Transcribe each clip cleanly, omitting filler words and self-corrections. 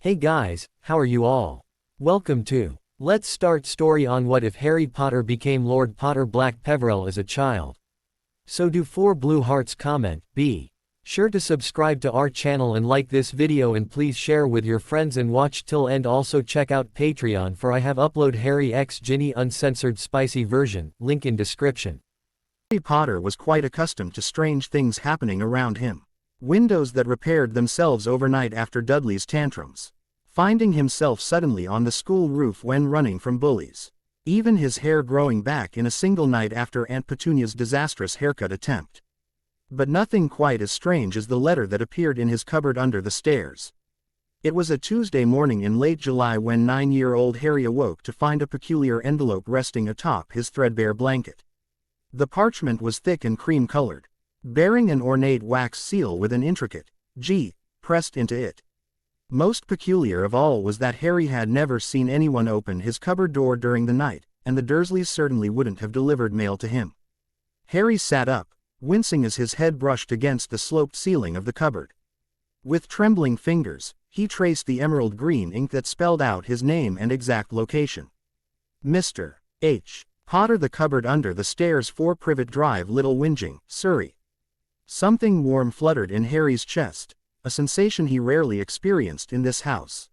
Hey guys, how are you all? Welcome to Let's Start Story on What If Harry Potter Became Lord Potter-Black-Peverell as a Child. So do 4 blue hearts comment, be sure to subscribe to our channel and like this video and please share with your friends and watch till end. Also check out Patreon for I have upload Harry x Ginny uncensored spicy version, link in description. Harry Potter was quite accustomed to strange things happening around him. Windows that repaired themselves overnight after Dudley's tantrums. Finding himself suddenly on the school roof when running from bullies. Even his hair growing back in a single night after Aunt Petunia's disastrous haircut attempt. But nothing quite as strange as the letter that appeared in his cupboard under the stairs. It was a Tuesday morning in late July when 9-year-old Harry awoke to find a peculiar envelope resting atop his threadbare blanket. The parchment was thick and cream-colored, bearing an ornate wax seal with an intricate G pressed into it. Most peculiar of all was that Harry had never seen anyone open his cupboard door during the night, and the Dursleys certainly wouldn't have delivered mail to him. Harry sat up, wincing as his head brushed against the sloped ceiling of the cupboard. With trembling fingers, he traced the emerald green ink that spelled out his name and exact location. Mr. H. Potter. The cupboard under the stairs, 4 Privet Drive, Little Whinging, Surrey. Something warm fluttered in Harry's chest, a sensation he rarely experienced in this house.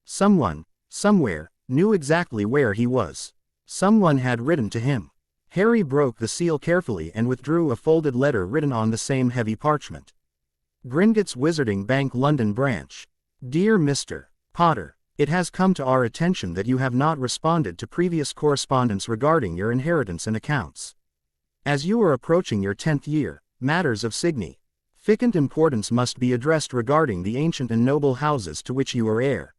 Someone, somewhere, knew exactly where he was. Someone had written to him. Harry broke the seal carefully and withdrew a folded letter written on the same heavy parchment. Gringotts Wizarding Bank, London Branch. Dear Mr. Potter, it has come to our attention that you have not responded to previous correspondence regarding your inheritance and accounts. As you are approaching your 10th year, matters of significant importance must be addressed regarding the ancient and noble houses to which you are heir.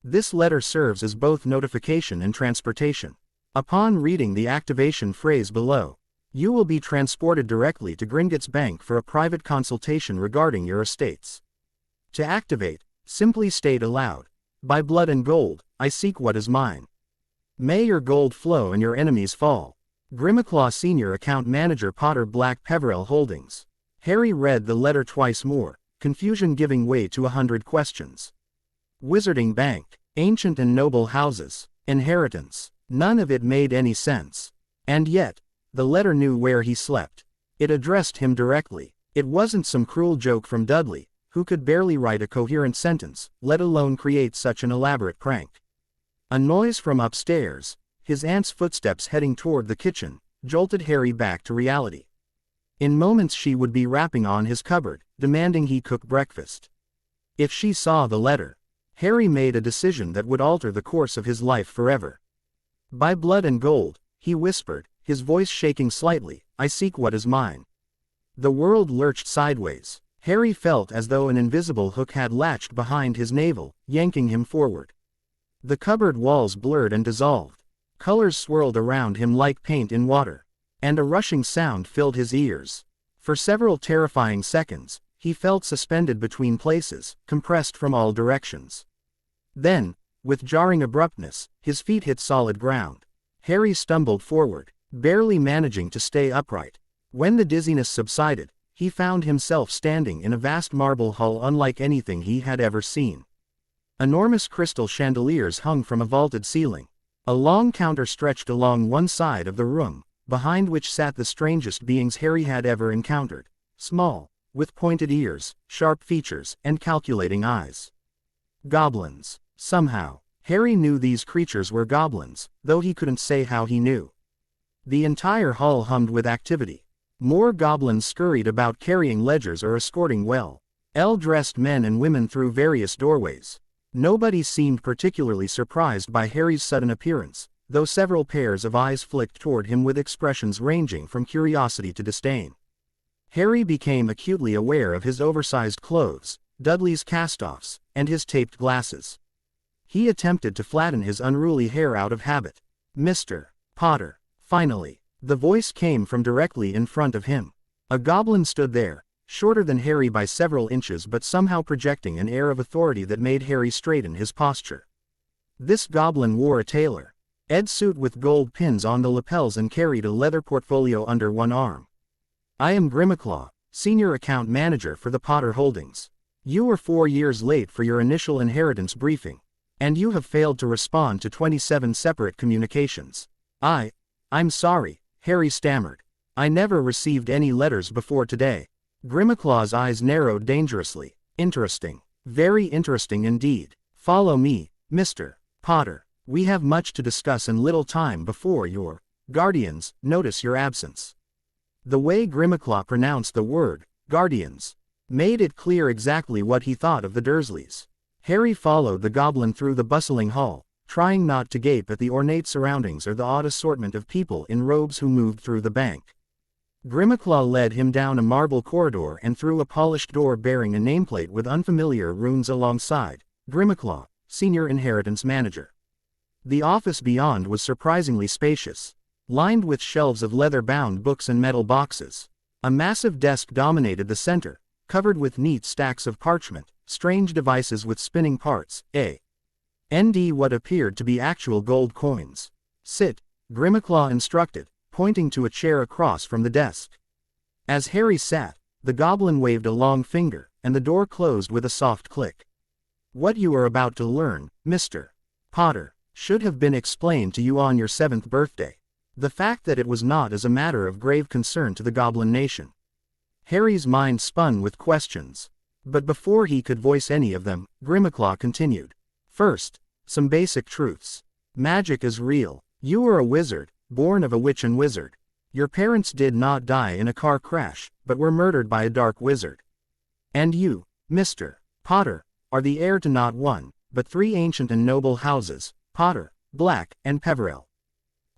This letter serves as both notification and transportation. Upon reading the activation phrase below, you will be transported directly to Gringotts Bank for a private consultation regarding your estates. To activate, simply state aloud, "By blood and gold, I seek what is mine. May your gold flow and your enemies fall. Grimmaclaw Senior Account Manager, Potter-Black-Peverell Holdings." Harry read the letter twice more, confusion giving way to 100 questions. Wizarding Bank, ancient and noble houses, inheritance. None of it made any sense. And yet, the letter knew where he slept. It addressed him directly. It wasn't some cruel joke from Dudley, who could barely write a coherent sentence, let alone create such an elaborate prank. A noise from upstairs, his aunt's footsteps heading toward the kitchen, jolted Harry back to reality. In moments she would be rapping on his cupboard, demanding he cook breakfast. If she saw the letter, Harry made a decision that would alter the course of his life forever. "By blood and gold," he whispered, his voice shaking slightly, "I seek what is mine." The world lurched sideways. Harry felt as though an invisible hook had latched behind his navel, yanking him forward. The cupboard walls blurred and dissolved. Colors swirled around him like paint in water. And a rushing sound filled his ears. For several terrifying seconds, he felt suspended between places, compressed from all directions. Then, with jarring abruptness, his feet hit solid ground. Harry stumbled forward, barely managing to stay upright. When the dizziness subsided, he found himself standing in a vast marble hall unlike anything he had ever seen. Enormous crystal chandeliers hung from a vaulted ceiling. A long counter stretched along one side of the room, behind which sat the strangest beings Harry had ever encountered. Small, with pointed ears, sharp features, and calculating eyes. Goblins. Somehow, Harry knew these creatures were goblins, though he couldn't say how he knew. The entire hall hummed with activity. More goblins scurried about carrying ledgers or escorting well-dressed men and women through various doorways. Nobody seemed particularly surprised by Harry's sudden appearance, though several pairs of eyes flicked toward him with expressions ranging from curiosity to disdain. Harry became acutely aware of his oversized clothes, Dudley's cast-offs, and his taped glasses. He attempted to flatten his unruly hair out of habit. "Mr. Potter." Finally, the voice came from directly in front of him. A goblin stood there, shorter than Harry by several inches but somehow projecting an air of authority that made Harry straighten his posture. This goblin wore a tailor-made suit with gold pins on the lapels and carried a leather portfolio under one arm. "I am Grimmaclaw, Senior Account Manager for the Potter Holdings. You were 4 years late for your initial inheritance briefing. And you have failed to respond to 27 separate communications. I'm sorry, Harry stammered. I never received any letters before today. Grimaclaw's eyes narrowed dangerously. Interesting. Very interesting indeed. Follow me, Mr. Potter. We have much to discuss and little time before your guardians notice your absence. The way Grimaclaw pronounced the word, guardians, made it clear exactly what he thought of the Dursleys. Harry followed the goblin through the bustling hall, trying not to gape at the ornate surroundings or the odd assortment of people in robes who moved through the bank. Grimaclaw led him down a marble corridor and through a polished door bearing a nameplate with unfamiliar runes alongside, Grimaclaw, Senior Inheritance Manager. The office beyond was surprisingly spacious, lined with shelves of leather-bound books and metal boxes. A massive desk dominated the center, covered with neat stacks of parchment, strange devices with spinning parts, and what appeared to be actual gold coins. Sit, Grimaclaw instructed, pointing to a chair across from the desk. As Harry sat, the goblin waved a long finger, and the door closed with a soft click. What you are about to learn, Mr. Potter, should have been explained to you on your 7th birthday. The fact that it was not is a matter of grave concern to the Goblin Nation. Harry's mind spun with questions. But before he could voice any of them, Grimaclaw continued. First, some basic truths. Magic is real. You are a wizard, born of a witch and wizard. Your parents did not die in a car crash, but were murdered by a dark wizard. And you, Mr. Potter, are the heir to not one, but 3 ancient and noble houses, Potter, Black, and Peverell.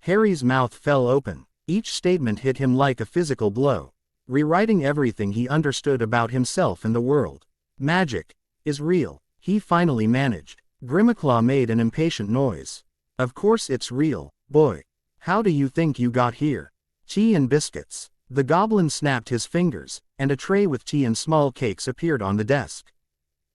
Harry's mouth fell open. Each statement hit him like a physical blow, rewriting everything he understood about himself and the world. Magic is real, he finally managed. Grimaclaw made an impatient noise. Of course it's real, boy. How do you think you got here? Tea and biscuits. The goblin snapped his fingers, and a tray with tea and small cakes appeared on the desk.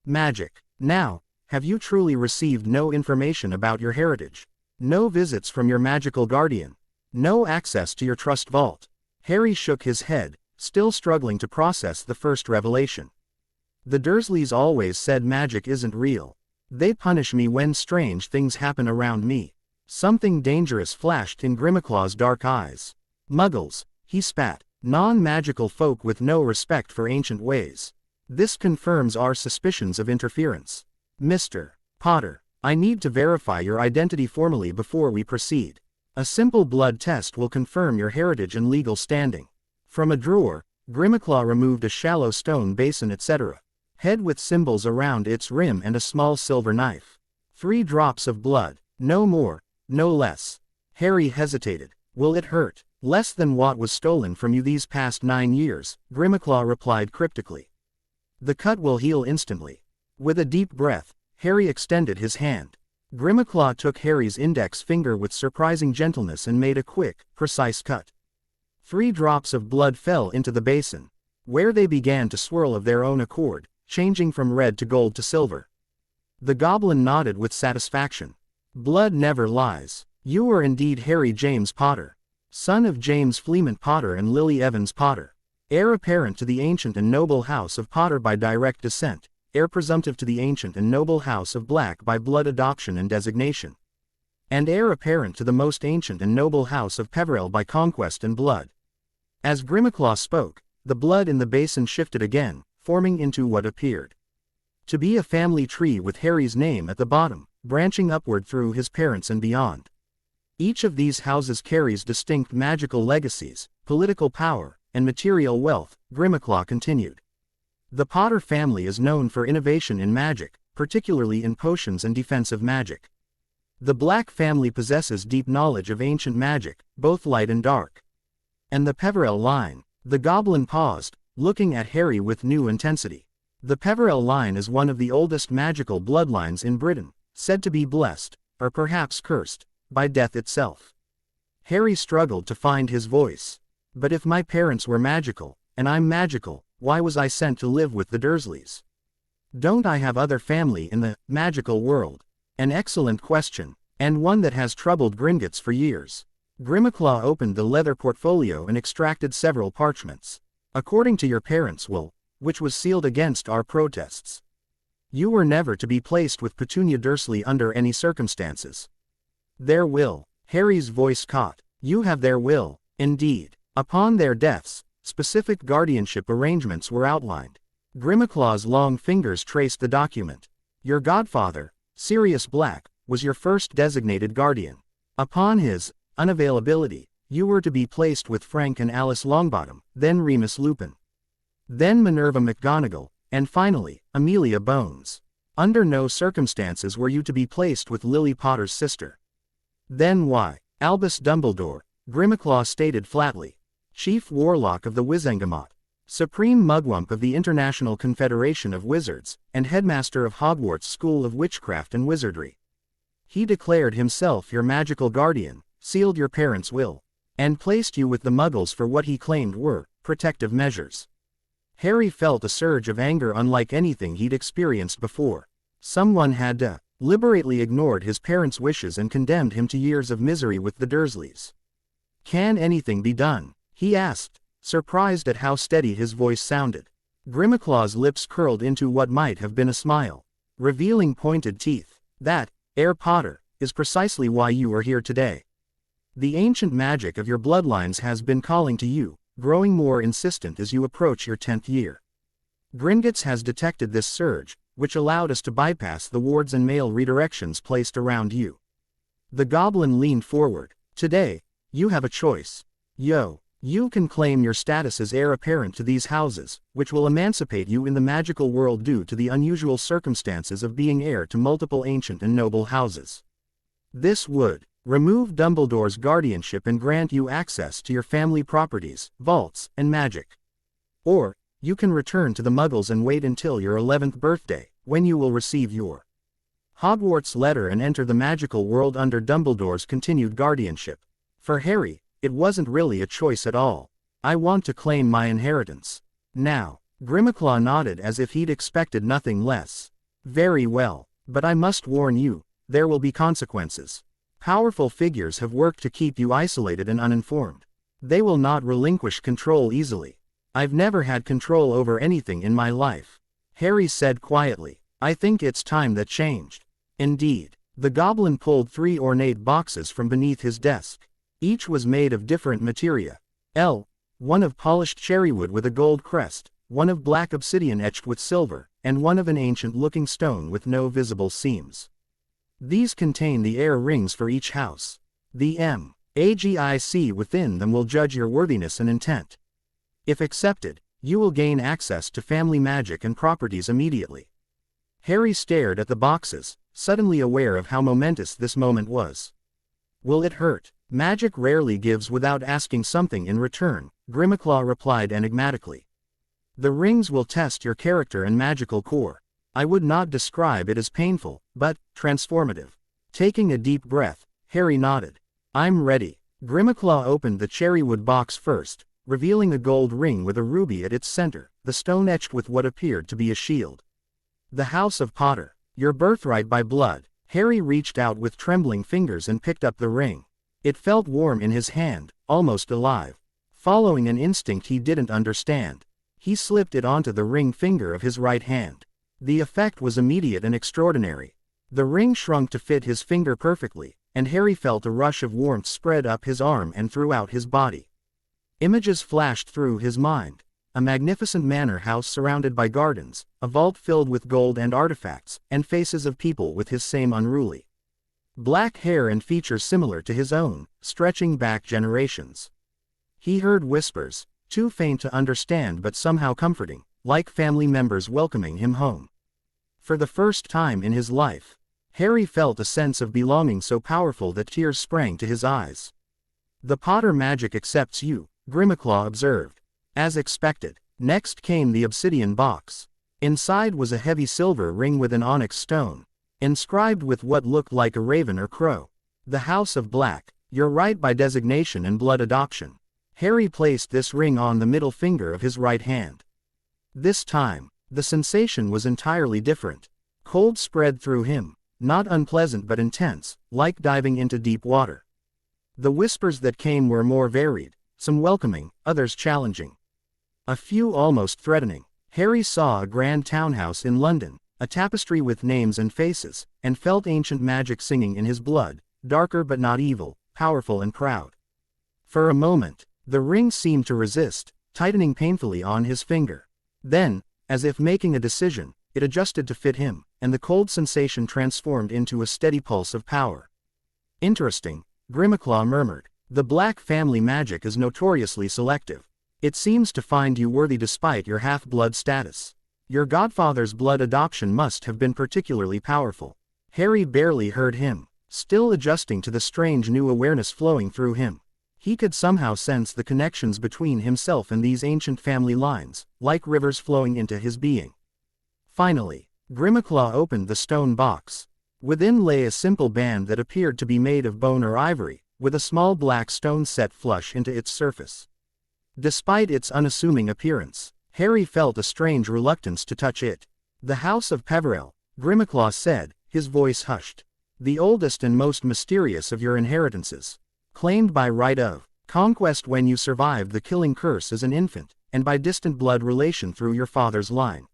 Magic. Now, have you truly received no information about your heritage? No visits from your magical guardian? No access to your trust vault? Harry shook his head, still struggling to process the first revelation. The Dursleys always said magic isn't real. They punish me when strange things happen around me. Something dangerous flashed in Grimaclaw's dark eyes. Muggles, he spat. Non-magical folk with no respect for ancient ways. This confirms our suspicions of interference. Mr. Potter, I need to verify your identity formally before we proceed. A simple blood test will confirm your heritage and legal standing. From a drawer, Grimaclaw removed a shallow stone basin etc. Head with symbols around its rim and a small silver knife. 3 drops of blood, no more, no less. Harry hesitated. Will it hurt? Less than what was stolen from you these past 9 years, Grimaclaw replied cryptically. The cut will heal instantly. With a deep breath, Harry extended his hand. Grimaclaw took Harry's index finger with surprising gentleness and made a quick, precise cut. 3 drops of blood fell into the basin, where they began to swirl of their own accord, changing from red to gold to silver. The goblin nodded with satisfaction. Blood never lies. You are indeed Harry James Potter, son of James Fleemont Potter and Lily Evans Potter, heir apparent to the ancient and noble house of Potter by direct descent, heir presumptive to the ancient and noble house of Black by blood adoption and designation, and heir apparent to the most ancient and noble house of Peverell by conquest and blood. As Grimaclaw spoke, the blood in the basin shifted again, forming into what appeared to be a family tree with Harry's name at the bottom, branching upward through his parents and beyond. Each of these houses carries distinct magical legacies, political power, and material wealth, Grimaclaw continued. The Potter family is known for innovation in magic, particularly in potions and defensive magic. The Black family possesses deep knowledge of ancient magic, both light and dark. And the Peverell line. The goblin paused, looking at Harry with new intensity. The Peverell line is one of the oldest magical bloodlines in Britain, said to be blessed, or perhaps cursed, by death itself. Harry struggled to find his voice. But if my parents were magical, and I'm magical, why was I sent to live with the Dursleys? Don't I have other family in the magical world? An excellent question, and one that has troubled Gringotts for years. Grimaclaw opened the leather portfolio and extracted several parchments. According to your parents' will, which was sealed against our protests, You were never to be placed with Petunia Dursley under any circumstances. Their will. Harry's voice caught. You have their will, indeed. Upon their deaths, specific guardianship arrangements were outlined. Grimaclaw's long fingers traced the document. Your godfather, Sirius Black, was your first designated guardian. Upon his unavailability, you were to be placed with Frank and Alice Longbottom, then Remus Lupin. Then Minerva McGonagall, and finally, Amelia Bones. Under no circumstances were you to be placed with Lily Potter's sister. Then why? Albus Dumbledore, Grimaclaw stated flatly. Chief Warlock of the Wizengamot, Supreme Mugwump of the International Confederation of Wizards, and Headmaster of Hogwarts School of Witchcraft and Wizardry. He declared himself your magical guardian, sealed your parents' will, and placed you with the Muggles for what he claimed were protective measures. Harry felt a surge of anger unlike anything he'd experienced before. Someone had deliberately ignored his parents' wishes and condemned him to years of misery with the Dursleys. Can anything be done? He asked, surprised at how steady his voice sounded. Grimaclaw's lips curled into what might have been a smile, revealing pointed teeth. That, Heir Potter, is precisely why you are here today. The ancient magic of your bloodlines has been calling to you, growing more insistent as you approach your 10th year. Gringotts has detected this surge, which allowed us to bypass the wards and mail redirections placed around you. The goblin leaned forward. Today, you have a choice. You can claim your status as heir apparent to these houses, which will emancipate you in the magical world due to the unusual circumstances of being heir to multiple ancient and noble houses. This would remove Dumbledore's guardianship and grant you access to your family properties, vaults, and magic. Or, you can return to the Muggles and wait until your 11th birthday, when you will receive your Hogwarts letter and enter the magical world under Dumbledore's continued guardianship. For Harry, it wasn't really a choice at all. I want to claim my inheritance. Now. Grimaclaw nodded as if he'd expected nothing less. Very well, but I must warn you, there will be consequences. Powerful figures have worked to keep you isolated and uninformed. They will not relinquish control easily. I've never had control over anything in my life. Harry said quietly. I think it's time that changed. Indeed. The goblin pulled 3 ornate boxes from beneath his desk. Each was made of different materia. One of polished cherrywood with a gold crest, one of black obsidian etched with silver, and one of an ancient-looking stone with no visible seams. These contain the heir rings for each house. The magic within them will judge your worthiness and intent. If accepted, you will gain access to family magic and properties immediately. Harry stared at the boxes, suddenly aware of how momentous this moment was. Will it hurt? Magic rarely gives without asking something in return, Grimaclaw replied enigmatically. The rings will test your character and magical core. I would not describe it as painful, but transformative. Taking a deep breath, Harry nodded. I'm ready. Grimaclaw opened the cherrywood box first, revealing a gold ring with a ruby at its center, the stone etched with what appeared to be a shield. The House of Potter, your birthright by blood. Harry reached out with trembling fingers and picked up the ring. It felt warm in his hand, almost alive. Following an instinct he didn't understand, he slipped it onto the ring finger of his right hand. The effect was immediate and extraordinary. The ring shrunk to fit his finger perfectly, and Harry felt a rush of warmth spread up his arm and throughout his body. Images flashed through his mind. A magnificent manor house surrounded by gardens, a vault filled with gold and artifacts, and faces of people with his same unruly black hair and features similar to his own, stretching back generations. He heard whispers, too faint to understand but somehow comforting, like family members welcoming him home. For the first time in his life, Harry felt a sense of belonging so powerful that tears sprang to his eyes. The Potter magic accepts you, Grimaclaw observed. As expected, next came the obsidian box. Inside was a heavy silver ring with an onyx stone, inscribed with what looked like a raven or crow. The House of Black, your right by designation and blood adoption. Harry placed this ring on the middle finger of his right hand. This time, the sensation was entirely different. Cold spread through him, not unpleasant but intense, like diving into deep water. The whispers that came were more varied, some welcoming, others challenging. A few almost threatening. Harry saw a grand townhouse in London, a tapestry with names and faces, and felt ancient magic singing in his blood, darker but not evil, powerful and proud. For a moment, the ring seemed to resist, tightening painfully on his finger. Then, as if making a decision, it adjusted to fit him, and the cold sensation transformed into a steady pulse of power. Interesting, Grimaclaw murmured. The Black family magic is notoriously selective. It seems to find you worthy despite your half-blood status. Your godfather's blood adoption must have been particularly powerful. Harry barely heard him, still adjusting to the strange new awareness flowing through him. He could somehow sense the connections between himself and these ancient family lines, like rivers flowing into his being. Finally, Grimaclaw opened the stone box. Within lay a simple band that appeared to be made of bone or ivory, with a small black stone set flush into its surface. Despite its unassuming appearance, Harry felt a strange reluctance to touch it. The House of Peverell, Grimaclaw said, his voice hushed. The oldest and most mysterious of your inheritances. Claimed by right of conquest when you survived the killing curse as an infant, and by distant blood relation through your father's line.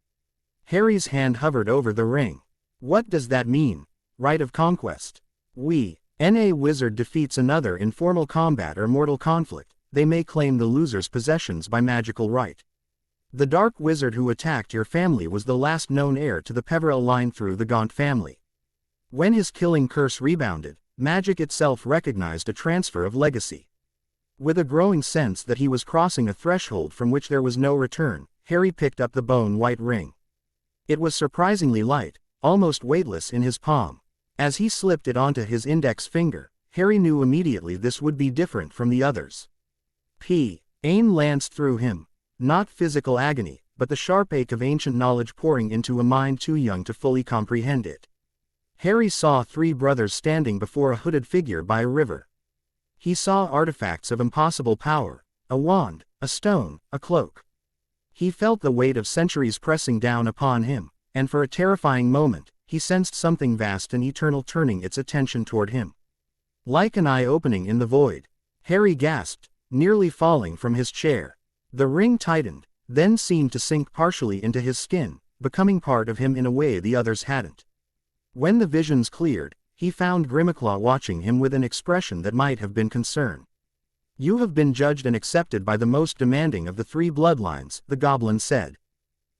Harry's hand hovered over the ring. What does that mean? Right of conquest. When a wizard defeats another in formal combat or mortal conflict, they may claim the loser's possessions by magical right. The dark wizard who attacked your family was the last known heir to the Peverell line through the Gaunt family. When his killing curse rebounded, magic itself recognized a transfer of legacy. With a growing sense that he was crossing a threshold from which there was no return, Harry picked up the bone-white ring. It was surprisingly light, almost weightless in his palm. As he slipped it onto his index finger, Harry knew immediately this would be different from the others. Pain lanced through him. Not physical agony, but the sharp ache of ancient knowledge pouring into a mind too young to fully comprehend it. Harry saw three brothers standing before a hooded figure by a river. He saw artifacts of impossible power, a wand, a stone, a cloak. He felt the weight of centuries pressing down upon him, and for a terrifying moment, he sensed something vast and eternal turning its attention toward him. Like an eye opening in the void, Harry gasped, nearly falling from his chair. The ring tightened, then seemed to sink partially into his skin, becoming part of him in a way the others hadn't. When the visions cleared, he found Grimaclaw watching him with an expression that might have been concern. You have been judged and accepted by the most demanding of the three bloodlines, the goblin said.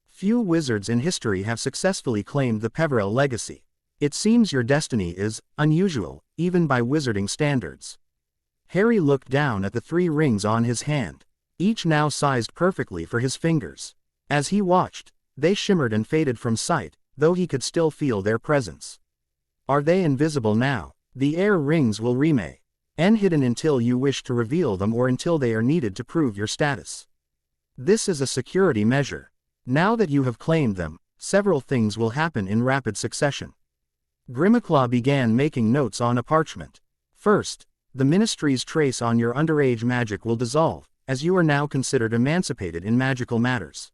Few wizards in history have successfully claimed the Peverell legacy. It seems your destiny is unusual, even by wizarding standards. Harry looked down at the three rings on his hand, each now sized perfectly for his fingers. As he watched, they shimmered and faded from sight, though he could still feel their presence. Are they invisible now? The heir rings will remain hidden until you wish to reveal them or until they are needed to prove your status. This is a security measure. Now that you have claimed them, several things will happen in rapid succession. Grimaclaw began making notes on a parchment. First, the ministry's trace on your underage magic will dissolve, as you are now considered emancipated in magical matters.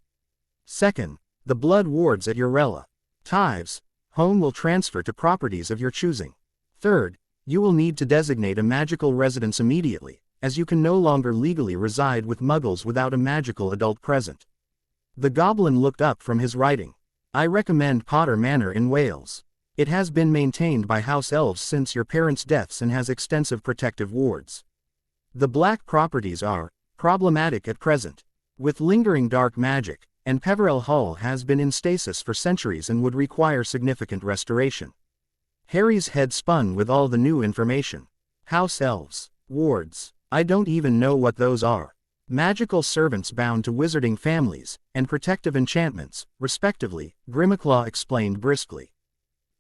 Second, the blood wards at your relatives' home will transfer to properties of your choosing. Third, you will need to designate a magical residence immediately, as you can no longer legally reside with muggles without a magical adult present. The goblin looked up from his writing. I recommend Potter Manor in Wales. It has been maintained by house elves since your parents' deaths and has extensive protective wards. The black properties are problematic at present, with lingering dark magic, and Peverell Hall has been in stasis for centuries and would require significant restoration. Harry's head spun with all the new information. House elves, wards, I don't even know what those are. Magical servants bound to wizarding families, and protective enchantments, respectively, Grimaclaw explained briskly.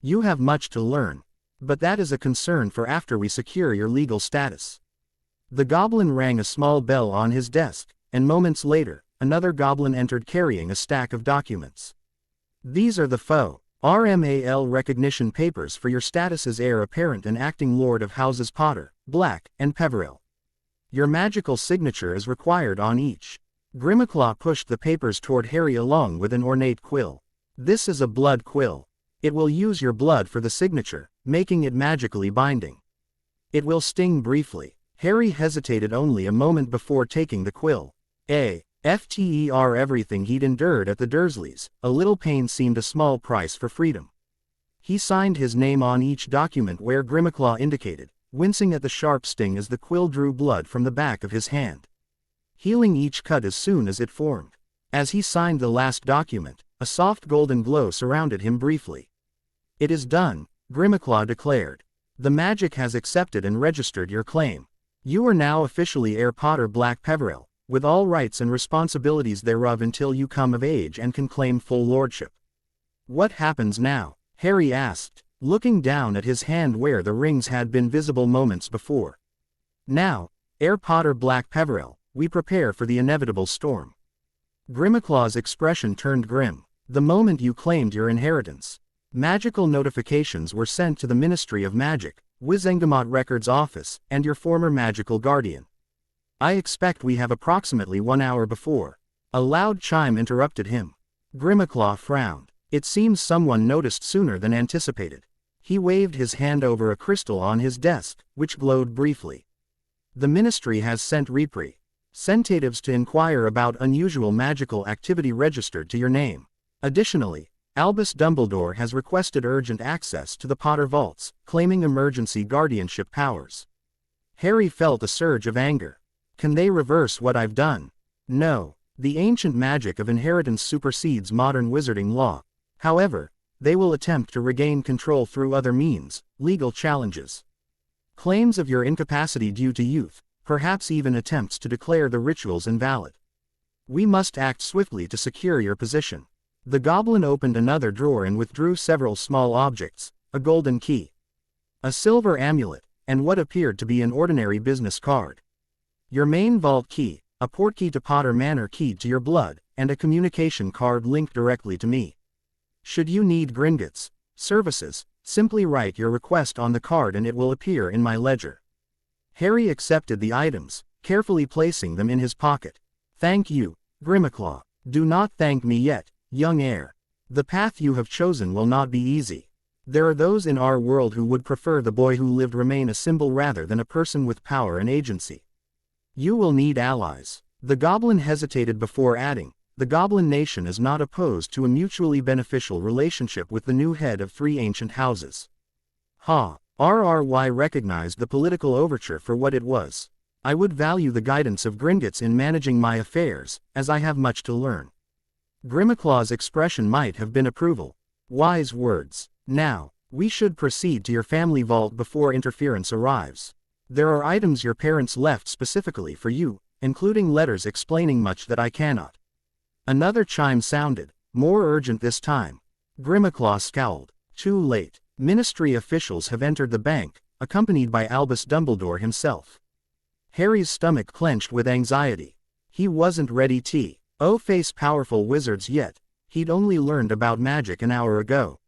You have much to learn. But that is a concern for after we secure your legal status. The goblin rang a small bell on his desk, and moments later, another goblin entered carrying a stack of documents. These are the RMAL recognition papers for your status as heir apparent and acting lord of houses Potter, Black, and Peverell. Your magical signature is required on each. Grimaclaw pushed the papers toward Harry along with an ornate quill. This is a blood quill. It will use your blood for the signature, making it magically binding. It will sting briefly. Harry hesitated only a moment before taking the quill. After everything he'd endured at the Dursleys, a little pain seemed a small price for freedom. He signed his name on each document where Grimmacle indicated, wincing at the sharp sting as the quill drew blood from the back of his hand, healing each cut as soon as it formed. As he signed the last document, a soft golden glow surrounded him briefly. "It is done," Grimmacle declared. "The magic has accepted and registered your claim. You are now officially heir Potter-Black-Peverell, with all rights and responsibilities thereof until you come of age and can claim full lordship." "What happens now?" Harry asked, looking down at his hand where the rings had been visible moments before. "Now, heir Potter-Black-Peverell, we prepare for the inevitable storm." Grimacle's expression turned grim. "The moment you claimed your inheritance, magical notifications were sent to the Ministry of Magic, Wizengamot Records Office, and your former magical guardian. I expect we have approximately 1 hour before." A loud chime interrupted him. Grimmacle frowned. It seems someone noticed sooner than anticipated. He waved his hand over a crystal on his desk, which glowed briefly. "The Ministry has sent representatives to inquire about unusual magical activity registered to your name. Additionally, Albus Dumbledore has requested urgent access to the Potter Vaults, claiming emergency guardianship powers." Harry felt a surge of anger. "Can they reverse what I've done?" "No. The ancient magic of inheritance supersedes modern wizarding law. However, they will attempt to regain control through other means, legal challenges, claims of your incapacity due to youth, perhaps even attempts to declare the rituals invalid. We must act swiftly to secure your position." The goblin opened another drawer and withdrew several small objects, a golden key, a silver amulet, and what appeared to be an ordinary business card. "Your main vault key, a portkey to Potter Manor keyed to your blood, and a communication card linked directly to me. Should you need Gringotts services, simply write your request on the card and it will appear in my ledger." Harry accepted the items, carefully placing them in his pocket. "Thank you, Grimmacle. Do not thank me yet, young heir. The path you have chosen will not be easy. There are those in our world who would prefer the boy who lived remain a symbol rather than a person with power and agency. You will need allies." The goblin hesitated before adding, "The Goblin Nation is not opposed to a mutually beneficial relationship with the new head of 3 ancient houses." RRY recognized the political overture for what it was. "I would value the guidance of Gringotts in managing my affairs, as I have much to learn." Grimacle's expression might have been approval. "Wise words. Now, we should proceed to your family vault before interference arrives. There are items your parents left specifically for you, including letters explaining much that I cannot." Another chime sounded, more urgent this time. Grimmacle scowled. Too late. Ministry officials have entered the bank, accompanied by Albus Dumbledore himself. Harry's stomach clenched with anxiety. He wasn't ready to face powerful wizards yet. He'd only learned about magic an hour ago.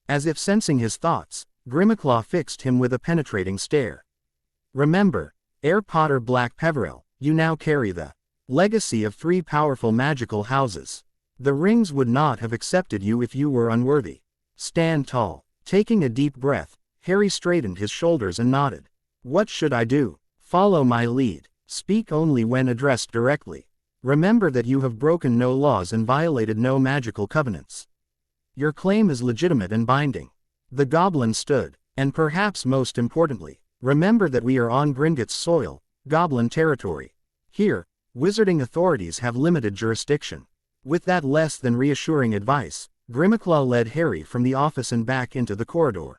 As if sensing his thoughts, Grimmacle fixed him with a penetrating stare. "Remember, heir Potter-Black-Peverell, you now carry the legacy of 3 powerful magical houses. The rings would not have accepted you if you were unworthy. Stand tall." Taking a deep breath, Harry straightened his shoulders and nodded. "What should I do?" "Follow my lead. Speak only when addressed directly. Remember that you have broken no laws and violated no magical covenants. Your claim is legitimate and binding." The goblin stood. "And perhaps most importantly, remember that we are on Gringotts soil, goblin territory. Here, wizarding authorities have limited jurisdiction." With that less than reassuring advice, Grimmacle led Harry from the office and back into the corridor.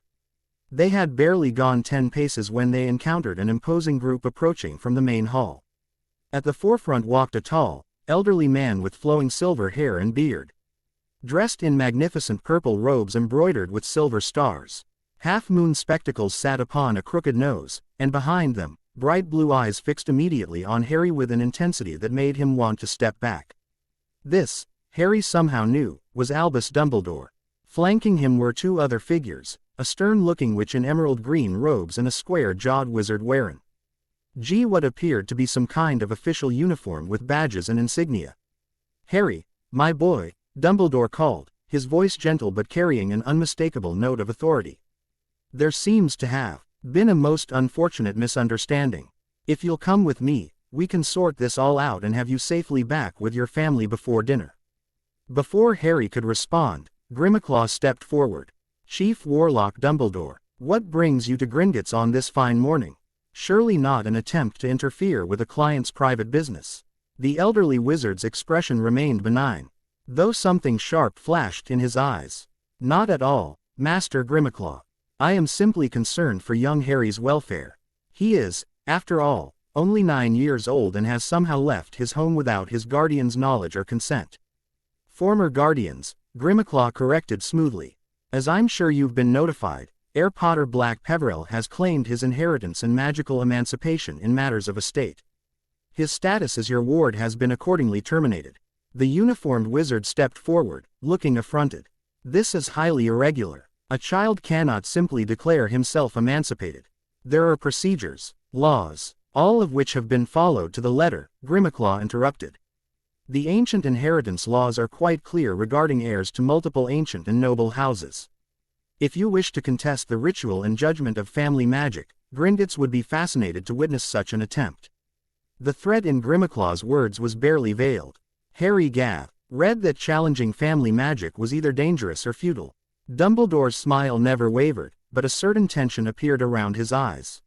They had barely gone 10 paces when they encountered an imposing group approaching from the main hall. At the forefront walked a tall, elderly man with flowing silver hair and beard. Dressed in magnificent purple robes embroidered with silver stars. Half-moon spectacles sat upon a crooked nose, and behind them, bright blue eyes fixed immediately on Harry with an intensity that made him want to step back. This, Harry somehow knew, was Albus Dumbledore. Flanking him were 2 other figures, a stern-looking witch in emerald green robes and a square-jawed wizard wearing what appeared to be some kind of official uniform with badges and insignia. "Harry, my boy," Dumbledore called, his voice gentle but carrying an unmistakable note of authority. "There seems to have been a most unfortunate misunderstanding. If you'll come with me, We can sort this all out and have you safely back with your family before dinner." Before Harry could respond, Grimmaclaw stepped forward. "Chief Warlock Dumbledore, what brings you to Gringotts on this fine morning? Surely not an attempt to interfere with a client's private business." The elderly wizard's expression remained benign, though something sharp flashed in his eyes. "Not at all, Master Grimmaklaw. I am simply concerned for young Harry's welfare. He is, after all, only 9 years old and has somehow left his home without his guardian's knowledge or consent." "Former guardians," Grimmaklaw corrected smoothly. "As I'm sure you've been notified, Heir Potter-Black-Peverell has claimed his inheritance and magical emancipation in matters of estate. His status as your ward has been accordingly terminated." The uniformed wizard stepped forward, looking affronted. "This is highly irregular. A child cannot simply declare himself emancipated. There are procedures, laws, all of which have been followed to the letter," Grimmaklaw interrupted. "The ancient inheritance laws are quite clear regarding heirs to multiple ancient and noble houses. If you wish to contest the ritual and judgment of family magic, Gringotts would be fascinated to witness such an attempt." The threat in Grimmaklaw's words was barely veiled. Harry read that challenging family magic was either dangerous or futile. Dumbledore's smile never wavered, but a certain tension appeared around his eyes.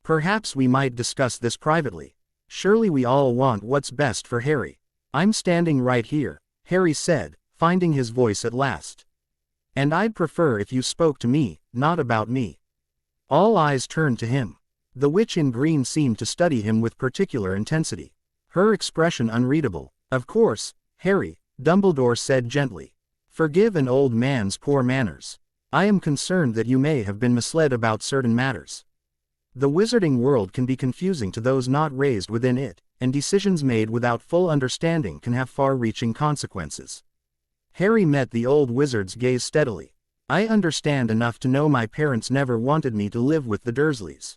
"Perhaps we might discuss this privately. Surely we all want what's best for Harry." "I'm standing right here," Harry said, finding his voice at last. "And I'd prefer if you spoke to me, not about me." All eyes turned to him. The witch in green seemed to study him with particular intensity, her expression unreadable. "Of course, Harry," Dumbledore said gently. "Forgive an old man's poor manners. I am concerned that you may have been misled about certain matters. The wizarding world can be confusing to those not raised within it, and decisions made without full understanding can have far-reaching consequences." Harry met the old wizard's gaze steadily. "I understand enough to know my parents never wanted me to live with the Dursleys.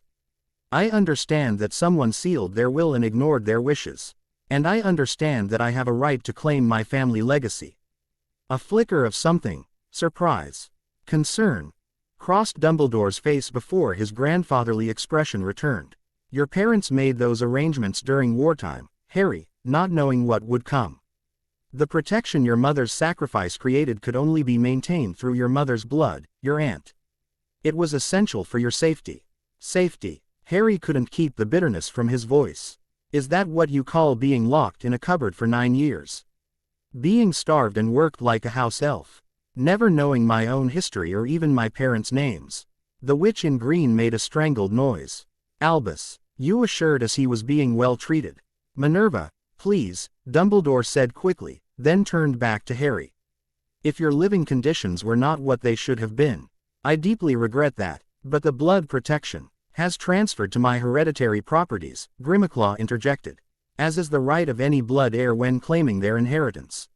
I understand that someone sealed their will and ignored their wishes. And I understand that I have a right to claim my family legacy." A flicker of something, surprise, concern, crossed Dumbledore's face before his grandfatherly expression returned. "Your parents made those arrangements during wartime, Harry, not knowing what would come. The protection your mother's sacrifice created could only be maintained through your mother's blood, your aunt. It was essential for your safety." Safety. Harry couldn't keep the bitterness from his voice. "Is that what you call being locked in a cupboard for 9 years? Being starved and worked like a house elf? Never knowing my own history or even my parents' names?" The witch in green made a strangled noise. "Albus, you assured us he was being well treated." "Minerva, please," Dumbledore said quickly, then turned back to Harry. "If your living conditions were not what they should have been, I deeply regret that, but the blood protection has transferred to my hereditary properties," Grimmaklaw interjected, "as is the right of any blood heir when claiming their inheritance.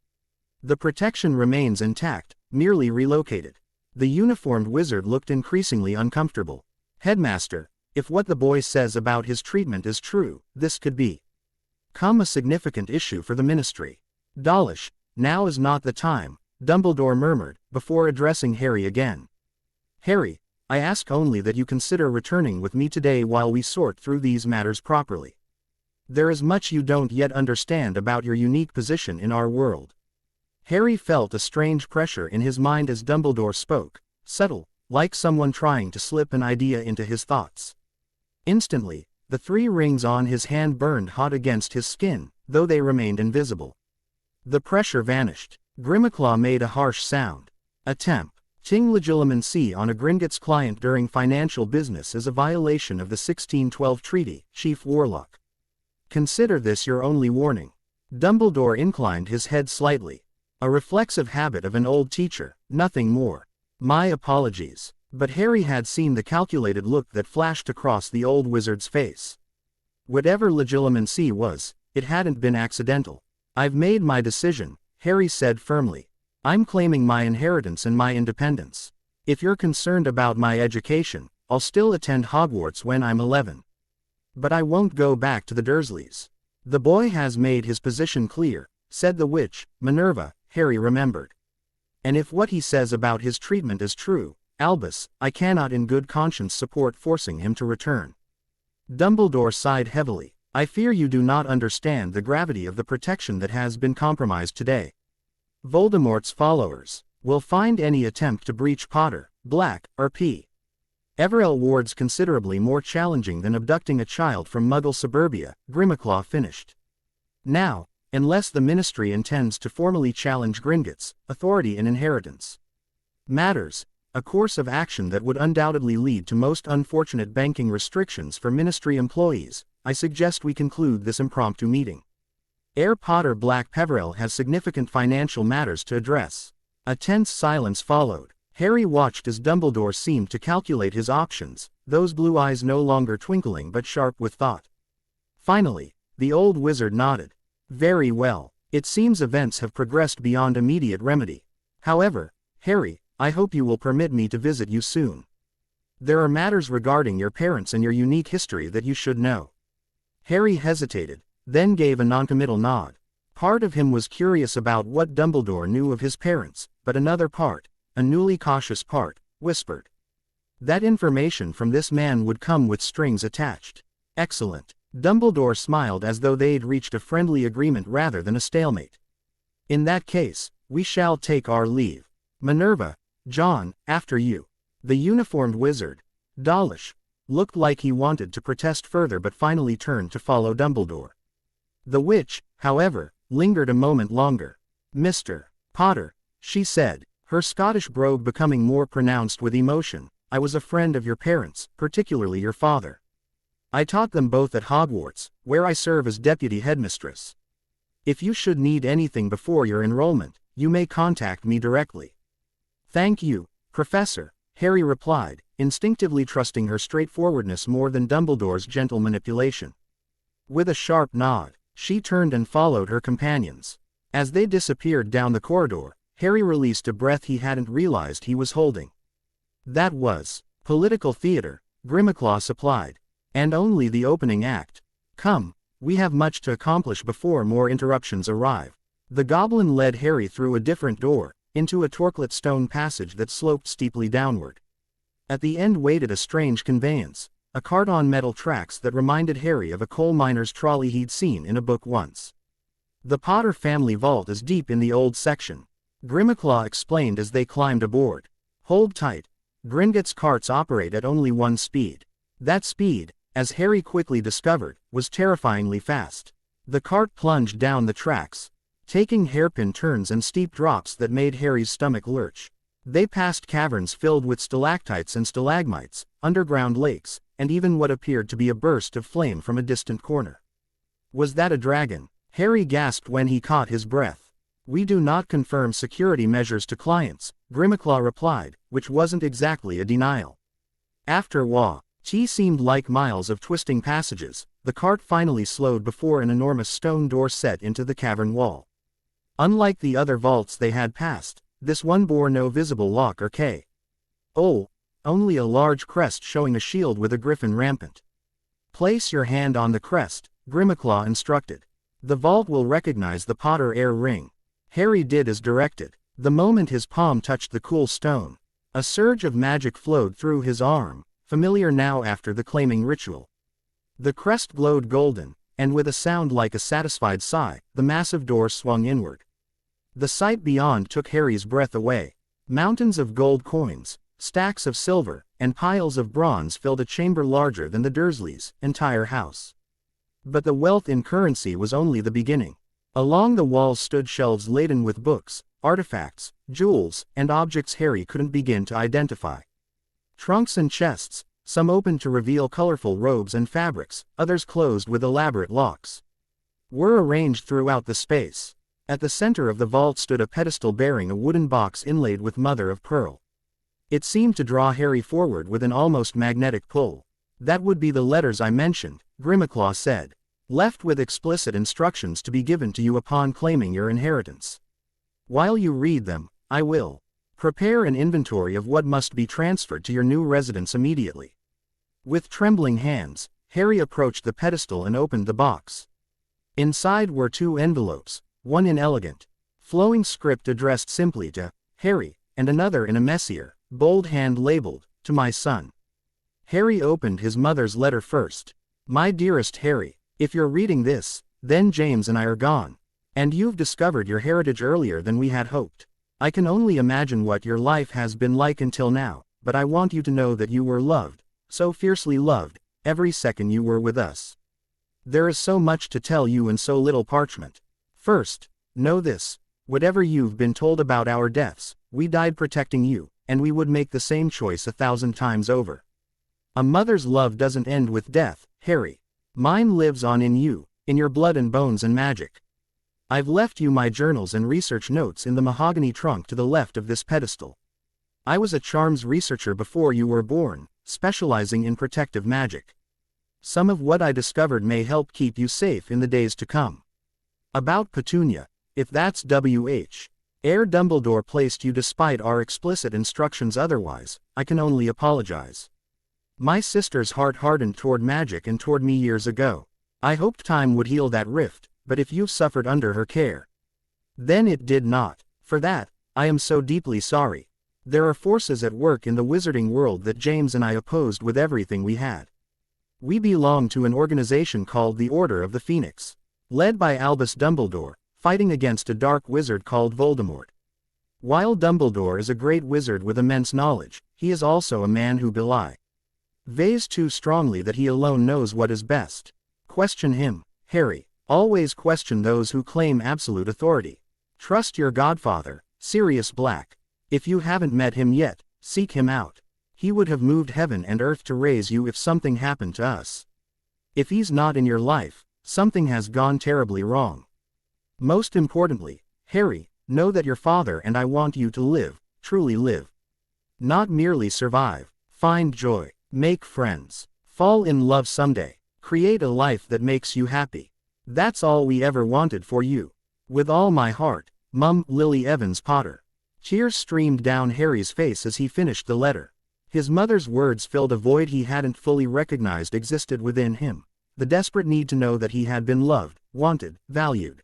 The protection remains intact, merely relocated." The uniformed wizard looked increasingly uncomfortable. "Headmaster, if what the boy says about his treatment is true, this could become a significant issue for the ministry." "Dawlish, now is not the time," Dumbledore murmured, before addressing Harry again. "Harry, I ask only that you consider returning with me today while we sort through these matters properly. There is much you don't yet understand about your unique position in our world." Harry felt a strange pressure in his mind as Dumbledore spoke, subtle, like someone trying to slip an idea into his thoughts. Instantly, the 3 rings on his hand burned hot against his skin, though they remained invisible. The pressure vanished. Grimmaklaw made a harsh sound. Ting legitimacy on a Gringotts client during financial business is a violation of the 1612 Treaty, Chief Warlock. Consider this your only warning." Dumbledore inclined his head slightly. "A reflexive habit of an old teacher, nothing more. My apologies." But Harry had seen the calculated look that flashed across the old wizard's face. Whatever legitimacy was, it hadn't been accidental. "I've made my decision," Harry said firmly. "I'm claiming my inheritance and my independence. If you're concerned about my education, I'll still attend Hogwarts when I'm 11. But I won't go back to the Dursleys." "The boy has made his position clear," said the witch, Minerva, Harry remembered. "And if what he says about his treatment is true, Albus, I cannot in good conscience support forcing him to return." Dumbledore sighed heavily. I fear you do not understand the gravity of the protection that has been compromised today. Voldemort's followers will find any attempt to breach Potter, Black, or Peverell wards considerably more challenging than abducting a child from Muggle suburbia, Grimmauld finished. Now, unless the Ministry intends to formally challenge Gringotts' authority in inheritance matters, a course of action that would undoubtedly lead to most unfortunate banking restrictions for Ministry employees, I suggest we conclude this impromptu meeting. Heir Potter-Black-Peverell has significant financial matters to address. A tense silence followed. Harry watched as Dumbledore seemed to calculate his options, those blue eyes no longer twinkling but sharp with thought. Finally, the old wizard nodded. Very well. It seems events have progressed beyond immediate remedy. However, Harry, I hope you will permit me to visit you soon. There are matters regarding your parents and your unique history that you should know. Harry hesitated, then gave a noncommittal nod. Part of him was curious about what Dumbledore knew of his parents, but another part, a newly cautious part, whispered that information from this man would come with strings attached. Excellent. Dumbledore smiled as though they'd reached a friendly agreement rather than a stalemate. In that case, we shall take our leave. Minerva, John, after you. The uniformed wizard, Dawlish, looked like he wanted to protest further but finally turned to follow Dumbledore. The witch, however, lingered a moment longer. Mr. Potter, she said, her Scottish brogue becoming more pronounced with emotion, I was a friend of your parents, particularly your father. I taught them both at Hogwarts, where I serve as deputy headmistress. If you should need anything before your enrollment, you may contact me directly. Thank you, Professor, Harry replied, instinctively trusting her straightforwardness more than Dumbledore's gentle manipulation. With a sharp nod, she turned and followed her companions. As they disappeared down the corridor, Harry released a breath he hadn't realized he was holding. That was political theater, Grimmauld supplied. And only the opening act. Come, we have much to accomplish before more interruptions arrive. The goblin led Harry through a different door, into a torquelet stone passage that sloped steeply downward. At the end waited a strange conveyance, a cart on metal tracks that reminded Harry of a coal miner's trolley he'd seen in a book once. The Potter family vault is deep in the old section, Grimmauld explained as they climbed aboard. Hold tight. Gringotts carts operate at only one speed. That speed, as Harry quickly discovered, was terrifyingly fast. The cart plunged down the tracks, taking hairpin turns and steep drops that made Harry's stomach lurch. They passed caverns filled with stalactites and stalagmites, underground lakes, and even what appeared to be a burst of flame from a distant corner. Was that a dragon? Harry gasped when he caught his breath. We do not confirm security measures to clients, Grimmauld replied, which wasn't exactly a denial. After T seemed like miles of twisting passages, the cart finally slowed before an enormous stone door set into the cavern wall. Unlike the other vaults they had passed, this one bore no visible lock or key. Only a large crest showing a shield with a griffin rampant. Place your hand on the crest, Grimmauld instructed. The vault will recognize the Potter heir ring. Harry did as directed. The moment his palm touched the cool stone, a surge of magic flowed through his arm, familiar now after the claiming ritual. The crest glowed golden, and with a sound like a satisfied sigh, the massive door swung inward. The sight beyond took Harry's breath away. Mountains of gold coins, stacks of silver, and piles of bronze filled a chamber larger than the Dursleys' entire house. But the wealth in currency was only the beginning. Along the walls stood shelves laden with books, artifacts, jewels, and objects Harry couldn't begin to identify. Trunks and chests, some open to reveal colorful robes and fabrics, others closed with elaborate locks, were arranged throughout the space. At the center of the vault stood a pedestal bearing a wooden box inlaid with mother of pearl. It seemed to draw Harry forward with an almost magnetic pull. That would be the letters I mentioned, Grimmauld said. Left with explicit instructions to be given to you upon claiming your inheritance. While you read them, I will prepare an inventory of what must be transferred to your new residence immediately. With trembling hands, Harry approached the pedestal and opened the box. Inside were 2 envelopes, one in elegant, flowing script addressed simply to Harry, and another in a messier, bold hand labeled, to my son. Harry opened his mother's letter first. My dearest Harry, If you're reading this, then James and I are gone. And you've discovered your heritage earlier than we had hoped. I can only imagine what your life has been like until now, but I want you to know that you were loved, so fiercely loved, every second you were with us. There is so much to tell you and so little parchment. First, know this, whatever you've been told about our deaths, we died protecting you, and we would make the same choice 1,000 times over. A mother's love doesn't end with death, Harry. Mine lives on in you, in your blood and bones and magic. I've left you my journals and research notes in the mahogany trunk to the left of this pedestal. I was a charms researcher before you were born, specializing in protective magic. Some of what I discovered may help keep you safe in the days to come. About Petunia, if that's W.H. Ere Dumbledore placed you despite our explicit instructions otherwise, I can only apologize. My sister's heart hardened toward magic and toward me years ago. I hoped time would heal that rift, but if you've suffered under her care, then it did not. For that, I am so deeply sorry. There are forces at work in the wizarding world that James and I opposed with everything we had. We belong to an organization called the Order of the Phoenix, led by Albus Dumbledore, fighting against a dark wizard called Voldemort. While Dumbledore is a great wizard with immense knowledge, he is also a man who believes too strongly that he alone knows what is best. Question him, Harry. Always question those who claim absolute authority. Trust your godfather, Sirius Black. If you haven't met him yet, seek him out. He would have moved heaven and earth to raise you if something happened to us. If he's not in your life, something has gone terribly wrong. Most importantly, Harry, know that your father and I want you to live, truly live. Not merely survive, find joy, make friends, fall in love someday, create a life that makes you happy. That's all we ever wanted for you. With all my heart, Mum, Lily Evans Potter. Tears streamed down Harry's face as he finished the letter. His mother's words filled a void he hadn't fully recognized existed within him. The desperate need to know that he had been loved, wanted, valued.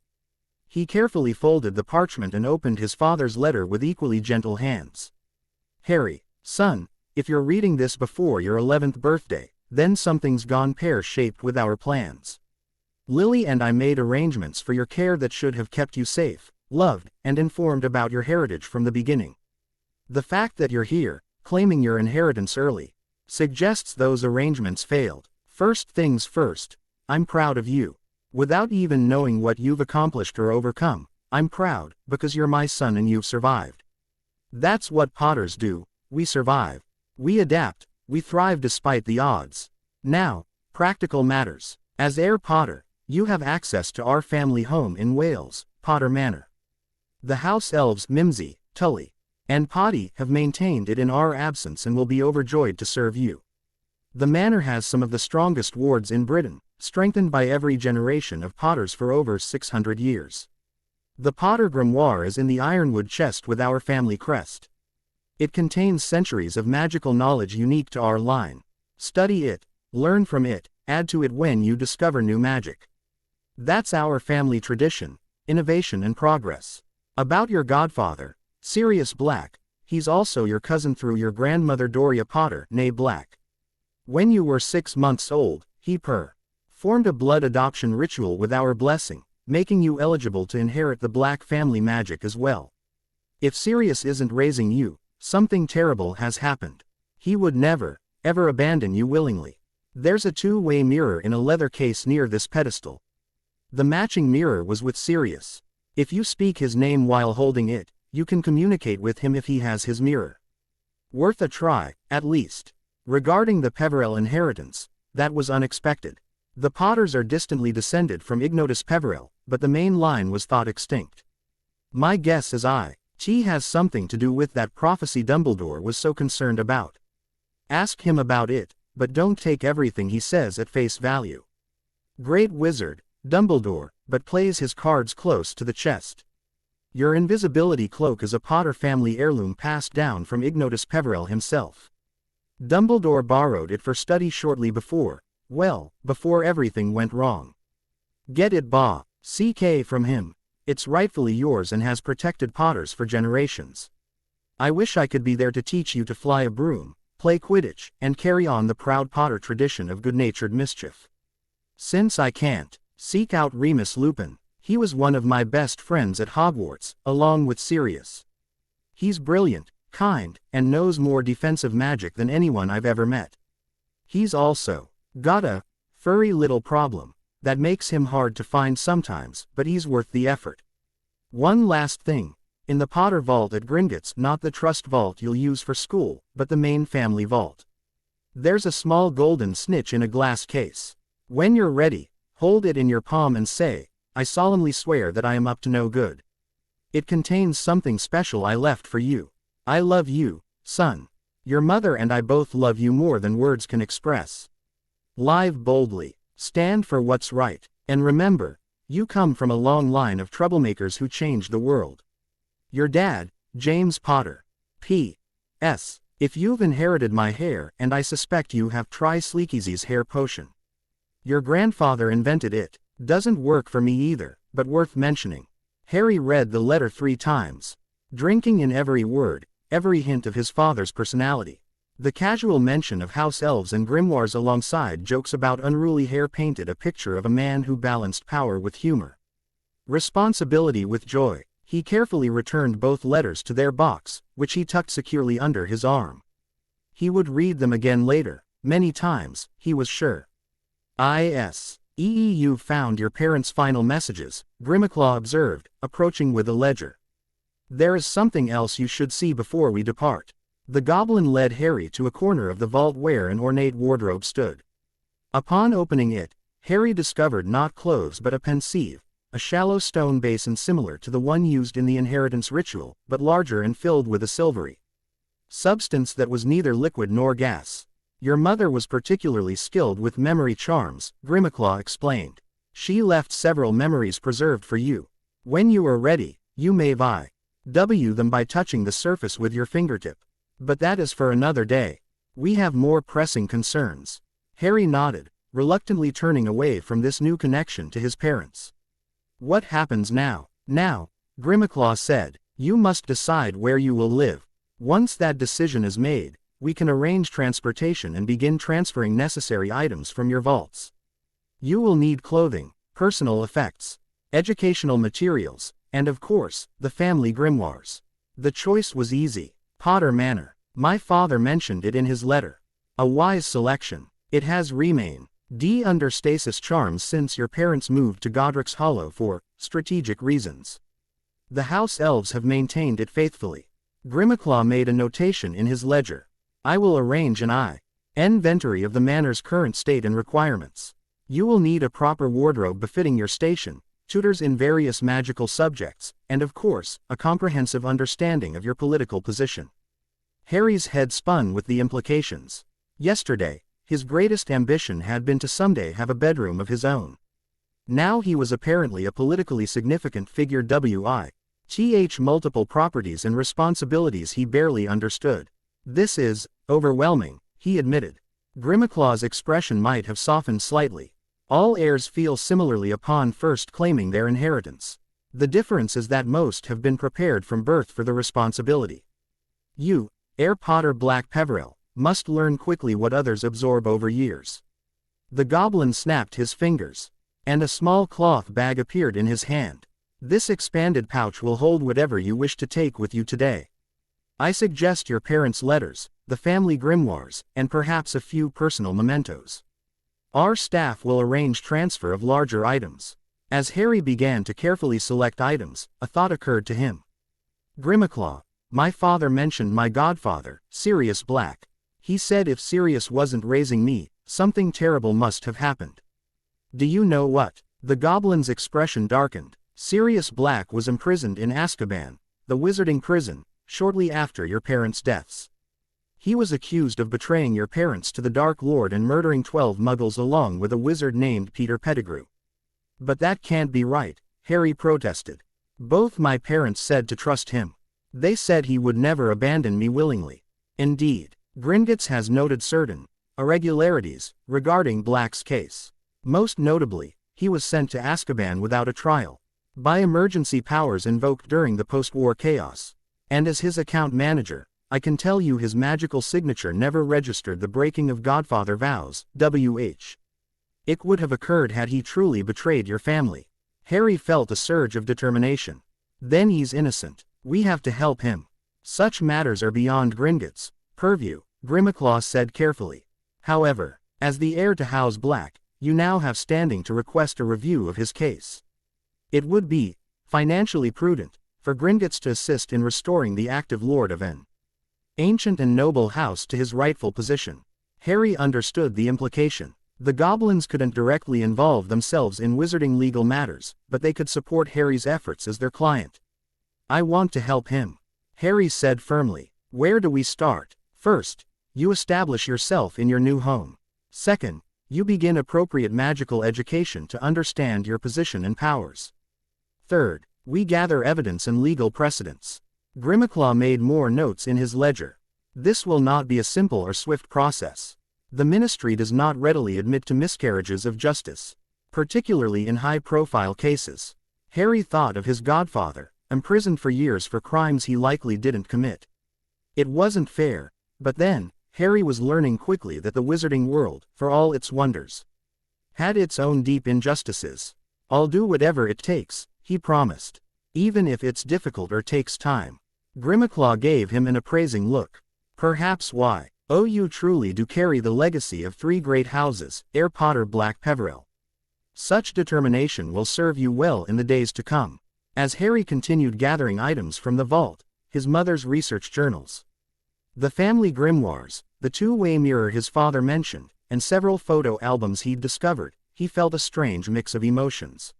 He carefully folded the parchment and opened his father's letter with equally gentle hands. Harry, son, if you're reading this before your 11th birthday, then something's gone pear-shaped with our plans. Lily and I made arrangements for your care that should have kept you safe, loved, and informed about your heritage from the beginning. The fact that you're here, claiming your inheritance early, suggests those arrangements failed. First things first, I'm proud of you. Without even knowing what you've accomplished or overcome, I'm proud, because you're my son and you've survived. That's what Potters do, we survive. We adapt, we thrive despite the odds. Now, practical matters. As heir Potter, you have access to our family home in Wales, Potter Manor. The house elves Mimsy, Tully, and Potty have maintained it in our absence and will be overjoyed to serve you. The manor has some of the strongest wards in Britain, strengthened by every generation of Potters for over 600 years. The Potter grimoire is in the ironwood chest with our family crest. It contains centuries of magical knowledge unique to our line. Study it, learn from it, add to it when you discover new magic. That's our family tradition, innovation and progress. About your godfather, Sirius Black, he's also your cousin through your grandmother Doria Potter, née Black. When you were 6 months old, he performed a blood adoption ritual with our blessing, making you eligible to inherit the Black family magic as well. If Sirius isn't raising you, something terrible has happened. He would never, ever abandon you willingly. There's a two-way mirror in a leather case near this pedestal. The matching mirror was with Sirius. If you speak his name while holding it, you can communicate with him if he has his mirror. Worth a try, at least. Regarding the Peverell inheritance, that was unexpected. The Potters are distantly descended from Ignotus Peverell, but the main line was thought extinct. My guess is it has something to do with that prophecy Dumbledore was so concerned about. Ask him about it, but don't take everything he says at face value. Great wizard, Dumbledore, but plays his cards close to the chest. Your invisibility cloak is a Potter family heirloom passed down from Ignotus Peverell himself. Dumbledore borrowed it for study shortly before everything went wrong. Get it CK from him. It's rightfully yours and has protected Potters for generations. I wish I could be there to teach you to fly a broom, play Quidditch, and carry on the proud Potter tradition of good-natured mischief. Since I can't, seek out Remus Lupin. He was one of my best friends at Hogwarts, along with Sirius. He's brilliant, kind, and knows more defensive magic than anyone I've ever met. He's also got a furry little problem that makes him hard to find sometimes, but he's worth the effort. One last thing. In the Potter vault at Gringotts, not the trust vault you'll use for school, but the main family vault. There's a small golden snitch in a glass case. When you're ready, hold it in your palm and say, "I solemnly swear that I am up to no good." It contains something special I left for you. I love you, son. Your mother and I both love you more than words can express. Live boldly, stand for what's right, and remember, you come from a long line of troublemakers who changed the world. Your dad, James Potter. P.S. If you've inherited my hair, and I suspect you have, try Sleekeasy's hair potion. Your grandfather invented it. Doesn't work for me either, but worth mentioning. Harry read the letter 3 times, drinking in every word, every hint of his father's personality. The casual mention of house elves and grimoires alongside jokes about unruly hair painted a picture of a man who balanced power with humor. Responsibility with joy. He carefully returned both letters to their box, which he tucked securely under his arm. He would read them again later, many times, he was sure. You've found your parents' final messages, Grimmauld observed, approaching with a ledger. There is something else you should see before we depart. The goblin led Harry to a corner of the vault where an ornate wardrobe stood. Upon opening it, Harry discovered not clothes but a pensieve, a shallow stone basin similar to the one used in the inheritance ritual, but larger and filled with a silvery substance that was neither liquid nor gas. Your mother was particularly skilled with memory charms, Grimmauld explained. She left several memories preserved for you. When you are ready, you may VW them by touching the surface with your fingertip. But that is for another day. We have more pressing concerns. Harry nodded, reluctantly turning away from this new connection to his parents. What happens now? Now, Grimmauld said, you must decide where you will live. Once that decision is made, we can arrange transportation and begin transferring necessary items from your vaults. You will need clothing, personal effects, educational materials, and of course, the family grimoires. The choice was easy. Potter Manor. My father mentioned it in his letter. A wise selection. It has remained under stasis charms since your parents moved to Godric's Hollow for strategic reasons. The house elves have maintained it faithfully. Grimmauld made a notation in his ledger. I will arrange an inventory of the manor's current state and requirements. You will need a proper wardrobe befitting your station, tutors in various magical subjects, and of course, a comprehensive understanding of your political position. Harry's head spun with the implications. Yesterday, his greatest ambition had been to someday have a bedroom of his own. Now he was apparently a politically significant figure with multiple properties and responsibilities he barely understood. This is overwhelming, he admitted. Grimmauld expression might have softened slightly. All heirs feel similarly upon first claiming their inheritance. The difference is that most have been prepared from birth for the responsibility. You, heir Potter-Black-Peverell, must learn quickly what others absorb over years. The goblin snapped his fingers, and a small cloth bag appeared in his hand. This expanded pouch will hold whatever you wish to take with you today. I suggest your parents' letters, the family grimoires, and perhaps a few personal mementos. Our staff will arrange transfer of larger items. As Harry began to carefully select items, a thought occurred to him. Grimmauld, my father mentioned my godfather, Sirius Black. He said if Sirius wasn't raising me, something terrible must have happened. Do you know what? The goblin's expression darkened. Sirius Black was imprisoned in Azkaban, the wizarding prison, shortly after your parents' deaths. He was accused of betraying your parents to the Dark Lord and murdering 12 muggles along with a wizard named Peter Pettigrew. But that can't be right, Harry protested. Both my parents said to trust him. They said he would never abandon me willingly. Indeed, Gringotts has noted certain irregularities regarding Black's case. Most notably, he was sent to Azkaban without a trial, by emergency powers invoked during the post-war chaos. And as his account manager, I can tell you his magical signature never registered the breaking of Godfather vows, It would have occurred had he truly betrayed your family. Harry felt a surge of determination. Then he's innocent. We have to help him. Such matters are beyond Gringotts' purview, Grimmaclaw said carefully. However, as the heir to House Black, you now have standing to request a review of his case. It would be financially prudent for Gringotts to assist in restoring the active lord of an ancient and noble house to his rightful position. Harry understood the implication. The goblins couldn't directly involve themselves in wizarding legal matters, but they could support Harry's efforts as their client. I want to help him, Harry said firmly. Where do we start? First, you establish yourself in your new home. Second, you begin appropriate magical education to understand your position and powers. Third, we gather evidence and legal precedents. Grimmaclaw made more notes in his ledger. This will not be a simple or swift process. The ministry does not readily admit to miscarriages of justice, particularly in high-profile cases. Harry thought of his godfather, imprisoned for years for crimes he likely didn't commit. It wasn't fair, but then, Harry was learning quickly that the wizarding world, for all its wonders, had its own deep injustices. I'll do whatever it takes, he promised. Even if it's difficult or takes time. Grimmaclaw gave him an appraising look. Perhaps why? Oh, you truly do carry the legacy of 3 great houses, Heir Potter-Black-Peverell. Such determination will serve you well in the days to come. As Harry continued gathering items from the vault, his mother's research journals, the family grimoires, the two-way mirror his father mentioned, and several photo albums he'd discovered, he felt a strange mix of emotions.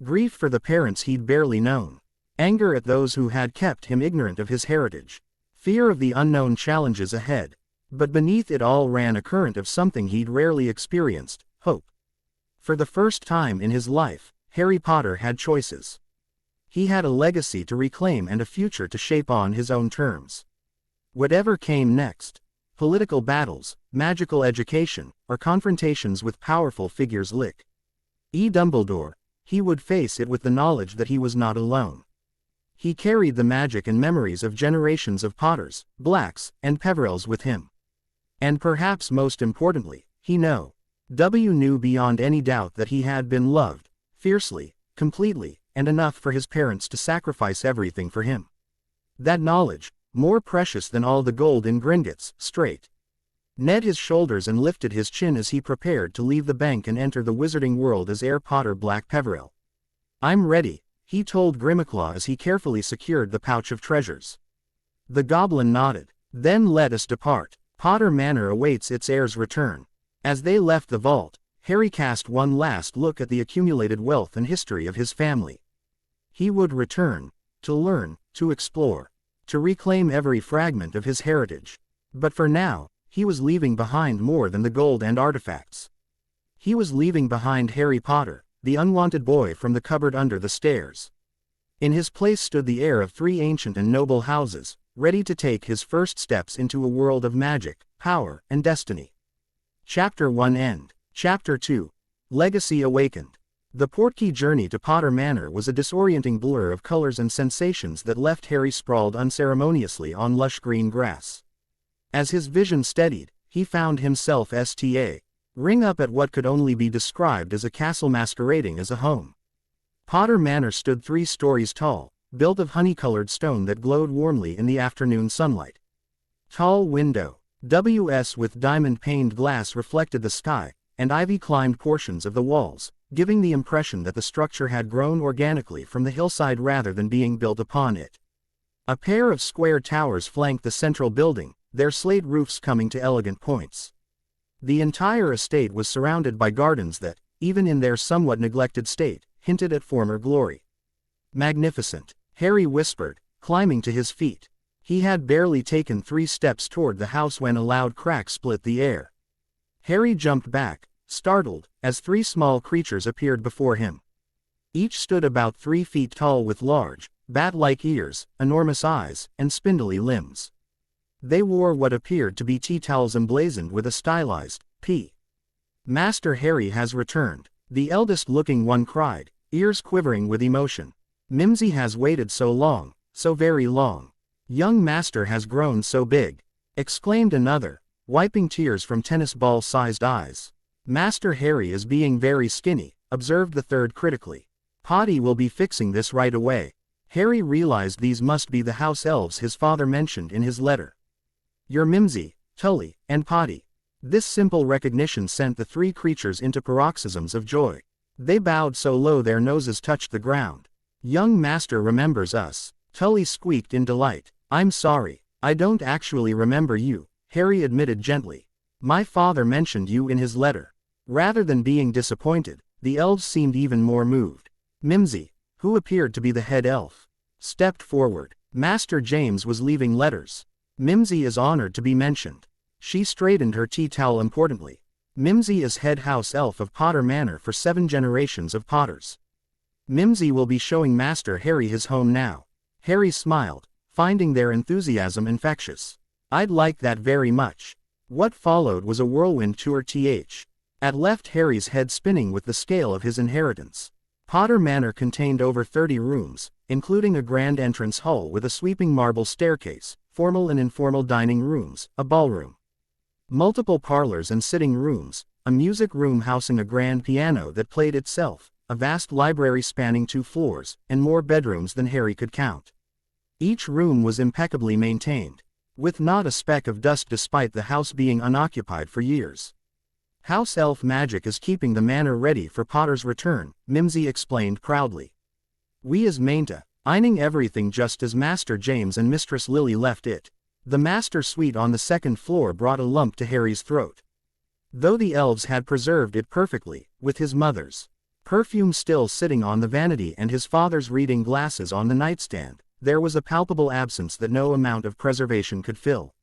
Grief for the parents he'd barely known. Anger at those who had kept him ignorant of his heritage. Fear of the unknown challenges ahead. But beneath it all ran a current of something he'd rarely experienced, hope. For the first time in his life, Harry Potter had choices. He had a legacy to reclaim and a future to shape on his own terms. Whatever came next, political battles, magical education, or confrontations with powerful figures like Dumbledore, he would face it with the knowledge that he was not alone. He carried the magic and memories of generations of Potters, Blacks, and Peverells with him. And perhaps most importantly, he knew beyond any doubt that he had been loved, fiercely, completely, and enough for his parents to sacrifice everything for him. That knowledge, more precious than all the gold in Gringotts, straight. Ned his shoulders and lifted his chin as he prepared to leave the bank and enter the wizarding world as Heir Potter-Black-Peverell. I'm ready, he told Grimmaclaw as he carefully secured the pouch of treasures. The goblin nodded. Then let us depart. Potter Manor awaits its heir's return. As they left the vault, Harry cast one last look at the accumulated wealth and history of his family. He would return, to learn, to explore, to reclaim every fragment of his heritage. But for now, he was leaving behind more than the gold and artifacts. He was leaving behind Harry Potter, the unwanted boy from the cupboard under the stairs. In his place stood the heir of 3 ancient and noble houses, ready to take his first steps into a world of magic, power, and destiny. Chapter 1 End. Chapter 2. Legacy Awakened. The Portkey journey to Potter Manor was a disorienting blur of colors and sensations that left Harry sprawled unceremoniously on lush green grass. As his vision steadied, he found himself ring up at what could only be described as a castle masquerading as a home. Potter Manor stood 3 stories tall, built of honey-colored stone that glowed warmly in the afternoon sunlight. Tall window, WS with diamond-paned glass reflected the sky, and ivy climbed portions of the walls, giving the impression that the structure had grown organically from the hillside rather than being built upon it. A pair of square towers flanked the central building, their slate roofs coming to elegant points. The entire estate was surrounded by gardens that, even in their somewhat neglected state, hinted at former glory. Magnificent, Harry whispered, climbing to his feet. He had barely taken 3 steps toward the house when a loud crack split the air. Harry jumped back, startled, as 3 small creatures appeared before him. Each stood about 3 feet tall with large, bat-like ears, enormous eyes, and spindly limbs. They wore what appeared to be tea towels emblazoned with a stylized P. Master Harry has returned, the eldest-looking one cried, ears quivering with emotion. Mimsy has waited so long, so very long. Young Master has grown so big, exclaimed another, wiping tears from tennis ball-sized eyes. Master Harry is being very skinny, observed the third critically. Potty will be fixing this right away. Harry realized these must be the house elves his father mentioned in his letter. You're Mimsy, Tully, and Potty. This simple recognition sent the three creatures into paroxysms of joy. They bowed so low their noses touched the ground. Young master remembers us. Tully squeaked in delight. I'm sorry, I don't actually remember you, Harry admitted gently. My father mentioned you in his letter. Rather than being disappointed, the elves seemed even more moved. Mimsy, who appeared to be the head elf, stepped forward. Master James was leaving letters. Mimsy is honored to be mentioned. She straightened her tea towel importantly. Mimsy is head house elf of Potter Manor for 7 generations of Potters. Mimsy will be showing Master Harry his home now. Harry smiled, finding their enthusiasm infectious. I'd like that very much. What followed was a whirlwind tour that left Harry's head spinning with the scale of his inheritance. Potter Manor contained over 30 rooms, including a grand entrance hall with a sweeping marble staircase, formal and informal dining rooms, a ballroom, multiple parlors and sitting rooms, a music room housing a grand piano that played itself, a vast library spanning 2 floors, and more bedrooms than Harry could count. Each room was impeccably maintained, with not a speck of dust despite the house being unoccupied for years. House elf magic is keeping the manor ready for Potter's return, Mimsy explained proudly. We is maintaining everything just as Master James and Mistress Lily left it. The master suite on the 2nd floor brought a lump to Harry's throat. Though the elves had preserved it perfectly, with his mother's perfume still sitting on the vanity and his father's reading glasses on the nightstand, there was a palpable absence that no amount of preservation could fill.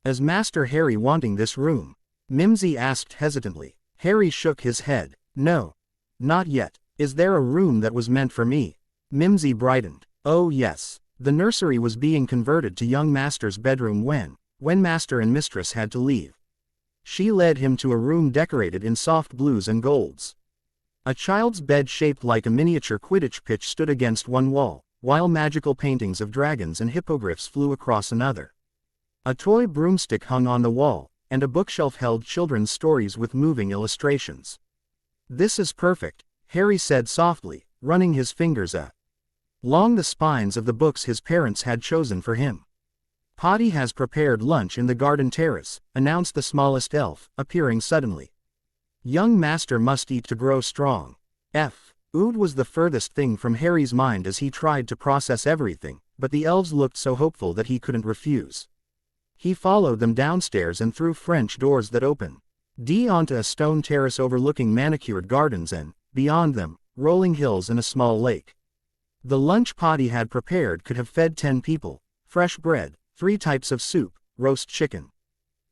Is Master Harry wanting this room? Mimsy asked hesitantly. Harry shook his head. No. Not yet. Is there a room that was meant for me? Mimsy brightened. Oh yes. The nursery was being converted to young Master's bedroom when Master and Mistress had to leave. She led him to a room decorated in soft blues and golds. A child's bed shaped like a miniature Quidditch pitch stood against one wall, while magical paintings of dragons and hippogriffs flew across another. A toy broomstick hung on the wall, and a bookshelf held children's stories with moving illustrations. This is perfect, Harry said softly, running his fingers along the spines of the books his parents had chosen for him. Potty has prepared lunch in the garden terrace, announced the smallest elf, appearing suddenly. Young master must eat to grow strong. Food was the furthest thing from Harry's mind as he tried to process everything, but the elves looked so hopeful that he couldn't refuse. He followed them downstairs and through French doors that opened onto a stone terrace overlooking manicured gardens and, beyond them, rolling hills and a small lake. The lunch Potty had prepared could have fed 10 people: fresh bread, 3 types of soup, roast chicken,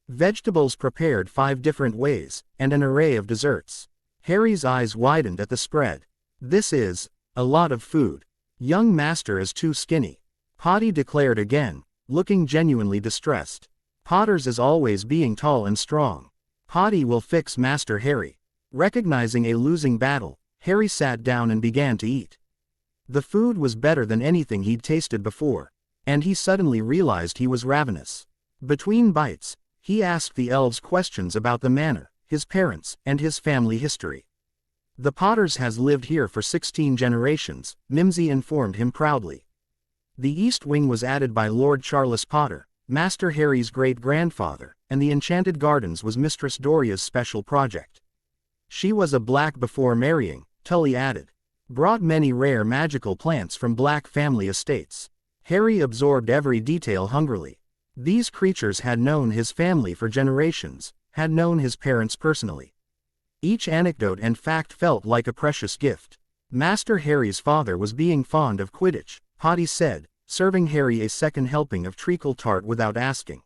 vegetables prepared 5 different ways, and an array of desserts. Harry's eyes widened at the spread. This is a lot of food. Young master is too skinny, Potty declared again, looking genuinely distressed. Potter's is always being tall and strong. Potty will fix Master Harry. Recognizing a losing battle, Harry sat down and began to eat. The food was better than anything he'd tasted before, and he suddenly realized he was ravenous. Between bites, he asked the elves questions about the manor, his parents, and his family history. The Potters has lived here for 16 generations, Mimsy informed him proudly. The East Wing was added by Lord Charles Potter, Master Harry's great-grandfather, and the Enchanted Gardens was Mistress Doria's special project. She was a black before marrying, Tully added. Brought many rare magical plants from black family estates. Harry absorbed every detail hungrily. These creatures had known his family for generations, had known his parents personally. Each anecdote and fact felt like a precious gift. Master Harry's father was being fond of Quidditch, Potty said, serving Harry a second helping of treacle tart without asking.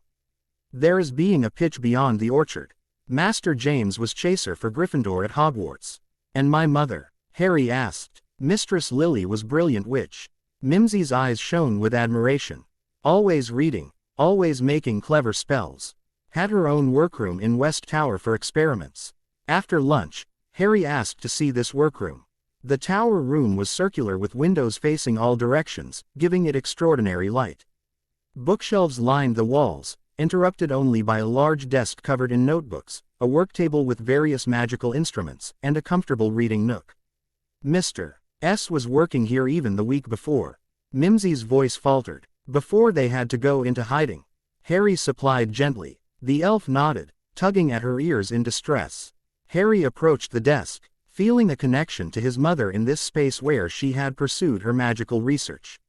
There is being a pitch beyond the orchard. Master James was chaser for Gryffindor at Hogwarts. And my mother? Harry asked. Mistress Lily was brilliant witch. Mimsy's eyes shone with admiration. Always reading, always making clever spells. Had her own workroom in West Tower for experiments. After lunch, Harry asked to see this workroom. The tower room was circular with windows facing all directions, giving it extraordinary light. Bookshelves lined the walls, interrupted only by a large desk covered in notebooks, a worktable with various magical instruments, and a comfortable reading nook. Mr. S was working here even the week before. Mimsy's voice faltered. Before they had to go into hiding, Harry supplied gently. The elf nodded, tugging at her ears in distress. Harry approached the desk, feeling a connection to his mother in this space where she had pursued her magical research.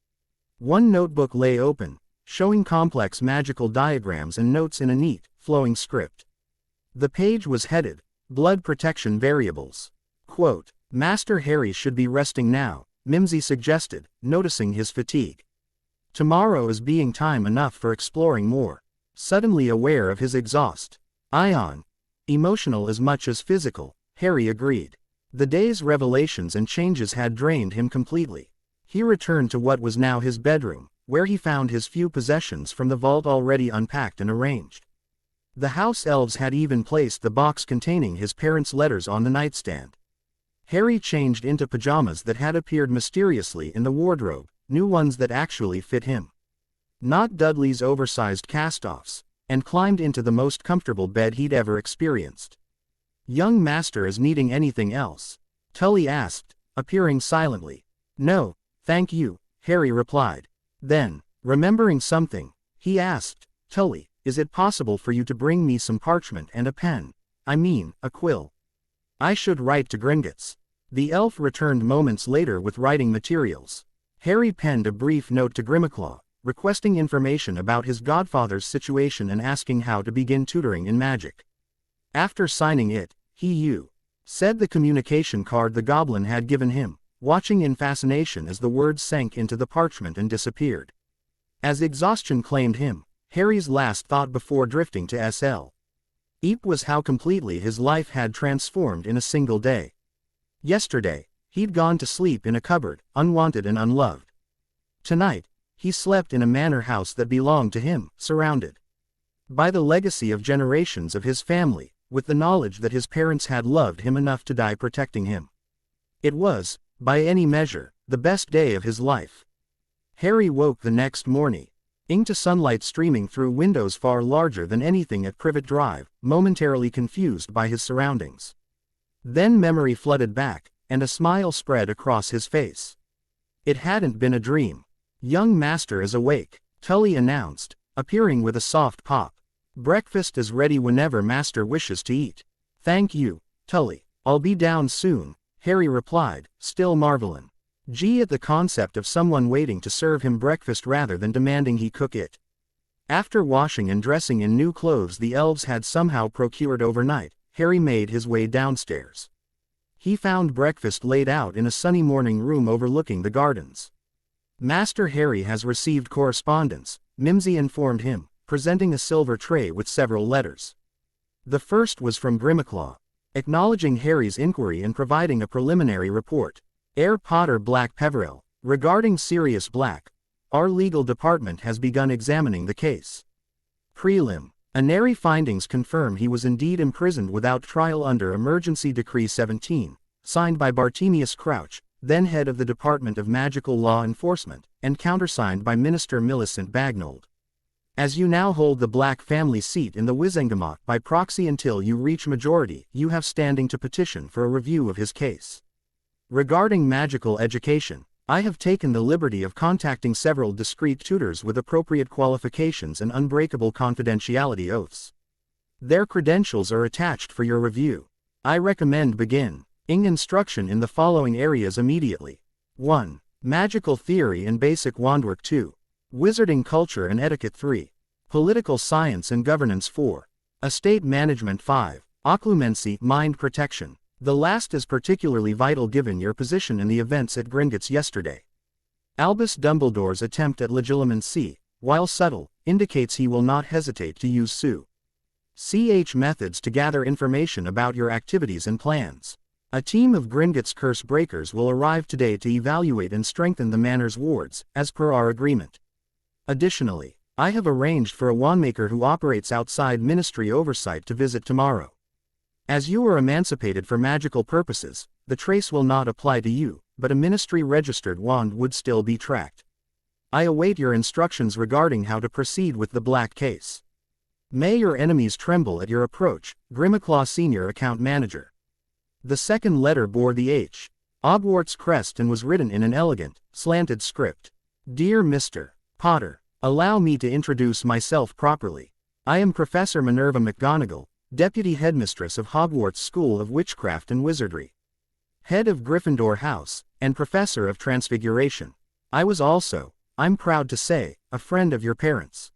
One notebook lay open, showing complex magical diagrams and notes in a neat, flowing script. The page was headed, Blood Protection Variables. Quote, Master Harry should be resting now, Mimsy suggested, noticing his fatigue. Tomorrow is being time enough for exploring more. Suddenly aware of his exhaust. Ion. Emotional as much as physical, Harry agreed. The day's revelations and changes had drained him completely. He returned to what was now his bedroom, where he found his few possessions from the vault already unpacked and arranged. The house elves had even placed the box containing his parents' letters on the nightstand. Harry changed into pajamas that had appeared mysteriously in the wardrobe, new ones that actually fit him. Not Dudley's oversized cast-offs, and climbed into the most comfortable bed he'd ever experienced. Young Master is needing anything else? Tully asked, appearing silently. No, thank you, Harry replied. Then, remembering something, he asked, Tully, is it possible for you to bring me some parchment and a pen? I mean, a quill. I should write to Gringotts. The elf returned moments later with writing materials. Harry penned a brief note to Grimmaclaw, requesting information about his godfather's situation and asking how to begin tutoring in magic. After signing it, he said the communication card the goblin had given him, watching in fascination as the words sank into the parchment and disappeared. As exhaustion claimed him, Harry's last thought before drifting to SL. Eep was how completely his life had transformed in a single day. Yesterday, he'd gone to sleep in a cupboard, unwanted and unloved. Tonight, he slept in a manor house that belonged to him, surrounded by the legacy of generations of his family, with the knowledge that his parents had loved him enough to die protecting him. It was, by any measure, the best day of his life. Harry woke the next morning, into sunlight streaming through windows far larger than anything at Privet Drive, momentarily confused by his surroundings. Then memory flooded back, and a smile spread across his face. It hadn't been a dream. Young Master is awake, Tully announced, appearing with a soft pop. Breakfast is ready whenever Master wishes to eat. Thank you, Tully. I'll be down soon, Harry replied, still marveling. At the concept of someone waiting to serve him breakfast rather than demanding he cook it. After washing and dressing in new clothes the elves had somehow procured overnight, Harry made his way downstairs. He found breakfast laid out in a sunny morning room overlooking the gardens. Master Harry has received correspondence, Mimsy informed him, presenting a silver tray with several letters. The first was from Grimmaclaw, acknowledging Harry's inquiry and providing a preliminary report. Heir Potter-Black-Peverell, regarding Sirius Black, our legal department has begun examining the case. Prelim. Anary findings confirm he was indeed imprisoned without trial under Emergency Decree 17, signed by Bartemius Crouch, then head of the Department of Magical Law Enforcement, and countersigned by Minister Millicent Bagnold. As you now hold the Black family seat in the Wizengamot by proxy until you reach majority, you have standing to petition for a review of his case. Regarding magical education, I have taken the liberty of contacting several discreet tutors with appropriate qualifications and unbreakable confidentiality oaths. Their credentials are attached for your review. I recommend beginning instruction in the following areas immediately. 1. Magical theory and basic wandwork. 2. Wizarding culture and etiquette. 3. Political science and governance. 4. Estate management. 5. Occlumency, mind protection. The last is particularly vital given your position in the events at Gringotts yesterday. Albus Dumbledore's attempt at legilimency, while subtle, indicates he will not hesitate to use ch methods to gather information about your activities and plans. A team of Gringotts curse breakers will arrive today to evaluate and strengthen the manor's wards, as per our agreement. Additionally, I have arranged for a wandmaker who operates outside ministry oversight to visit tomorrow. As you are emancipated for magical purposes, the trace will not apply to you, but a ministry-registered wand would still be tracked. I await your instructions regarding how to proceed with the Black case. May your enemies tremble at your approach, Grimmaclaw Senior Account Manager. The second letter bore the H. Hogwarts crest and was written in an elegant, slanted script. Dear Mr. Potter, allow me to introduce myself properly. I am Professor Minerva McGonagall, Deputy Headmistress of Hogwarts School of Witchcraft and Wizardry, Head of Gryffindor House, and Professor of Transfiguration. I was also, I'm proud to say, a friend of your parents.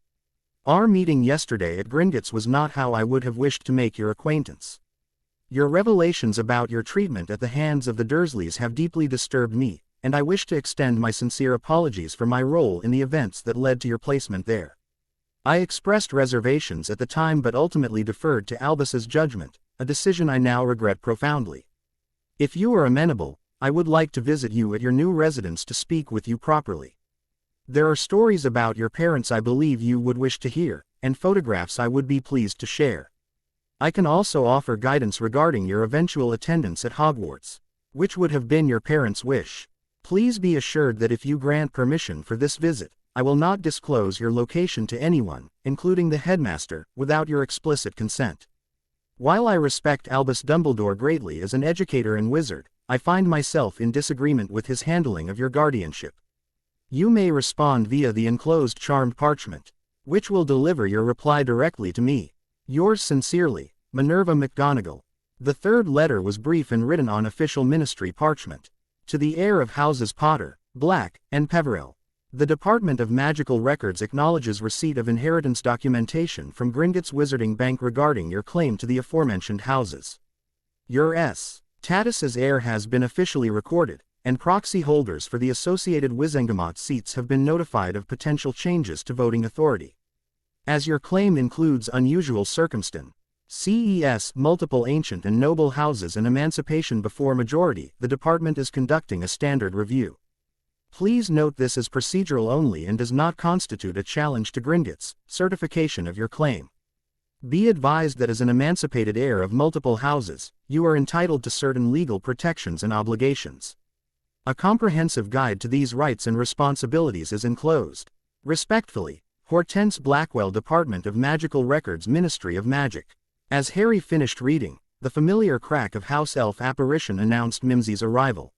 Our meeting yesterday at Gringotts was not how I would have wished to make your acquaintance. Your revelations about your treatment at the hands of the Dursleys have deeply disturbed me, and I wish to extend my sincere apologies for my role in the events that led to your placement there. I expressed reservations at the time but ultimately deferred to Albus's judgment, a decision I now regret profoundly. If you are amenable, I would like to visit you at your new residence to speak with you properly. There are stories about your parents I believe you would wish to hear, and photographs I would be pleased to share. I can also offer guidance regarding your eventual attendance at Hogwarts, which would have been your parents' wish. Please be assured that if you grant permission for this visit, I will not disclose your location to anyone, including the headmaster, without your explicit consent. While I respect Albus Dumbledore greatly as an educator and wizard, I find myself in disagreement with his handling of your guardianship. You may respond via the enclosed charmed parchment, which will deliver your reply directly to me. Yours sincerely, Minerva McGonagall. The third letter was brief and written on official ministry parchment. To the heir of houses Potter, Black, and Peverell. The Department of Magical Records acknowledges receipt of inheritance documentation from Gringotts Wizarding Bank regarding your claim to the aforementioned houses. Your status as heir has been officially recorded, and proxy holders for the associated Wizengamot seats have been notified of potential changes to voting authority. As your claim includes unusual circumstance, CES, multiple ancient and noble houses and emancipation before majority, the department is conducting a standard review. Please note this is procedural only and does not constitute a challenge to Gringotts' certification of your claim. Be advised that as an emancipated heir of multiple houses, you are entitled to certain legal protections and obligations. A comprehensive guide to these rights and responsibilities is enclosed. Respectfully, Hortense Blackwell, Department of Magical Records, Ministry of Magic. As Harry finished reading, the familiar crack of house elf apparition announced Mimsey's arrival.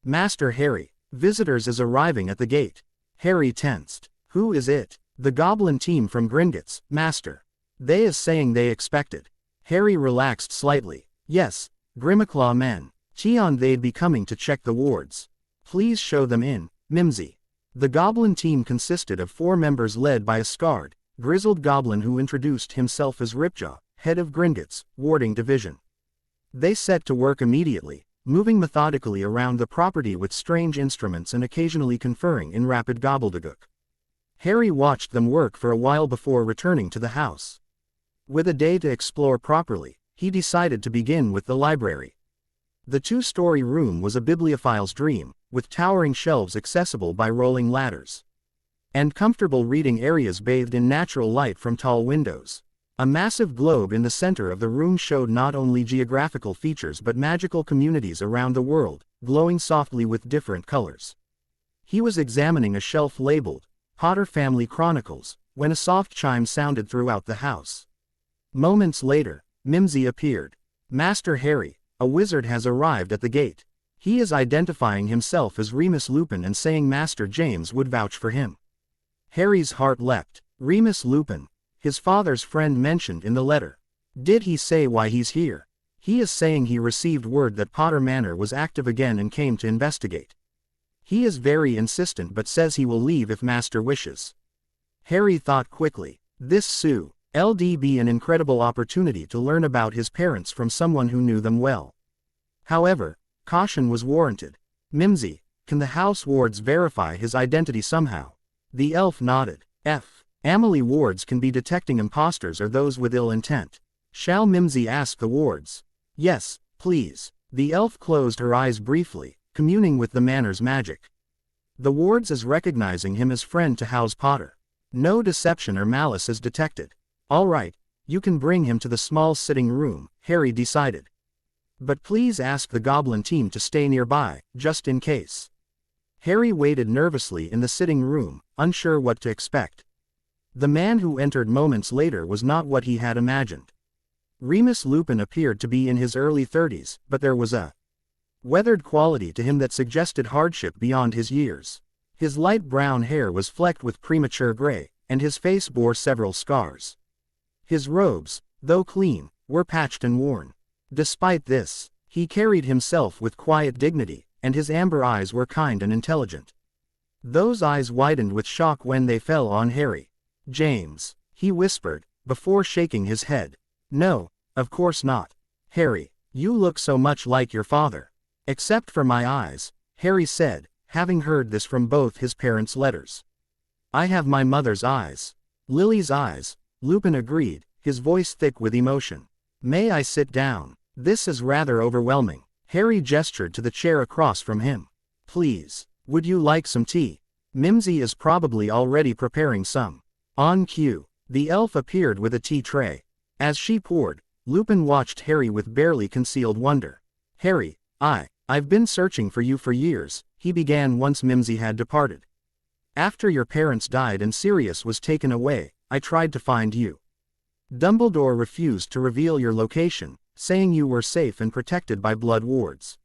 Master Harry, visitors is arriving at the gate. Harry tensed. Who is it? The goblin team from Gringotts, Master. They is saying they expected. Harry relaxed slightly. Yes, Grimmaclaw men. Tion, they'd be coming to check the wards. Please show them in, Mimsy. The goblin team consisted of 4 members led by a scarred, grizzled goblin who introduced himself as Ripjaw, head of Gringotts' warding division. They set to work immediately, moving methodically around the property with strange instruments and occasionally conferring in rapid gobbledygook. Harry watched them work for a while before returning to the house. With a day to explore properly, he decided to begin with the library. The 2-story room was a bibliophile's dream, with towering shelves accessible by rolling ladders, and comfortable reading areas bathed in natural light from tall windows. A massive globe in the center of the room showed not only geographical features but magical communities around the world, glowing softly with different colors. He was examining a shelf labeled, Potter Family Chronicles, when a soft chime sounded throughout the house. Moments later, Mimsy appeared. Master Harry, a wizard has arrived at the gate. He is identifying himself as Remus Lupin and saying Master James would vouch for him. Harry's heart leapt. Remus Lupin, his father's friend mentioned in the letter. Did he say why he's here? He is saying he received word that Potter Manor was active again and came to investigate. He is very insistent but says he will leave if Master wishes. Harry thought quickly. This LD be an incredible opportunity to learn about his parents from someone who knew them well. However, caution was warranted. Mimsy, can the house wards verify his identity somehow? The elf nodded. Amelie wards can be detecting imposters or those with ill intent. Shall Mimsy ask the wards? Yes, please. The elf closed her eyes briefly, communing with the manor's magic. The wards is recognizing him as friend to House Potter. No deception or malice is detected. All right, you can bring him to the small sitting room, Harry decided. But please ask the goblin team to stay nearby, just in case. Harry waited nervously in the sitting room, unsure what to expect. The man who entered moments later was not what he had imagined. Remus Lupin appeared to be in his early 30s, but there was a weathered quality to him that suggested hardship beyond his years. His light brown hair was flecked with premature gray, and his face bore several scars. His robes, though clean, were patched and worn. Despite this, he carried himself with quiet dignity, and his amber eyes were kind and intelligent. Those eyes widened with shock when they fell on Harry. "James," he whispered, before shaking his head. "No, of course not. Harry, you look so much like your father." "Except for my eyes," Harry said, having heard this from both his parents' letters. "I have my mother's eyes." "Lily's eyes," Lupin agreed, his voice thick with emotion. "May I sit down? This is rather overwhelming." Harry gestured to the chair across from him. "Please, would you like some tea? Mimsy is probably already preparing some." On cue, the elf appeared with a tea tray. As she poured, Lupin watched Harry with barely concealed wonder. "Harry, I've been searching for you for years," he began once Mimsy had departed. "After your parents died and Sirius was taken away, I tried to find you. Dumbledore refused to reveal your location, saying you were safe and protected by blood wards.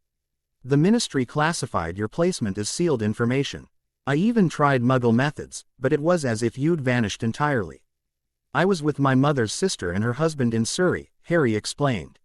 The Ministry classified your placement as sealed information. I even tried Muggle methods, but it was as if you'd vanished entirely. I was with my mother's sister and her husband in Surrey," Harry explained.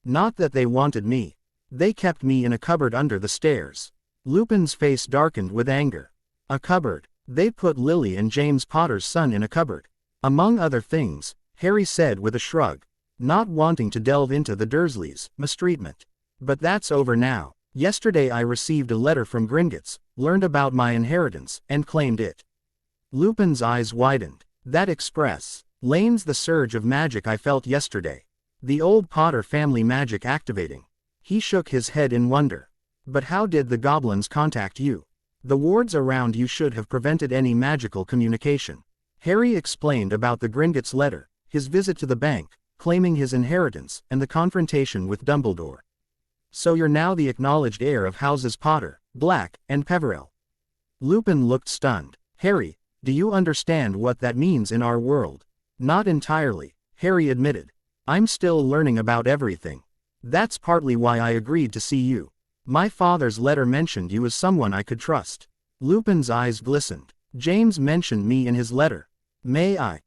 "Not that they wanted me. They kept me in a cupboard under the stairs." Lupin's face darkened with anger. "A cupboard? They put Lily and James Potter's son in a cupboard?" "Among other things," Harry said with a shrug, not wanting to delve into the Dursleys' mistreatment. "But that's over now. Yesterday I received a letter from Gringotts, learned about my inheritance, and claimed it." Lupin's eyes widened. "That explains the surge of magic I felt yesterday. The old Potter family magic activating." He shook his head in wonder. "But how did the goblins contact you? The wards around you should have prevented any magical communication." Harry explained about the Gringotts letter, his visit to the bank, claiming his inheritance, and the confrontation with Dumbledore. "So you're now the acknowledged heir of houses Potter, Black, and Peverell." Lupin looked stunned. "Harry, do you understand what that means in our world?" "Not entirely," Harry admitted. "I'm still learning about everything. That's partly why I agreed to see you. My father's letter mentioned you as someone I could trust." Lupin's eyes glistened. "James mentioned me in his letter. May I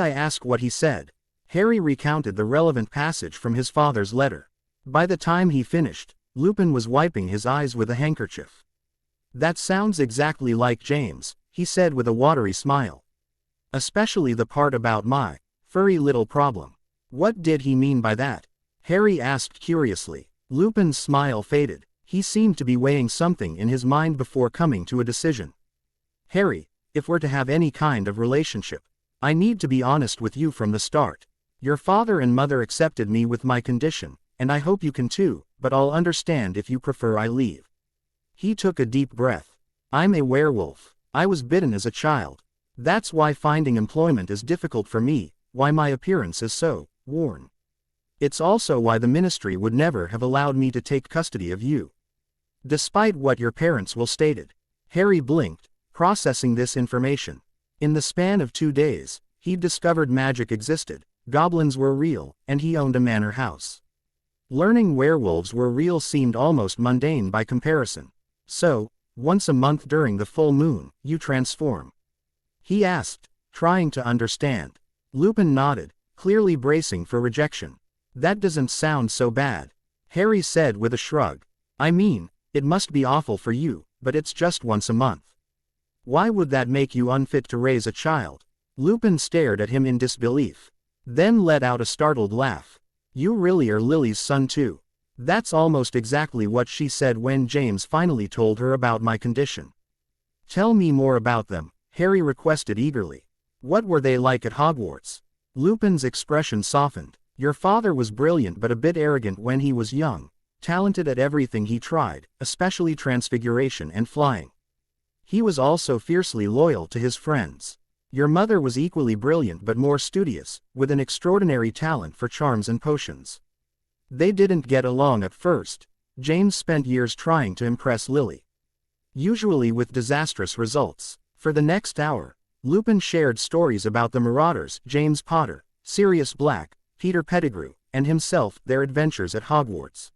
ask what he said?" Harry recounted the relevant passage from his father's letter. By the time he finished, Lupin was wiping his eyes with a handkerchief. "That sounds exactly like James," he said with a watery smile. "Especially the part about my furry little problem." "What did he mean by that?" Harry asked curiously. Lupin's smile faded. He seemed to be weighing something in his mind before coming to a decision. "Harry, if we're to have any kind of relationship, I need to be honest with you from the start. Your father and mother accepted me with my condition, and I hope you can too, but I'll understand if you prefer I leave." He took a deep breath. "I'm a werewolf. I was bitten as a child. That's why finding employment is difficult for me, why my appearance is so worn. It's also why the Ministry would never have allowed me to take custody of you. Despite what your parents will stated." Harry blinked, processing this information. In the span of 2 days, he'd discovered magic existed, goblins were real, and he owned a manor house. Learning werewolves were real seemed almost mundane by comparison. "So, once a month during the full moon, you transform?" he asked, trying to understand. Lupin nodded, clearly bracing for rejection. "That doesn't sound so bad," Harry said with a shrug. "I mean, it must be awful for you, but it's just once a month. Why would that make you unfit to raise a child?" Lupin stared at him in disbelief, then let out a startled laugh. "You really are Lily's son too?" That's almost exactly what she said when James finally told her about my condition. "Tell me more about them," Harry requested eagerly. "What were they like at Hogwarts?" Lupin's expression softened. "Your father was brilliant but a bit arrogant when he was young, talented at everything he tried, especially transfiguration and flying. He was also fiercely loyal to his friends. Your mother was equally brilliant but more studious, with an extraordinary talent for charms and potions. They didn't get along at first. James spent years trying to impress Lily, usually with disastrous results." For the next hour, Lupin shared stories about the Marauders, James Potter, Sirius Black, Peter Pettigrew, and himself, their adventures at Hogwarts.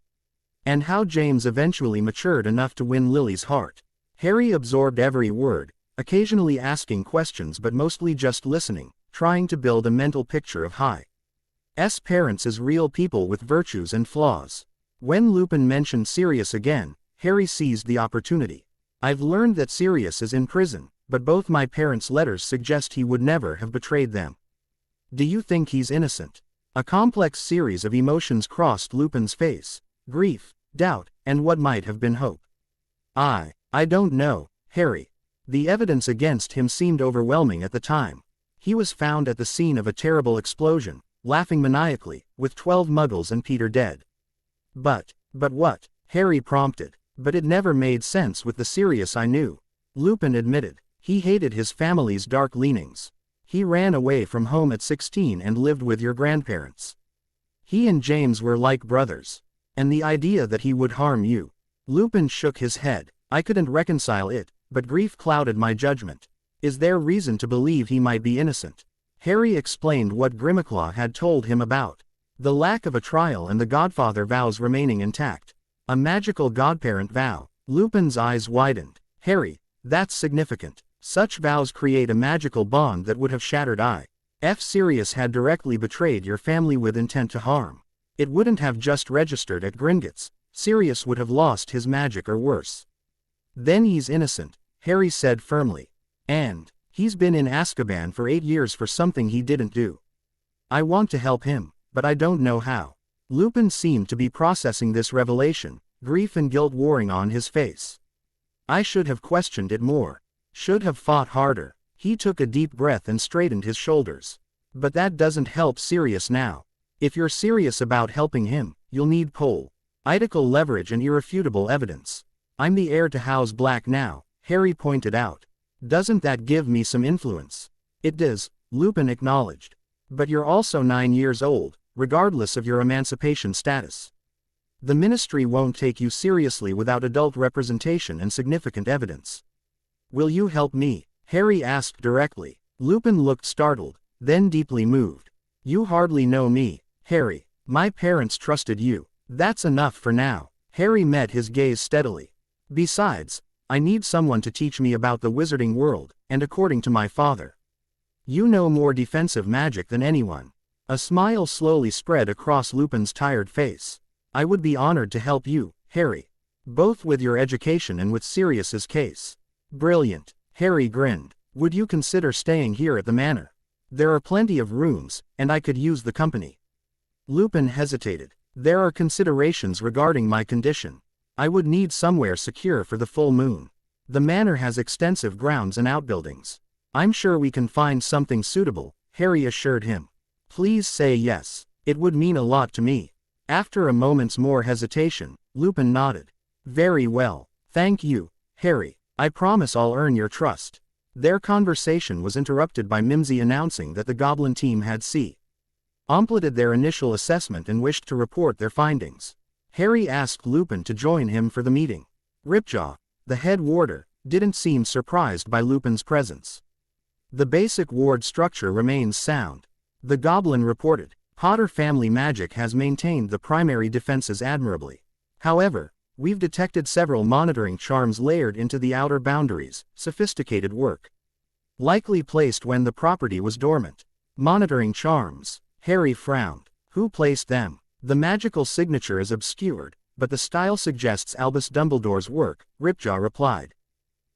And how James eventually matured enough to win Lily's heart. Harry absorbed every word, occasionally asking questions but mostly just listening, trying to build a mental picture of Hi's parents as real people with virtues and flaws. When Lupin mentioned Sirius again, Harry seized the opportunity. I've learned that Sirius is in prison, but both my parents' letters suggest he would never have betrayed them. Do you think he's innocent? A complex series of emotions crossed Lupin's face: grief, doubt, and what might have been hope. I don't know, Harry. The evidence against him seemed overwhelming at the time. He was found at the scene of a terrible explosion, laughing maniacally, with 12 Muggles and Peter dead. But what? Harry prompted. But it never made sense with the Sirius I knew. Lupin admitted. He hated his family's dark leanings. He ran away from home at 16 and lived with your grandparents. He and James were like brothers. And the idea that he would harm you. Lupin shook his head. I couldn't reconcile it, but grief clouded my judgment. Is there reason to believe he might be innocent? Harry explained what Grimmauld had told him about the lack of a trial and the godfather vows remaining intact. A magical godparent vow. Lupin's eyes widened. Harry, that's significant. Such vows create a magical bond that would have shattered if Sirius had directly betrayed your family with intent to harm. It wouldn't have just registered at Gringotts. Sirius would have lost his magic or worse. Then he's innocent, Harry said firmly. And he's been in Azkaban for 8 years for something he didn't do. I want to help him, but I don't know how. Lupin seemed to be processing this revelation, grief and guilt warring on his face. I should have questioned it more. Should have fought harder. He took a deep breath and straightened his shoulders. But that doesn't help Sirius now. If you're serious about helping him, you'll need political leverage and irrefutable evidence. I'm the heir to House Black now, Harry pointed out. Doesn't that give me some influence? It does, Lupin acknowledged. But you're also 9 years old, regardless of your emancipation status. The ministry won't take you seriously without adult representation and significant evidence. Will you help me? Harry asked directly. Lupin looked startled, then deeply moved. You hardly know me, Harry. My parents trusted you. That's enough for now. Harry met his gaze steadily. Besides, I need someone to teach me about the wizarding world, and according to my father, you know more defensive magic than anyone. A smile slowly spread across Lupin's tired face. I would be honored to help you, Harry. Both with your education and with Sirius's case. Brilliant. Harry grinned. Would you consider staying here at the manor? There are plenty of rooms, and I could use the company. Lupin hesitated. There are considerations regarding my condition. I would need somewhere secure for the full moon. The manor has extensive grounds and outbuildings. I'm sure we can find something suitable, Harry assured him. Please say yes. It would mean a lot to me. After a moment's more hesitation, Lupin nodded. Very well. Thank you, Harry. I promise I'll earn your trust. Their conversation was interrupted by Mimsy announcing that the Goblin team had completed their initial assessment and wished to report their findings. Harry asked Lupin to join him for the meeting. Ripjaw, the head warder, didn't seem surprised by Lupin's presence. The basic ward structure remains sound. The Goblin reported. Potter family magic has maintained the primary defenses admirably. However, we've detected several monitoring charms layered into the outer boundaries, sophisticated work. Likely placed when the property was dormant. Monitoring charms. Harry frowned. Who placed them? The magical signature is obscured, but the style suggests Albus Dumbledore's work, Ripjaw replied.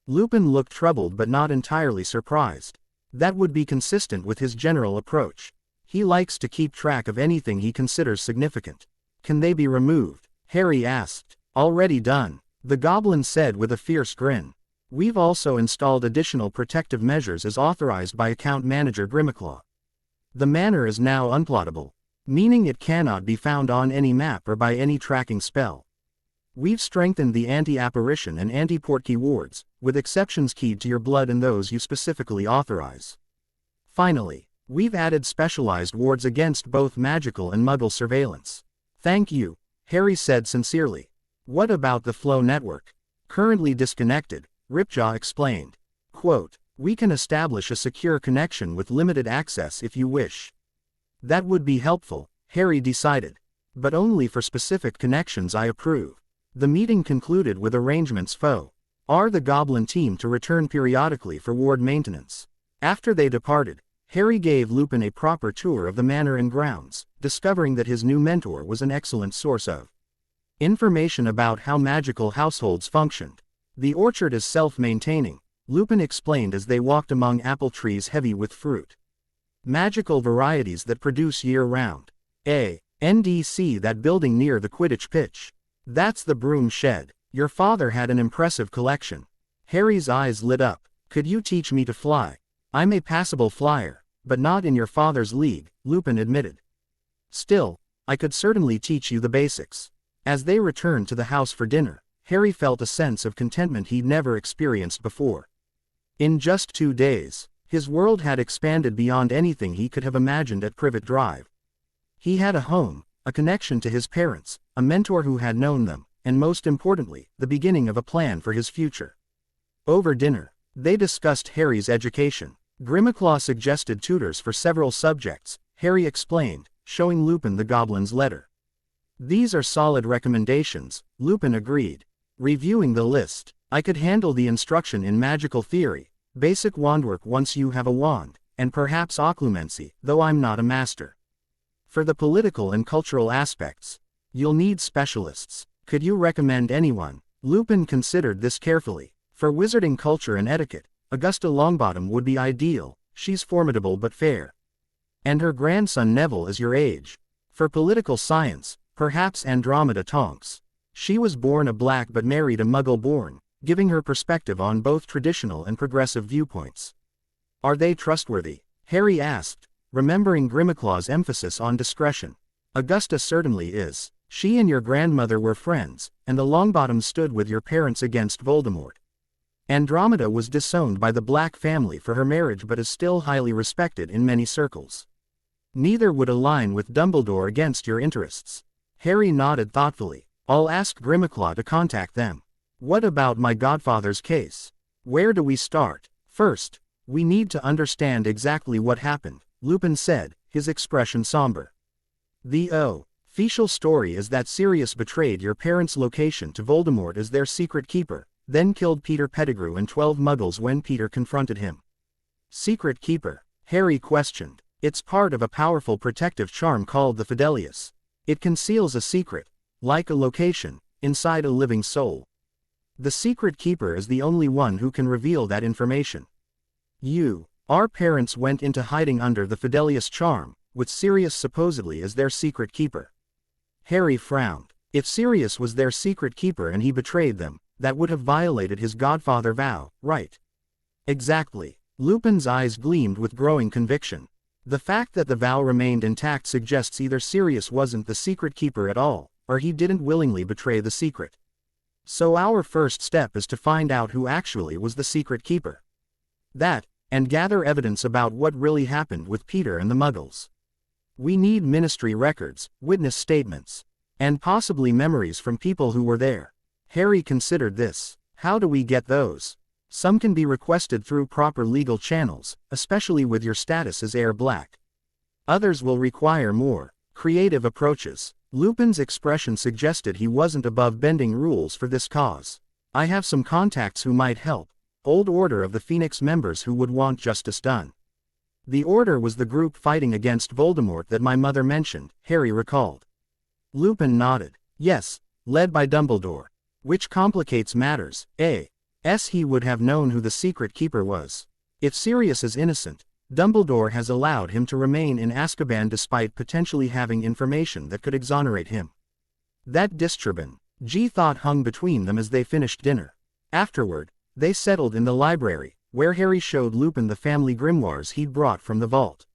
Lupin looked troubled but not entirely surprised. That would be consistent with his general approach. He likes to keep track of anything he considers significant. Can they be removed? Harry asked. Already done, the Goblin said with a fierce grin. We've also installed additional protective measures as authorized by Account Manager Grimmauld. The manor is now unplottable, meaning it cannot be found on any map or by any tracking spell. We've strengthened the anti-apparition and anti-portkey wards, with exceptions keyed to your blood and those you specifically authorize. Finally, we've added specialized wards against both magical and muggle surveillance. Thank you, Harry said sincerely. What about the flow network? Currently disconnected, Ripjaw explained. Quote, We can establish a secure connection with limited access if you wish. That would be helpful, Harry decided. But only for specific connections I approve. The meeting concluded with arrangements for the Goblin team to return periodically for ward maintenance. After they departed, Harry gave Lupin a proper tour of the manor and grounds, discovering that his new mentor was an excellent source of information about how magical households functioned. The orchard is self-maintaining, Lupin explained as they walked among apple trees heavy with fruit. Magical varieties that produce year-round. NDC, that building near the Quidditch pitch. That's the broom shed. Your father had an impressive collection. Harry's eyes lit up. Could you teach me to fly? I'm a passable flyer, but not in your father's league, Lupin admitted. Still, I could certainly teach you the basics. As they returned to the house for dinner, Harry felt a sense of contentment he'd never experienced before. In just 2 days, his world had expanded beyond anything he could have imagined at Privet Drive. He had a home, a connection to his parents, a mentor who had known them, and most importantly, the beginning of a plan for his future. Over dinner, they discussed Harry's education. Grimmauld suggested tutors for several subjects, Harry explained, showing Lupin the Goblin's letter. These are solid recommendations, Lupin agreed. Reviewing the list, I could handle the instruction in magical theory, basic wandwork once you have a wand, and perhaps occlumency, though I'm not a master. For the political and cultural aspects, you'll need specialists. Could you recommend anyone? Lupin considered this carefully. For wizarding culture and etiquette, Augusta Longbottom would be ideal. She's formidable but fair. And her grandson Neville is your age. For political science, perhaps Andromeda Tonks. She was born a black but married a Muggle-born, giving her perspective on both traditional and progressive viewpoints. Are they trustworthy? Harry asked, remembering Grimmauld emphasis on discretion. Augusta certainly is. She and your grandmother were friends, and the Longbottoms stood with your parents against Voldemort. Andromeda was disowned by the Black family for her marriage but is still highly respected in many circles. Neither would align with Dumbledore against your interests. Harry nodded thoughtfully. I'll ask Grimmauld to contact them. What about my godfather's case? Where do we start? First, we need to understand exactly what happened, Lupin said, his expression somber. The official story is that Sirius betrayed your parents' location to Voldemort as their secret keeper, then killed Peter Pettigrew and 12 Muggles when Peter confronted him. Secret keeper? Harry questioned. It's part of a powerful protective charm called the Fidelius. It conceals a secret, like a location, inside a living soul. The secret keeper is the only one who can reveal that information. Our parents went into hiding under the Fidelius charm, with Sirius supposedly as their secret keeper. Harry frowned. If Sirius was their secret keeper and he betrayed them, that would have violated his godfather vow, right? Exactly. Lupin's eyes gleamed with growing conviction. The fact that the vow remained intact suggests either Sirius wasn't the secret keeper at all, or he didn't willingly betray the secret. So our first step is to find out who actually was the secret keeper. That, and gather evidence about what really happened with Peter and the Muggles. We need ministry records, witness statements, and possibly memories from people who were there. Harry considered this. How do we get those? Some can be requested through proper legal channels, especially with your status as heir black. Others will require more creative approaches. Lupin's expression suggested he wasn't above bending rules for this cause. I have some contacts who might help. Old Order of the Phoenix members who would want justice done. The Order was the group fighting against Voldemort that my mother mentioned, Harry recalled. Lupin nodded. Yes, led by Dumbledore. Which complicates matters, he would have known who the secret keeper was. If Sirius is innocent, Dumbledore has allowed him to remain in Azkaban despite potentially having information that could exonerate him. That disturbance, G thought, hung between them as they finished dinner. Afterward, they settled in the library, where Harry showed Lupin the family grimoires he'd brought from the vault.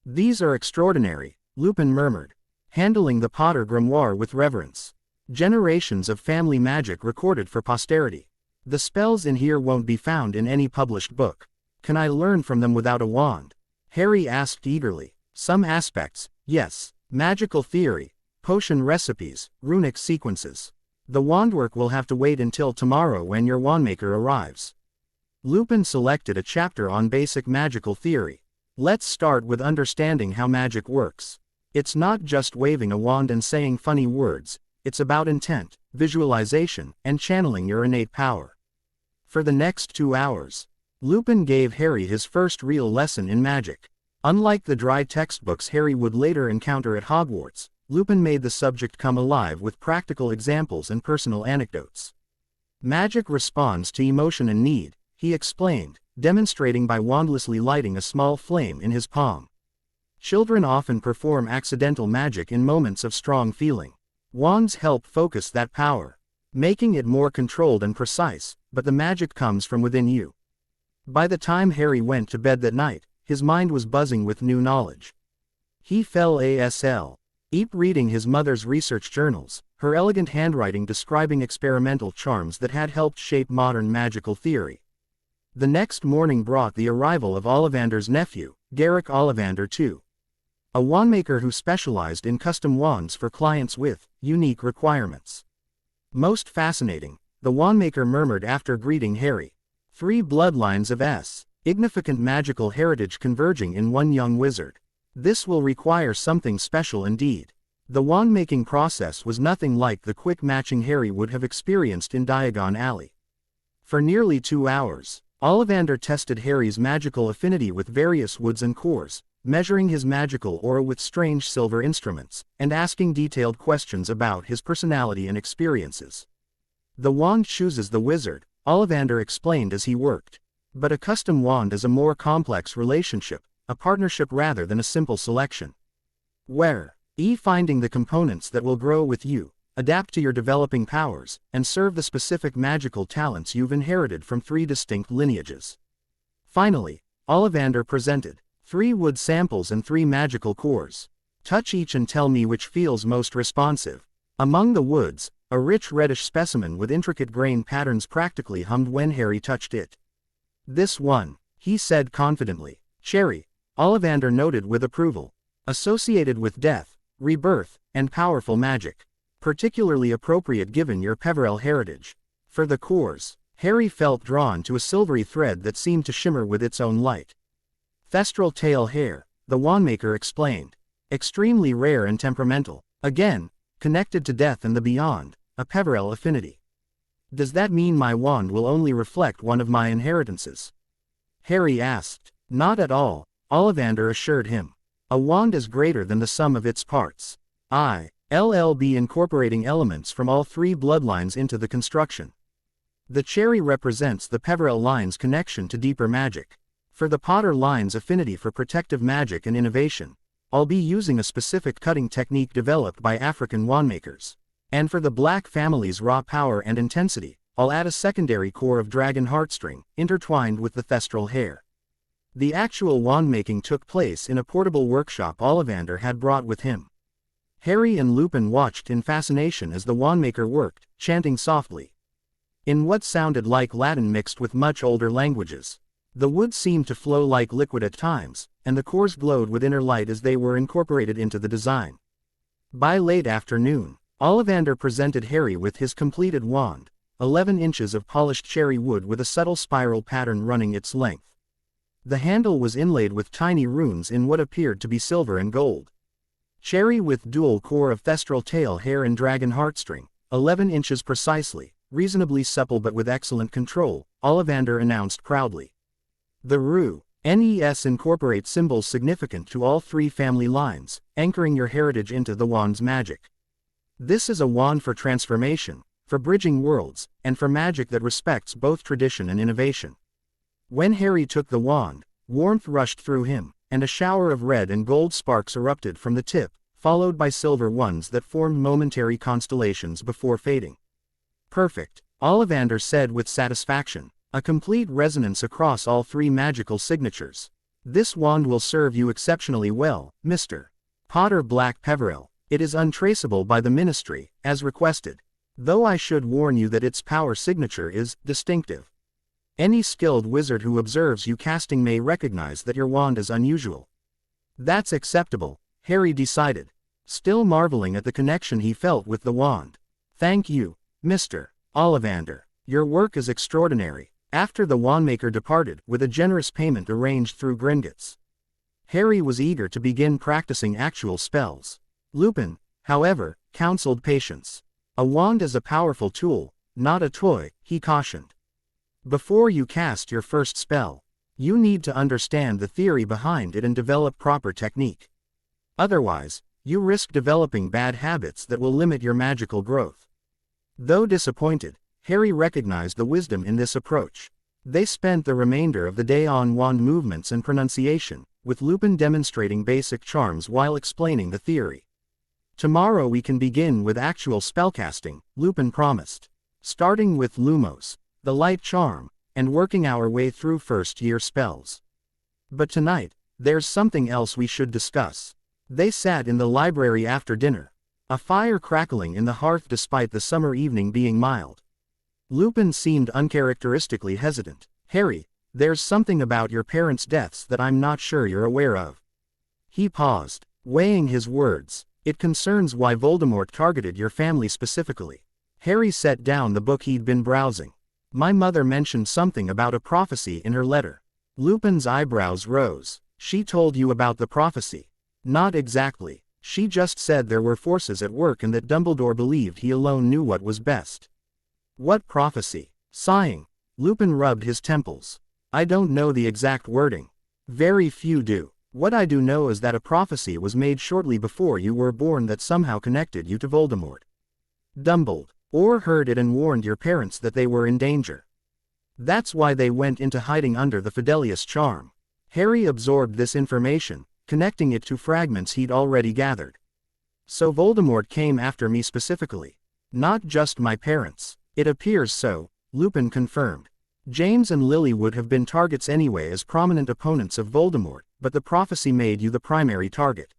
These are extraordinary, Lupin murmured, handling the Potter grimoire with reverence. Generations of family magic recorded for posterity. The spells in here won't be found in any published book. Can I learn from them without a wand? Harry asked eagerly. Some aspects, yes. Magical theory, potion recipes, runic sequences. The wandwork will have to wait until tomorrow when your wandmaker arrives. Lupin selected a chapter on basic magical theory. Let's start with understanding how magic works. It's not just waving a wand and saying funny words, it's about intent, visualization, and channeling your innate power. For the next 2 hours, Lupin gave Harry his first real lesson in magic. Unlike the dry textbooks Harry would later encounter at Hogwarts, Lupin made the subject come alive with practical examples and personal anecdotes. Magic responds to emotion and need, he explained, demonstrating by wandlessly lighting a small flame in his palm. Children often perform accidental magic in moments of strong feeling. Wands help focus that power, making it more controlled and precise, but the magic comes from within you. By the time Harry went to bed that night, his mind was buzzing with new knowledge. He fell asleep reading his mother's research journals, her elegant handwriting describing experimental charms that had helped shape modern magical theory. The next morning brought the arrival of Ollivander's nephew, Garrick Ollivander II. A wandmaker who specialized in custom wands for clients with unique requirements. Most fascinating, the wandmaker murmured after greeting Harry. 3 bloodlines of significant magical heritage converging in one young wizard. This will require something special indeed. The wand-making process was nothing like the quick matching Harry would have experienced in Diagon Alley. For nearly 2 hours, Ollivander tested Harry's magical affinity with various woods and cores, measuring his magical aura with strange silver instruments, and asking detailed questions about his personality and experiences. The wand chooses the wizard, Ollivander explained as he worked. But a custom wand is a more complex relationship, a partnership rather than a simple selection. Where finding the components that will grow with you, adapt to your developing powers, and serve the specific magical talents you've inherited from 3 distinct lineages. Finally, Ollivander presented 3 wood samples and 3 magical cores. Touch each and tell me which feels most responsive. Among the woods, a rich reddish specimen with intricate grain patterns practically hummed when Harry touched it. This one, he said confidently. Cherry, Ollivander noted with approval. Associated with death, rebirth, and powerful magic. Particularly appropriate given your Peverell heritage. For the cores, Harry felt drawn to a silvery thread that seemed to shimmer with its own light. Thestral tail hair, the wandmaker explained. Extremely rare and temperamental. Again, connected to death and the beyond, a Peverell affinity. Does that mean my wand will only reflect one of my inheritances? Harry asked. Not at all, Ollivander assured him. A wand is greater than the sum of its parts. ILLB incorporating elements from all 3 bloodlines into the construction. The cherry represents the Peverell line's connection to deeper magic. For the Potter line's affinity for protective magic and innovation, I'll be using a specific cutting technique developed by African wandmakers. And for the Black family's raw power and intensity, I'll add a secondary core of dragon heartstring, intertwined with the thestral hair. The actual wand-making took place in a portable workshop Ollivander had brought with him. Harry and Lupin watched in fascination as the wandmaker worked, chanting softly. In what sounded like Latin mixed with much older languages. The wood seemed to flow like liquid at times, and the cores glowed with inner light as they were incorporated into the design. By late afternoon, Ollivander presented Harry with his completed wand, 11 inches of polished cherry wood with a subtle spiral pattern running its length. The handle was inlaid with tiny runes in what appeared to be silver and gold. Cherry with dual core of thestral tail hair and dragon heartstring, 11 inches precisely, reasonably supple but with excellent control, Ollivander announced proudly. The NES incorporates symbols significant to all 3 family lines, anchoring your heritage into the wand's magic. This is a wand for transformation, for bridging worlds, and for magic that respects both tradition and innovation. When Harry took the wand, warmth rushed through him, and a shower of red and gold sparks erupted from the tip, followed by silver ones that formed momentary constellations before fading. Perfect, Ollivander said with satisfaction, a complete resonance across all 3 magical signatures. This wand will serve you exceptionally well, Mr. Potter-Black-Peverell. It is untraceable by the Ministry, as requested. Though I should warn you that its power signature is distinctive. Any skilled wizard who observes you casting may recognize that your wand is unusual. That's acceptable, Harry decided, still marveling at the connection he felt with the wand. Thank you, Mr. Ollivander. Your work is extraordinary. after the wandmaker departed with a generous payment arranged through Gringotts. Harry was eager to begin practicing actual spells. Lupin, however, counseled patience. A wand is a powerful tool, not a toy, he cautioned. Before you cast your first spell, you need to understand the theory behind it and develop proper technique. Otherwise, you risk developing bad habits that will limit your magical growth. Though disappointed, Harry recognized the wisdom in this approach. They spent the remainder of the day on wand movements and pronunciation, with Lupin demonstrating basic charms while explaining the theory. Tomorrow we can begin with actual spellcasting, Lupin promised. Starting with Lumos, the light charm, and working our way through first-year spells. But tonight, there's something else we should discuss. They sat in the library after dinner, a fire crackling in the hearth despite the summer evening being mild. Lupin seemed uncharacteristically hesitant. Harry, there's something about your parents' deaths that I'm not sure you're aware of. He paused, weighing his words. It concerns why Voldemort targeted your family specifically. Harry set down the book he'd been browsing. My mother mentioned something about a prophecy in her letter. Lupin's eyebrows rose. She told you about the prophecy? Not exactly. She just said there were forces at work and that Dumbledore believed he alone knew what was best. What prophecy? Sighing, Lupin rubbed his temples. I don't know the exact wording. Very few do. What I do know is that a prophecy was made shortly before you were born that somehow connected you to Voldemort. Dumbledore heard it and warned your parents that they were in danger. That's why they went into hiding under the Fidelius charm. Harry absorbed this information, connecting it to fragments he'd already gathered. So Voldemort came after me specifically. Not just my parents. It appears so, Lupin confirmed. James and Lily would have been targets anyway as prominent opponents of Voldemort, but the prophecy made you the primary target.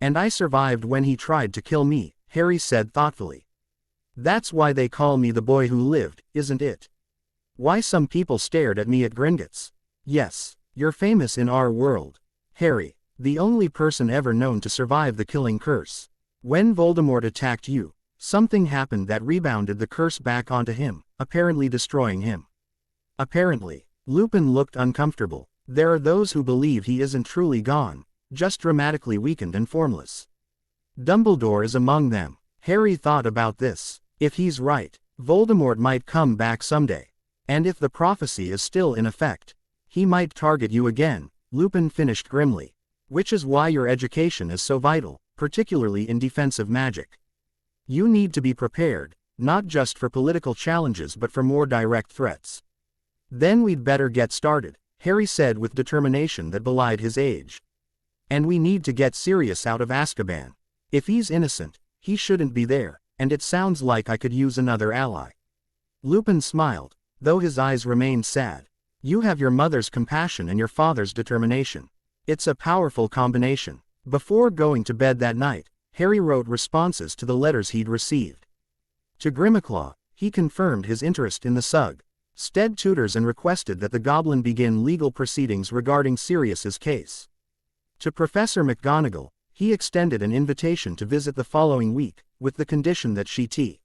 And I survived when he tried to kill me, Harry said thoughtfully. That's why they call me the boy who lived, isn't it? Why some people stared at me at Gringotts. Yes, you're famous in our world. Harry, the only person ever known to survive the killing curse. When Voldemort attacked you, something happened that rebounded the curse back onto him, apparently destroying him. Apparently, Lupin looked uncomfortable. There are those who believe he isn't truly gone, just dramatically weakened and formless. Dumbledore is among them. Harry thought about this. If he's right, Voldemort might come back someday. And if the prophecy is still in effect, he might target you again, Lupin finished grimly. Which is why your education is so vital, particularly in defensive magic. You need to be prepared, not just for political challenges but for more direct threats. Then we'd better get started, Harry said with determination that belied his age. And we need to get Sirius out of Azkaban. If he's innocent, he shouldn't be there, and it sounds like I could use another ally. Lupin smiled, though his eyes remained sad. You have your mother's compassion and your father's determination. It's a powerful combination. Before going to bed that night, Harry wrote responses to the letters he'd received. To Grimmaclaw, he confirmed his interest in the SUG. Stead tutors and requested that the Goblin begin legal proceedings regarding Sirius's case. To Professor McGonagall, he extended an invitation to visit the following week, with the condition that she take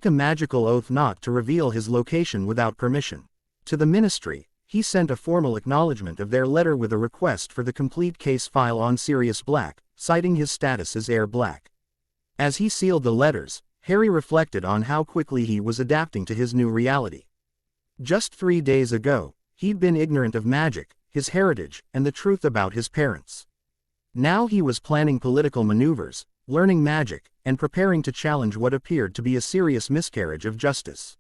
a magical oath not to reveal his location without permission. To the Ministry, he sent a formal acknowledgement of their letter with a request for the complete case file on Sirius Black, citing his status as Heir Black. As he sealed the letters, Harry reflected on how quickly he was adapting to his new reality. Just 3 days ago, he'd been ignorant of magic, his heritage, and the truth about his parents. Now he was planning political maneuvers, learning magic, and preparing to challenge what appeared to be a serious miscarriage of justice.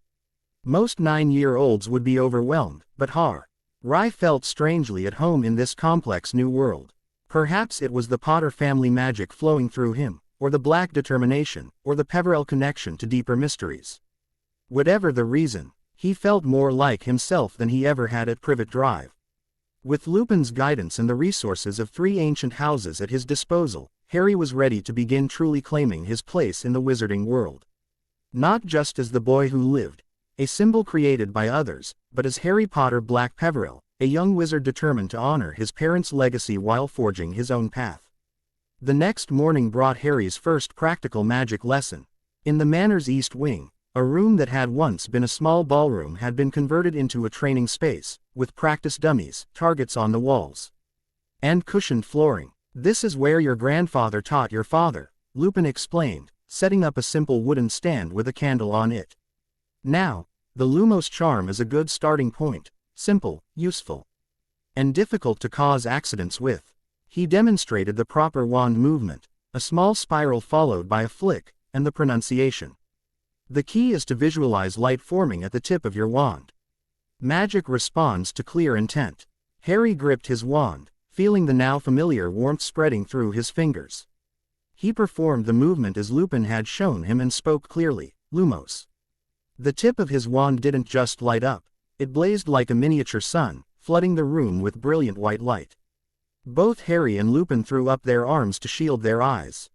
Most 9-year-olds would be overwhelmed, but Harry felt strangely at home in this complex new world. Perhaps it was the Potter family magic flowing through him, or the Black determination, or the Peverell connection to deeper mysteries. Whatever the reason, he felt more like himself than he ever had at Privet Drive. With Lupin's guidance and the resources of 3 ancient houses at his disposal, Harry was ready to begin truly claiming his place in the wizarding world. Not just as the boy who lived, a symbol created by others, but as Harry Potter-Black-Peverell, a young wizard determined to honor his parents' legacy while forging his own path. The next morning brought Harry's first practical magic lesson. In the Manor's East Wing, A room that had once been a small ballroom had been converted into a training space, with practice dummies, targets on the walls, and cushioned flooring. "This is where your grandfather taught your father," Lupin explained, setting up a simple wooden stand with a candle on it. "Now, the Lumos charm is a good starting point, simple, useful, and difficult to cause accidents with." He demonstrated the proper wand movement, a small spiral followed by a flick, and the pronunciation. "The key is to visualize light forming at the tip of your wand. Magic responds to clear intent." Harry gripped his wand, feeling the now familiar warmth spreading through his fingers. He performed the movement as Lupin had shown him and spoke clearly, "Lumos." The tip of his wand didn't just light up, it blazed like a miniature sun, flooding the room with brilliant white light. Both Harry and Lupin threw up their arms to shield their eyes.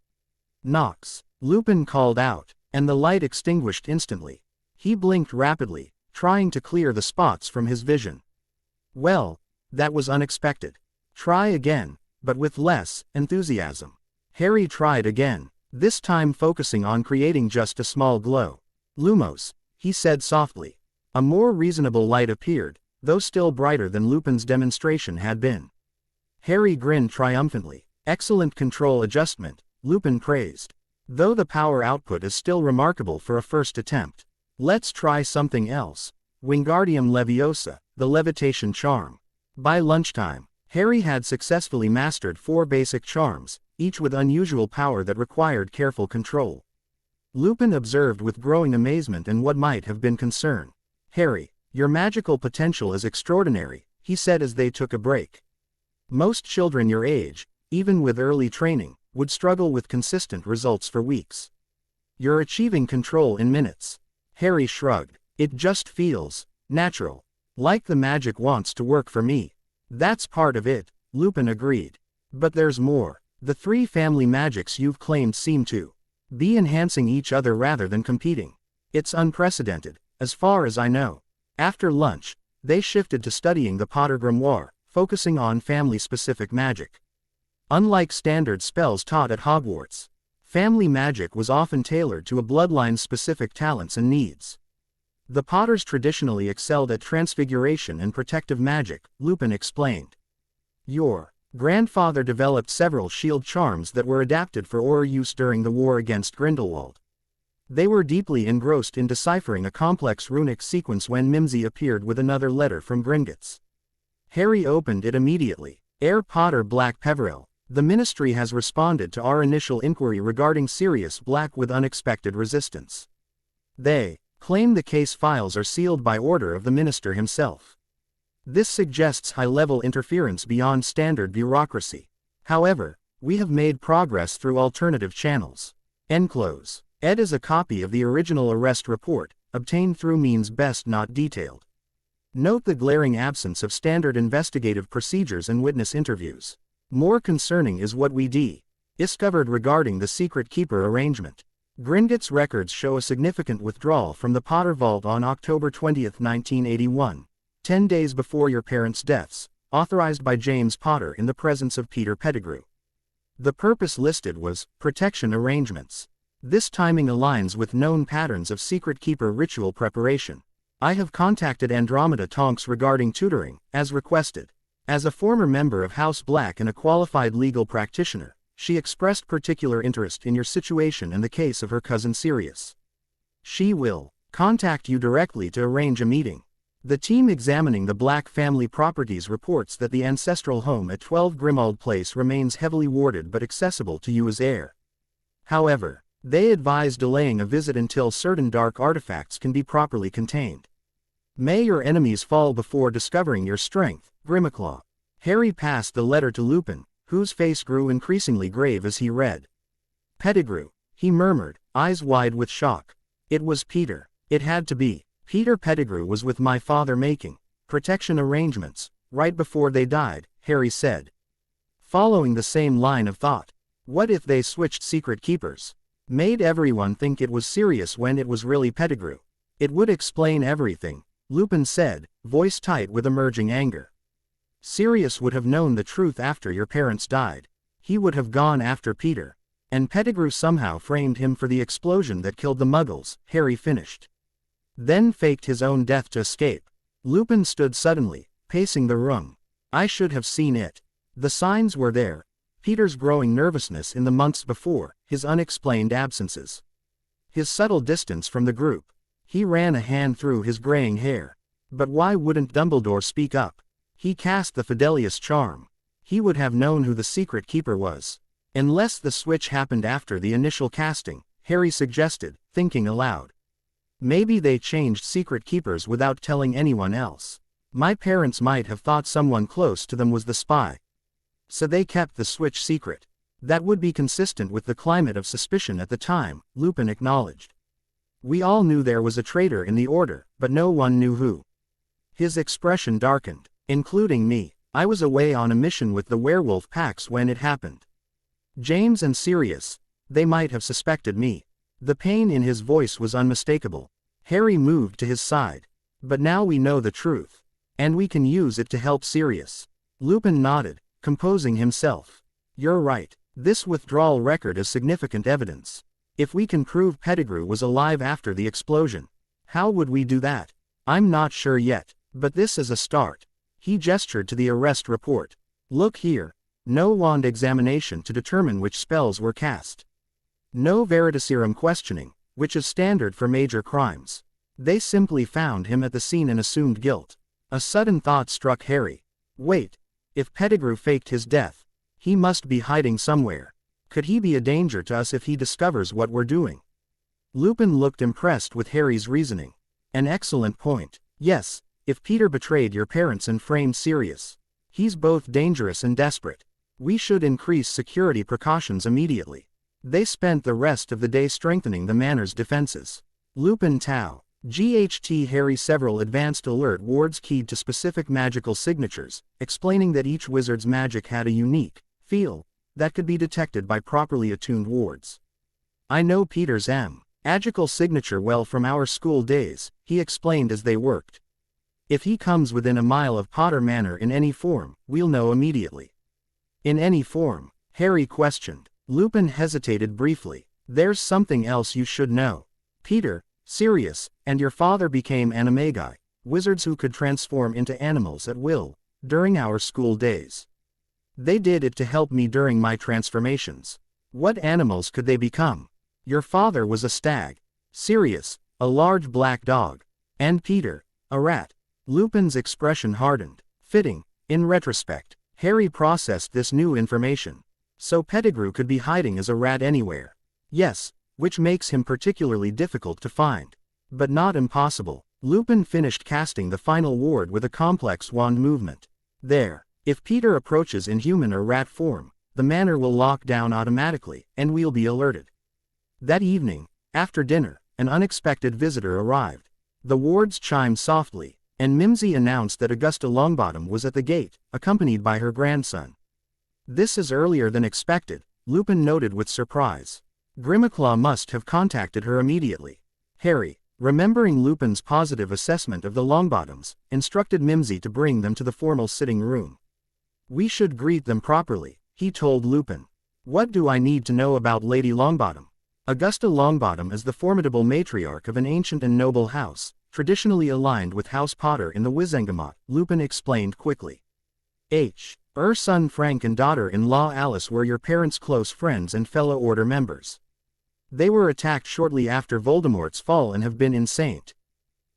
"Nox," Lupin called out, and the light extinguished instantly. He blinked rapidly, trying to clear the spots from his vision. "Well, that was unexpected. Try again, but with less enthusiasm." Harry tried again, this time focusing on creating just a small glow. "Lumos," he said softly. A more reasonable light appeared, though still brighter than Lupin's demonstration had been. Harry grinned triumphantly. "Excellent control adjustment," Lupin praised. "Though the power output is still remarkable for a first attempt. Let's try something else. Wingardium Leviosa, the levitation charm." By lunchtime, Harry had successfully mastered 4 basic charms, each with unusual power that required careful control. Lupin observed with growing amazement and what might have been concern. "Harry, your magical potential is extraordinary," he said as they took a break. "Most children your age, even with early training, would struggle with consistent results for weeks. You're achieving control in minutes." Harry shrugged. "It just feels natural. Like the magic wants to work for me." "That's part of it," Lupin agreed. "But there's more. The 3 family magics you've claimed seem to be enhancing each other rather than competing. It's unprecedented, as far as I know." After lunch, they shifted to studying the Potter Grimoire, focusing on family-specific magic. Unlike standard spells taught at Hogwarts, family magic was often tailored to a bloodline's specific talents and needs. The Potters traditionally excelled at transfiguration and protective magic, Lupin explained. "Your grandfather developed several shield charms that were adapted for aura use during the war against Grindelwald. They were deeply engrossed in deciphering a complex runic sequence when Mimsy appeared with another letter from Gringotts." Harry opened it immediately. "Heir Potter-Black-Peverell, the Ministry has responded to our initial inquiry regarding Sirius Black with unexpected resistance. They claim the case files are sealed by order of the Minister himself. This suggests high-level interference beyond standard bureaucracy. However, we have made progress through alternative channels." Enclose. Ed is a copy of the original arrest report, obtained through means best not detailed. Note the glaring absence of standard investigative procedures and witness interviews. More concerning is what we discovered regarding the secret keeper arrangement. Gringotts records show a significant withdrawal from the Potter Vault on October 20, 1981, 10 days before your parents' deaths, authorized by James Potter in the presence of Peter Pettigrew. The purpose listed was protection arrangements. This timing aligns with known patterns of secret keeper ritual preparation. I have contacted Andromeda Tonks regarding tutoring, as requested. As a former member of House Black and a qualified legal practitioner, she expressed particular interest in your situation and the case of her cousin Sirius. She will contact you directly to arrange a meeting. The team examining the Black family properties reports that the ancestral home at 12 Grimmauld Place remains heavily warded but accessible to you as heir. However, they advise delaying a visit until certain dark artifacts can be properly contained. May your enemies fall before discovering your strength, Grimmauld. Harry passed the letter to Lupin, whose face grew increasingly grave as he read. "Pettigrew," he murmured, eyes wide with shock. "It was Peter. It had to be. Peter Pettigrew was with my father making protection arrangements, right before they died," Harry said. Following the same line of thought. What if they switched secret keepers? Made everyone think it was Sirius when it was really Pettigrew. It would explain everything, Lupin said, voice tight with emerging anger. Sirius would have known the truth after your parents died. He would have gone after Peter. And Pettigrew somehow framed him for the explosion that killed the Muggles, Harry finished. then faked his own death to escape. Lupin stood suddenly, pacing the room. I should have seen it. The signs were there. Peter's growing nervousness in the months before, his unexplained absences. His subtle distance from the group. He ran a hand through his graying hair. But why wouldn't Dumbledore speak up? He cast the Fidelius charm. He would have known who the secret keeper was. Unless the switch happened after the initial casting, Harry suggested, thinking aloud. Maybe they changed secret keepers without telling anyone else. My parents might have thought someone close to them was the spy. So they kept the switch secret. That would be consistent with the climate of suspicion at the time, Lupin acknowledged. We all knew there was a traitor in the Order, but no one knew who. His expression darkened. Including me. I was away on a mission with the werewolf packs when it happened. James and Sirius. They might have suspected me. The pain in his voice was unmistakable. Harry moved to his side. But now we know the truth. And we can use it to help Sirius. Lupin nodded, composing himself. You're right. This withdrawal record is significant evidence. If we can prove Pettigrew was alive after the explosion, how would we do that? I'm not sure yet, but this is a start. He gestured to the arrest report. Look here. No wand examination to determine which spells were cast. No veritaserum questioning, which is standard for major crimes. They simply found him at the scene and assumed guilt. A sudden thought struck Harry. Wait. If Pettigrew faked his death, he must be hiding somewhere. Could he be a danger to us if he discovers what we're doing? Lupin looked impressed with Harry's reasoning. An excellent point. Yes. If Peter betrayed your parents and framed Sirius, he's both dangerous and desperate. We should increase security precautions immediately. They spent the rest of the day strengthening the manor's defenses. Lupin Tau. GHT Harry several advanced alert wards keyed to specific magical signatures, explaining that each wizard's magic had a unique feel that could be detected by properly attuned wards. I know Peter's magical signature well from our school days, he explained as they worked. If he comes within a mile of Potter Manor in any form, we'll know immediately. In any form? Harry questioned. Lupin hesitated briefly. There's something else you should know. Peter, Sirius, and your father became animagi, wizards who could transform into animals at will, during our school days. They did it to help me during my transformations. What animals could they become? Your father was a stag. Sirius, a large black dog. And Peter, a rat. Lupin's expression hardened. Fitting. In retrospect, Harry processed this new information. So Pettigrew could be hiding as a rat anywhere. Yes, which makes him particularly difficult to find. But not impossible. Lupin finished casting the final ward with a complex wand movement. There. If Peter approaches in human or rat form, the manor will lock down automatically, and we'll be alerted. That evening, after dinner, an unexpected visitor arrived. The wards chimed softly, and Mimsy announced that Augusta Longbottom was at the gate, accompanied by her grandson. This is earlier than expected, Lupin noted with surprise. Grimmaclaw must have contacted her immediately. Harry, remembering Lupin's positive assessment of the Longbottoms, instructed Mimsy to bring them to the formal sitting room. We should greet them properly, he told Lupin. What do I need to know about Lady Longbottom? Augusta Longbottom is the formidable matriarch of an ancient and noble house, traditionally aligned with House Potter in the Wizengamot, Lupin explained quickly. Her son Frank and daughter-in-law Alice were your parents' close friends and fellow Order members. They were attacked shortly after Voldemort's fall and have been in St.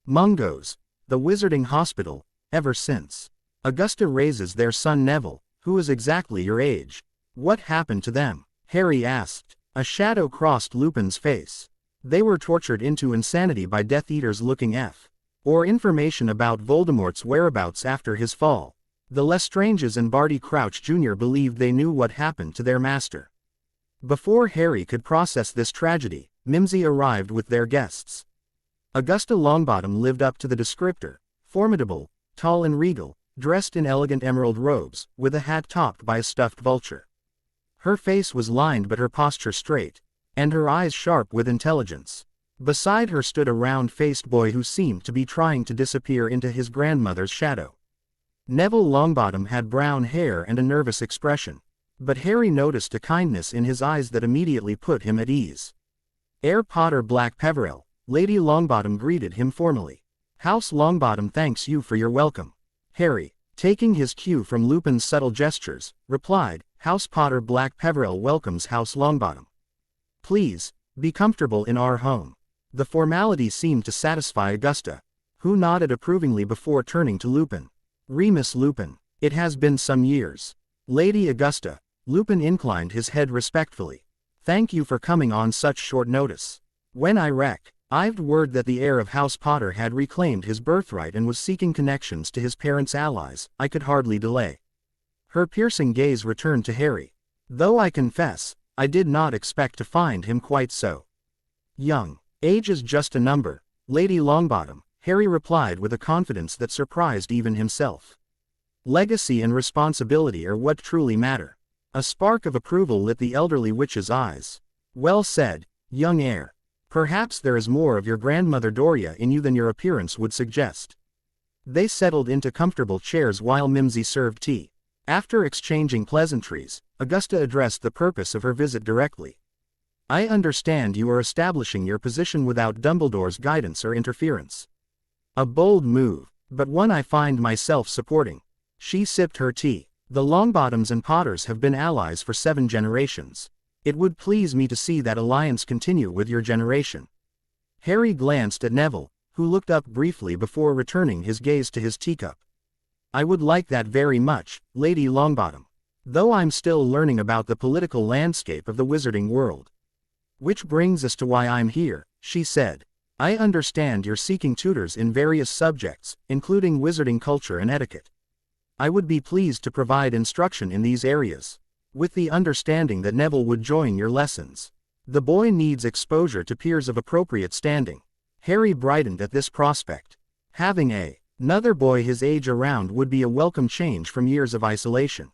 Mungo's, the Wizarding Hospital, ever since. Augusta raises their son Neville, who is exactly your age. What happened to them? Harry asked. A shadow crossed Lupin's face. They were tortured into insanity by Death Eaters looking or information about Voldemort's whereabouts after his fall. The Lestranges and Barty Crouch Jr. believed they knew what happened to their master. Before Harry could process this tragedy, Mimsy arrived with their guests. Augusta Longbottom lived up to the descriptor, formidable, tall and regal, dressed in elegant emerald robes, with a hat topped by a stuffed vulture. Her face was lined but her posture straight, and her eyes sharp with intelligence. Beside her stood a round-faced boy who seemed to be trying to disappear into his grandmother's shadow. Neville Longbottom had brown hair and a nervous expression, but Harry noticed a kindness in his eyes that immediately put him at ease. Potter-Black-Peverell, Lady Longbottom greeted him formally. House Longbottom thanks you for your welcome. Harry, taking his cue from Lupin's subtle gestures, replied, House Potter-Black-Peverell welcomes House Longbottom. Please, be comfortable in our home. The formality seemed to satisfy Augusta, who nodded approvingly before turning to Lupin. Remus Lupin, it has been some years. Lady Augusta, Lupin inclined his head respectfully. Thank you for coming on such short notice. When I've word that the heir of House Potter had reclaimed his birthright and was seeking connections to his parents' allies, I could hardly delay. Her piercing gaze returned to Harry. Though I confess, I did not expect to find him quite so young. Age is just a number, Lady Longbottom, Harry replied with a confidence that surprised even himself. Legacy and responsibility are what truly matter. A spark of approval lit the elderly witch's eyes. Well said, young heir. Perhaps there is more of your grandmother Doria in you than your appearance would suggest. They settled into comfortable chairs while Mimsy served tea. After exchanging pleasantries, Augusta addressed the purpose of her visit directly. I understand you are establishing your position without Dumbledore's guidance or interference. A bold move, but one I find myself supporting. She sipped her tea. The Longbottoms and Potters have been allies for 7 generations. It would please me to see that alliance continue with your generation. Harry glanced at Neville, who looked up briefly before returning his gaze to his teacup. I would like that very much, Lady Longbottom. Though I'm still learning about the political landscape of the wizarding world. Which brings us to why I'm here, she said. I understand you're seeking tutors in various subjects, including wizarding culture and etiquette. I would be pleased to provide instruction in these areas, with the understanding that Neville would join your lessons. The boy needs exposure to peers of appropriate standing. Harry brightened at this prospect. Having another boy his age around would be a welcome change from years of isolation.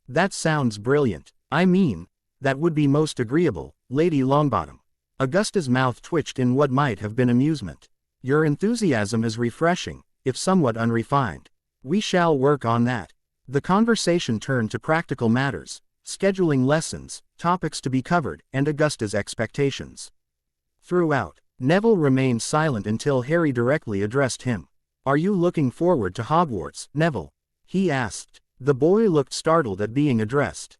That sounds brilliant. I mean, that would be most agreeable, Lady Longbottom. Augusta's mouth twitched in what might have been amusement. Your enthusiasm is refreshing, if somewhat unrefined. We shall work on that. The conversation turned to practical matters, scheduling lessons, topics to be covered, and Augusta's expectations. Throughout, Neville remained silent until Harry directly addressed him. Are you looking forward to Hogwarts, Neville? He asked. The boy looked startled at being addressed.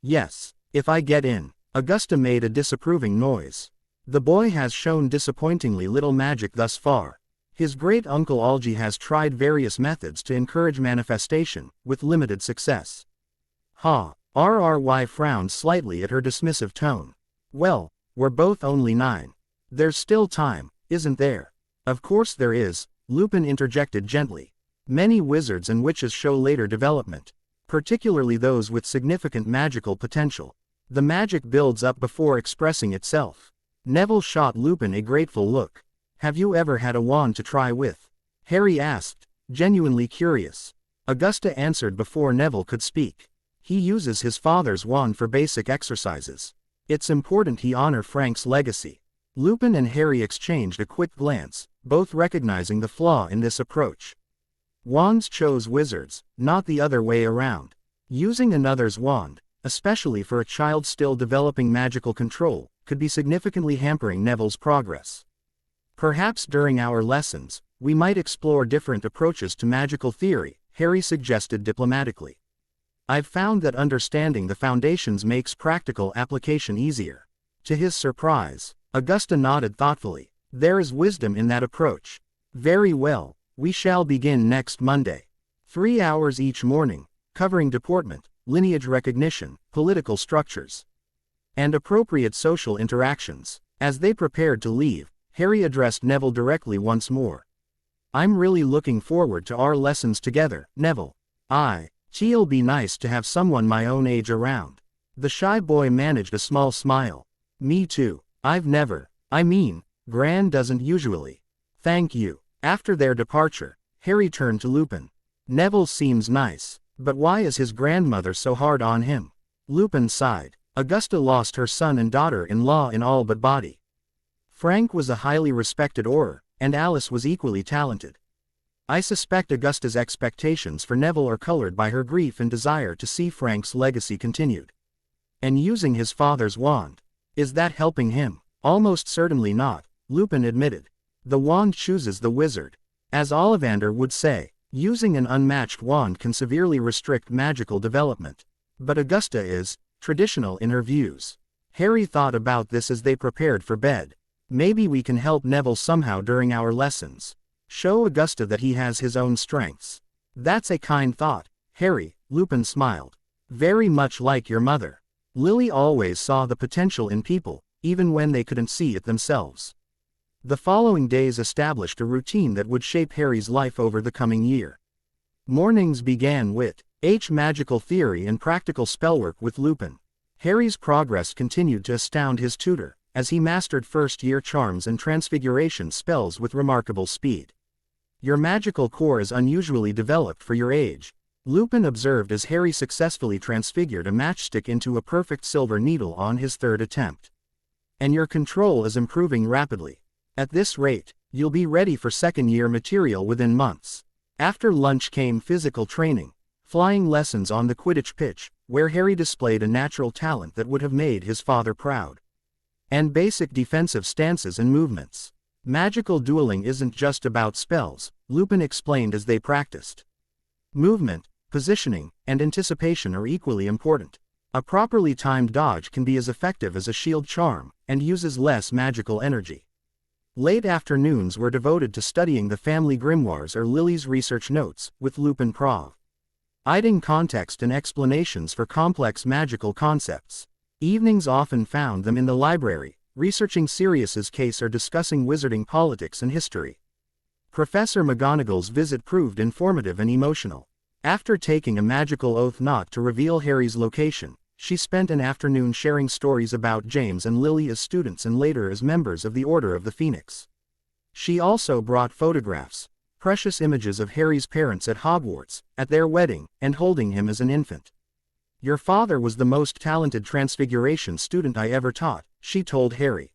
Yes, if I get in. Augusta made a disapproving noise. The boy has shown disappointingly little magic thus far. His great-uncle Algy has tried various methods to encourage manifestation, with limited success. RRY frowned slightly at her dismissive tone. Well, we're both only 9. There's still time, isn't there? Of course there is, Lupin interjected gently. Many wizards and witches show later development, particularly those with significant magical potential. The magic builds up before expressing itself. Neville shot Lupin a grateful look. Have you ever had a wand to try with? Harry asked, genuinely curious. Augusta answered before Neville could speak. He uses his father's wand for basic exercises. It's important he honor Frank's legacy. Lupin and Harry exchanged a quick glance, both recognizing the flaw in this approach. Wands chose wizards, not the other way around. Using another's wand, especially for a child still developing magical control, could be significantly hampering Neville's progress. Perhaps during our lessons, we might explore different approaches to magical theory, Harry suggested diplomatically. I've found that understanding the foundations makes practical application easier. To his surprise, Augusta nodded thoughtfully. There is wisdom in that approach. Very well, we shall begin next Monday. 3 hours each morning, covering deportment, lineage recognition, political structures, and appropriate social interactions. As they prepared to leave, Harry addressed Neville directly once more. I'm really looking forward to our lessons together, Neville. It'll be nice to have someone my own age around. The shy boy managed a small smile. Me too. Gran doesn't usually. Thank you. After their departure, Harry turned to Lupin. Neville seems nice, but why is his grandmother so hard on him? Lupin sighed. Augusta lost her son and daughter-in-law in all but body. Frank was a highly respected Auror, and Alice was equally talented. I suspect Augusta's expectations for Neville are colored by her grief and desire to see Frank's legacy continued. And using his father's wand. Is that helping him? Almost certainly not, Lupin admitted. The wand chooses the wizard. As Ollivander would say, using an unmatched wand can severely restrict magical development. But Augusta is traditional in her views. Harry thought about this as they prepared for bed. Maybe we can help Neville somehow during our lessons. Show Augusta that he has his own strengths. That's a kind thought, Harry, Lupin smiled. Very much like your mother. Lily always saw the potential in people, even when they couldn't see it themselves. The following days established a routine that would shape Harry's life over the coming year. Mornings began with magical theory and practical spellwork with Lupin. Harry's progress continued to astound his tutor, as he mastered first-year charms and transfiguration spells with remarkable speed. Your magical core is unusually developed for your age, Lupin observed as Harry successfully transfigured a matchstick into a perfect silver needle on his third attempt. And your control is improving rapidly. At this rate, you'll be ready for second-year material within months. After lunch came physical training, flying lessons on the Quidditch pitch, where Harry displayed a natural talent that would have made his father proud. And basic defensive stances and movements. Magical dueling isn't just about spells, Lupin explained as they practiced. Movement, positioning, and anticipation are equally important. A properly timed dodge can be as effective as a shield charm, and uses less magical energy. Late afternoons were devoted to studying the family grimoires or Lily's research notes, with Lupin providing context and explanations for complex magical concepts. Evenings often found them in the library, researching Sirius's case or discussing wizarding politics and history. Professor McGonagall's visit proved informative and emotional. After taking a magical oath not to reveal Harry's location, she spent an afternoon sharing stories about James and Lily as students and later as members of the Order of the Phoenix. She also brought photographs, precious images of Harry's parents at Hogwarts, at their wedding, and holding him as an infant. Your father was the most talented transfiguration student I ever taught, she told Harry.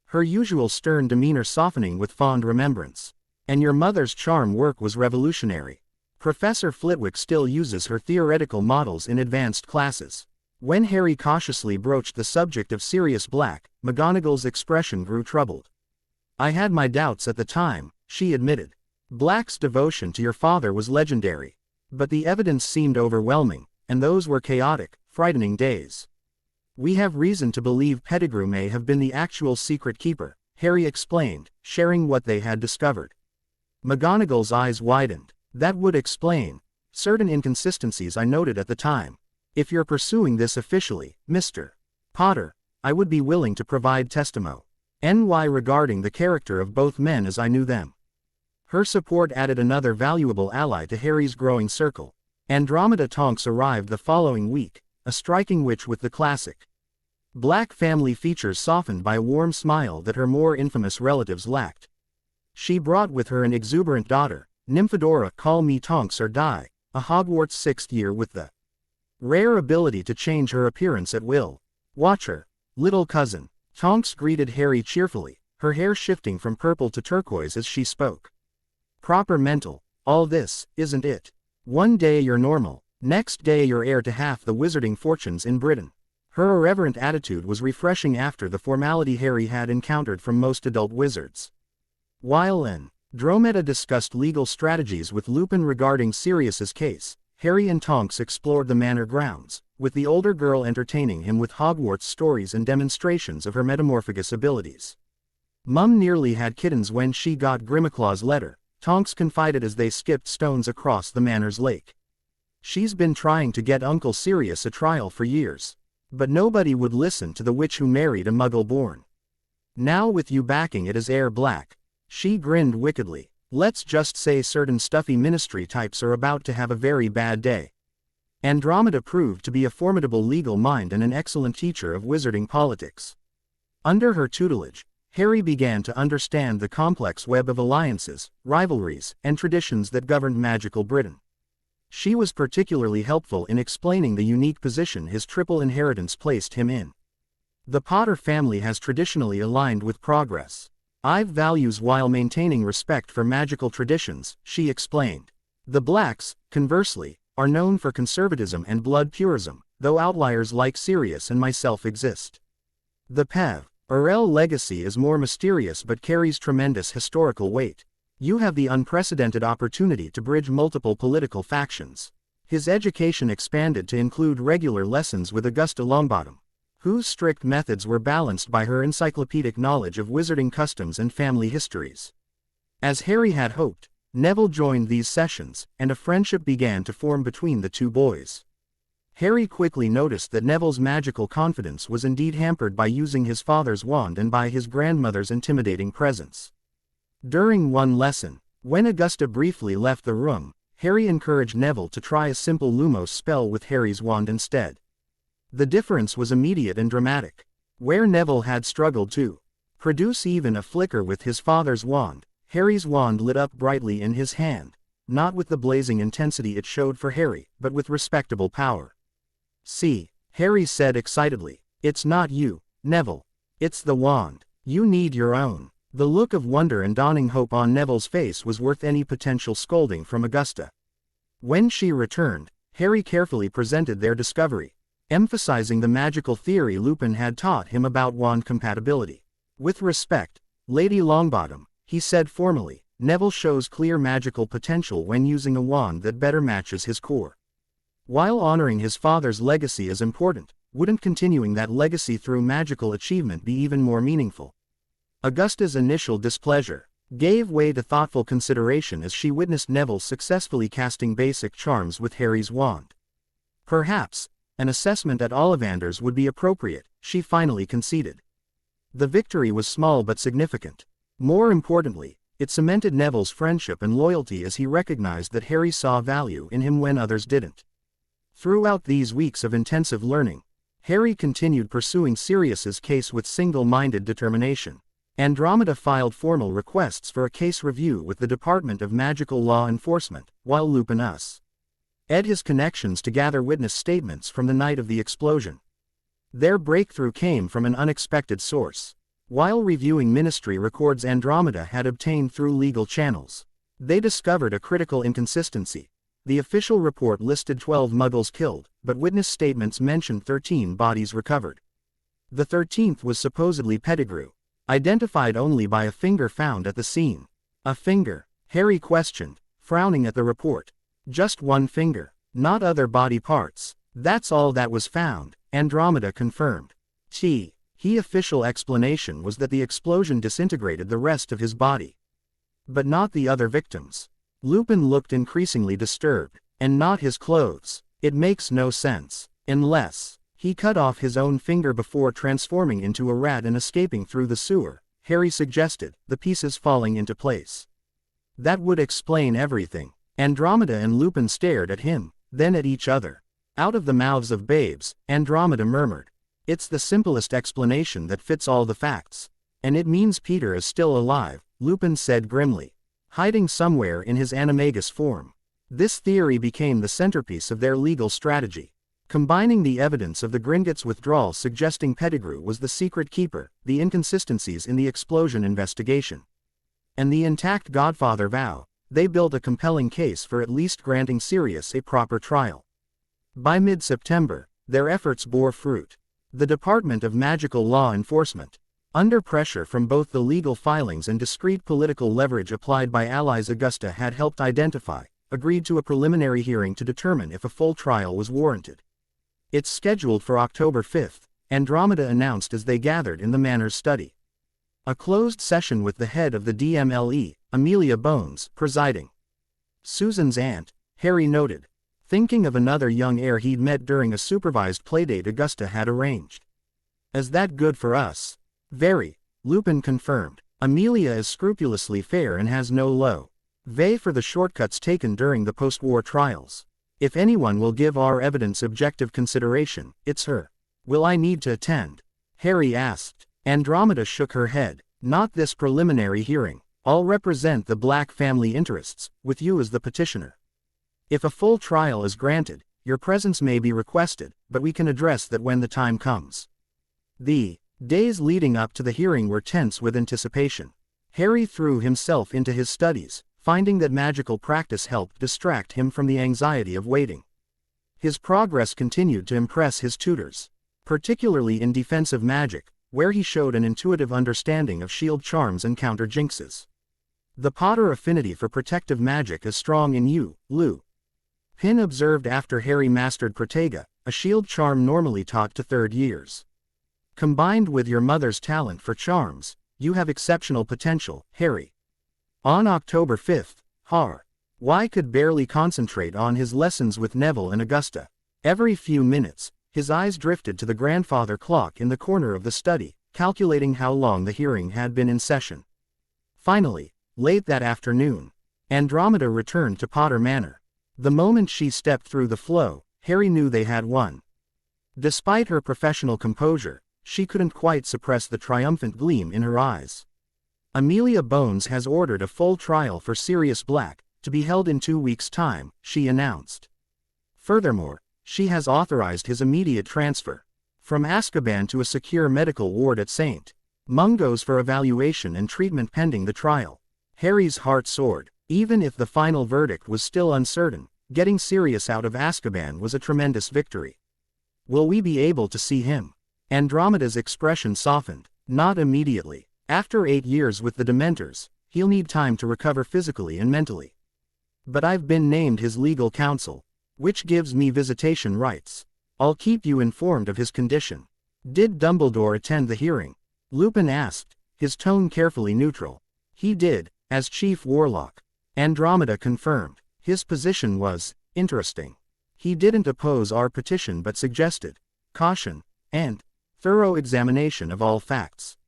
Her usual stern demeanor softening with fond remembrance. And your mother's charm work was revolutionary. Professor Flitwick still uses her theoretical models in advanced classes. When Harry cautiously broached the subject of Sirius Black, McGonagall's expression grew troubled. I had my doubts at the time, she admitted. Black's devotion to your father was legendary. But the evidence seemed overwhelming, and those were chaotic, frightening days. We have reason to believe Pettigrew may have been the actual secret keeper, Harry explained, sharing what they had discovered. McGonagall's eyes widened. That would explain certain inconsistencies I noted at the time. If you're pursuing this officially, Mr. Potter, I would be willing to provide testimony regarding the character of both men as I knew them. Her support added another valuable ally to Harry's growing circle. Andromeda Tonks arrived the following week, a striking witch with the classic Black family features softened by a warm smile that her more infamous relatives lacked. She brought with her an exuberant daughter, Nymphadora, call me Tonks or die, a Hogwarts sixth year with the rare ability to change her appearance at will. Watch her, little cousin. Tonks greeted Harry cheerfully, her hair shifting from purple to turquoise as she spoke. Proper mental, all this, isn't it? One day you're normal, next day you're heir to half the wizarding fortunes in Britain. Her irreverent attitude was refreshing after the formality Harry had encountered from most adult wizards. While Andromeda discussed legal strategies with Lupin regarding Sirius's case, Harry and Tonks explored the manor grounds, with the older girl entertaining him with Hogwarts stories and demonstrations of her metamorphagus abilities. Mum nearly had kittens when she got Grimaclaw's letter, Tonks confided as they skipped stones across the manor's lake. She's been trying to get Uncle Sirius a trial for years. But nobody would listen to the witch who married a Muggle-born. Now with you backing it as heir Black. She grinned wickedly. Let's just say certain stuffy ministry types are about to have a very bad day. Andromeda proved to be a formidable legal mind and an excellent teacher of wizarding politics. Under her tutelage, Harry began to understand the complex web of alliances, rivalries, and traditions that governed magical Britain. She was particularly helpful in explaining the unique position his triple inheritance placed him in. The Potter family has traditionally aligned with progress. I've values while maintaining respect for magical traditions, she explained. The Blacks, conversely, are known for conservatism and blood purism, though outliers like Sirius and myself exist. The Peverell legacy is more mysterious but carries tremendous historical weight. You have the unprecedented opportunity to bridge multiple political factions. His education expanded to include regular lessons with Augusta Longbottom, whose strict methods were balanced by her encyclopedic knowledge of wizarding customs and family histories. As Harry had hoped, Neville joined these sessions, and a friendship began to form between the two boys. Harry quickly noticed that Neville's magical confidence was indeed hampered by using his father's wand and by his grandmother's intimidating presence. During one lesson, when Augusta briefly left the room, Harry encouraged Neville to try a simple Lumos spell with Harry's wand instead. The difference was immediate and dramatic. Where Neville had struggled to produce even a flicker with his father's wand, Harry's wand lit up brightly in his hand, not with the blazing intensity it showed for Harry, but with respectable power. "See," Harry said excitedly, "it's not you, Neville. It's the wand. You need your own." The look of wonder and dawning hope on Neville's face was worth any potential scolding from Augusta. When she returned, Harry carefully presented their discovery, emphasizing the magical theory Lupin had taught him about wand compatibility. "With respect, Lady Longbottom," he said formally, "Neville shows clear magical potential when using a wand that better matches his core. While honoring his father's legacy is important, wouldn't continuing that legacy through magical achievement be even more meaningful?" Augusta's initial displeasure gave way to thoughtful consideration as she witnessed Neville successfully casting basic charms with Harry's wand. Perhaps an assessment at Ollivander's would be appropriate, she finally conceded. The victory was small but significant. More importantly, it cemented Neville's friendship and loyalty as he recognized that Harry saw value in him when others didn't. Throughout these weeks of intensive learning, Harry continued pursuing Sirius's case with single-minded determination. Andromeda filed formal requests for a case review with the Department of Magical Law Enforcement, while Lupin used his connections to gather witness statements from the night of the explosion. Their breakthrough came from an unexpected source. While reviewing ministry records Andromeda had obtained through legal channels, they discovered a critical inconsistency. The official report listed 12 Muggles killed, but witness statements mentioned 13 bodies recovered. The 13th was supposedly Pettigrew, identified only by a finger found at the scene. "A finger?" Harry questioned, frowning at the report. "Just one finger, not other body parts. That's all that was found," Andromeda confirmed. His official explanation was that the explosion disintegrated the rest of his body, but not the other victims. Lupin looked increasingly disturbed. "And not his clothes. It makes no sense. Unless he cut off his own finger before transforming into a rat and escaping through the sewer," Harry suggested, the pieces falling into place. "That would explain everything." Andromeda and Lupin stared at him, then at each other. Out of the mouths of babes, Andromeda murmured, "It's the simplest explanation that fits all the facts. And it means Peter is still alive," Lupin said grimly, "hiding somewhere in his animagus form." This theory became the centerpiece of their legal strategy, combining the evidence of the Gringotts withdrawal suggesting Pettigrew was the secret keeper, the inconsistencies in the explosion investigation, and the intact Godfather vow. They built a compelling case for at least granting Sirius a proper trial. By mid-September, their efforts bore fruit. The Department of Magical Law Enforcement, under pressure from both the legal filings and discreet political leverage applied by allies Augusta had helped identify, agreed to a preliminary hearing to determine if a full trial was warranted. "It's scheduled for October 5th, Andromeda announced as they gathered in the Manor's study. A closed session with the head of the DMLE, Amelia Bones, presiding. Susan's aunt, Harry noted, thinking of another young heir he'd met during a supervised playdate Augusta had arranged. "Is that good for us?" "Very," Lupin confirmed. "Amelia is scrupulously fair and has no low-va for the shortcuts taken during the post-war trials. If anyone will give our evidence objective consideration, it's her." "Will I need to attend?" Harry asked. Andromeda shook her head. "Not this preliminary hearing. I'll represent the Black family interests, with you as the petitioner. If a full trial is granted, your presence may be requested, but we can address that when the time comes." The days leading up to the hearing were tense with anticipation. Harry threw himself into his studies, finding that magical practice helped distract him from the anxiety of waiting. His progress continued to impress his tutors, particularly in defensive magic, where he showed an intuitive understanding of shield charms and counter jinxes. The Potter affinity for protective magic is strong in you, Lu. Pin observed after Harry mastered Protega, a shield charm normally taught to third years. Combined with your mother's talent for charms, you have exceptional potential, Harry. On October 5th, Harry could barely concentrate on his lessons with Neville and Augusta. Every few minutes, his eyes drifted to the grandfather clock in the corner of the study, calculating how long the hearing had been in session. Finally, late that afternoon, Andromeda returned to Potter Manor. The moment she stepped through the flow, Harry knew they had won. Despite her professional composure, she couldn't quite suppress the triumphant gleam in her eyes. Amelia Bones has ordered a full trial for Sirius Black, to be held in 2 weeks' time, she announced. Furthermore, she has authorized his immediate transfer from Azkaban to a secure medical ward at St. Mungo's for evaluation and treatment pending the trial. Harry's heart soared. Even if the final verdict was still uncertain, getting Sirius out of Azkaban was a tremendous victory. Will we be able to see him? Andromeda's expression softened. Not immediately. After 8 years with the Dementors, he'll need time to recover physically and mentally. But I've been named his legal counsel, which gives me visitation rights. I'll keep you informed of his condition. Did Dumbledore attend the hearing? Lupin asked, his tone carefully neutral. He did, as Chief Warlock. Andromeda confirmed. His position was interesting. He didn't oppose our petition but suggested caution and thorough examination of all facts.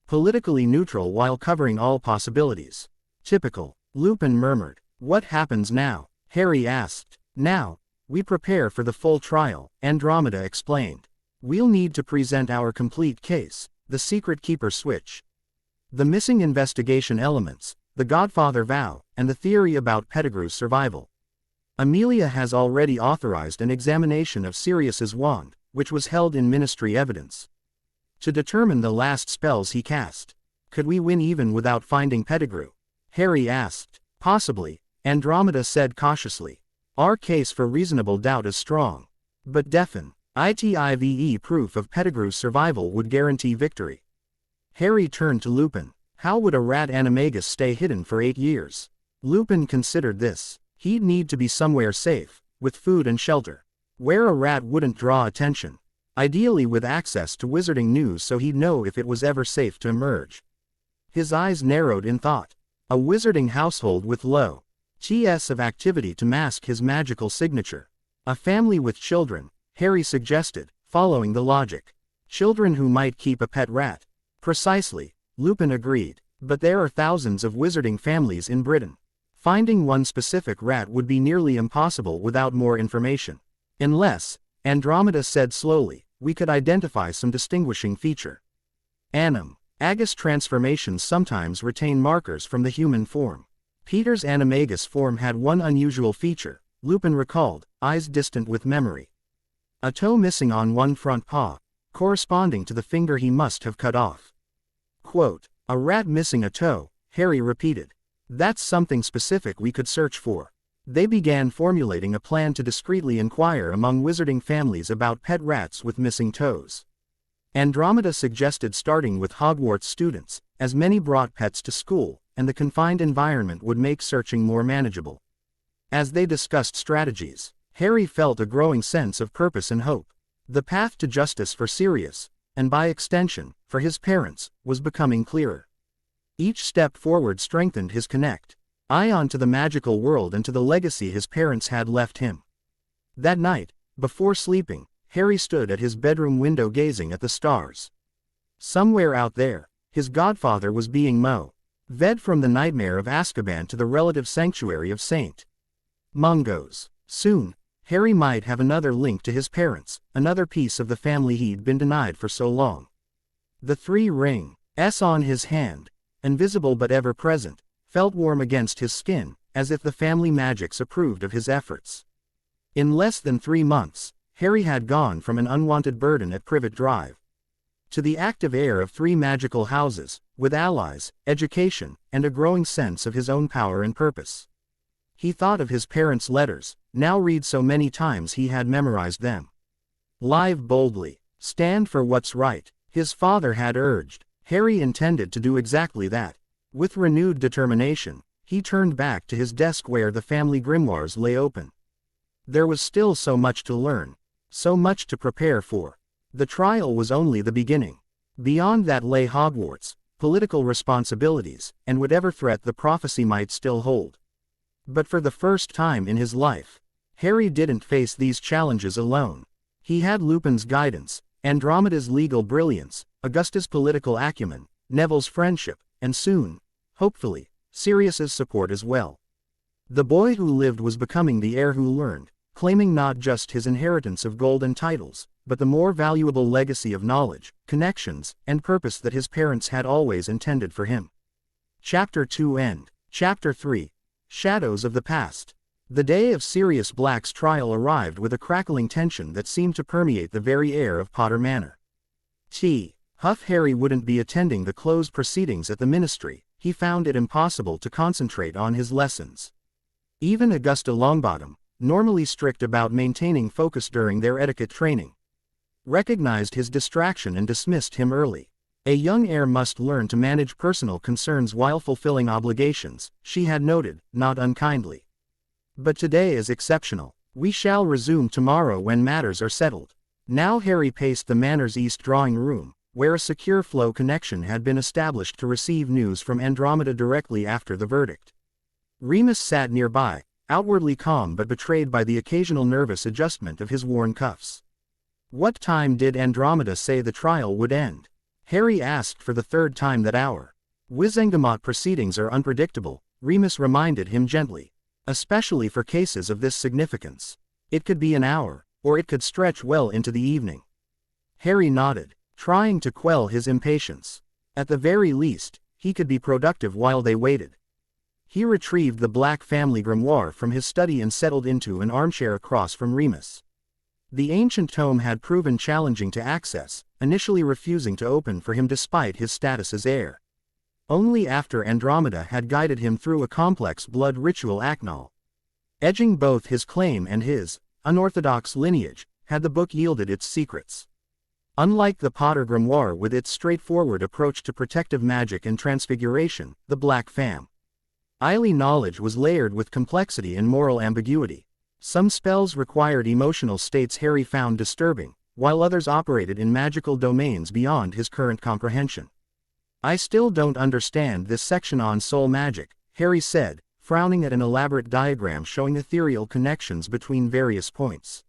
Politically neutral while covering all possibilities. Typical, Lupin murmured. What happens now? Harry asked. Now, we prepare for the full trial, Andromeda explained. We'll need to present our complete case, the secret keeper switch, the missing investigation elements, the Godfather vow, and the theory about Pettigrew's survival. Amelia has already authorized an examination of Sirius's wand, which was held in Ministry evidence, to determine the last spells he cast. Could we win even without finding Pettigrew? Harry asked. Possibly, Andromeda said cautiously. Our case for reasonable doubt is strong. But definite proof of Pettigrew's survival would guarantee victory. Harry turned to Lupin. How would a rat animagus stay hidden for 8 years? Lupin considered this. He'd need to be somewhere safe, with food and shelter, where a rat wouldn't draw attention. Ideally with access to wizarding news so he'd know if it was ever safe to emerge. His eyes narrowed in thought. A wizarding household with low TS of activity to mask his magical signature. A family with children, Harry suggested, following the logic. Children who might keep a pet rat. Precisely, Lupin agreed. But there are thousands of wizarding families in Britain. Finding one specific rat would be nearly impossible without more information. Unless, Andromeda said slowly, we could identify some distinguishing feature. Agus transformations sometimes retain markers from the human form. Peter's animagus form had one unusual feature, Lupin recalled, eyes distant with memory. A toe missing on one front paw, corresponding to the finger he must have cut off. Quote, a rat missing a toe, Harry repeated. That's something specific we could search for. They began formulating a plan to discreetly inquire among wizarding families about pet rats with missing toes. Andromeda suggested starting with Hogwarts students, as many brought pets to school, and the confined environment would make searching more manageable. As they discussed strategies, Harry felt a growing sense of purpose and hope. The path to justice for Sirius, and by extension, for his parents, was becoming clearer. Each step forward strengthened his connection to the magical world and to the legacy his parents had left him. That night, before sleeping, Harry stood at his bedroom window gazing at the stars. Somewhere out there, his godfather was being moved from the nightmare of Azkaban to the relative sanctuary of St. Mungo's. Soon, Harry might have another link to his parents, another piece of the family he'd been denied for so long. The 3 rings on his hand, invisible but ever present, felt warm against his skin, as if the family magics approved of his efforts. In less than 3 months, Harry had gone from an unwanted burden at Privet Drive to the active heir of 3 magical houses, with allies, education, and a growing sense of his own power and purpose. He thought of his parents' letters, now read so many times he had memorized them. Live boldly, stand for what's right, His father had urged. Harry intended to do exactly that. With renewed determination, he turned back to his desk where the family grimoires lay open. There was still so much to learn, so much to prepare for. The trial was only the beginning. Beyond that lay Hogwarts, political responsibilities, and whatever threat the prophecy might still hold. But for the first time in his life, Harry didn't face these challenges alone. He had Lupin's guidance, Andromeda's legal brilliance, Augusta's political acumen, Neville's friendship, and soon, hopefully, Sirius's support as well. The boy who lived was becoming the heir who learned, claiming not just his inheritance of gold and titles, but the more valuable legacy of knowledge, connections, and purpose that his parents had always intended for him. Chapter 2 End. Chapter 3. Shadows of the Past. The day of Sirius Black's trial arrived with a crackling tension that seemed to permeate the very air of Potter Manor. Huff Harry wouldn't be attending the closed proceedings at the ministry. He found it impossible to concentrate on his lessons. Even Augusta Longbottom, normally strict about maintaining focus during their etiquette training, recognized his distraction and dismissed him early. A young heir must learn to manage personal concerns while fulfilling obligations, she had noted, not unkindly. But today is exceptional. We shall resume tomorrow when matters are settled. Now Harry paced the Manor's East drawing room, where a secure flow connection had been established to receive news from Andromeda directly after the verdict. Remus sat nearby, outwardly calm but betrayed by the occasional nervous adjustment of his worn cuffs. What time did Andromeda say the trial would end? Harry asked for the third time that hour. Wizengamot proceedings are unpredictable, Remus reminded him gently. Especially for cases of this significance. It could be an hour, or it could stretch well into the evening. Harry nodded, trying to quell his impatience. At the very least, he could be productive while they waited. He retrieved the Black family grimoire from his study and settled into an armchair across from Remus. The ancient tome had proven challenging to access, initially refusing to open for him despite his status as heir. Only after Andromeda had guided him through a complex blood ritual acnol, edging both his claim and his unorthodox lineage, had the book yielded its secrets. Unlike the Potter grimoire with its straightforward approach to protective magic and transfiguration, the Black family knowledge was layered with complexity and moral ambiguity. Some spells required emotional states Harry found disturbing, while others operated in magical domains beyond his current comprehension. I still don't understand this section on soul magic, Harry said, frowning at an elaborate diagram showing ethereal connections between various points.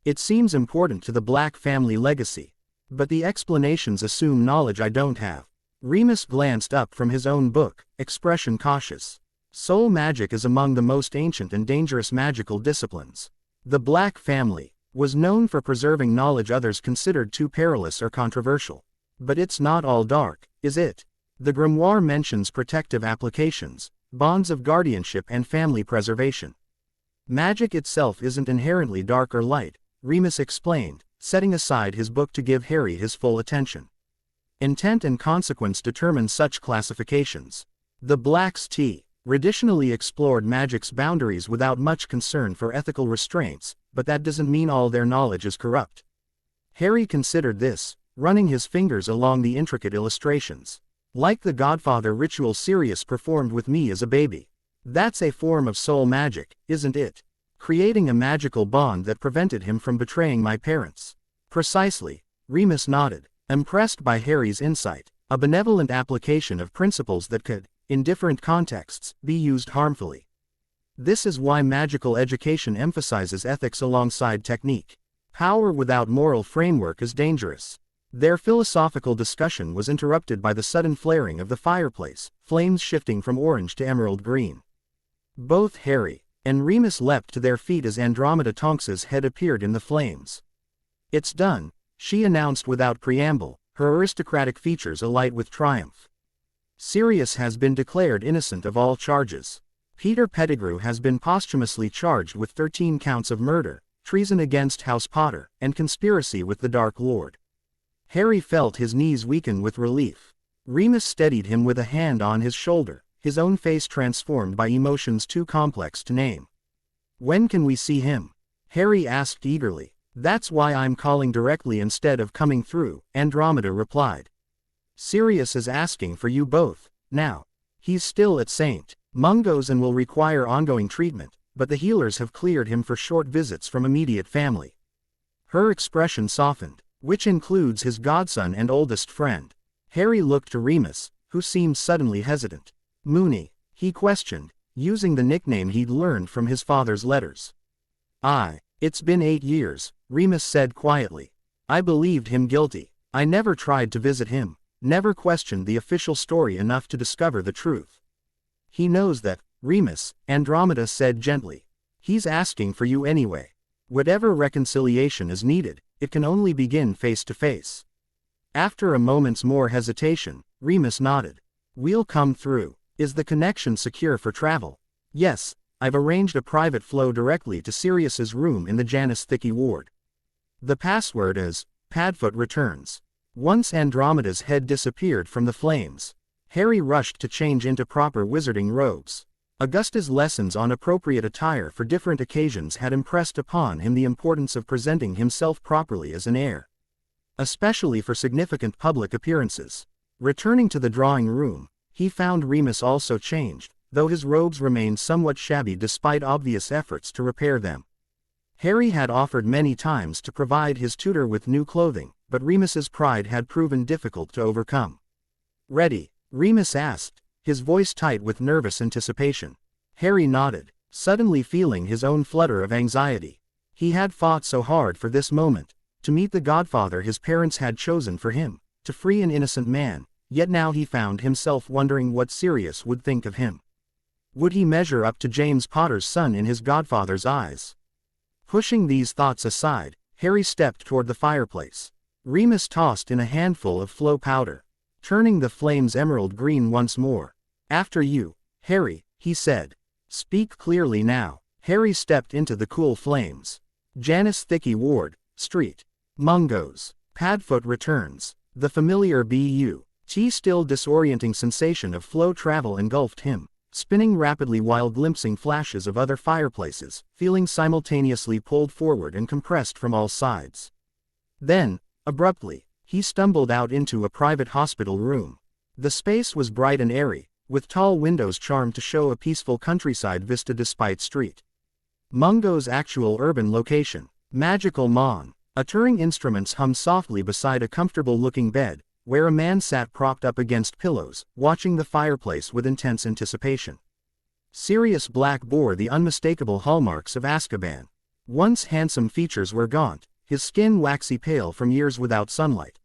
It seems important to the Black family legacy, but the explanations assume knowledge I don't have. Remus glanced up from his own book, expression cautious. Soul magic is among the most ancient and dangerous magical disciplines. The Black family was known for preserving knowledge others considered too perilous or controversial. But it's not all dark, is it? The grimoire mentions protective applications, bonds of guardianship and family preservation. Magic itself isn't inherently dark or light, Remus explained, setting aside his book to give Harry his full attention. Intent and consequence determine such classifications. The Blacks traditionally explored magic's boundaries without much concern for ethical restraints, but that doesn't mean all their knowledge is corrupt. Harry considered this, running his fingers along the intricate illustrations. Like the Godfather ritual Sirius performed with me as a baby. That's a form of soul magic, isn't it? Creating a magical bond that prevented him from betraying my parents. Precisely, Remus nodded, impressed by Harry's insight, a benevolent application of principles that could, in different contexts, be used harmfully. This is why magical education emphasizes ethics alongside technique. Power without moral framework is dangerous. Their philosophical discussion was interrupted by the sudden flaring of the fireplace, flames shifting from orange to emerald green. Both Harry and Remus leapt to their feet as Andromeda Tonks's head appeared in the flames. "It's done," she announced without preamble, her aristocratic features alight with triumph. "Sirius has been declared innocent of all charges. Peter Pettigrew has been posthumously charged with 13 counts of murder, treason against House Potter, and conspiracy with the Dark Lord." Harry felt his knees weaken with relief. Remus steadied him with a hand on his shoulder, his own face transformed by emotions too complex to name. "When can we see him?" Harry asked eagerly. That's why I'm calling directly instead of coming through, Andromeda replied. Sirius is asking for you both, now. He's still at St. Mungo's and will require ongoing treatment, but the healers have cleared him for short visits from immediate family. Her expression softened, which includes his godson and oldest friend. Harry looked to Remus, who seemed suddenly hesitant. Moony, he questioned, using the nickname he'd learned from his father's letters. It's been 8 years, Remus said quietly. I believed him guilty. I never tried to visit him, never questioned the official story enough to discover the truth. He knows that, Remus, Andromeda said gently. He's asking for you anyway. Whatever reconciliation is needed, it can only begin face to face. After a moment's more hesitation, Remus nodded. We'll come through. Is the connection secure for travel? Yes, I've arranged a private flow directly to Sirius's room in the Janus Thicky ward. The password is, Padfoot returns. Once Andromeda's head disappeared from the flames, Harry rushed to change into proper wizarding robes. Augusta's lessons on appropriate attire for different occasions had impressed upon him the importance of presenting himself properly as an heir, especially for significant public appearances. Returning to the drawing room, he found Remus also changed, though his robes remained somewhat shabby despite obvious efforts to repair them. Harry had offered many times to provide his tutor with new clothing, but Remus's pride had proven difficult to overcome. Ready? Remus asked, his voice tight with nervous anticipation. Harry nodded, suddenly feeling his own flutter of anxiety. He had fought so hard for this moment, to meet the godfather his parents had chosen for him, to free an innocent man, yet now he found himself wondering what Sirius would think of him. Would he measure up to James Potter's son in his godfather's eyes? Pushing these thoughts aside, Harry stepped toward the fireplace. Remus tossed in a handful of flow powder, turning the flames emerald green once more. After you, Harry, he said. Speak clearly now. Harry stepped into the cool flames. Janus Thicky ward, Street. Mungo's. Padfoot returns. The familiar but still disorienting sensation of flow travel engulfed him, spinning rapidly while glimpsing flashes of other fireplaces, feeling simultaneously pulled forward and compressed from all sides. Then, abruptly, he stumbled out into a private hospital room. The space was bright and airy, with tall windows charmed to show a peaceful countryside vista despite Street Mungo's actual urban location. Magical Mon. Touring instruments hummed softly beside a comfortable-looking bed, where a man sat propped up against pillows, watching the fireplace with intense anticipation. Sirius Black bore the unmistakable hallmarks of Azkaban. Once handsome features were gaunt, his skin waxy pale from years without sunlight.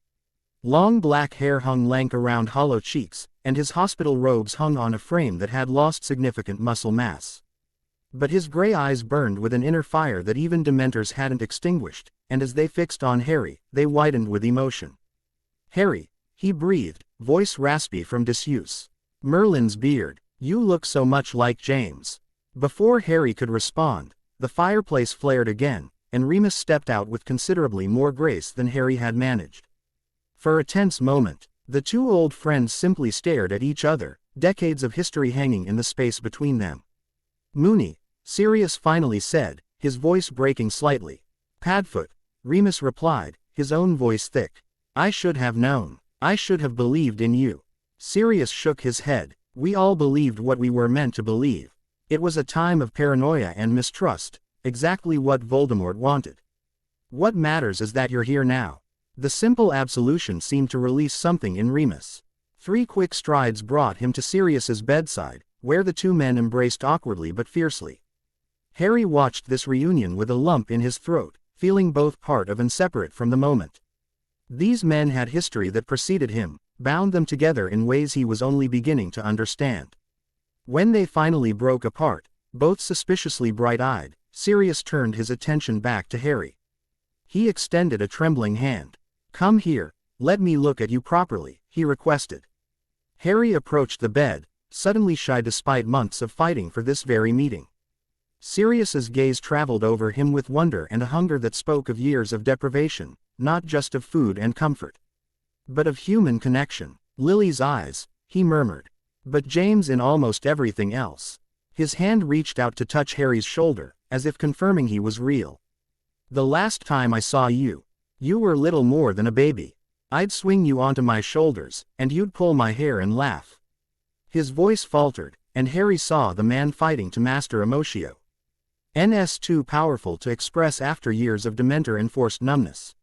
Long black hair hung lank around hollow cheeks, and his hospital robes hung on a frame that had lost significant muscle mass. But his gray eyes burned with an inner fire that even Dementors hadn't extinguished, and as they fixed on Harry, they widened with emotion. Harry, he breathed, voice raspy from disuse. Merlin's beard. You look so much like James. Before Harry could respond, the fireplace flared again, and Remus stepped out with considerably more grace than Harry had managed. For a tense moment, the two old friends simply stared at each other, decades of history hanging in the space between them. Moony, Sirius finally said, his voice breaking slightly. Padfoot, Remus replied, his own voice thick. I should have known. I should have believed in you. Sirius shook his head. We all believed what we were meant to believe. It was a time of paranoia and mistrust, exactly what Voldemort wanted. What matters is that you're here now. The simple absolution seemed to release something in Remus. 3 quick strides brought him to Sirius's bedside, where the two men embraced awkwardly but fiercely. Harry watched this reunion with a lump in his throat, feeling both part of and separate from the moment. These men had history that preceded him, bound them together in ways he was only beginning to understand. When they finally broke apart, both suspiciously bright-eyed, Sirius turned his attention back to Harry. He extended a trembling hand. Come here, let me look at you properly, he requested. Harry approached the bed, suddenly shy despite months of fighting for this very meeting. Sirius's gaze traveled over him with wonder and a hunger that spoke of years of deprivation, not just of food and comfort, but of human connection. Lily's eyes, he murmured. But James in almost everything else. His hand reached out to touch Harry's shoulder, as if confirming he was real. The last time I saw you, you were little more than a baby. I'd swing you onto my shoulders, and you'd pull my hair and laugh." His voice faltered, and Harry saw the man fighting to master emotion. Ns too powerful to express after years of Dementor-enforced numbness.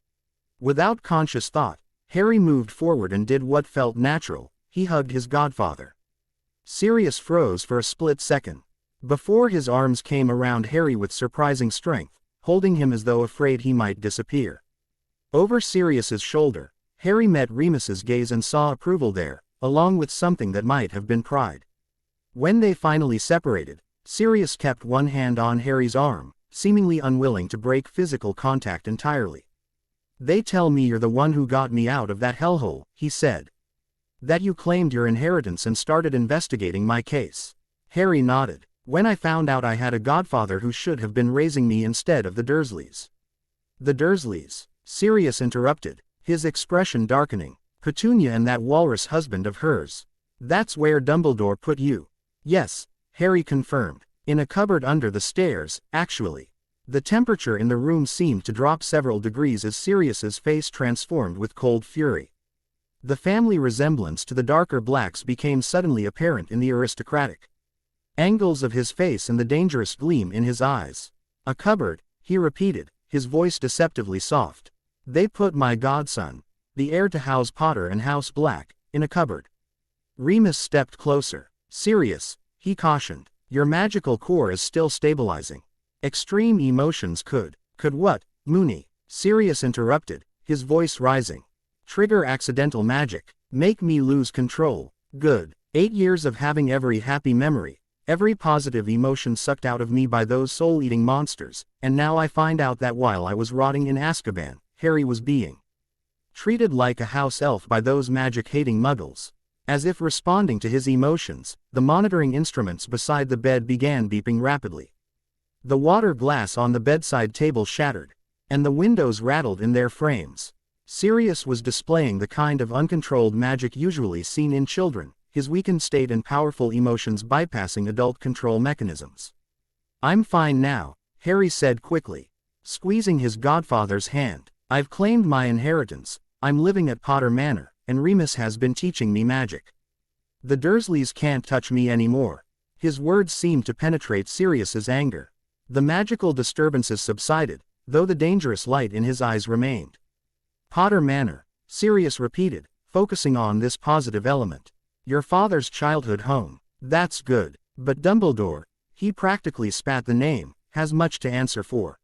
Without conscious thought, Harry moved forward and did what felt natural. He hugged his godfather. Sirius froze for a split second. Before his arms came around Harry with surprising strength, holding him as though afraid he might disappear. Over Sirius's shoulder, Harry met Remus's gaze and saw approval there, along with something that might have been pride. When they finally separated, Sirius kept one hand on Harry's arm, seemingly unwilling to break physical contact entirely. "They tell me you're the one who got me out of that hellhole," he said. "That you claimed your inheritance and started investigating my case." Harry nodded. "When I found out I had a godfather who should have been raising me instead of the Dursleys." "The Dursleys?" Sirius interrupted, his expression darkening. "Petunia and that walrus husband of hers. That's where Dumbledore put you." "Yes," Harry confirmed. "In a cupboard under the stairs, actually." The temperature in the room seemed to drop several degrees as Sirius's face transformed with cold fury. The family resemblance to the darker blacks became suddenly apparent in the aristocratic angles of his face and the dangerous gleam in his eyes. "A cupboard," he repeated, his voice deceptively soft. "They put my godson, the heir to House Potter and House Black, in a cupboard." Remus stepped closer. "Sirius," he cautioned, "your magical core is still stabilizing. Extreme emotions could what, Moony?" Sirius interrupted, his voice rising. "Trigger accidental magic, make me lose control. Good. 8 years of having every happy memory, every positive emotion sucked out of me by those soul-eating monsters, and now I find out that while I was rotting in Azkaban, Harry was being treated like a house elf by those magic-hating muggles." As if responding to his emotions, the monitoring instruments beside the bed began beeping rapidly. The water glass on the bedside table shattered, and the windows rattled in their frames. Sirius was displaying the kind of uncontrolled magic usually seen in children, his weakened state and powerful emotions bypassing adult control mechanisms. "I'm fine now," Harry said quickly, squeezing his godfather's hand. "I've claimed my inheritance, I'm living at Potter Manor, and Remus has been teaching me magic. The Dursleys can't touch me anymore." His words seemed to penetrate Sirius's anger. The magical disturbances subsided, though the dangerous light in his eyes remained. "Potter Manor," Sirius repeated, focusing on this positive element. "Your father's childhood home. That's good. But Dumbledore," he practically spat the name, "has much to answer for."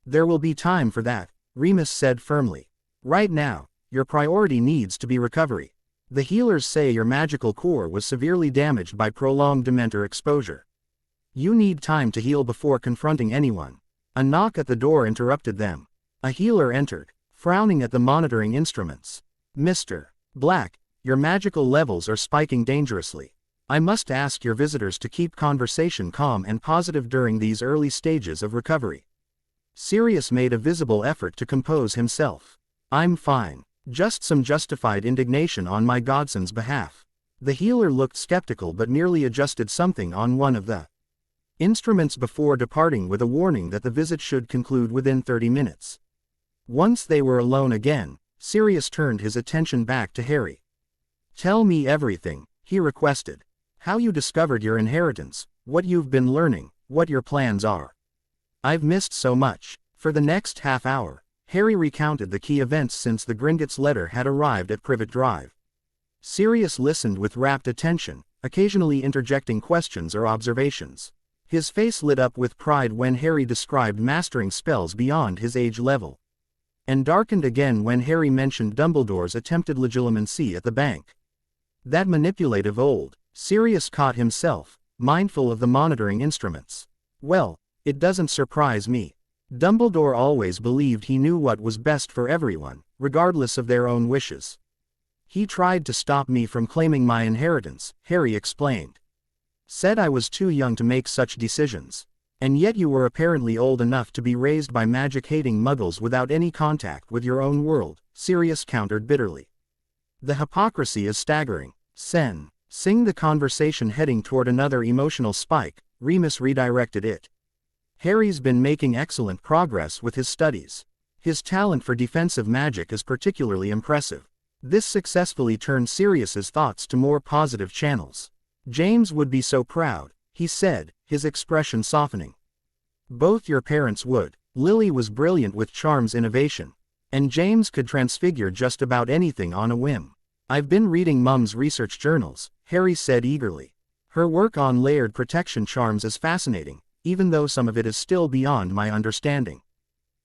"There will be time for that," Remus said firmly. "Right now, your priority needs to be recovery. The healers say your magical core was severely damaged by prolonged Dementor exposure. You need time to heal before confronting anyone." A knock at the door interrupted them. A healer entered, frowning at the monitoring instruments. "Mr. Black, your magical levels are spiking dangerously. I must ask your visitors to keep conversation calm and positive during these early stages of recovery." Sirius made a visible effort to compose himself. "I'm fine. Just some justified indignation on my godson's behalf." The healer looked skeptical but merely adjusted something on one of the instruments before departing with a warning that the visit should conclude within 30 minutes. Once they were alone again, Sirius turned his attention back to Harry. "Tell me everything," he requested. "How you discovered your inheritance, what you've been learning, what your plans are. I've missed so much." For the next half hour, Harry recounted the key events since the Gringotts letter had arrived at Privet Drive. Sirius listened with rapt attention, occasionally interjecting questions or observations. His face lit up with pride when Harry described mastering spells beyond his age level, and darkened again when Harry mentioned Dumbledore's attempted legilimency at the bank. That manipulative old Sirius caught himself, mindful of the monitoring instruments. "Well, it doesn't surprise me. Dumbledore always believed he knew what was best for everyone, regardless of their own wishes. He tried to stop me from claiming my inheritance," Harry explained. "Said I was too young to make such decisions. And yet you were apparently old enough to be raised by magic-hating muggles without any contact with your own world," Sirius countered bitterly. "The hypocrisy is staggering." Seeing the conversation heading toward another emotional spike, Remus redirected it. Harry's been making excellent progress with his studies. His talent for defensive magic is particularly impressive. This successfully turned Sirius's thoughts to more positive channels. James would be so proud, he said, his expression softening. Both your parents would. Lily was brilliant with charm's innovation. And James could transfigure just about anything on a whim. I've been reading Mum's research journals, Harry said eagerly. Her work on layered protection charms is fascinating, even though some of it is still beyond my understanding.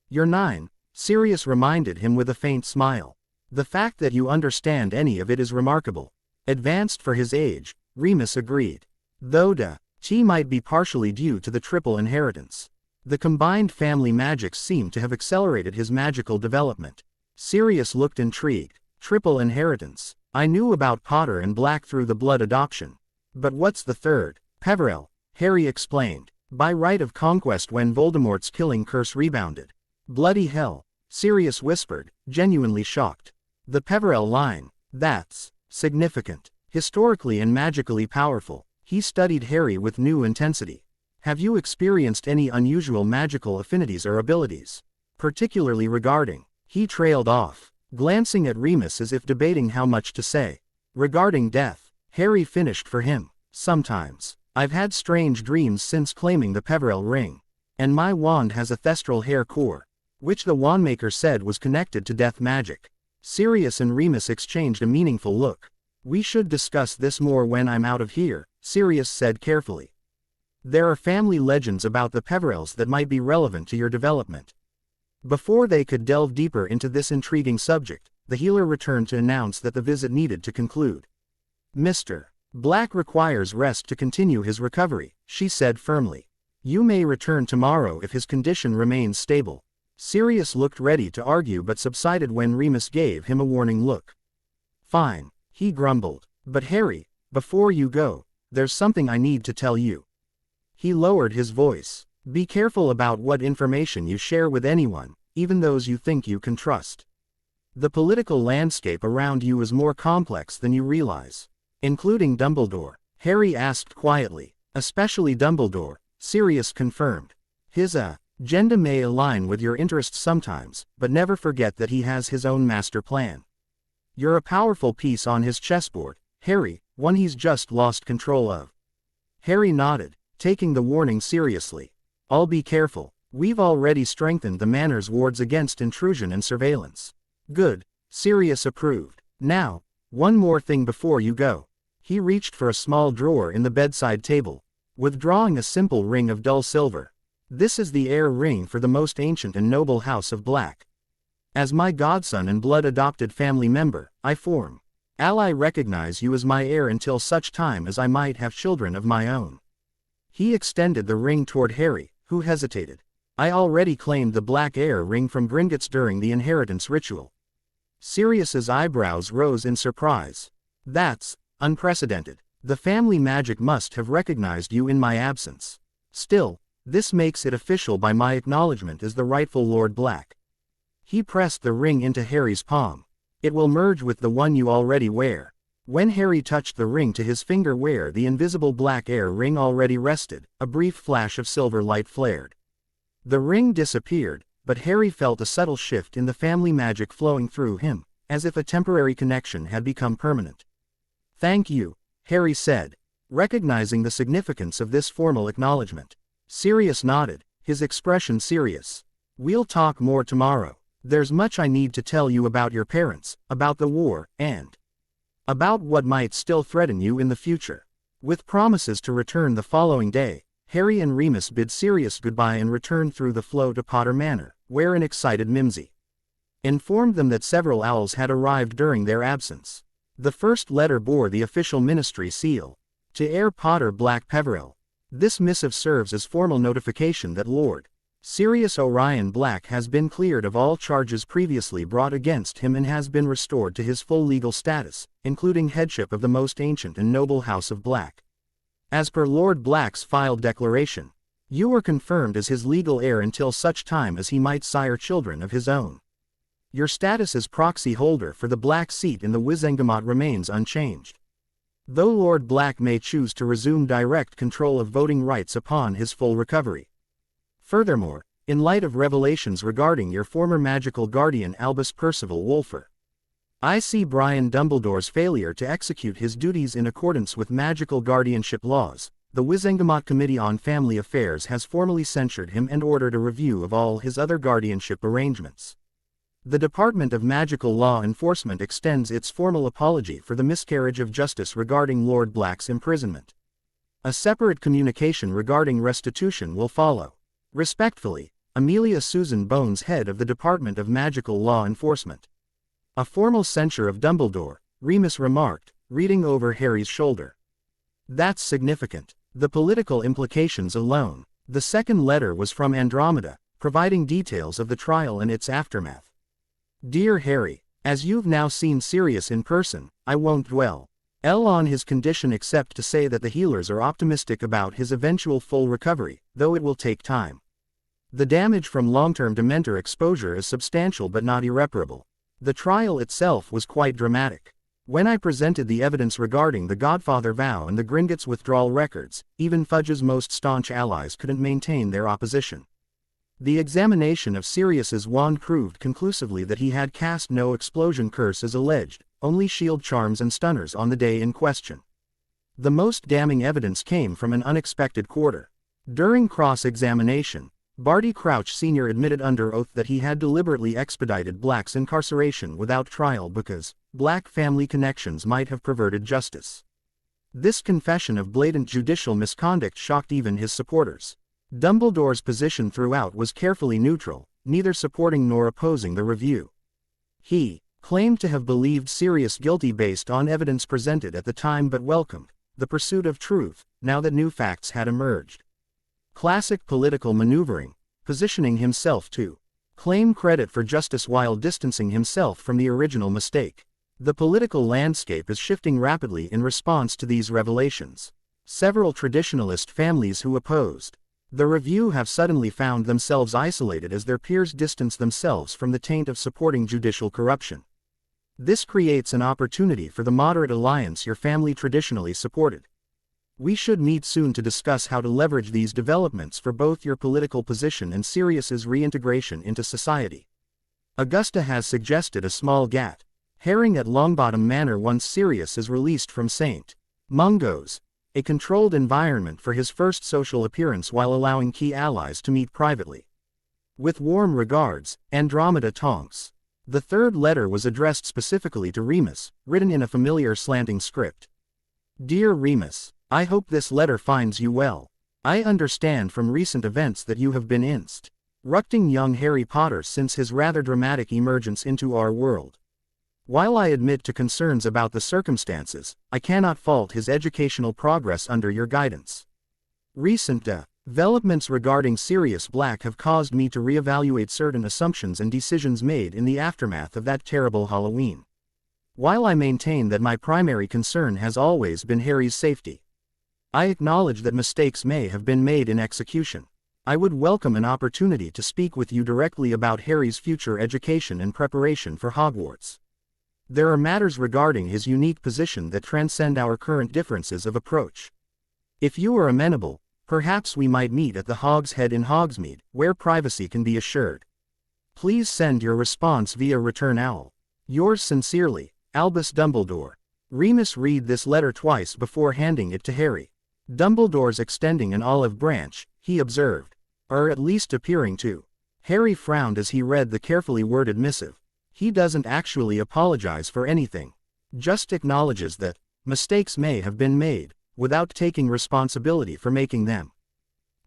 You're 9, Sirius reminded him with a faint smile. The fact that you understand any of it is remarkable. Advanced for his age, Remus agreed. Though he might be partially due to the triple inheritance. The combined family magics seemed to have accelerated his magical development. Sirius looked intrigued. Triple inheritance. I knew about Potter and Black through the blood adoption. But what's the third? Peverell, Harry explained. By right of conquest when Voldemort's killing curse rebounded. Bloody hell, Sirius whispered, genuinely shocked. The Peverell line. That's significant. Historically and magically powerful. He studied Harry with new intensity. Have you experienced any unusual magical affinities or abilities? Particularly regarding. He trailed off, glancing at Remus as if debating how much to say. Regarding death, Harry finished for him. Sometimes. I've had strange dreams since claiming the Peverell ring. And my wand has a thestral hair core, which the wandmaker said was connected to death magic. Sirius and Remus exchanged a meaningful look. We should discuss this more when I'm out of here, Sirius said carefully. There are family legends about the Peverells that might be relevant to your development. Before they could delve deeper into this intriguing subject, the healer returned to announce that the visit needed to conclude. Mr. Black requires rest to continue his recovery, she said firmly. You may return tomorrow if his condition remains stable. Sirius looked ready to argue but subsided when Remus gave him a warning look. Fine, he grumbled. But Harry, before you go, there's something I need to tell you. He lowered his voice. Be careful about what information you share with anyone, even those you think you can trust. The political landscape around you is more complex than you realize. Including Dumbledore, Harry asked quietly. Especially Dumbledore, Sirius confirmed. His agenda may align with your interests sometimes, but never forget that he has his own master plan. You're a powerful piece on his chessboard, Harry, one he's just lost control of. Harry nodded, taking the warning seriously. I'll be careful. We've already strengthened the manor's wards against intrusion and surveillance. Good, Sirius approved. Now, one more thing before you go. He reached for a small drawer in the bedside table, withdrawing a simple ring of dull silver. This is the heir ring for the most ancient and noble house of Black. As my godson and blood-adopted family member, I recognize you as my heir until such time as I might have children of my own. He extended the ring toward Harry, who hesitated. I already claimed the Black heir ring from Gringotts during the inheritance ritual. Sirius's eyebrows rose in surprise. That's unprecedented. The family magic must have recognized you in my absence. Still, this makes it official by my acknowledgement as the rightful Lord Black. He pressed the ring into Harry's palm. It will merge with the one you already wear. When Harry touched the ring to his finger where the invisible Black heir ring already rested, a brief flash of silver light flared. The ring disappeared, but Harry felt a subtle shift in the family magic flowing through him, as if a temporary connection had become permanent. Thank you, Harry said, recognizing the significance of this formal acknowledgement. Sirius nodded, his expression serious. We'll talk more tomorrow. There's much I need to tell you about your parents, about the war, and about what might still threaten you in the future. With promises to return the following day, Harry and Remus bid Sirius goodbye and returned through the flow to Potter Manor, where an excited Mimsy informed them that several owls had arrived during their absence. The first letter bore the official ministry seal. To Heir Potter-Black-Peverell. This missive serves as formal notification that Lord Sirius Orion Black has been cleared of all charges previously brought against him and has been restored to his full legal status, including headship of the most ancient and noble house of Black. As per Lord Black's filed declaration, you are confirmed as his legal heir until such time as he might sire children of his own. Your status as proxy holder for the Black seat in the Wizengamot remains unchanged. Though Lord Black may choose to resume direct control of voting rights upon his full recovery. Furthermore, in light of revelations regarding your former magical guardian Albus Percival Wolfer, I see Brian Dumbledore's failure to execute his duties in accordance with magical guardianship laws. The Wizengamot Committee on Family Affairs has formally censured him and ordered a review of all his other guardianship arrangements. The Department of Magical Law Enforcement extends its formal apology for the miscarriage of justice regarding Lord Black's imprisonment. A separate communication regarding restitution will follow. Respectfully, Amelia Susan Bones, head of the Department of Magical Law Enforcement. A formal censure of Dumbledore, Remus remarked, reading over Harry's shoulder. That's significant. The political implications alone. The second letter was from Andromeda, providing details of the trial and its aftermath. Dear Harry, as you've now seen Sirius in person, I won't dwell on his condition except to say that the healers are optimistic about his eventual full recovery, though it will take time. The damage from long-term Dementor exposure is substantial but not irreparable. The trial itself was quite dramatic. When I presented the evidence regarding the Godfather vow and the Gringotts withdrawal records, even Fudge's most staunch allies couldn't maintain their opposition. The examination of Sirius's wand proved conclusively that he had cast no explosion curse as alleged, only shield charms and stunners on the day in question. The most damning evidence came from an unexpected quarter. During cross-examination, Barty Crouch Sr. admitted under oath that he had deliberately expedited Black's incarceration without trial because Black family connections might have perverted justice. This confession of blatant judicial misconduct shocked even his supporters. Dumbledore's position throughout was carefully neutral, neither supporting nor opposing the review. He claimed to have believed Sirius guilty based on evidence presented at the time but welcomed the pursuit of truth, now that new facts had emerged. Classic political maneuvering, positioning himself to claim credit for justice while distancing himself from the original mistake. The political landscape is shifting rapidly in response to these revelations. Several traditionalist families who opposed the review have suddenly found themselves isolated as their peers distance themselves from the taint of supporting judicial corruption. This creates an opportunity for the moderate alliance your family traditionally supported. We should meet soon to discuss how to leverage these developments for both your political position and Sirius's reintegration into society. Augusta has suggested a small gat herring at Longbottom Manor once Sirius is released from St. Mungo's, a controlled environment for his first social appearance while allowing key allies to meet privately. With warm regards, Andromeda Tonks. The third letter was addressed specifically to Remus, written in a familiar slanting script. Dear Remus, I hope this letter finds you well. I understand from recent events that you have been instructing young Harry Potter since his rather dramatic emergence into our world. While I admit to concerns about the circumstances, I cannot fault his educational progress under your guidance. Recent developments regarding Sirius Black have caused me to reevaluate certain assumptions and decisions made in the aftermath of that terrible Halloween. While I maintain that my primary concern has always been Harry's safety, I acknowledge that mistakes may have been made in execution. I would welcome an opportunity to speak with you directly about Harry's future education and preparation for Hogwarts. There are matters regarding his unique position that transcend our current differences of approach. If you are amenable, perhaps we might meet at the Hog's Head in Hogsmeade, where privacy can be assured. Please send your response via return owl. Yours sincerely, Albus Dumbledore. Remus read this letter twice before handing it to Harry. Dumbledore's extending an olive branch, he observed. Or at least appearing to. Harry frowned as he read the carefully worded missive. He doesn't actually apologize for anything. Just acknowledges that mistakes may have been made, without taking responsibility for making them.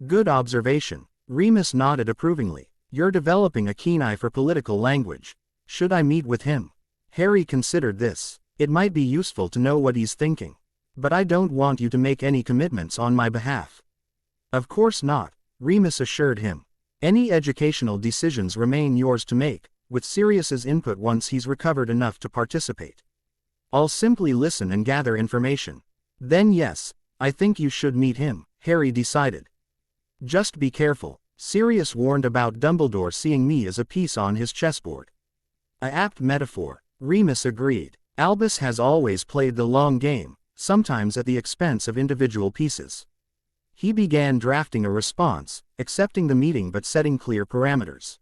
Good observation. Remus nodded approvingly. You're developing a keen eye for political language. Should I meet with him? Harry considered this. It might be useful to know what he's thinking. But I don't want you to make any commitments on my behalf. Of course not, Remus assured him. Any educational decisions remain yours to make, with Sirius's input once he's recovered enough to participate. I'll simply listen and gather information. Then yes, I think you should meet him, Harry decided. Just be careful, Sirius warned about Dumbledore seeing me as a piece on his chessboard. A apt metaphor, Remus agreed. Albus has always played the long game, sometimes at the expense of individual pieces. He began drafting a response, accepting the meeting but setting clear parameters.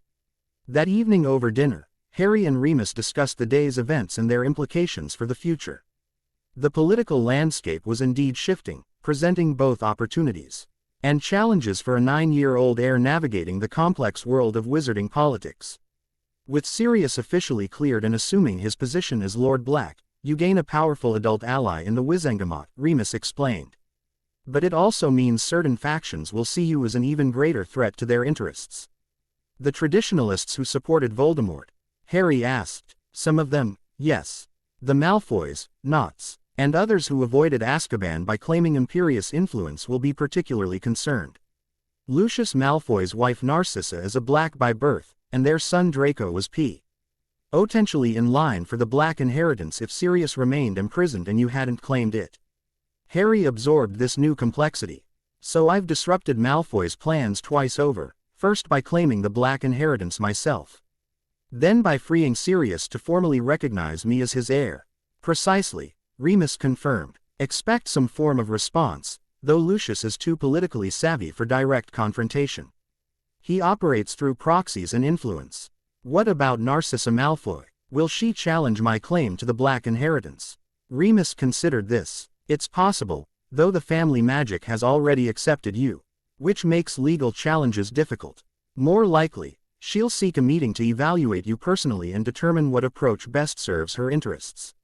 That evening over dinner, Harry and Remus discussed the day's events and their implications for the future. The political landscape was indeed shifting, presenting both opportunities and challenges for a 9-year-old heir navigating the complex world of wizarding politics. With Sirius officially cleared and assuming his position as Lord Black, you gain a powerful adult ally in the Wizengamot, Remus explained. But it also means certain factions will see you as an even greater threat to their interests. The traditionalists who supported Voldemort? Harry asked. Some of them, yes. The Malfoys, Knots, and others who avoided Azkaban by claiming imperious influence will be particularly concerned. Lucius Malfoy's wife Narcissa is a Black by birth, and their son Draco was potentially in line for the Black inheritance if Sirius remained imprisoned and you hadn't claimed it. Harry absorbed this new complexity. So I've disrupted Malfoy's plans twice over, first by claiming the Black inheritance myself. Then by freeing Sirius to formally recognize me as his heir. Precisely, Remus confirmed. Expect some form of response, though Lucius is too politically savvy for direct confrontation. He operates through proxies and influence. What about Narcissa Malfoy? Will she challenge my claim to the Black inheritance? Remus considered this. It's possible, though the family magic has already accepted you, which makes legal challenges difficult. More likely, she'll seek a meeting to evaluate you personally and determine what approach best serves her interests.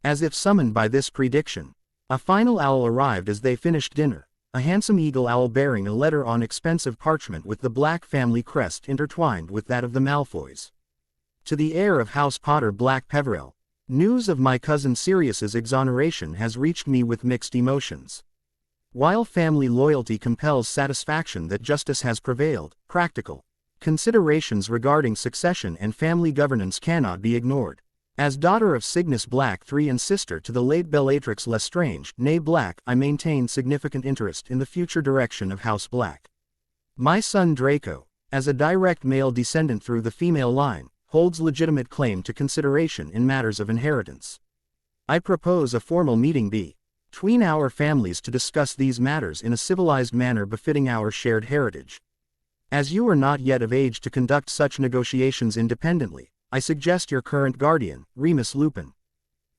As if summoned by this prediction, a final owl arrived as they finished dinner, a handsome eagle owl bearing a letter on expensive parchment with the Black family crest intertwined with that of the Malfoys. To the heir of House Potter-Black-Peverell, news of my cousin Sirius's exoneration has reached me with mixed emotions. While family loyalty compels satisfaction that justice has prevailed, practical considerations regarding succession and family governance cannot be ignored. As daughter of Cygnus Black III and sister to the late Bellatrix Lestrange, née Black, I maintain significant interest in the future direction of House Black. My son Draco, as a direct male descendant through the female line, holds legitimate claim to consideration in matters of inheritance. I propose a formal meeting between our families to discuss these matters in a civilized manner befitting our shared heritage. As you are not yet of age to conduct such negotiations independently, I suggest your current guardian, Remus Lupin,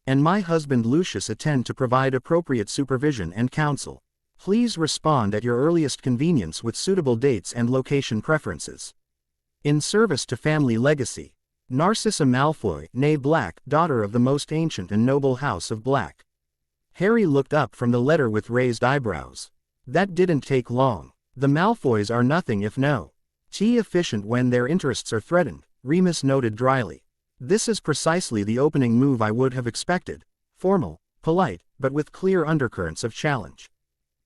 and my husband Lucius attend to provide appropriate supervision and counsel. Please respond at your earliest convenience with suitable dates and location preferences. In service to family legacy, Narcissa Malfoy, née Black, daughter of the most ancient and noble house of Black. Harry looked up from the letter with raised eyebrows. That didn't take long. The Malfoys are nothing if no efficient when their interests are threatened, Remus noted dryly. This is precisely the opening move I would have expected, formal, polite, but with clear undercurrents of challenge.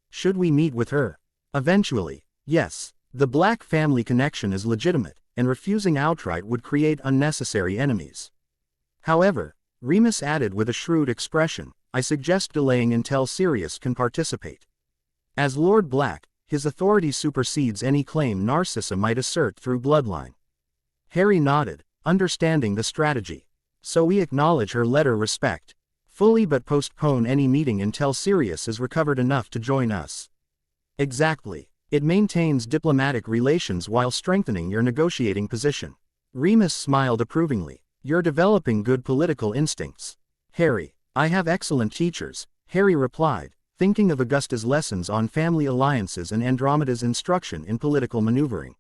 Should we meet with her? Eventually, yes. The Black family connection is legitimate, and refusing outright would create unnecessary enemies. However, Remus added with a shrewd expression, I suggest delaying until Sirius can participate. As Lord Black, his authority supersedes any claim Narcissa might assert through bloodline. Harry nodded, understanding the strategy. So we acknowledge her letter respect. Fully but postpone any meeting until Sirius is recovered enough to join us. Exactly. It maintains diplomatic relations while strengthening your negotiating position. Remus smiled approvingly. You're developing good political instincts. Harry, I have excellent teachers, Harry replied, thinking of Augusta's lessons on family alliances and Andromeda's instruction in political maneuvering.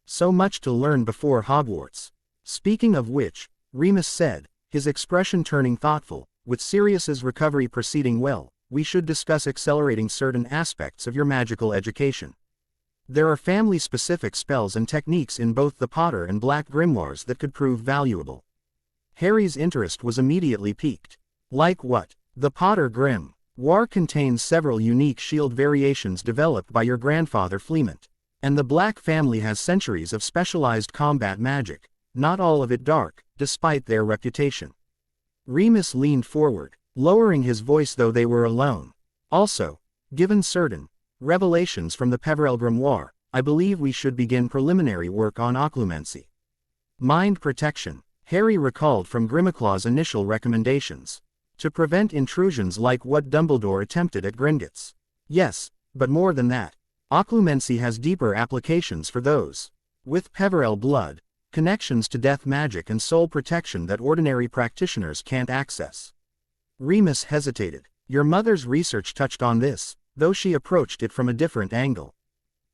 So much to learn before Hogwarts. Speaking of which, Remus said, his expression turning thoughtful, with Sirius's recovery proceeding well, we should discuss accelerating certain aspects of your magical education. There are family-specific spells and techniques in both the Potter and Black grimoires that could prove valuable. Harry's interest was immediately piqued. Like what? The Potter grimoire contains several unique shield variations developed by your grandfather Fleemont. And the Black family has centuries of specialized combat magic, not all of it dark, despite their reputation. Remus leaned forward, lowering his voice though they were alone. Also, given certain revelations from the Peverell grimoire, I believe we should begin preliminary work on occlumency. Mind protection, Harry recalled from Grimmault's initial recommendations. To prevent intrusions like what Dumbledore attempted at Gringotts. Yes, but more than that. Occlumency has deeper applications for those with Peverell blood, connections to death magic and soul protection that ordinary practitioners can't access. Remus hesitated. Your mother's research touched on this, though she approached it from a different angle.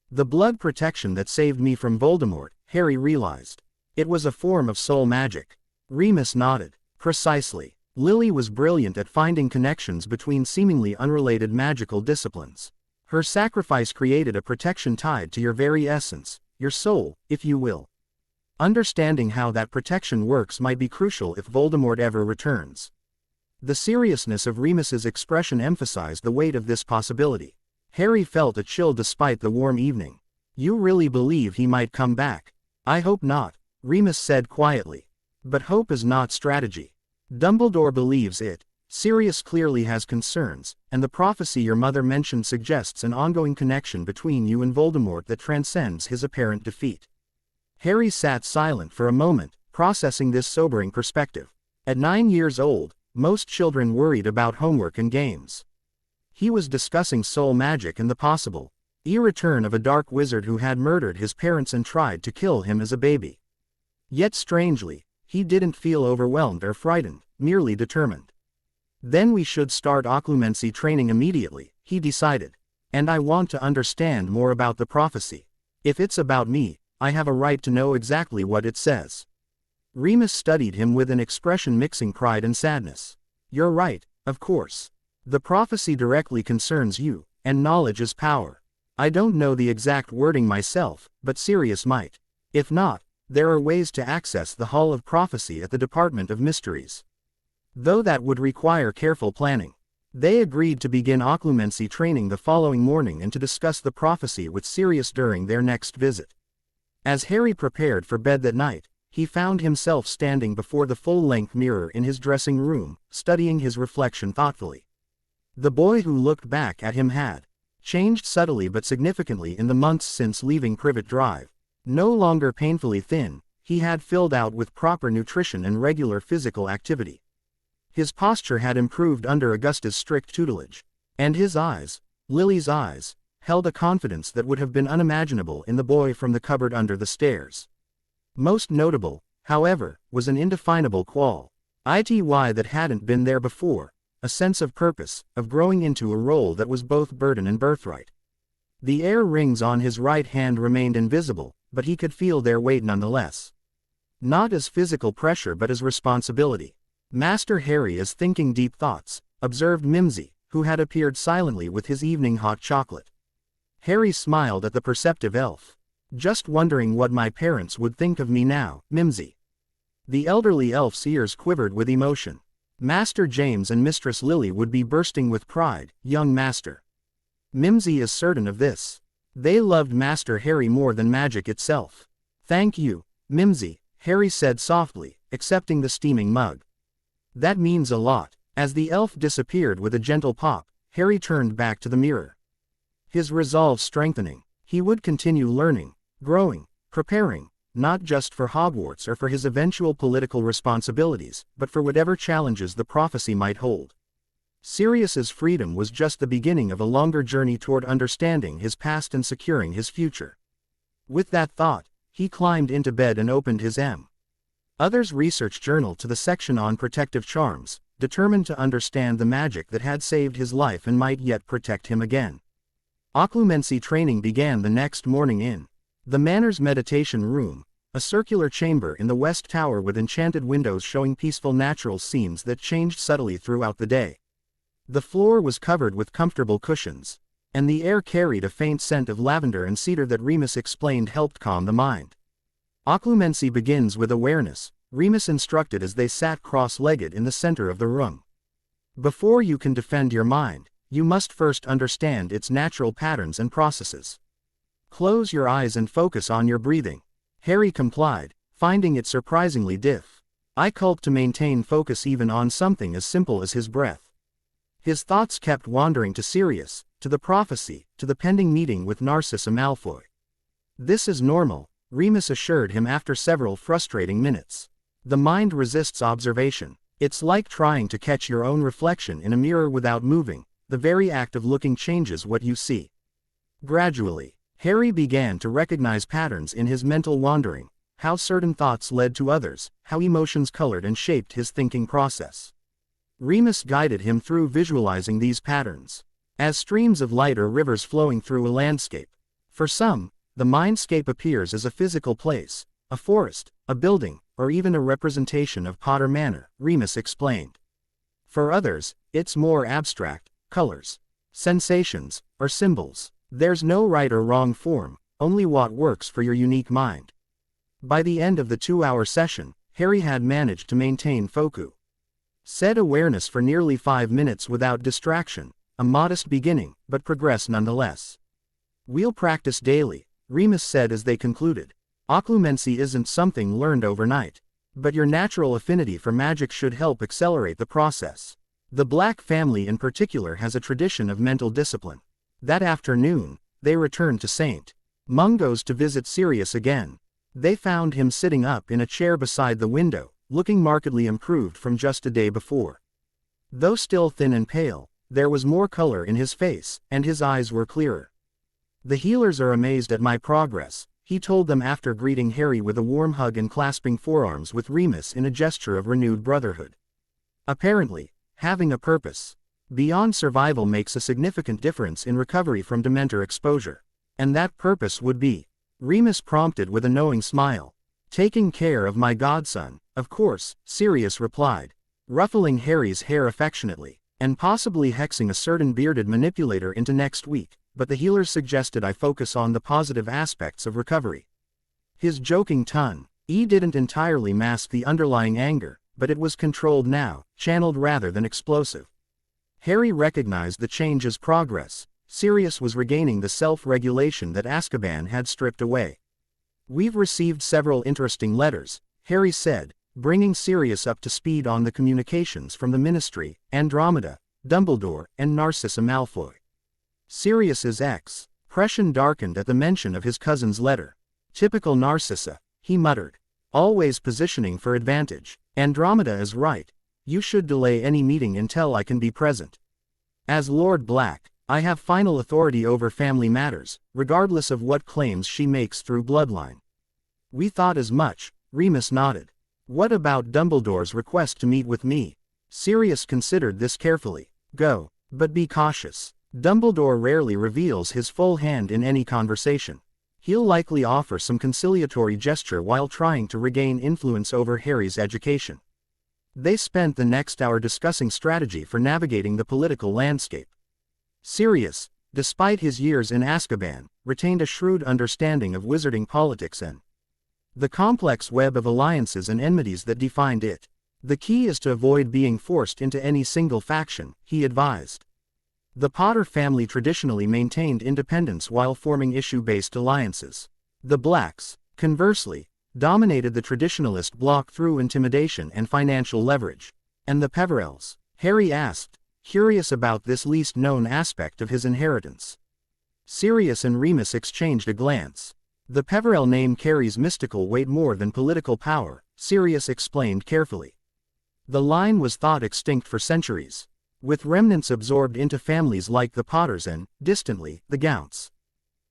The blood protection that saved me from Voldemort, Harry realized. It was a form of soul magic. Remus nodded. Precisely. Lily was brilliant at finding connections between seemingly unrelated magical disciplines. Her sacrifice created a protection tied to your very essence, your soul, if you will. Understanding how that protection works might be crucial if Voldemort ever returns. The seriousness of Remus's expression emphasized the weight of this possibility. Harry felt a chill despite the warm evening. You really believe he might come back? I hope not, Remus said quietly. But hope is not strategy. Dumbledore believes it. Sirius clearly has concerns, and the prophecy your mother mentioned suggests an ongoing connection between you and Voldemort that transcends his apparent defeat. Harry sat silent for a moment, processing this sobering perspective. At 9 years old, most children worried about homework and games. He was discussing soul magic and the possible return of a dark wizard who had murdered his parents and tried to kill him as a baby. Yet strangely, he didn't feel overwhelmed or frightened, merely determined. Then we should start occlumency training immediately, he decided. And I want to understand more about the prophecy. If it's about me, I have a right to know exactly what it says. Remus studied him with an expression mixing pride and sadness. You're right, of course. The prophecy directly concerns you, and knowledge is power. I don't know the exact wording myself, but Sirius might. If not, there are ways to access the Hall of Prophecy at the Department of Mysteries. Though that would require careful planning. They agreed to begin occlumency training the following morning and to discuss the prophecy with Sirius during their next visit. As Harry prepared for bed that night, he found himself standing before the full-length mirror in his dressing room, studying his reflection thoughtfully. The boy who looked back at him had changed subtly but significantly in the months since leaving Privet Drive. No longer painfully thin, he had filled out with proper nutrition and regular physical activity. His posture had improved under Augusta's strict tutelage. And his eyes, Lily's eyes, held a confidence that would have been unimaginable in the boy from the cupboard under the stairs. Most notable, however, was an indefinable quality that hadn't been there before, a sense of purpose, of growing into a role that was both burden and birthright. The air rings on his right hand remained invisible, but he could feel their weight nonetheless. Not as physical pressure but as responsibility. Master Harry is thinking deep thoughts, observed Mimsy, who had appeared silently with his evening hot chocolate. Harry smiled at the perceptive elf. Just wondering what my parents would think of me now, Mimsy. The elderly elf's ears quivered with emotion. Master James and Mistress Lily would be bursting with pride, young master. Mimsy is certain of this. They loved Master Harry more than magic itself. Thank you, Mimsy, Harry said softly, accepting the steaming mug. That means a lot. As the elf disappeared with a gentle pop, Harry turned back to the mirror. His resolve strengthening. He would continue learning, growing, preparing, not just for Hogwarts or for his eventual political responsibilities, but for whatever challenges the prophecy might hold. Sirius's freedom was just the beginning of a longer journey toward understanding his past and securing his future. With that thought, he climbed into bed and opened his Others' research journal to the section on protective charms, determined to understand the magic that had saved his life and might yet protect him again. Occlumency training began the next morning in the Manor's meditation room, a circular chamber in the West Tower with enchanted windows showing peaceful natural scenes that changed subtly throughout the day. The floor was covered with comfortable cushions, and the air carried a faint scent of lavender and cedar that Remus explained helped calm the mind. Occlumency begins with awareness, Remus instructed as they sat cross-legged in the center of the room. Before you can defend your mind, you must first understand its natural patterns and processes. Close your eyes and focus on your breathing. Harry complied, finding it surprisingly difficult to maintain focus even on something as simple as his breath. His thoughts kept wandering to Sirius, to the prophecy, to the pending meeting with Narcissa Malfoy. This is normal, Remus assured him after several frustrating minutes. The mind resists observation. It's like trying to catch your own reflection in a mirror without moving. The very act of looking changes what you see. Gradually, Harry began to recognize patterns in his mental wandering, how certain thoughts led to others, how emotions colored and shaped his thinking process. Remus guided him through visualizing these patterns as streams of light or rivers flowing through a landscape. For some, the mindscape appears as a physical place, a forest, a building, or even a representation of Potter Manor, Remus explained. For others, it's more abstract, colors, sensations, or symbols. There's no right or wrong form, only what works for your unique mind. By the end of the 2-hour session, Harry had managed to maintain focus. Said awareness for nearly 5 minutes without distraction, a modest beginning, but progress nonetheless. We'll practice daily, Remus said as they concluded. Occlumency isn't something learned overnight, but your natural affinity for magic should help accelerate the process. The Black family in particular has a tradition of mental discipline. That afternoon, they returned to St. Mungo's to visit Sirius again. They found him sitting up in a chair beside the window, looking markedly improved from just a day before. Though still thin and pale, there was more color in his face, and his eyes were clearer. "The healers are amazed at my progress," he told them after greeting Harry with a warm hug and clasping forearms with Remus in a gesture of renewed brotherhood. Apparently, having a purpose beyond survival makes a significant difference in recovery from Dementor exposure. And that purpose would be, Remus prompted with a knowing smile. "Taking care of my godson, of course," Sirius replied, ruffling Harry's hair affectionately, "and possibly hexing a certain bearded manipulator into next week, but the healers suggested I focus on the positive aspects of recovery." His joking tone didn't entirely mask the underlying anger, but it was controlled now, channeled rather than explosive. Harry recognized the change as progress. Sirius was regaining the self-regulation that Azkaban had stripped away. "We've received several interesting letters," Harry said, bringing Sirius up to speed on the communications from the Ministry, Andromeda, Dumbledore, and Narcissa Malfoy. Sirius's expression darkened at the mention of his cousin's letter. "Typical Narcissa," he muttered. "Always positioning for advantage. Andromeda is right. You should delay any meeting until I can be present. As Lord Black, I have final authority over family matters, regardless of what claims she makes through bloodline." "We thought as much," Remus nodded. "What about Dumbledore's request to meet with me?" Sirius considered this carefully. "Go, but be cautious. Dumbledore rarely reveals his full hand in any conversation. He'll likely offer some conciliatory gesture while trying to regain influence over Harry's education." They spent the next hour discussing strategy for navigating the political landscape. Sirius, despite his years in Azkaban, retained a shrewd understanding of wizarding politics and the complex web of alliances and enmities that defined it. "The key is to avoid being forced into any single faction," he advised. The Potter family traditionally maintained independence while forming issue-based alliances. The Blacks, conversely, dominated the traditionalist bloc through intimidation and financial leverage. "And the Peverells?" Harry asked, curious about this least-known aspect of his inheritance. Sirius and Remus exchanged a glance. "The Peverell name carries mystical weight more than political power," Sirius explained carefully. "The line was thought extinct for centuries, with remnants absorbed into families like the Potters and, distantly, the Gounts.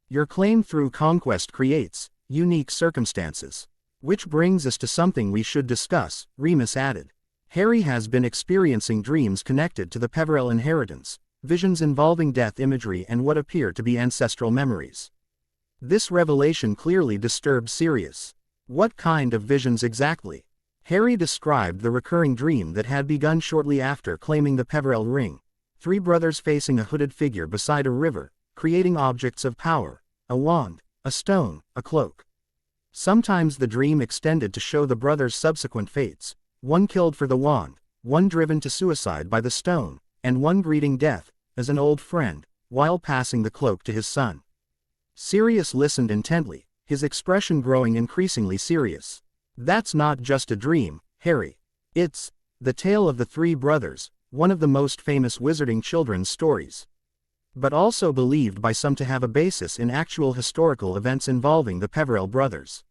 Your claim through conquest creates unique circumstances. Which brings us to something we should discuss," Remus added. "Harry has been experiencing dreams connected to the Peverell inheritance, visions involving death imagery and what appear to be ancestral memories." This revelation clearly disturbed Sirius. "What kind of visions exactly?" Harry described the recurring dream that had begun shortly after claiming the Peverell ring. 3 brothers facing a hooded figure beside a river, creating objects of power: a wand, a stone, a cloak. Sometimes the dream extended to show the brothers' subsequent fates: one killed for the wand, one driven to suicide by the stone, and one greeting death as an old friend, while passing the cloak to his son. Sirius listened intently, his expression growing increasingly serious. "That's not just a dream, Harry. It's the tale of the 3 brothers, one of the most famous wizarding children's stories, but also believed by some to have a basis in actual historical events involving the Peverell brothers."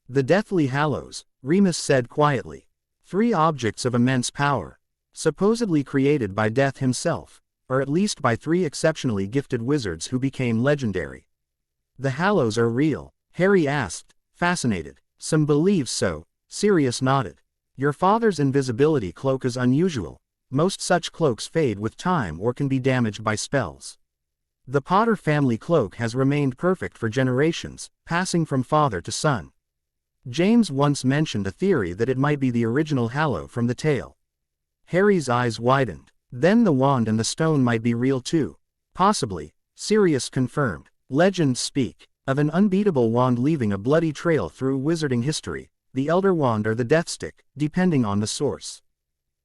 "The Deathly Hallows," Remus said quietly. 3 objects of immense power, supposedly created by Death himself, or at least by 3 exceptionally gifted wizards who became legendary. The Hallows are real? Harry asked, fascinated. Some believe so, Sirius nodded. Your father's invisibility cloak is unusual. Most such cloaks fade with time or can be damaged by spells. The Potter family cloak has remained perfect for generations, passing from father to son. James once mentioned a theory that it might be the original Hallow from the tale. Harry's eyes widened. Then the wand and the stone might be real too. Possibly, Sirius confirmed. Legends speak of an unbeatable wand leaving a bloody trail through wizarding history, the Elder Wand or the Death Stick, depending on the source.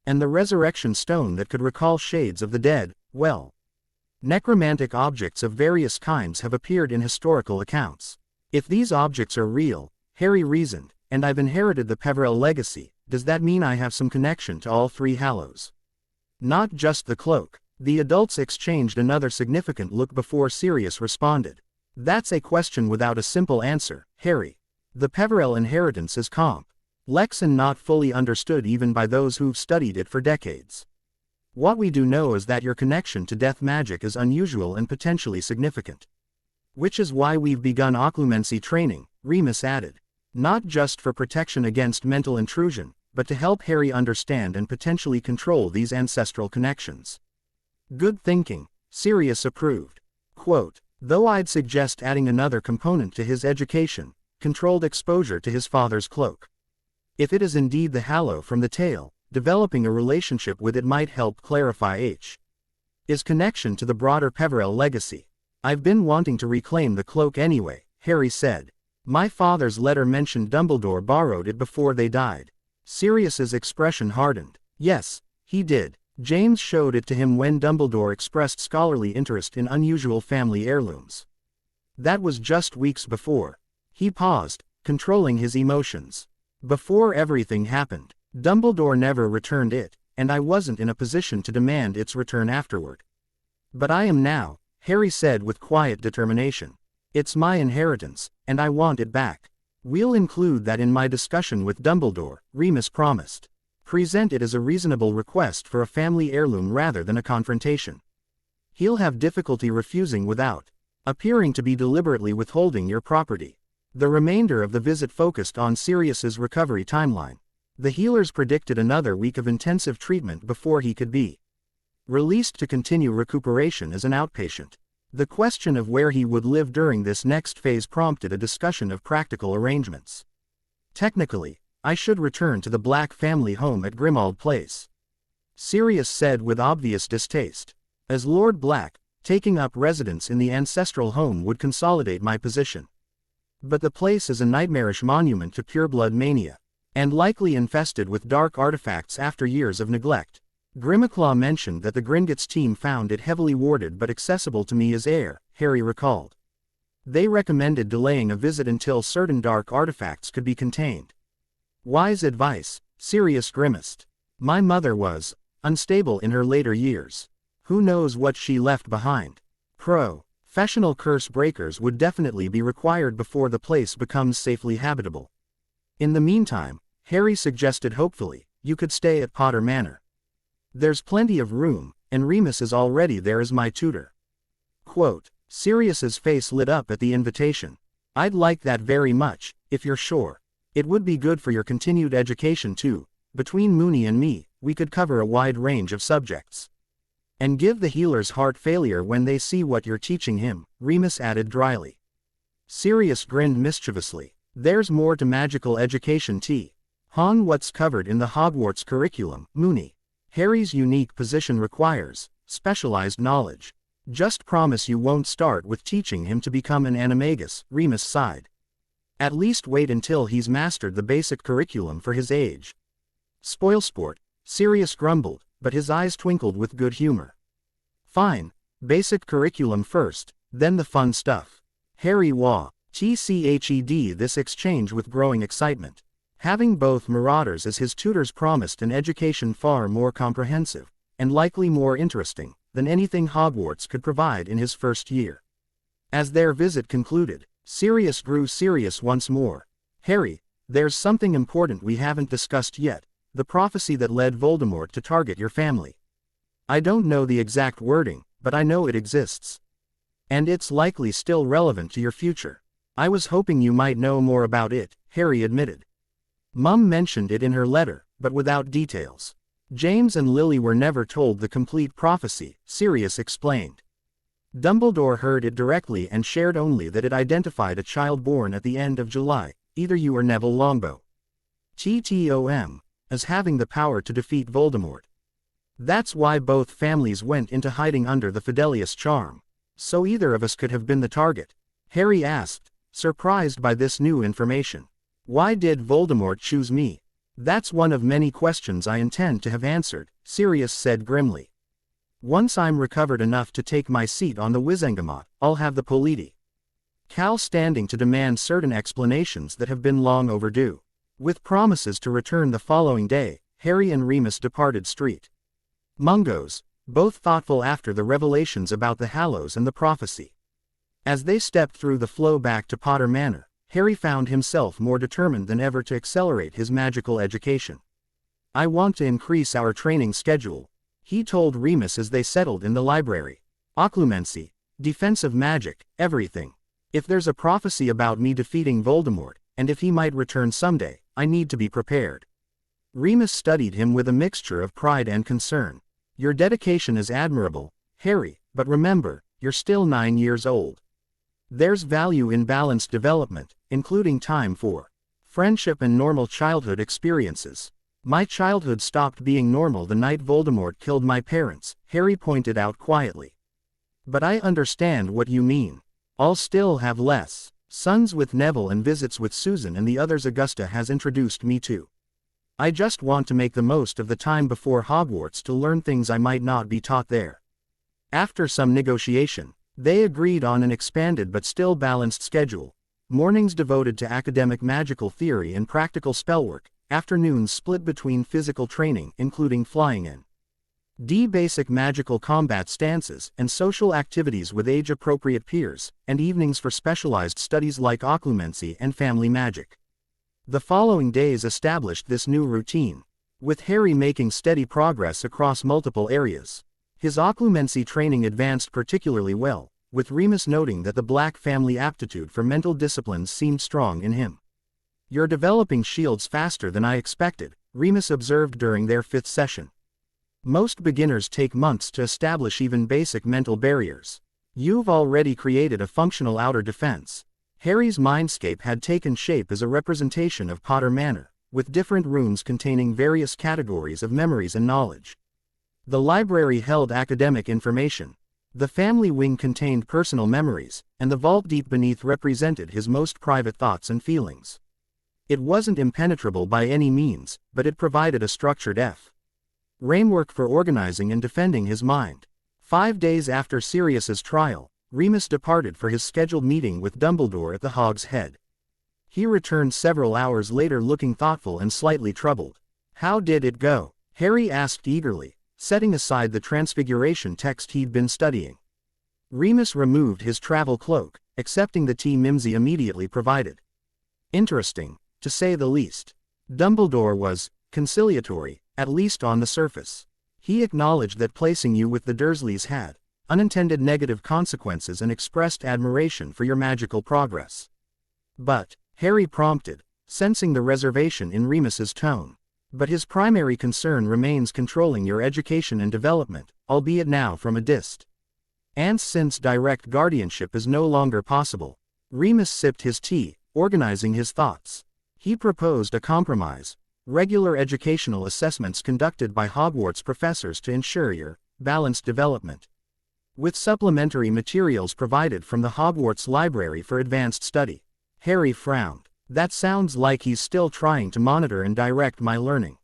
And the resurrection stone that could recall shades of the dead, well. Necromantic objects of various kinds have appeared in historical accounts. If these objects are real, Harry reasoned, and I've inherited the Peverell legacy, does that mean I have some connection to all 3 Hallows? Not just the cloak. The adults exchanged another significant look before Sirius responded. That's a question without a simple answer, Harry. The Peverell inheritance is complex and not fully understood even by those who've studied it for decades. What we do know is that your connection to death magic is unusual and potentially significant. Which is why we've begun occlumency training, Remus added. Not just for protection against mental intrusion, but to help Harry understand and potentially control these ancestral connections. Good thinking, Sirius approved. Quote, though I'd suggest adding another component to his education, controlled exposure to his father's cloak. If it is indeed the Hallow from the tale, developing a relationship with it might help clarify his connection to the broader Peverell legacy. I've been wanting to reclaim the cloak anyway, Harry said. My father's letter mentioned Dumbledore borrowed it before they died. Sirius's expression hardened. Yes, he did. James showed it to him when Dumbledore expressed scholarly interest in unusual family heirlooms. That was just weeks before. He paused, controlling his emotions. Before everything happened, Dumbledore never returned it, and I wasn't in a position to demand its return afterward. But I am now, Harry said with quiet determination. It's my inheritance, and I want it back. We'll include that in my discussion with Dumbledore, Remus promised. Present it as a reasonable request for a family heirloom rather than a confrontation. He'll have difficulty refusing without appearing to be deliberately withholding your property. The remainder of the visit focused on Sirius's recovery timeline. The healers predicted another week of intensive treatment before he could be released to continue recuperation as an outpatient. The question of where he would live during this next phase prompted a discussion of practical arrangements. Technically, I should return to the Black family home at Grimmauld Place, Sirius said with obvious distaste. As Lord Black, taking up residence in the ancestral home would consolidate my position. But the place is a nightmarish monument to pureblood mania, and likely infested with dark artifacts after years of neglect. Grimmauld mentioned that the Gringotts team found it heavily warded but accessible to me as heir, Harry recalled. They recommended delaying a visit until certain dark artifacts could be contained. Wise advice, Sirius grimaced. My mother was unstable in her later years. Who knows what she left behind? Professional curse breakers would definitely be required before the place becomes safely habitable. In the meantime, Harry suggested hopefully, you could stay at Potter Manor. There's plenty of room, and Remus is already there as my tutor. Quote, Sirius's face lit up at the invitation. I'd like that very much, if you're sure. It would be good for your continued education too. Between Moony and me, we could cover a wide range of subjects. And give the healers heart failure when they see what you're teaching him, Remus added dryly. Sirius grinned mischievously. There's more to magical education what's covered in the Hogwarts curriculum, Moony. Harry's unique position requires specialized knowledge. Just promise you won't start with teaching him to become an animagus, Remus sighed. At least wait until he's mastered the basic curriculum for his age. Spoilsport, Sirius grumbled, but his eyes twinkled with good humor. Fine, basic curriculum first, then the fun stuff. Harry tched this exchange with growing excitement. Having both Marauders as his tutors promised an education far more comprehensive, and likely more interesting, than anything Hogwarts could provide in his first year. As their visit concluded, Sirius grew serious once more. Harry, there's something important we haven't discussed yet, the prophecy that led Voldemort to target your family. I don't know the exact wording, but I know it exists. And it's likely still relevant to your future. I was hoping you might know more about it, Harry admitted. Mum mentioned it in her letter, but without details. James and Lily were never told the complete prophecy, Sirius explained. Dumbledore heard it directly and shared only that it identified a child born at the end of July, either you or Neville Longbottom. TTOM, as having the power to defeat Voldemort. That's why both families went into hiding under the Fidelius charm. So either of us could have been the target? Harry asked, surprised by this new information. Why did Voldemort choose me? That's one of many questions I intend to have answered, Sirius said grimly. Once I'm recovered enough to take my seat on the Wizengamot, I'll have the Polity. Cal standing to demand certain explanations that have been long overdue. With promises to return the following day, Harry and Remus departed Street Mungo's, both thoughtful after the revelations about the Hallows and the prophecy. As they stepped through the flow back to Potter Manor, Harry found himself more determined than ever to accelerate his magical education. I want to increase our training schedule, he told Remus as they settled in the library. Occlumency, defensive magic, everything. If there's a prophecy about me defeating Voldemort, and if he might return someday, I need to be prepared. Remus studied him with a mixture of pride and concern. Your dedication is admirable, Harry, but remember, you're still 9 years old. There's value in balanced development, including time for friendship and normal childhood experiences. My childhood stopped being normal the night Voldemort killed my parents, Harry pointed out quietly. But I understand what you mean. I'll still have lessons with Neville and visits with Susan and the others Augusta has introduced me to. I just want to make the most of the time before Hogwarts to learn things I might not be taught there. After some negotiation, they agreed on an expanded but still balanced schedule. Mornings devoted to academic magical theory and practical spellwork, afternoons split between physical training including flying in basic magical combat stances and social activities with age-appropriate peers, and evenings for specialized studies like occlumency and family magic. The following days established this new routine, with Harry making steady progress across multiple areas. His occlumency training advanced particularly well, with Remus noting that the Black family aptitude for mental disciplines seemed strong in him. You're developing shields faster than I expected, Remus observed during their 5th session. Most beginners take months to establish even basic mental barriers. You've already created a functional outer defense. Harry's mindscape had taken shape as a representation of Potter Manor, with different rooms containing various categories of memories and knowledge. The library held academic information. The family wing contained personal memories, and the vault deep beneath represented his most private thoughts and feelings. It wasn't impenetrable by any means, but it provided a structured framework for organizing and defending his mind. 5 days after Sirius's trial, Remus departed for his scheduled meeting with Dumbledore at the Hog's Head. He returned several hours later looking thoughtful and slightly troubled. How did it go? Harry asked eagerly, setting aside the Transfiguration text he'd been studying. Remus removed his travel cloak, accepting the tea Mimsy immediately provided. Interesting, to say the least. Dumbledore was conciliatory, at least on the surface. He acknowledged that placing you with the Dursleys had unintended negative consequences and expressed admiration for your magical progress. But, Harry prompted, sensing the reservation in Remus's tone. But his primary concern remains controlling your education and development, albeit now from a distance. And since direct guardianship is no longer possible. Remus sipped his tea, organizing his thoughts. He proposed a compromise. Regular educational assessments conducted by Hogwarts professors to ensure your balanced development, with supplementary materials provided from the Hogwarts Library for advanced study. Harry frowned. That sounds like he's still trying to monitor and direct my learning.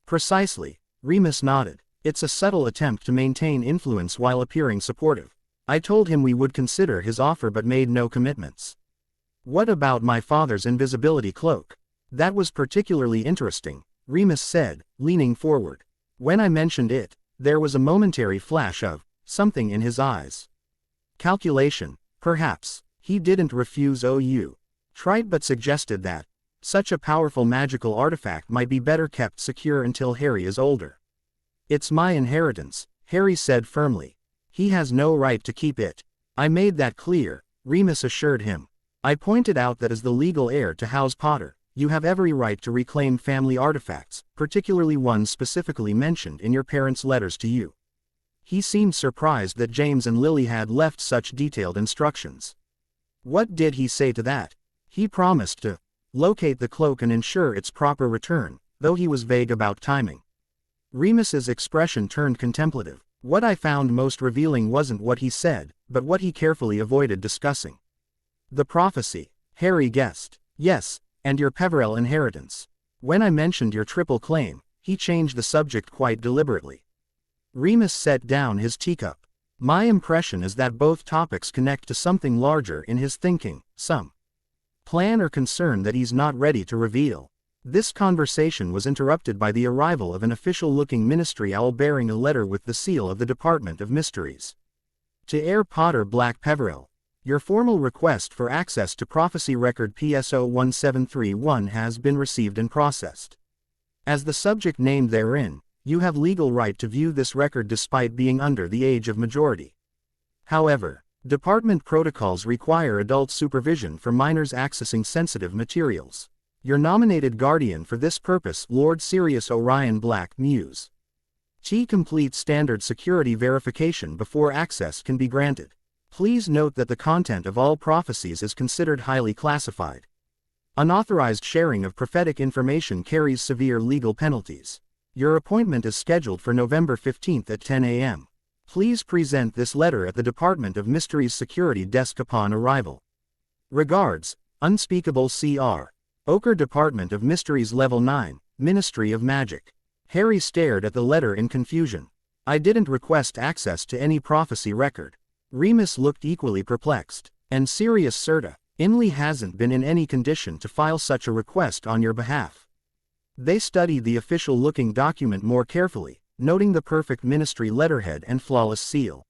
Precisely, Remus nodded. It's a subtle attempt to maintain influence while appearing supportive. I told him we would consider his offer but made no commitments. What about my father's invisibility cloak? That was particularly interesting, Remus said, leaning forward. When I mentioned it, there was a momentary flash of something in his eyes. Calculation, perhaps. He didn't refuse OU. Tried but suggested that such a powerful magical artifact might be better kept secure until Harry is older. It's my inheritance, Harry said firmly. He has no right to keep it. I made that clear, Remus assured him. I pointed out that as the legal heir to House Potter, you have every right to reclaim family artifacts, particularly ones specifically mentioned in your parents' letters to you. He seemed surprised that James and Lily had left such detailed instructions. What did he say to that? He promised to locate the cloak and ensure its proper return, though he was vague about timing. Remus's expression turned contemplative. What I found most revealing wasn't what he said, but what he carefully avoided discussing. The prophecy, Harry guessed. Yes, and your Peverell inheritance. When I mentioned your triple claim, he changed the subject quite deliberately. Remus set down his teacup. My impression is that both topics connect to something larger in his thinking, some plan or concern that he's not ready to reveal. This conversation was interrupted by the arrival of an official-looking ministry owl bearing a letter with the seal of the Department of Mysteries. To Heir Potter-Black-Peverell, your formal request for access to prophecy record PSO 1731 has been received and processed. As the subject named therein, you have legal right to view this record despite being under the age of majority. However, department protocols require adult supervision for minors accessing sensitive materials. Your nominated guardian for this purpose, Lord Sirius Orion Black, Muse. T. Complete standard security verification before access can be granted. Please note that the content of all prophecies is considered highly classified. Unauthorized sharing of prophetic information carries severe legal penalties. Your appointment is scheduled for November 15 at 10 a.m. Please present this letter at the Department of Mysteries Security Desk upon arrival. Regards, Unspeakable C.R. Ochre Department of Mysteries Level 9, Ministry of Magic. Harry stared at the letter in confusion. I didn't request access to any prophecy record. Remus looked equally perplexed. And Sirius Serta, Inley hasn't been in any condition to file such a request on your behalf. They studied the official-looking document more carefully, noting the perfect ministry letterhead and flawless seal.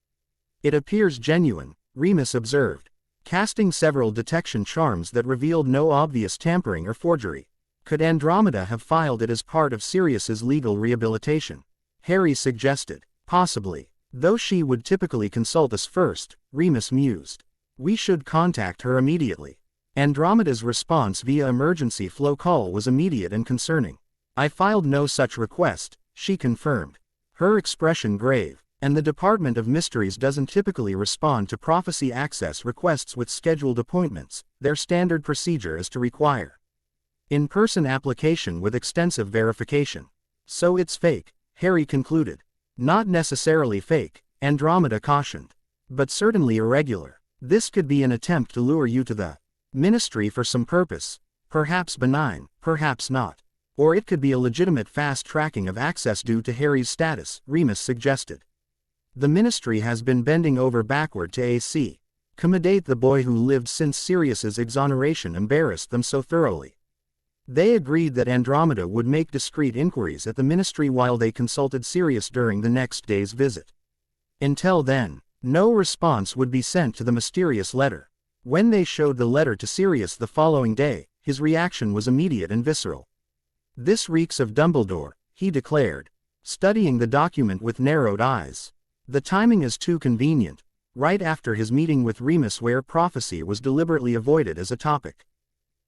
It appears genuine, Remus observed, casting several detection charms that revealed no obvious tampering or forgery. Could Andromeda have filed it as part of Sirius's legal rehabilitation? Harry suggested. Possibly. Though she would typically consult us first, Remus mused. We should contact her immediately. Andromeda's response via emergency flow call was immediate and concerning. I filed no such request, she confirmed. Her expression grave. And the Department of Mysteries doesn't typically respond to prophecy access requests with scheduled appointments. Their standard procedure is to require in-person application with extensive verification. So it's fake, Harry concluded. Not necessarily fake, Andromeda cautioned. But certainly irregular. This could be an attempt to lure you to the ministry for some purpose. Perhaps benign, perhaps not. Or it could be a legitimate fast-tracking of access due to Harry's status, Remus suggested. The ministry has been bending over backward to accommodate the boy who lived since Sirius's exoneration embarrassed them so thoroughly. They agreed that Andromeda would make discreet inquiries at the ministry while they consulted Sirius during the next day's visit. Until then, no response would be sent to the mysterious letter. When they showed the letter to Sirius the following day, his reaction was immediate and visceral. This reeks of Dumbledore, he declared, studying the document with narrowed eyes. The timing is too convenient, right after his meeting with Remus where prophecy was deliberately avoided as a topic.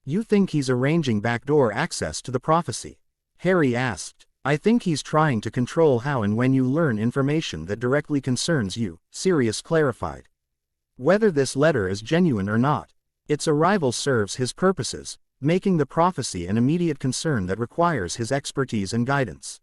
You think he's arranging backdoor access to the prophecy? Harry asked. I think he's trying to control how and when you learn information that directly concerns you, Sirius clarified. Whether this letter is genuine or not, its arrival serves his purposes, making the prophecy an immediate concern that requires his expertise and guidance.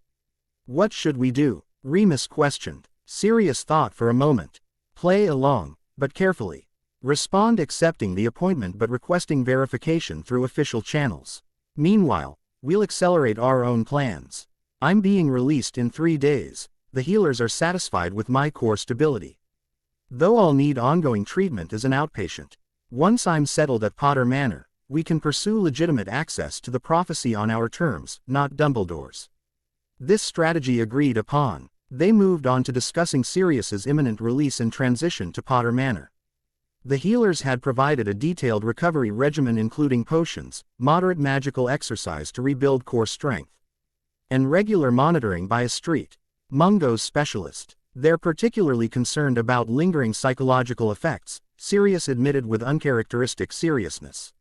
What should we do? Remus questioned. Sirius thought for a moment. Play along, but carefully. Respond accepting the appointment but requesting verification through official channels. Meanwhile, we'll accelerate our own plans. I'm being released in 3 days. The healers are satisfied with my core stability. Though I'll need ongoing treatment as an outpatient. Once I'm settled at Potter Manor, we can pursue legitimate access to the prophecy on our terms, not Dumbledore's. This strategy agreed upon. They moved on to discussing Sirius's imminent release and transition to Potter Manor. The healers had provided a detailed recovery regimen including potions, moderate magical exercise to rebuild core strength, and regular monitoring by a street Mungo's specialist. They're particularly concerned about lingering psychological effects, Sirius admitted with uncharacteristic seriousness.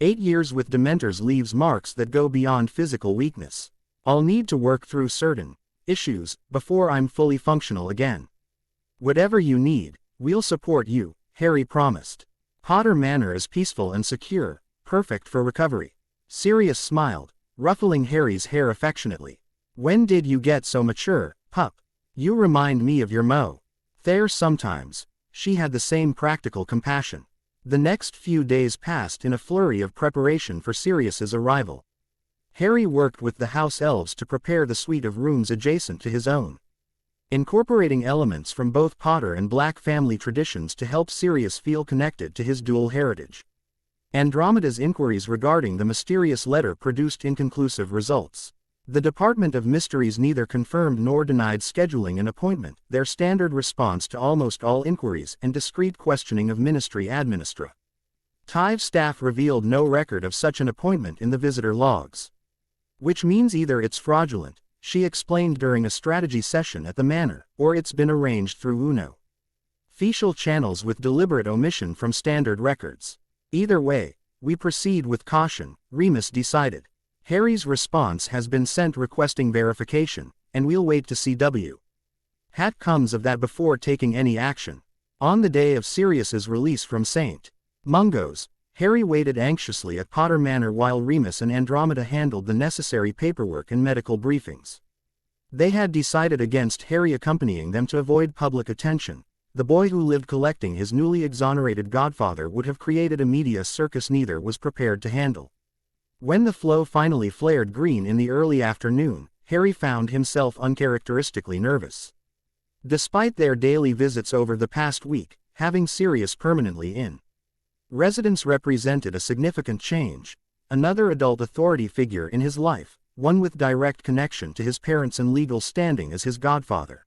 8 years with Dementors leaves marks that go beyond physical weakness. I'll need to work through certain issues before I'm fully functional again. Whatever you need, we'll support you, Harry promised. Potter Manor is peaceful and secure, perfect for recovery. Sirius smiled, ruffling Harry's hair affectionately. When did you get so mature, pup? You remind me of your Mo. There sometimes. She had the same practical compassion. The next few days passed in a flurry of preparation for Sirius's arrival. Harry worked with the house elves to prepare the suite of rooms adjacent to his own, incorporating elements from both Potter and Black family traditions to help Sirius feel connected to his dual heritage. Andromeda's inquiries regarding the mysterious letter produced inconclusive results. The Department of Mysteries neither confirmed nor denied scheduling an appointment, their standard response to almost all inquiries and discreet questioning of Ministry Administra. TIVE staff revealed no record of such an appointment in the visitor logs. Which means either it's fraudulent, she explained during a strategy session at the manor, or it's been arranged through UNO. Official channels with deliberate omission from standard records. Either way, we proceed with caution, Remus decided. Harry's response has been sent requesting verification, and we'll wait to see what comes of that before taking any action. On the day of Sirius's release from St. Mungo's, Harry waited anxiously at Potter Manor while Remus and Andromeda handled the necessary paperwork and medical briefings. They had decided against Harry accompanying them to avoid public attention. The boy who lived collecting his newly exonerated godfather would have created a media circus neither was prepared to handle. When the flow finally flared green in the early afternoon, Harry found himself uncharacteristically nervous. Despite their daily visits over the past week, having Sirius permanently in residence represented a significant change. Another adult authority figure in his life, one with direct connection to his parents and legal standing as his godfather.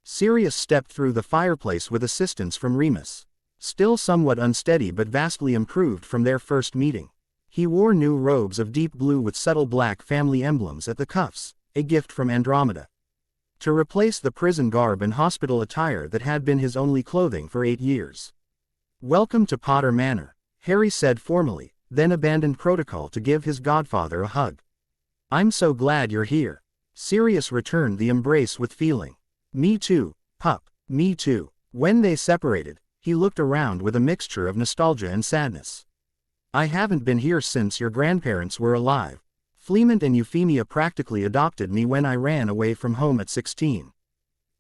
Sirius stepped through the fireplace with assistance from Remus. Still somewhat unsteady but vastly improved from their first meeting. He wore new robes of deep blue with subtle black family emblems at the cuffs, a gift from Andromeda, to replace the prison garb and hospital attire that had been his only clothing for 8 years. "Welcome to Potter Manor," Harry said formally, then abandoned protocol to give his godfather a hug. "I'm so glad you're here." Sirius returned the embrace with feeling. "Me too, pup, me too." When they separated, he looked around with a mixture of nostalgia and sadness. "I haven't been here since your grandparents were alive. Fleemont and Euphemia practically adopted me when I ran away from home at 16.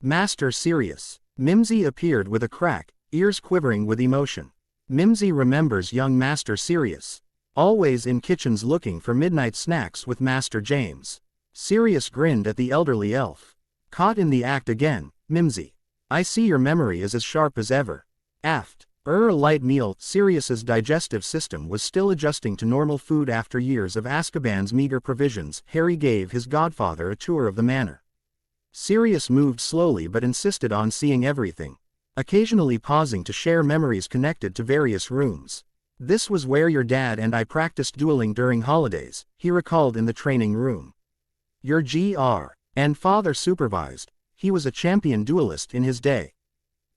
Master Sirius." Mimsy appeared with a crack, ears quivering with emotion. Mimsy remembers young Master Sirius, always in kitchens looking for midnight snacks with Master James. Sirius grinned at the elderly elf. "Caught in the act again, Mimsy. I see your memory is as sharp as ever." Aft. A light meal. Sirius's digestive system was still adjusting to normal food after years of Azkaban's meager provisions. Harry gave his godfather a tour of the manor. Sirius moved slowly but insisted on seeing everything, occasionally pausing to share memories connected to various rooms. "This was where your dad and I practiced dueling during holidays," he recalled in the training room. "Your Gr. and father supervised. He was a champion duelist in his day.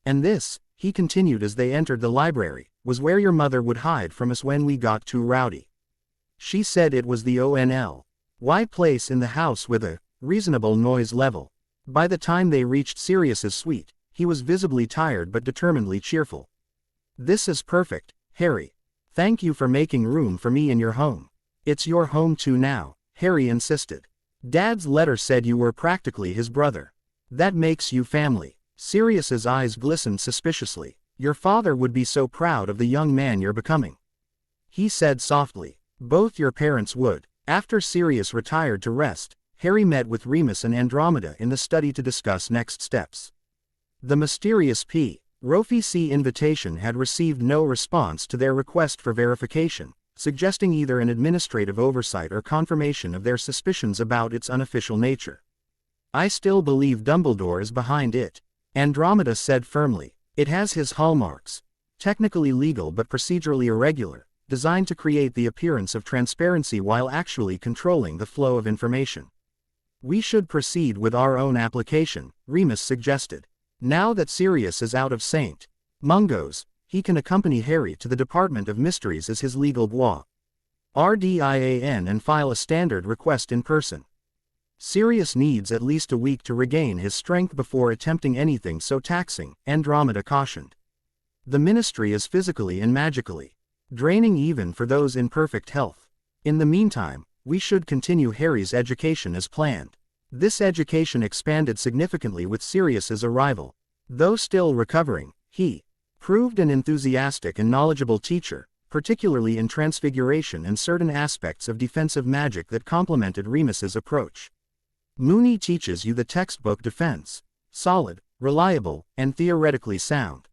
And this," he continued as they entered the library, "was where your mother would hide from us when we got too rowdy. She said it was the only place in the house with a reasonable noise level." By the time they reached Sirius's suite, he was visibly tired but determinedly cheerful. "This is perfect, Harry. Thank you for making room for me in your home." "It's your home too now," Harry insisted. "Dad's letter said you were practically his brother. That makes you family." Sirius's eyes glistened suspiciously. "Your father would be so proud of the young man you're becoming," he said softly. "Both your parents would." After Sirius retired to rest, Harry met with Remus and Andromeda in the study to discuss next steps. The mysterious P.Rophec invitation had received no response to their request for verification, suggesting either an administrative oversight or confirmation of their suspicions about its unofficial nature. "I still believe Dumbledore is behind it," Andromeda said firmly. "It has his hallmarks. Technically legal but procedurally irregular, designed to create the appearance of transparency while actually controlling the flow of information." "We should proceed with our own application," Remus suggested. Now that Sirius is out of St. Mungo's, he can accompany Harry to the Department of Mysteries as his legal guardian and file a standard request in person. Sirius needs at least a week to regain his strength before attempting anything so taxing, Andromeda cautioned. The ministry is physically and magically draining even for those in perfect health. In the meantime, we should continue Harry's education as planned. This education expanded significantly with Sirius's arrival. Though still recovering, he proved an enthusiastic and knowledgeable teacher, particularly in transfiguration and certain aspects of defensive magic that complemented Remus's approach. Moony teaches you the textbook defense. Solid, reliable, and theoretically sound.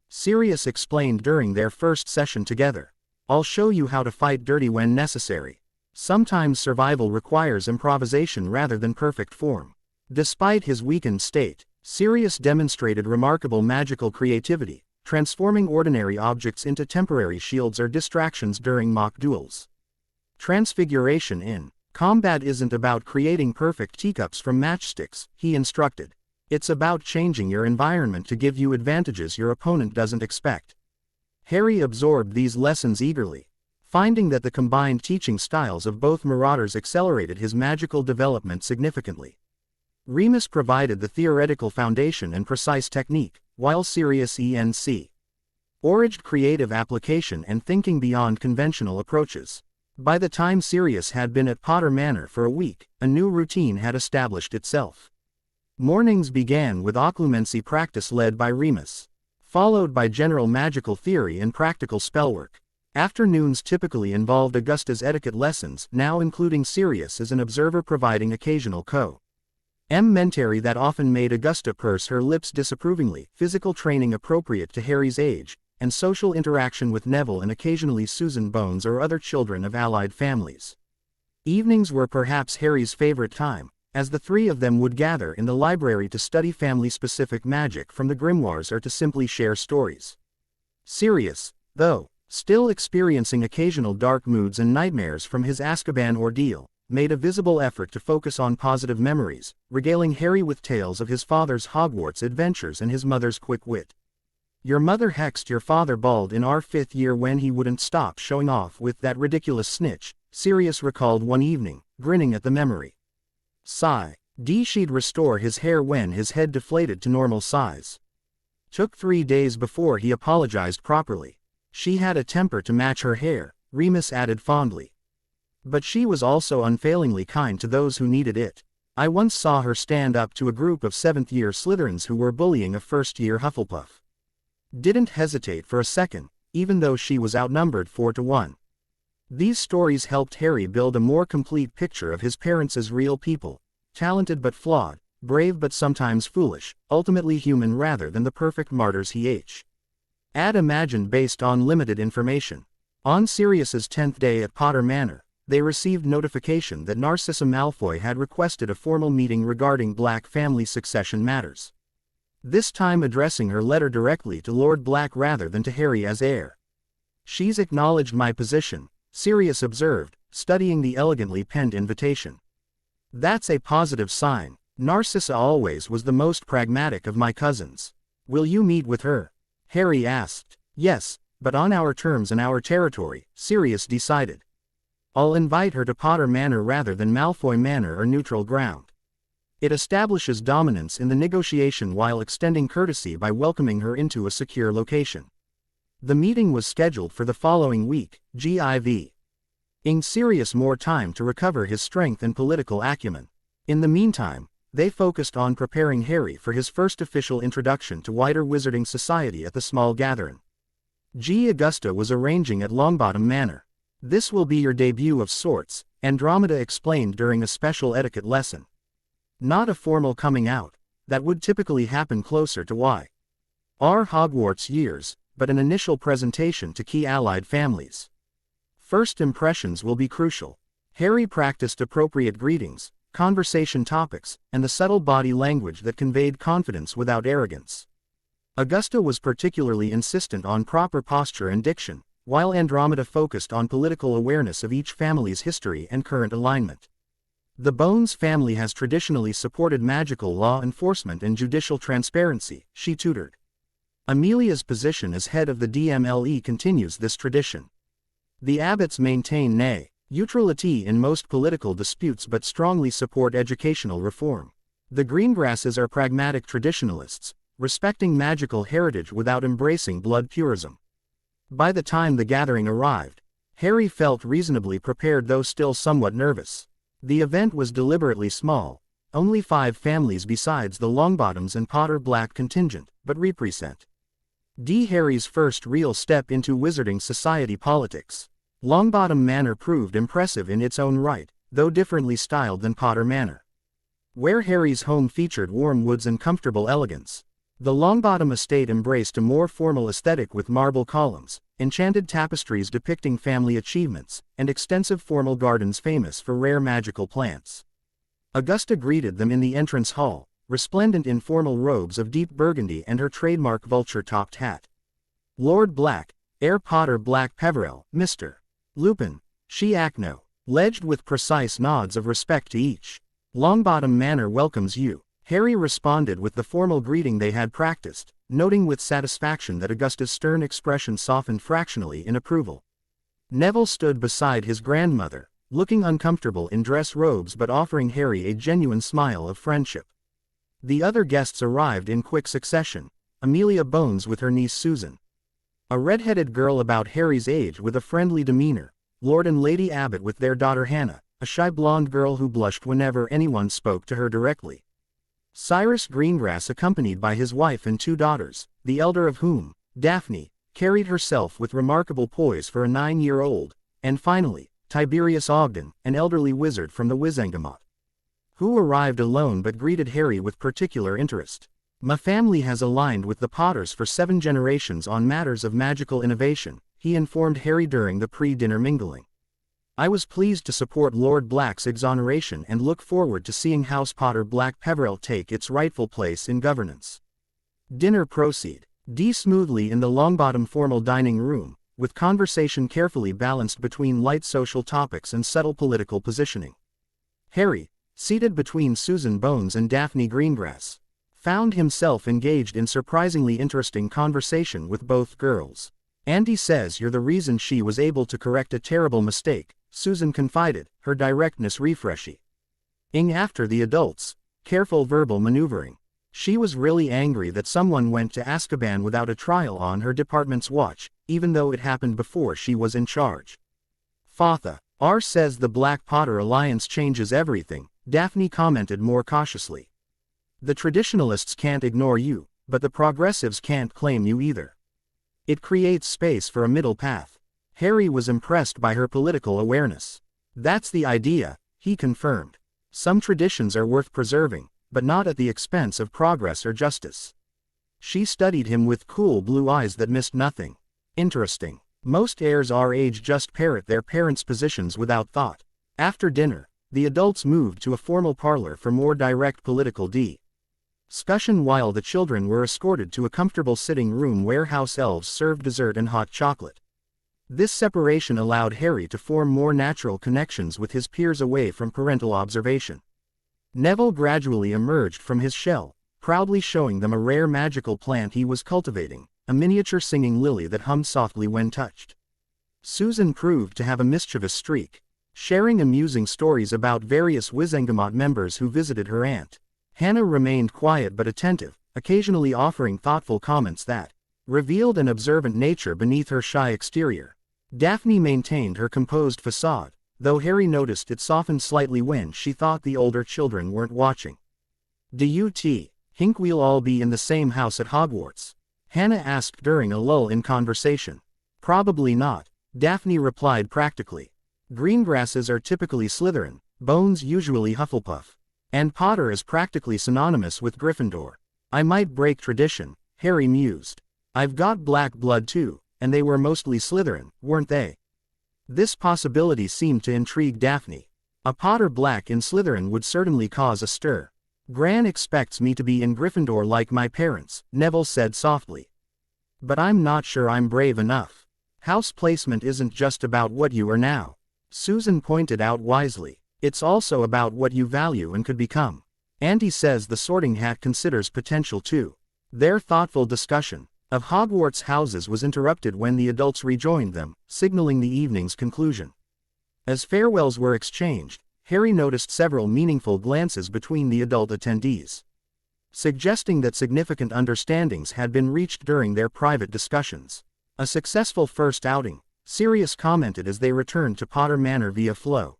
Sirius explained during their first session together. I'll show you how to fight dirty when necessary. Sometimes survival requires improvisation rather than perfect form. Despite his weakened state, Sirius demonstrated remarkable magical creativity, transforming ordinary objects into temporary shields or distractions during mock duels. Transfiguration in combat isn't about creating perfect teacups from matchsticks, he instructed. It's about changing your environment to give you advantages your opponent doesn't expect. Harry absorbed these lessons eagerly, finding that the combined teaching styles of both marauders accelerated his magical development significantly. Remus provided the theoretical foundation and precise technique, while Sirius encouraged creative application and thinking beyond conventional approaches. By the time Sirius had been at Potter Manor for a week, a new routine had established itself. Mornings began with occlumency practice led by Remus, followed by general magical theory and practical spellwork. Afternoons typically involved Augusta's etiquette lessons, now including Sirius as an observer providing occasional commentary that often made Augusta purse her lips disapprovingly, physical training appropriate to Harry's age, and social interaction with Neville and occasionally Susan Bones or other children of allied families. Evenings were perhaps Harry's favorite time, as the three of them would gather in the library to study family-specific magic from the grimoires or to simply share stories. Sirius, though still experiencing occasional dark moods and nightmares from his Azkaban ordeal, made a visible effort to focus on positive memories, regaling Harry with tales of his father's Hogwarts adventures and his mother's quick wit. Your mother hexed your father bald in our 5th year when he wouldn't stop showing off with that ridiculous snitch, Sirius recalled one evening, grinning at the memory. Sigh. She'd restore his hair when his head deflated to normal size. Took 3 days before he apologized properly. She had a temper to match her hair, Remus added fondly. But she was also unfailingly kind to those who needed it. I once saw her stand up to a group of 7th-year Slytherins who were bullying a first-year Hufflepuff. Didn't hesitate for a second, even though she was outnumbered 4-1. These stories helped Harry build a more complete picture of his parents as real people, talented but flawed, brave but sometimes foolish, ultimately human rather than the perfect martyrs he had imagined based on limited information. On Sirius's 10th day at Potter Manor, they received notification that Narcissa Malfoy had requested a formal meeting regarding Black family succession matters. This time addressing her letter directly to Lord Black rather than to Harry as heir. She's acknowledged my position, Sirius observed, studying the elegantly penned invitation. That's a positive sign. Narcissa always was the most pragmatic of my cousins. Will you meet with her? Harry asked. Yes, but on our terms and our territory, Sirius decided. I'll invite her to Potter Manor rather than Malfoy Manor or neutral ground. It establishes dominance in the negotiation while extending courtesy by welcoming her into a secure location. The meeting was scheduled for the following week, giving Sirius more time to recover his strength and political acumen. In the meantime, they focused on preparing Harry for his first official introduction to wider wizarding society at the small gathering. Augusta was arranging at Longbottom Manor. This will be your debut of sorts, Andromeda explained during a special etiquette lesson. Not a formal coming out, that would typically happen closer to our Hogwarts years, but an initial presentation to key allied families. First impressions will be crucial. Harry practiced appropriate greetings, conversation topics, and the subtle body language that conveyed confidence without arrogance. Augusta was particularly insistent on proper posture and diction, while Andromeda focused on political awareness of each family's history and current alignment. The Bones family has traditionally supported magical law enforcement and judicial transparency, she tutored. Amelia's position as head of the DMLE continues this tradition. The Abbotts maintain neutrality in most political disputes but strongly support educational reform. The Greengrasses are pragmatic traditionalists, respecting magical heritage without embracing blood purism. By the time the gathering arrived, Harry felt reasonably prepared though still somewhat nervous. The event was deliberately small, only 5 families besides the Longbottoms and Potter-Black contingent, but represent Harry's first real step into wizarding society politics. Longbottom Manor proved impressive in its own right, though differently styled than Potter Manor, where Harry's home featured warm woods and comfortable elegance. The Longbottom estate embraced a more formal aesthetic with marble columns, enchanted tapestries depicting family achievements, and extensive formal gardens famous for rare magical plants. Augusta greeted them in the entrance hall, resplendent in formal robes of deep burgundy and her trademark vulture-topped hat. Lord Black, heir Potter-Black-Peverell, Mr. Lupin, she acknowledged with precise nods of respect to each. Longbottom Manor welcomes you, Harry responded with the formal greeting they had practiced, noting with satisfaction that Augusta's stern expression softened fractionally in approval. Neville stood beside his grandmother, looking uncomfortable in dress robes but offering Harry a genuine smile of friendship. The other guests arrived in quick succession, Amelia Bones with her niece Susan, a red-headed girl about Harry's age with a friendly demeanor, Lord and Lady Abbott with their daughter Hannah, a shy blonde girl who blushed whenever anyone spoke to her directly. Cyrus Greengrass accompanied by his wife and 2 daughters, the elder of whom, Daphne, carried herself with remarkable poise for a 9-year-old, and finally, Tiberius Ogden, an elderly wizard from the Wizengamot, who arrived alone but greeted Harry with particular interest. My family has aligned with the Potters for 7 generations on matters of magical innovation, he informed Harry during the pre-dinner mingling. I was pleased to support Lord Black's exoneration and look forward to seeing House Potter-Black-Peverell take its rightful place in governance. Dinner proceeded smoothly in the Longbottom formal dining room, with conversation carefully balanced between light social topics and subtle political positioning. Harry, seated between Susan Bones and Daphne Greengrass, found himself engaged in surprisingly interesting conversation with both girls. Auntie says you're the reason she was able to correct a terrible mistake, Susan confided, her directness refreshing after the adults' careful verbal maneuvering. She was really angry that someone went to Azkaban without a trial on her department's watch, even though it happened before she was in charge. Fatha R says the Black Potter Alliance changes everything, Daphne commented more cautiously. The traditionalists can't ignore you, but the progressives can't claim you either. It creates space for a middle path. Harry was impressed by her political awareness. That's the idea, he confirmed. Some traditions are worth preserving, but not at the expense of progress or justice. She studied him with cool blue eyes that missed nothing. Interesting. Most heirs our age just parrot their parents' positions without thought. After dinner, the adults moved to a formal parlor for more direct political discussion while the children were escorted to a comfortable sitting room where house elves served dessert and hot chocolate. This separation allowed Harry to form more natural connections with his peers away from parental observation. Neville gradually emerged from his shell, proudly showing them a rare magical plant he was cultivating, a miniature singing lily that hummed softly when touched. Susan proved to have a mischievous streak, sharing amusing stories about various Wizengamot members who visited her aunt. Hannah remained quiet but attentive, occasionally offering thoughtful comments that revealed an observant nature beneath her shy exterior. Daphne maintained her composed facade, though Harry noticed it softened slightly when she thought the older children weren't watching. Do you think we'll all be in the same house at Hogwarts? Hannah asked during a lull in conversation. Probably not, Daphne replied practically. Greengrasses are typically Slytherin, Bones usually Hufflepuff, and Potter is practically synonymous with Gryffindor. I might break tradition, Harry mused. I've got black blood too, and they were mostly Slytherin, weren't they? This possibility seemed to intrigue Daphne. A Potter Black in Slytherin would certainly cause a stir. Gran expects me to be in Gryffindor like my parents, Neville said softly. But I'm not sure I'm brave enough. House placement isn't just about what you are now, Susan pointed out wisely. It's also about what you value and could become. Auntie says the Sorting Hat considers potential too. Their thoughtful discussion of Hogwarts houses was interrupted when the adults rejoined them, signaling the evening's conclusion. As farewells were exchanged, Harry noticed several meaningful glances between the adult attendees, suggesting that significant understandings had been reached during their private discussions. A successful first outing, Sirius commented as they returned to Potter Manor via Flow.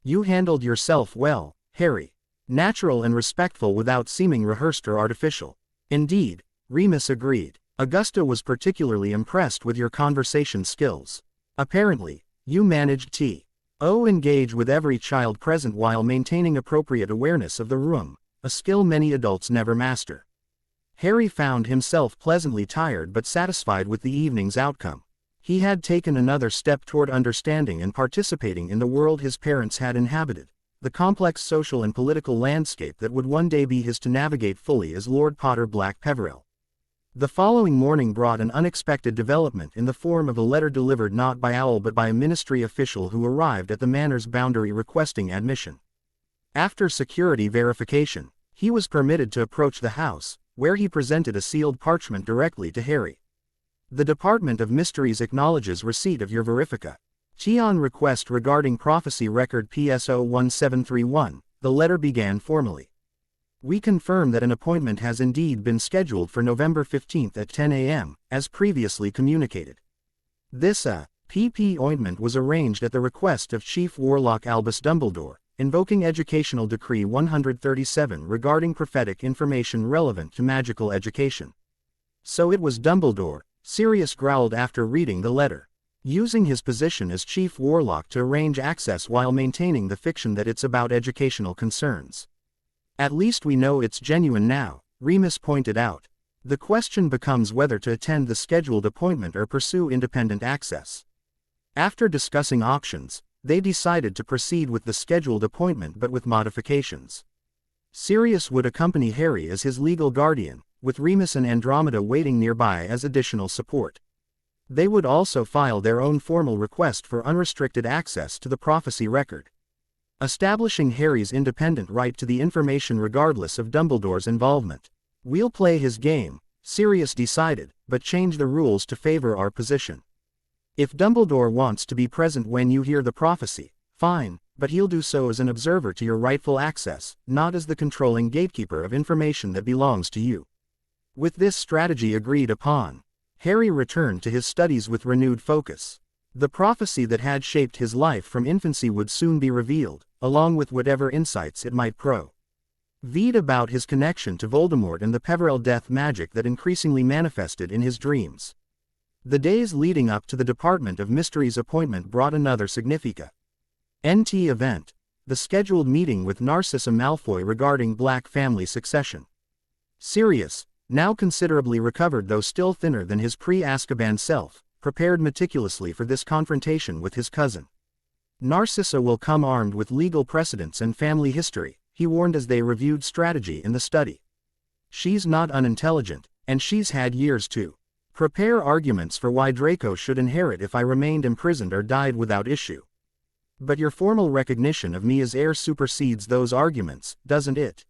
You handled yourself well, Harry. Natural and respectful without seeming rehearsed or artificial. Indeed, Remus agreed. Augusta was particularly impressed with your conversation skills. Apparently, you managed to engage with every child present while maintaining appropriate awareness of the room, a skill many adults never master. Harry found himself pleasantly tired but satisfied with the evening's outcome. He had taken another step toward understanding and participating in the world his parents had inhabited, the complex social and political landscape that would one day be his to navigate fully as Lord Potter-Black-Peverell. The following morning brought an unexpected development in the form of a letter delivered not by Owl but by a ministry official who arrived at the manor's boundary requesting admission. After security verification, he was permitted to approach the house, where he presented a sealed parchment directly to Harry. The Department of Mysteries acknowledges receipt of your verifica. On request regarding prophecy record PSO 1731, the letter began formally. We confirm that an appointment has indeed been scheduled for November 15 at 10 a.m., as previously communicated. This PP ointment was arranged at the request of Chief Warlock Albus Dumbledore, invoking Educational Decree 137 regarding prophetic information relevant to magical education. So it was Dumbledore, Sirius growled after reading the letter. Using his position as Chief Warlock to arrange access while maintaining the fiction that it's about educational concerns. At least we know it's genuine now, Remus pointed out. The question becomes whether to attend the scheduled appointment or pursue independent access. After discussing options, they decided to proceed with the scheduled appointment but with modifications. Sirius would accompany Harry as his legal guardian, with Remus and Andromeda waiting nearby as additional support. They would also file their own formal request for unrestricted access to the prophecy record, establishing Harry's independent right to the information regardless of Dumbledore's involvement. We'll play his game, Sirius decided, but change the rules to favor our position. If Dumbledore wants to be present when you hear the prophecy, fine, but he'll do so as an observer to your rightful access, not as the controlling gatekeeper of information that belongs to you. With this strategy agreed upon, Harry returned to his studies with renewed focus. The prophecy that had shaped his life from infancy would soon be revealed, along with whatever insights it might provide about his connection to Voldemort and the Peverell death magic that increasingly manifested in his dreams. The days leading up to the Department of Mysteries appointment brought another significant event, the scheduled meeting with Narcissa Malfoy regarding Black family succession. Sirius, now considerably recovered though still thinner than his pre-Azkaban self, prepared meticulously for this confrontation with his cousin. Narcissa will come armed with legal precedents and family history, he warned as they reviewed strategy in the study. She's not unintelligent, and she's had years to prepare arguments for why Draco should inherit if I remained imprisoned or died without issue. But your formal recognition of me as heir supersedes those arguments, doesn't it?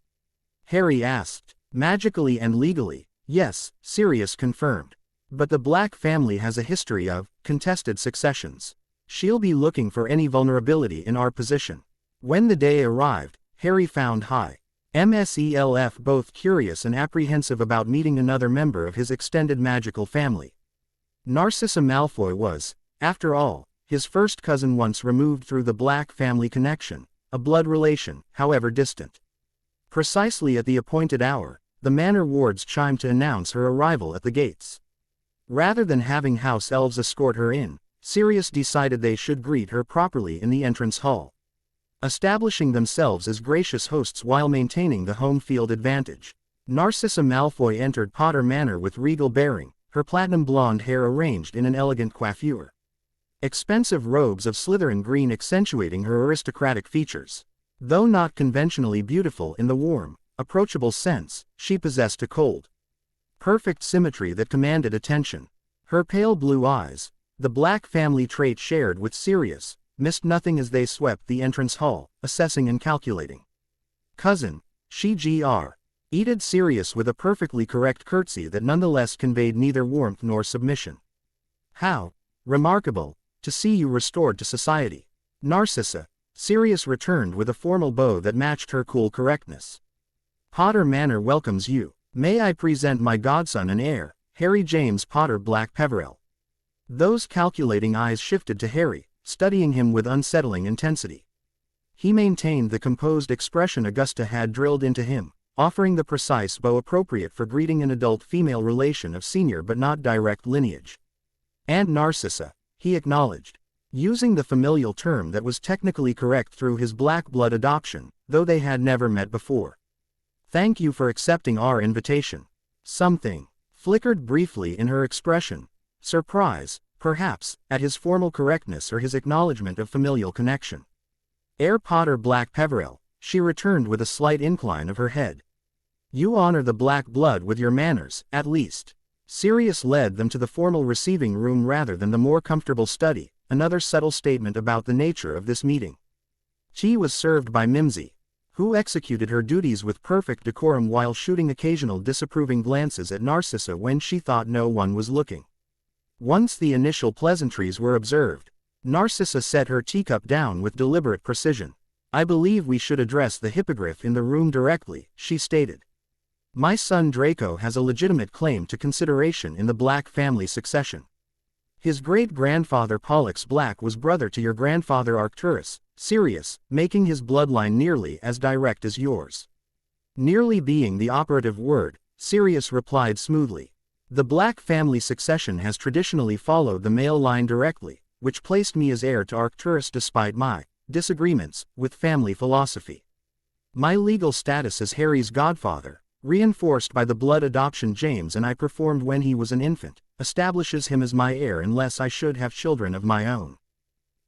Harry asked. Magically and legally, yes, Sirius confirmed. But the Black family has a history of contested successions. She'll be looking for any vulnerability in our position. When the day arrived, Harry found himself both curious and apprehensive about meeting another member of his extended magical family. Narcissa Malfoy was, after all, his first cousin once removed through the Black family connection, a blood relation, however distant. Precisely at the appointed hour, the manor wards chimed to announce her arrival at the gates. Rather than having house elves escort her in, Sirius decided they should greet her properly in the entrance hall, establishing themselves as gracious hosts while maintaining the home field advantage. Narcissa Malfoy entered Potter Manor with regal bearing, her platinum blonde hair arranged in an elegant coiffure. Expensive robes of Slytherin green accentuating her aristocratic features. Though not conventionally beautiful in the warm, approachable sense, she possessed a cold, perfect symmetry that commanded attention. Her pale blue eyes, the Black family trait shared with Sirius, missed nothing as they swept the entrance hall, assessing and calculating. "Cousin," she greeted Sirius with a perfectly correct curtsy that nonetheless conveyed neither warmth nor submission. "How remarkable to see you restored to society, Narcissa," Sirius returned with a formal bow that matched her cool correctness. "Potter Manor welcomes you. May I present my godson and heir, Harry James Potter-Black-Peverell." Those calculating eyes shifted to Harry, studying him with unsettling intensity. He maintained the composed expression Augusta had drilled into him, offering the precise bow appropriate for greeting an adult female relation of senior but not direct lineage. "And Narcissa," he acknowledged, using the familial term that was technically correct through his black blood adoption, though they had never met before. "Thank you for accepting our invitation." Something flickered briefly in her expression. Surprise, perhaps, at his formal correctness or his acknowledgement of familial connection. "Heir Potter-Black-Peverell," she returned with a slight incline of her head. "You honor the black blood with your manners, at least." Sirius led them to the formal receiving room rather than the more comfortable study, another subtle statement about the nature of this meeting. Tea was served by Mimsy, who executed her duties with perfect decorum while shooting occasional disapproving glances at Narcissa when she thought no one was looking. Once the initial pleasantries were observed, Narcissa set her teacup down with deliberate precision. "I believe we should address the hippogriff in the room directly," she stated. "My son Draco has a legitimate claim to consideration in the Black family succession. His great-grandfather Pollux Black was brother to your grandfather Arcturus, Sirius, making his bloodline nearly as direct as yours." Nearly being the operative word, Sirius replied smoothly. "The Black family succession has traditionally followed the male line directly, which placed me as heir to Arcturus despite my disagreements with family philosophy. My legal status as Harry's godfather, reinforced by the blood adoption James and I performed when he was an infant, establishes him as my heir unless I should have children of my own.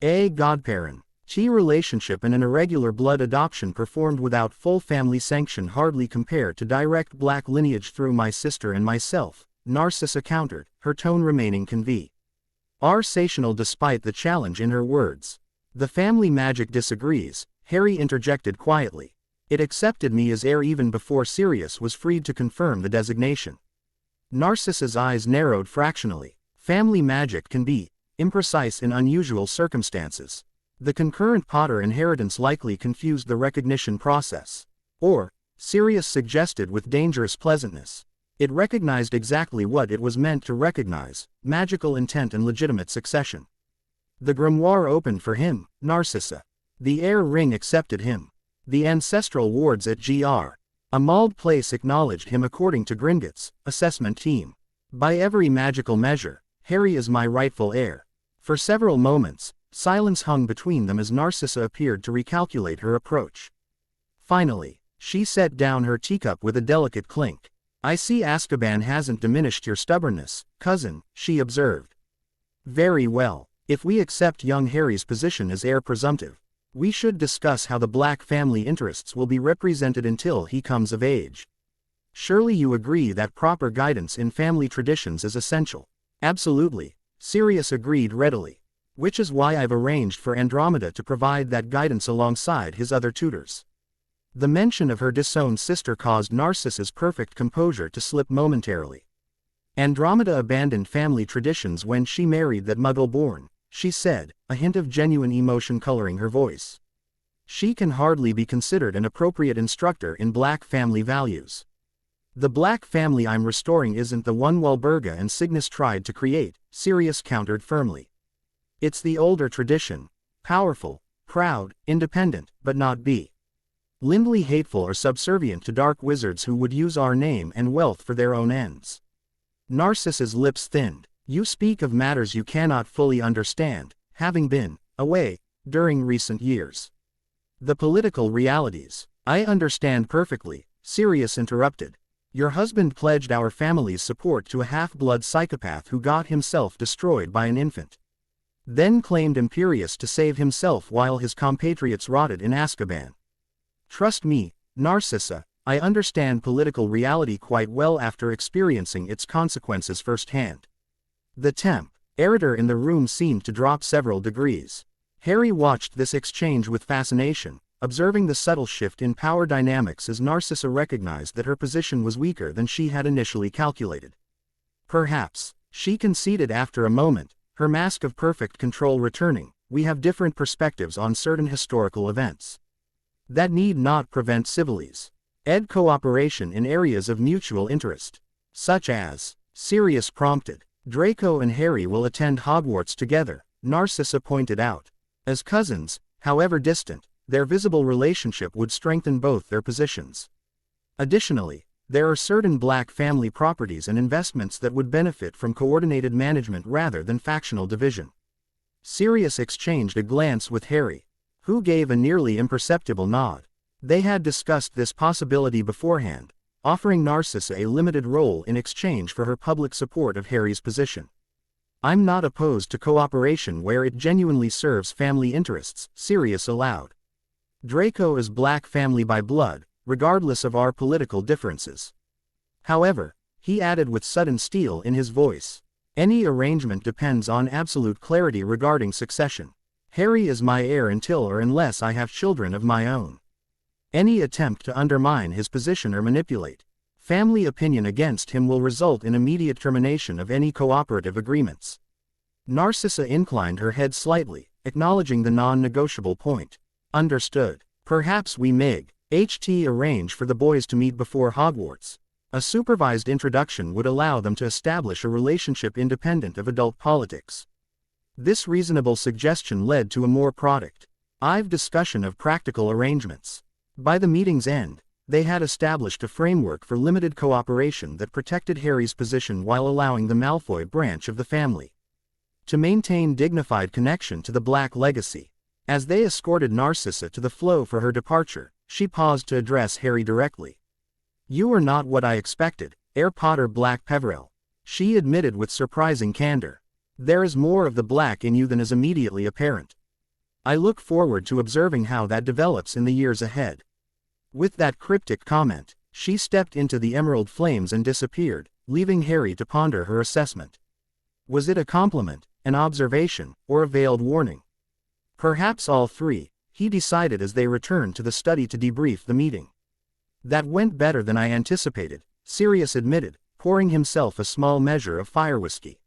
A godparent relationship and an irregular blood adoption performed without full family sanction hardly compare to direct black lineage through my sister and myself," Narcissa countered, her tone remaining conversational despite the challenge in her words. "The family magic disagrees," Harry interjected quietly. "It accepted me as heir even before Sirius was freed to confirm the designation." Narcissa's eyes narrowed fractionally. "Family magic can be imprecise in unusual circumstances. The concurrent Potter inheritance likely confused the recognition process. Or," Sirius suggested with dangerous pleasantness, "it recognized exactly what it was meant to recognize, magical intent and legitimate succession. The grimoire opened for him, Narcissa. The heir ring accepted him. The ancestral wards at Gr. Amald Place acknowledged him according to Gringotts' assessment team. By every magical measure, Harry is my rightful heir." For several moments, silence hung between them as Narcissa appeared to recalculate her approach. Finally, she set down her teacup with a delicate clink. "I see Azkaban hasn't diminished your stubbornness, cousin," she observed. "Very well. If we accept young Harry's position as heir presumptive, we should discuss how the Black family interests will be represented until he comes of age. Surely you agree that proper guidance in family traditions is essential." "Absolutely," Sirius agreed readily. "Which is why I've arranged for Andromeda to provide that guidance alongside his other tutors." The mention of her disowned sister caused Narcissa's perfect composure to slip momentarily. "Andromeda abandoned family traditions when she married that Muggle-born," she said, a hint of genuine emotion coloring her voice. "She can hardly be considered an appropriate instructor in Black family values." "The Black family I'm restoring isn't the one Walburga and Cygnus tried to create," Sirius countered firmly. "It's the older tradition, powerful, proud, independent, but not blindly hateful or subservient to dark wizards who would use our name and wealth for their own ends." Narcissa's lips thinned. "You speak of matters you cannot fully understand, having been away during recent years. The political realities." "I understand perfectly," Sirius interrupted. "Your husband pledged our family's support to a half-blood psychopath who got himself destroyed by an infant. Then claimed Imperius to save himself while his compatriots rotted in Azkaban. Trust me, Narcissa, I understand political reality quite well after experiencing its consequences firsthand." The temperature in the room seemed to drop several degrees. Harry watched this exchange with fascination, observing the subtle shift in power dynamics as Narcissa recognized that her position was weaker than she had initially calculated. Perhaps, she conceded after a moment, her mask of perfect control returning, we have different perspectives on certain historical events. That need not prevent civilly's cooperation in areas of mutual interest, such as, Sirius prompted, Draco and Harry will attend Hogwarts together, Narcissa pointed out. As cousins, however distant, their visible relationship would strengthen both their positions. Additionally, there are certain Black family properties and investments that would benefit from coordinated management rather than factional division. Sirius exchanged a glance with Harry, who gave a nearly imperceptible nod. They had discussed this possibility beforehand, offering Narcissa a limited role in exchange for her public support of Harry's position. I'm not opposed to cooperation where it genuinely serves family interests, Sirius allowed. Draco is Black family by blood, regardless of our political differences. However, he added with sudden steel in his voice, any arrangement depends on absolute clarity regarding succession. Harry is my heir until or unless I have children of my own. Any attempt to undermine his position or manipulate family opinion against him will result in immediate termination of any cooperative agreements. Narcissa inclined her head slightly, acknowledging the non-negotiable point. Understood. Perhaps we may arrange for the boys to meet before Hogwarts. A supervised introduction would allow them to establish a relationship independent of adult politics. This reasonable suggestion led to a more productive discussion of practical arrangements. By the meeting's end, they had established a framework for limited cooperation that protected Harry's position while allowing the Malfoy branch of the family to maintain dignified connection to the Black legacy. As they escorted Narcissa to the flow for her departure, she paused to address Harry directly. You are not what I expected, Heir Potter-Black-Peverell, she admitted with surprising candor. There is more of the Black in you than is immediately apparent. I look forward to observing how that develops in the years ahead. With that cryptic comment, she stepped into the emerald flames and disappeared, leaving Harry to ponder her assessment. Was it a compliment, an observation, or a veiled warning? Perhaps all three, he decided as they returned to the study to debrief the meeting. That went better than I anticipated, Sirius admitted, pouring himself a small measure of fire whiskey.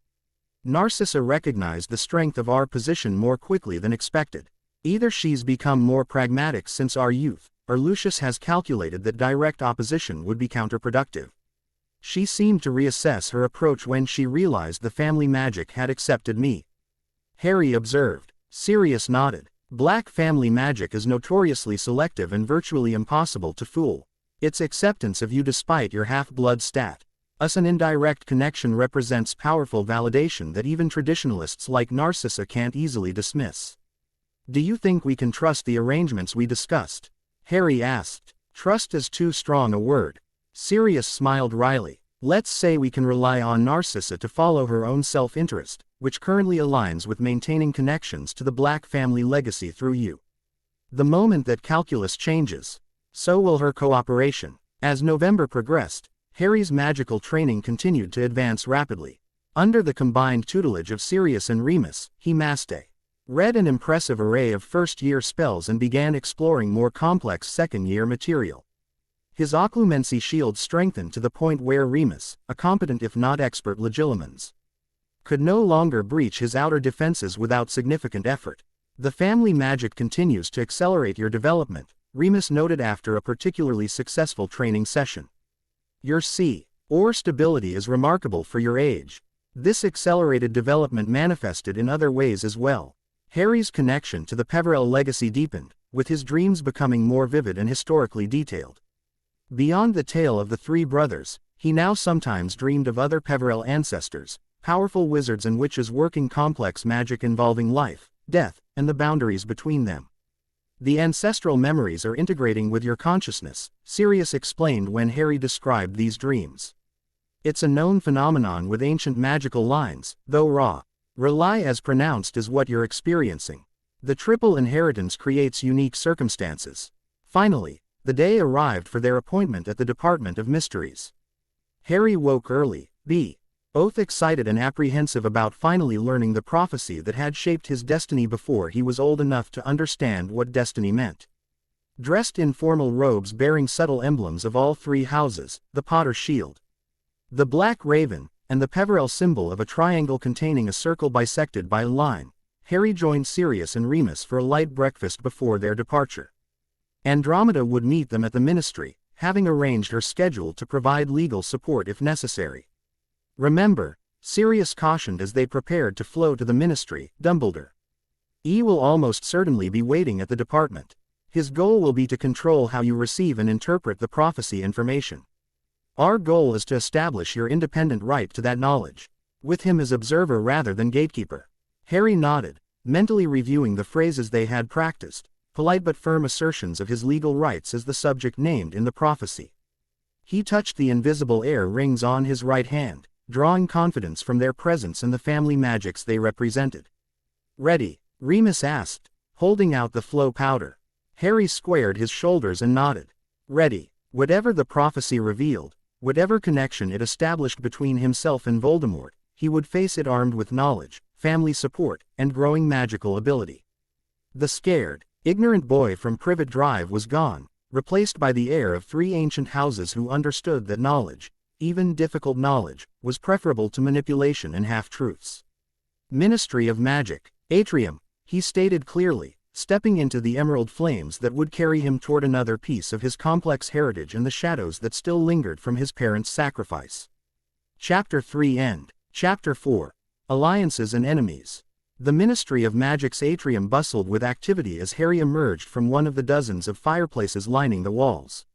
Narcissa recognized the strength of our position more quickly than expected. Either she's become more pragmatic since our youth, or Lucius has calculated that direct opposition would be counterproductive. She seemed to reassess her approach when she realized the family magic had accepted me. Harry observed. Sirius nodded. Black family magic is notoriously selective and virtually impossible to fool. Its acceptance of you despite your half-blood status and indirect connection represents powerful validation that even traditionalists like Narcissa can't easily dismiss. Do you think we can trust the arrangements we discussed? Harry asked. Trust is too strong a word. Sirius smiled wryly. Let's say we can rely on Narcissa to follow her own self-interest, which currently aligns with maintaining connections to the Black family legacy through you. The moment that calculus changes, so will her cooperation. As November progressed, Harry's magical training continued to advance rapidly. Under the combined tutelage of Sirius and Remus, he read an impressive array of first-year spells and began exploring more complex second-year material. His occlumency shield strengthened to the point where Remus, a competent if not expert legilimens, could no longer breach his outer defenses without significant effort. The family magic continues to accelerate your development, Remus noted after a particularly successful training session. Your C/or stability is remarkable for your age. This accelerated development manifested in other ways as well. Harry's connection to the Peverell legacy deepened, with his dreams becoming more vivid and historically detailed. Beyond the tale of the three brothers, he now sometimes dreamed of other Peverell ancestors, powerful wizards and witches working complex magic involving life, death, and the boundaries between them. The ancestral memories are integrating with your consciousness, Sirius explained when Harry described these dreams. It's a known phenomenon with ancient magical lines, though rely as pronounced as what you're experiencing. The triple inheritance creates unique circumstances. Finally, the day arrived for their appointment at the Department of Mysteries. Harry woke early, both excited and apprehensive about finally learning the prophecy that had shaped his destiny before he was old enough to understand what destiny meant. Dressed in formal robes bearing subtle emblems of all three houses, the Potter shield, the black raven, and the Peverell symbol of a triangle containing a circle bisected by a line, Harry joined Sirius and Remus for a light breakfast before their departure. Andromeda would meet them at the Ministry, having arranged her schedule to provide legal support if necessary. "Remember," Sirius cautioned as they prepared to flow to the Ministry, "Dumbledore will almost certainly be waiting at the department. His goal will be to control how you receive and interpret the prophecy information. Our goal is to establish your independent right to that knowledge, with him as observer rather than gatekeeper." Harry nodded, mentally reviewing the phrases they had practiced, polite but firm assertions of his legal rights as the subject named in the prophecy. He touched the invisible air rings on his right hand, drawing confidence from their presence and the family magics they represented. "Ready?" Remus asked, holding out the flow powder. Harry squared his shoulders and nodded. "Ready." Whatever the prophecy revealed, whatever connection it established between himself and Voldemort, he would face it armed with knowledge, family support, and growing magical ability. The scared, ignorant boy from Privet Drive was gone, replaced by the heir of three ancient houses who understood that knowledge, even difficult knowledge, was preferable to manipulation and half-truths. "Ministry of Magic, Atrium," he stated clearly, stepping into the emerald flames that would carry him toward another piece of his complex heritage and the shadows that still lingered from his parents' sacrifice. Chapter 3 End. Chapter 4. Alliances and Enemies. The Ministry of Magic's atrium bustled with activity as Harry emerged from one of the dozens of fireplaces lining the walls.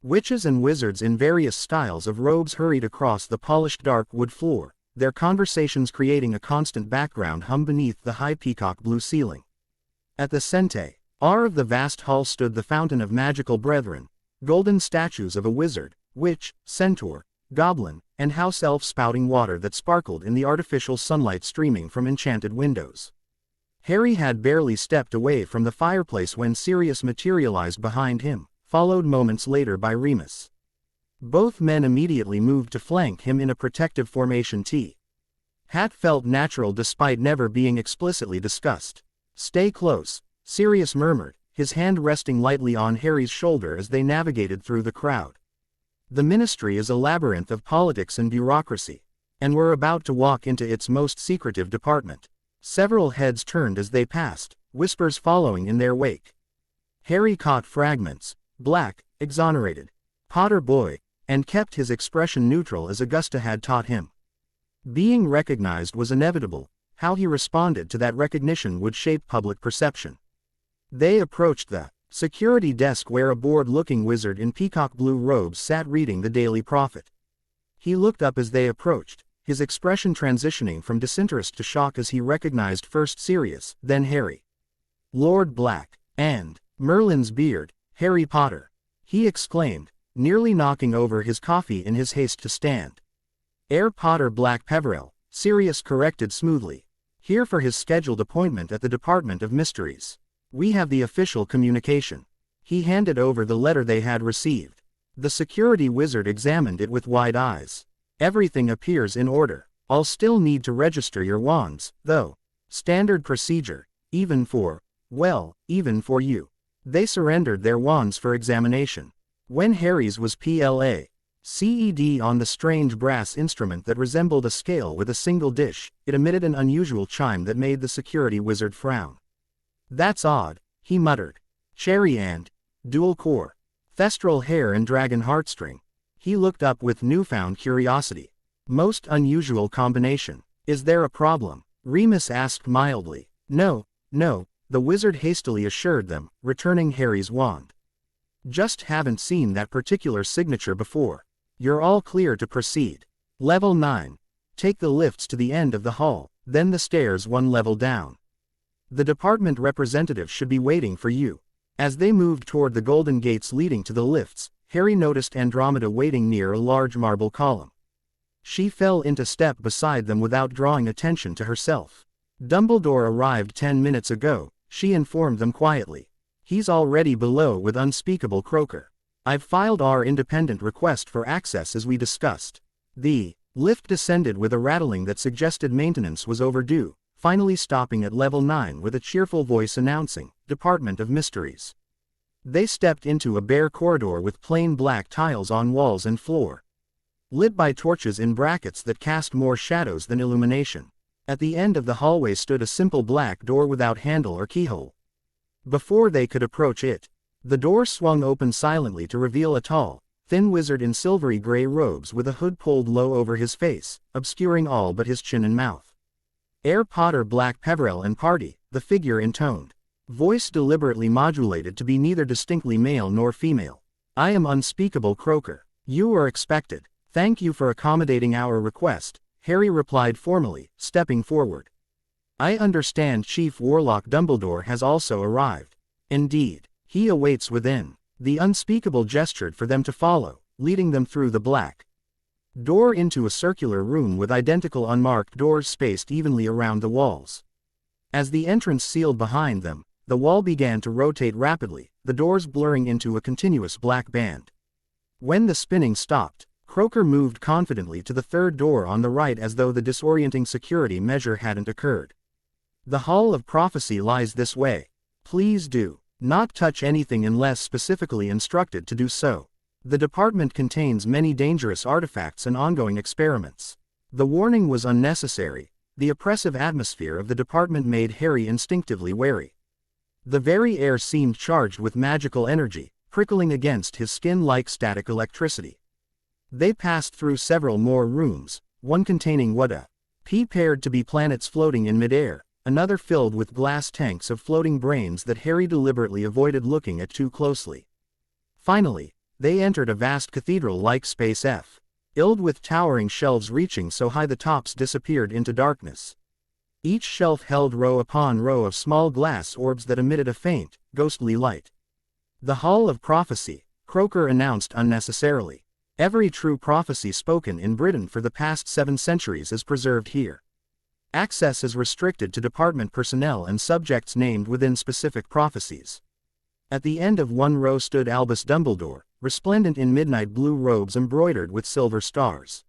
Witches and wizards in various styles of robes hurried across the polished dark wood floor, their conversations creating a constant background hum beneath the high peacock blue ceiling. At the center of the vast hall stood the Fountain of Magical Brethren, golden statues of a wizard, witch, centaur, goblin, and house elf spouting water that sparkled in the artificial sunlight streaming from enchanted windows. Harry had barely stepped away from the fireplace when Sirius materialized behind him, followed moments later by Remus. Both men immediately moved to flank him in a protective formation. Hat felt natural despite never being explicitly discussed. "Stay close," Sirius murmured, his hand resting lightly on Harry's shoulder as they navigated through the crowd. "The Ministry is a labyrinth of politics and bureaucracy, and we're about to walk into its most secretive department." Several heads turned as they passed, whispers following in their wake. Harry caught fragments: black, exonerated, Potter boy, and kept his expression neutral as Augusta had taught him. Being recognized was inevitable. How he responded to that recognition would shape public perception. They approached the security desk where a bored-looking wizard in peacock blue robes sat reading the Daily Prophet. He looked up as they approached, his expression transitioning from disinterest to shock as he recognized first Sirius, then Harry. "Lord Black, and Merlin's beard, Harry Potter," he exclaimed, nearly knocking over his coffee in his haste to stand. "Heir Potter-Black-Peverell," Sirius corrected smoothly. "Here for his scheduled appointment at the Department of Mysteries. We have the official communication." He handed over the letter they had received. The security wizard examined it with wide eyes. "Everything appears in order. I'll still need to register your wands, though. Standard procedure, even for you." They surrendered their wands for examination. When Harry's was PLACED on the strange brass instrument that resembled a scale with a single dish, it emitted an unusual chime that made the security wizard frown. "That's odd," he muttered. "Cherry and dual core, thestral hair and dragon heartstring." He looked up with newfound curiosity. "Most unusual combination. Is there a problem?" Remus asked mildly. No, the wizard hastily assured them, returning Harry's wand. "Just haven't seen that particular signature before. You're all clear to proceed. Level 9. Take the lifts to the end of the hall, then the stairs one level down. The department representative should be waiting for you." As they moved toward the golden gates leading to the lifts, Harry noticed Andromeda waiting near a large marble column. She fell into step beside them without drawing attention to herself. "Dumbledore arrived 10 minutes ago," she informed them quietly. "He's already below with unspeakable croaker. I've filed our independent request for access as we discussed." The Lift descended with a rattling that suggested maintenance was overdue, finally stopping at level 9 with a cheerful voice announcing, "Department of Mysteries." They stepped into a bare corridor with plain black tiles on walls and floor, lit by torches in brackets that cast more shadows than illumination. At the end of the hallway stood a simple black door without handle or keyhole. Before they could approach it, the door swung open silently to reveal a tall, thin wizard in silvery gray robes with a hood pulled low over his face, obscuring all but his chin and mouth. "Heir Potter-Black-Peverell and party," the figure intoned, voice deliberately modulated to be neither distinctly male nor female. "I am Unspeakable Croaker. You are expected. Thank you for accommodating our request," Harry replied formally, stepping forward. "I understand Chief Warlock Dumbledore has also arrived." "Indeed. He awaits within." The Unspeakable gestured for them to follow, leading them through the black door into a circular room with identical unmarked doors spaced evenly around the walls. As the entrance sealed behind them, the wall began to rotate rapidly, the doors blurring into a continuous black band. When the spinning stopped, Croaker moved confidently to the third door on the right as though the disorienting security measure hadn't occurred. "The Hall of Prophecy lies this way. Please do not touch anything unless specifically instructed to do so. The department contains many dangerous artifacts and ongoing experiments." The warning was unnecessary. The oppressive atmosphere of the department made Harry instinctively wary. The very air seemed charged with magical energy, prickling against his skin like static electricity. They passed through several more rooms, one containing what appeared to be planets floating in midair, another filled with glass tanks of floating brains that Harry deliberately avoided looking at too closely. Finally, they entered a vast cathedral-like space filled with towering shelves reaching so high the tops disappeared into darkness. Each shelf held row upon row of small glass orbs that emitted a faint, ghostly light. "The Hall of Prophecy," Croaker announced unnecessarily. "Every true prophecy spoken in Britain for the past 7 centuries is preserved here. Access is restricted to department personnel and subjects named within specific prophecies." At the end of one row stood Albus Dumbledore, resplendent in midnight blue robes embroidered with silver stars.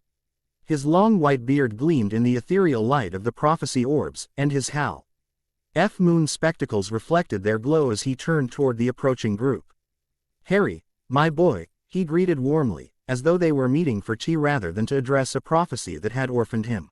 His long white beard gleamed in the ethereal light of the prophecy orbs, and his half-moon spectacles reflected their glow as he turned toward the approaching group. "Harry, my boy," he greeted warmly, as though they were meeting for tea rather than to address a prophecy that had orphaned him.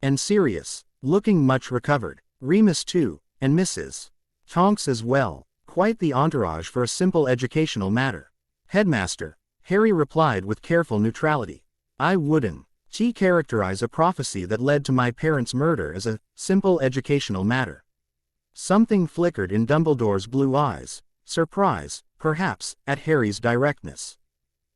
"And Sirius, looking much recovered. Remus too, and Mrs. Tonks as well. Quite the entourage for a simple educational matter." "Headmaster," Harry replied with careful neutrality. "I wouldn't characterize a prophecy that led to my parents' murder as a simple educational matter." Something flickered in Dumbledore's blue eyes, surprise, perhaps, at Harry's directness.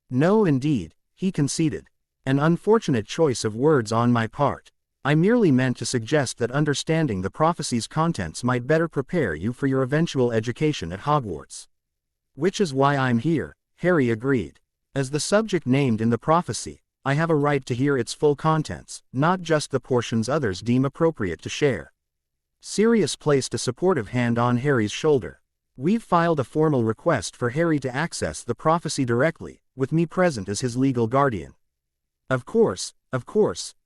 "No indeed," he conceded. "An unfortunate choice of words on my part. I merely meant to suggest that understanding the prophecy's contents might better prepare you for your eventual education at Hogwarts." "Which is why I'm here," Harry agreed. "As the subject named in the prophecy, I have a right to hear its full contents, not just the portions others deem appropriate to share." Sirius placed a supportive hand on Harry's shoulder. "We've filed a formal request for Harry to access the prophecy directly, with me present as his legal guardian." Of course,"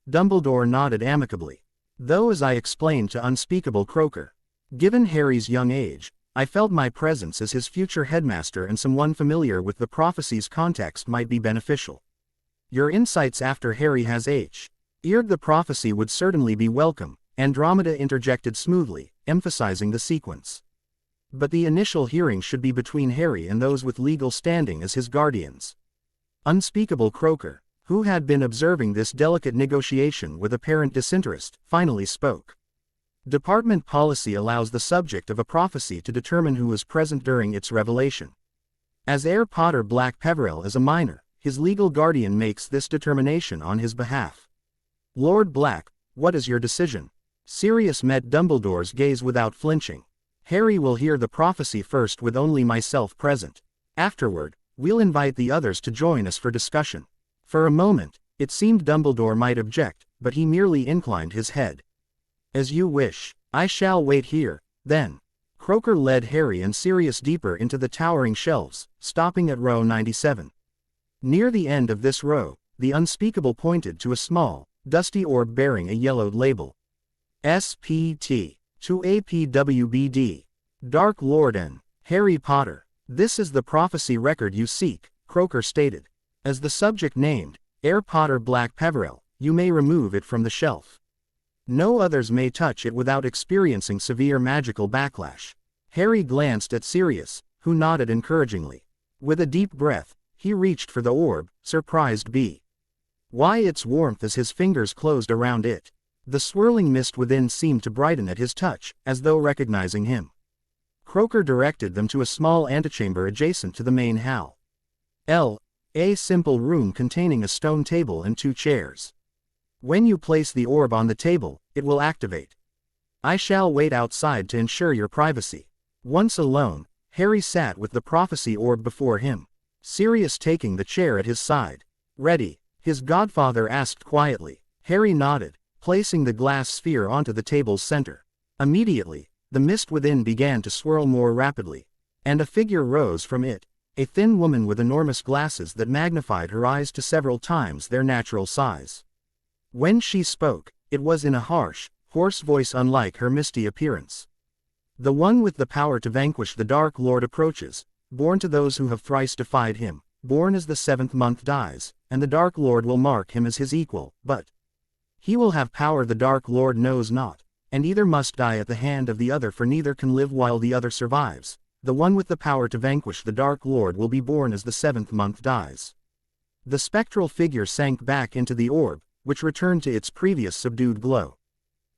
Dumbledore nodded amicably. "Though as I explained to Unspeakable Croaker, given Harry's young age, I felt my presence as his future headmaster and someone familiar with the prophecy's context might be beneficial. Your insights after Harry has heard the prophecy would certainly be welcome," Andromeda interjected smoothly, emphasizing the sequence. "But the initial hearing should be between Harry and those with legal standing as his guardians." Unspeakable Croaker, who had been observing this delicate negotiation with apparent disinterest, finally spoke. "Department policy allows the subject of a prophecy to determine who is present during its revelation. As Heir Potter-Black-Peverell is a minor, his legal guardian makes this determination on his behalf." "Lord Black, what is your decision?" Sirius met Dumbledore's gaze without flinching. "Harry will hear the prophecy first with only myself present. Afterward, we'll invite the others to join us for discussion." For a moment, it seemed Dumbledore might object, but he merely inclined his head. "As you wish. I shall wait here, then." Croaker led Harry and Sirius deeper into the towering shelves, stopping at row 97. Near the end of this row, The unspeakable pointed to a small, dusty orb bearing a yellowed label. SPT. To APWBD. Dark Lord and Harry Potter. This is the prophecy record you seek, Croker stated. As the subject named, Heir Potter-Black-Peverell, you may remove it from the shelf. No others may touch it without experiencing severe magical backlash. Harry glanced at Sirius, who nodded encouragingly. With a deep breath, he reached for the orb, surprised by its warmth as his fingers closed around it. The swirling mist within seemed to brighten at his touch, as though recognizing him. Croker directed them to a small antechamber adjacent to the main hall. A simple room containing a stone table and 2 chairs. When you place the orb on the table, it will activate. I shall wait outside to ensure your privacy. Once alone, Harry sat with the prophecy orb before him, Sirius taking the chair at his side. Ready? His godfather asked quietly. Harry nodded, placing the glass sphere onto the table's center. Immediately, the mist within began to swirl more rapidly, and a figure rose from it, a thin woman with enormous glasses that magnified her eyes to several times their natural size. When she spoke, it was in a harsh, hoarse voice unlike her misty appearance. The one with the power to vanquish the Dark Lord approaches, born to those who have thrice defied him, born as the 7th month dies, and the Dark Lord will mark him as his equal, but he will have power the Dark Lord knows not, and either must die at the hand of the other, for neither can live while the other survives. The one with the power to vanquish the Dark Lord will be born as the 7th month dies. The spectral figure sank back into the orb, which returned to its previous subdued glow.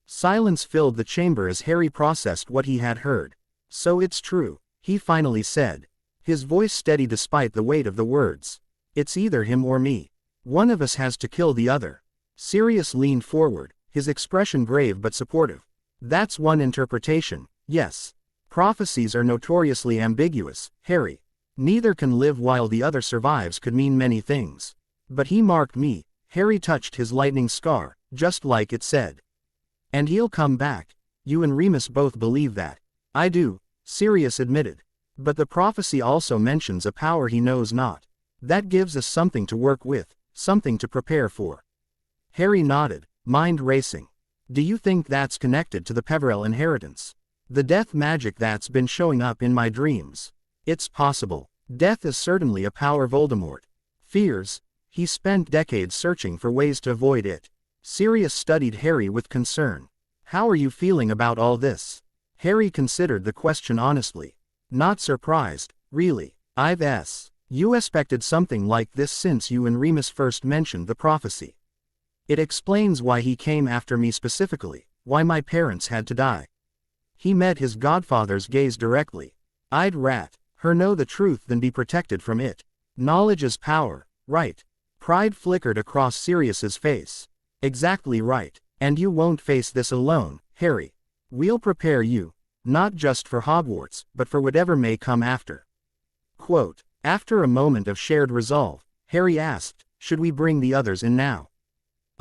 Silence filled the chamber as Harry processed what he had heard. So it's true, he finally said, his voice steady despite the weight of the words. It's either him or me. One of us has to kill the other. Sirius leaned forward, his expression grave but supportive. That's one interpretation, yes. Prophecies are notoriously ambiguous, Harry. Neither can live while the other survives could mean many things. But he marked me. Harry touched his lightning scar, just like it said. And he'll come back. You and Remus both believe that. I do, Sirius admitted. But the prophecy also mentions a power he knows not. That gives us something to work with, something to prepare for. Harry nodded, mind racing. Do you think that's connected to the Peverell inheritance? The death magic that's been showing up in my dreams? It's possible. Death is certainly a power Voldemort fears. He spent decades searching for ways to avoid it. Sirius studied Harry with concern. How are you feeling about all this? Harry considered the question honestly. Not surprised, really. You expected something like this since you and Remus first mentioned the prophecy. It explains why he came after me specifically, why my parents had to die. He met his godfather's gaze directly. I'd her know the truth than be protected from it. Knowledge is power, right? Pride flickered across Sirius's face. Exactly right. And you won't face this alone, Harry. We'll prepare you, not just for Hogwarts, but for whatever may come after. Quote, after a moment of shared resolve, Harry asked, should we bring the others in now?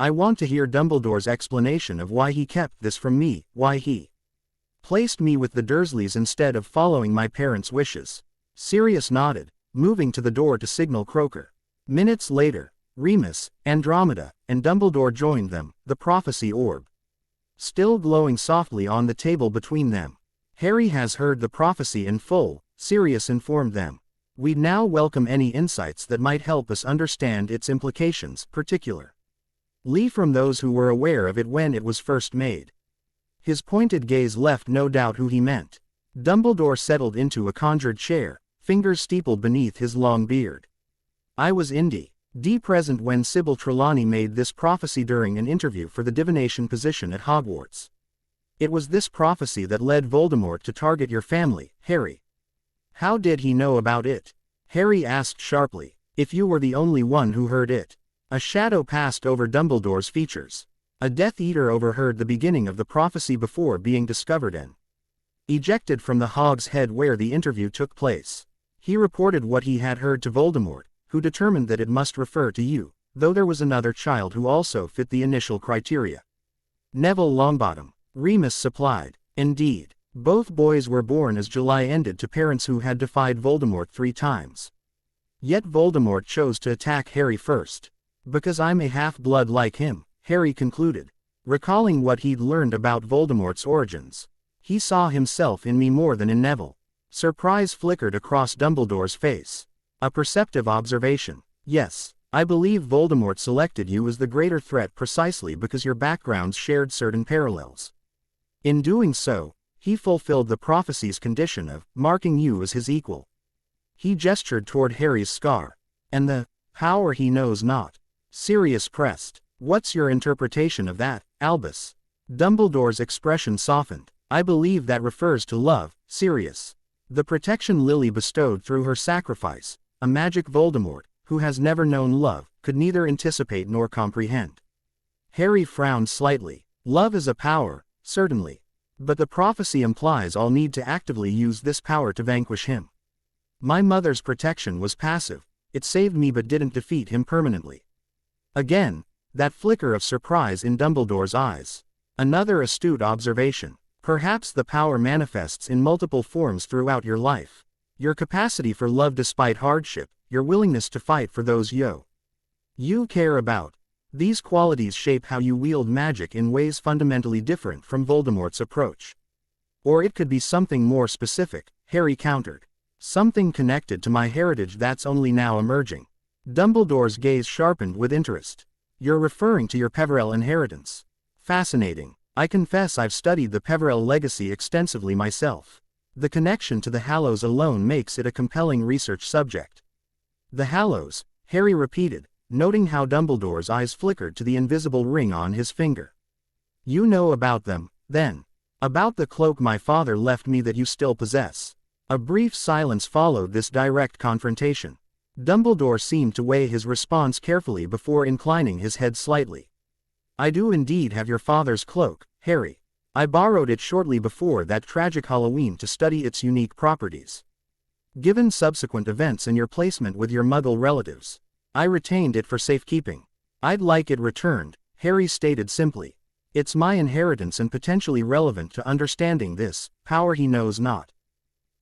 I want to hear Dumbledore's explanation of why he kept this from me, why he placed me with the Dursleys instead of following my parents' wishes. Sirius nodded, moving to the door to signal Croker. Minutes later, Remus, Andromeda, and Dumbledore joined them, the prophecy orb still glowing softly on the table between them. Harry has heard the prophecy in full, Sirius informed them. We'd now welcome any insights that might help us understand its implications, particularly from those who were aware of it when it was first made. His pointed gaze left no doubt who he meant. Dumbledore settled into a conjured chair, fingers steepled beneath his long beard. I was present when Sybil Trelawney made this prophecy during an interview for the divination position at Hogwarts. It was this prophecy that led Voldemort to target your family, Harry. How did he know about it? Harry asked sharply. If you were the only one who heard it. A shadow passed over Dumbledore's features. A Death Eater overheard the beginning of the prophecy before being discovered and ejected from the Hog's Head where the interview took place. He reported what he had heard to Voldemort, who determined that it must refer to you, though there was another child who also fit the initial criteria. Neville Longbottom. Remus supplied. Indeed. Both boys were born as July ended to parents who had defied Voldemort 3 times. Yet Voldemort chose to attack Harry first. Because I'm a half-blood like him, Harry concluded, recalling what he'd learned about Voldemort's origins. He saw himself in me more than in Neville. Surprise flickered across Dumbledore's face. A perceptive observation. Yes, I believe Voldemort selected you as the greater threat precisely because your backgrounds shared certain parallels. In doing so, he fulfilled the prophecy's condition of marking you as his equal. He gestured toward Harry's scar. And the power he knows not. Sirius pressed. What's your interpretation of that, Albus? Dumbledore's expression softened. I believe that refers to love, Sirius. The protection Lily bestowed through her sacrifice, a magic Voldemort, who has never known love, could neither anticipate nor comprehend. Harry frowned slightly. Love is a power, certainly. But the prophecy implies I'll need to actively use this power to vanquish him. My mother's protection was passive. It saved me but didn't defeat him permanently. Again, that flicker of surprise in Dumbledore's eyes. Another astute observation. Perhaps the power manifests in multiple forms throughout your life. Your capacity for love despite hardship, your willingness to fight for those you care about. These qualities shape how you wield magic in ways fundamentally different from Voldemort's approach. Or it could be something more specific, Harry countered. Something connected to my heritage that's only now emerging. Dumbledore's gaze sharpened with interest. You're referring to your Peverell inheritance. Fascinating. I confess I've studied the Peverell legacy extensively myself. The connection to the Hallows alone makes it a compelling research subject. The Hallows, Harry repeated, noting how Dumbledore's eyes flickered to the invisible ring on his finger. You know about them, then. About the cloak my father left me that you still possess. A brief silence followed this direct confrontation. Dumbledore seemed to weigh his response carefully before inclining his head slightly. I do indeed have your father's cloak, Harry. I borrowed it shortly before that tragic Halloween to study its unique properties. Given subsequent events and your placement with your Muggle relatives, I retained it for safekeeping. I'd like it returned, Harry stated simply. It's my inheritance and potentially relevant to understanding this power he knows not.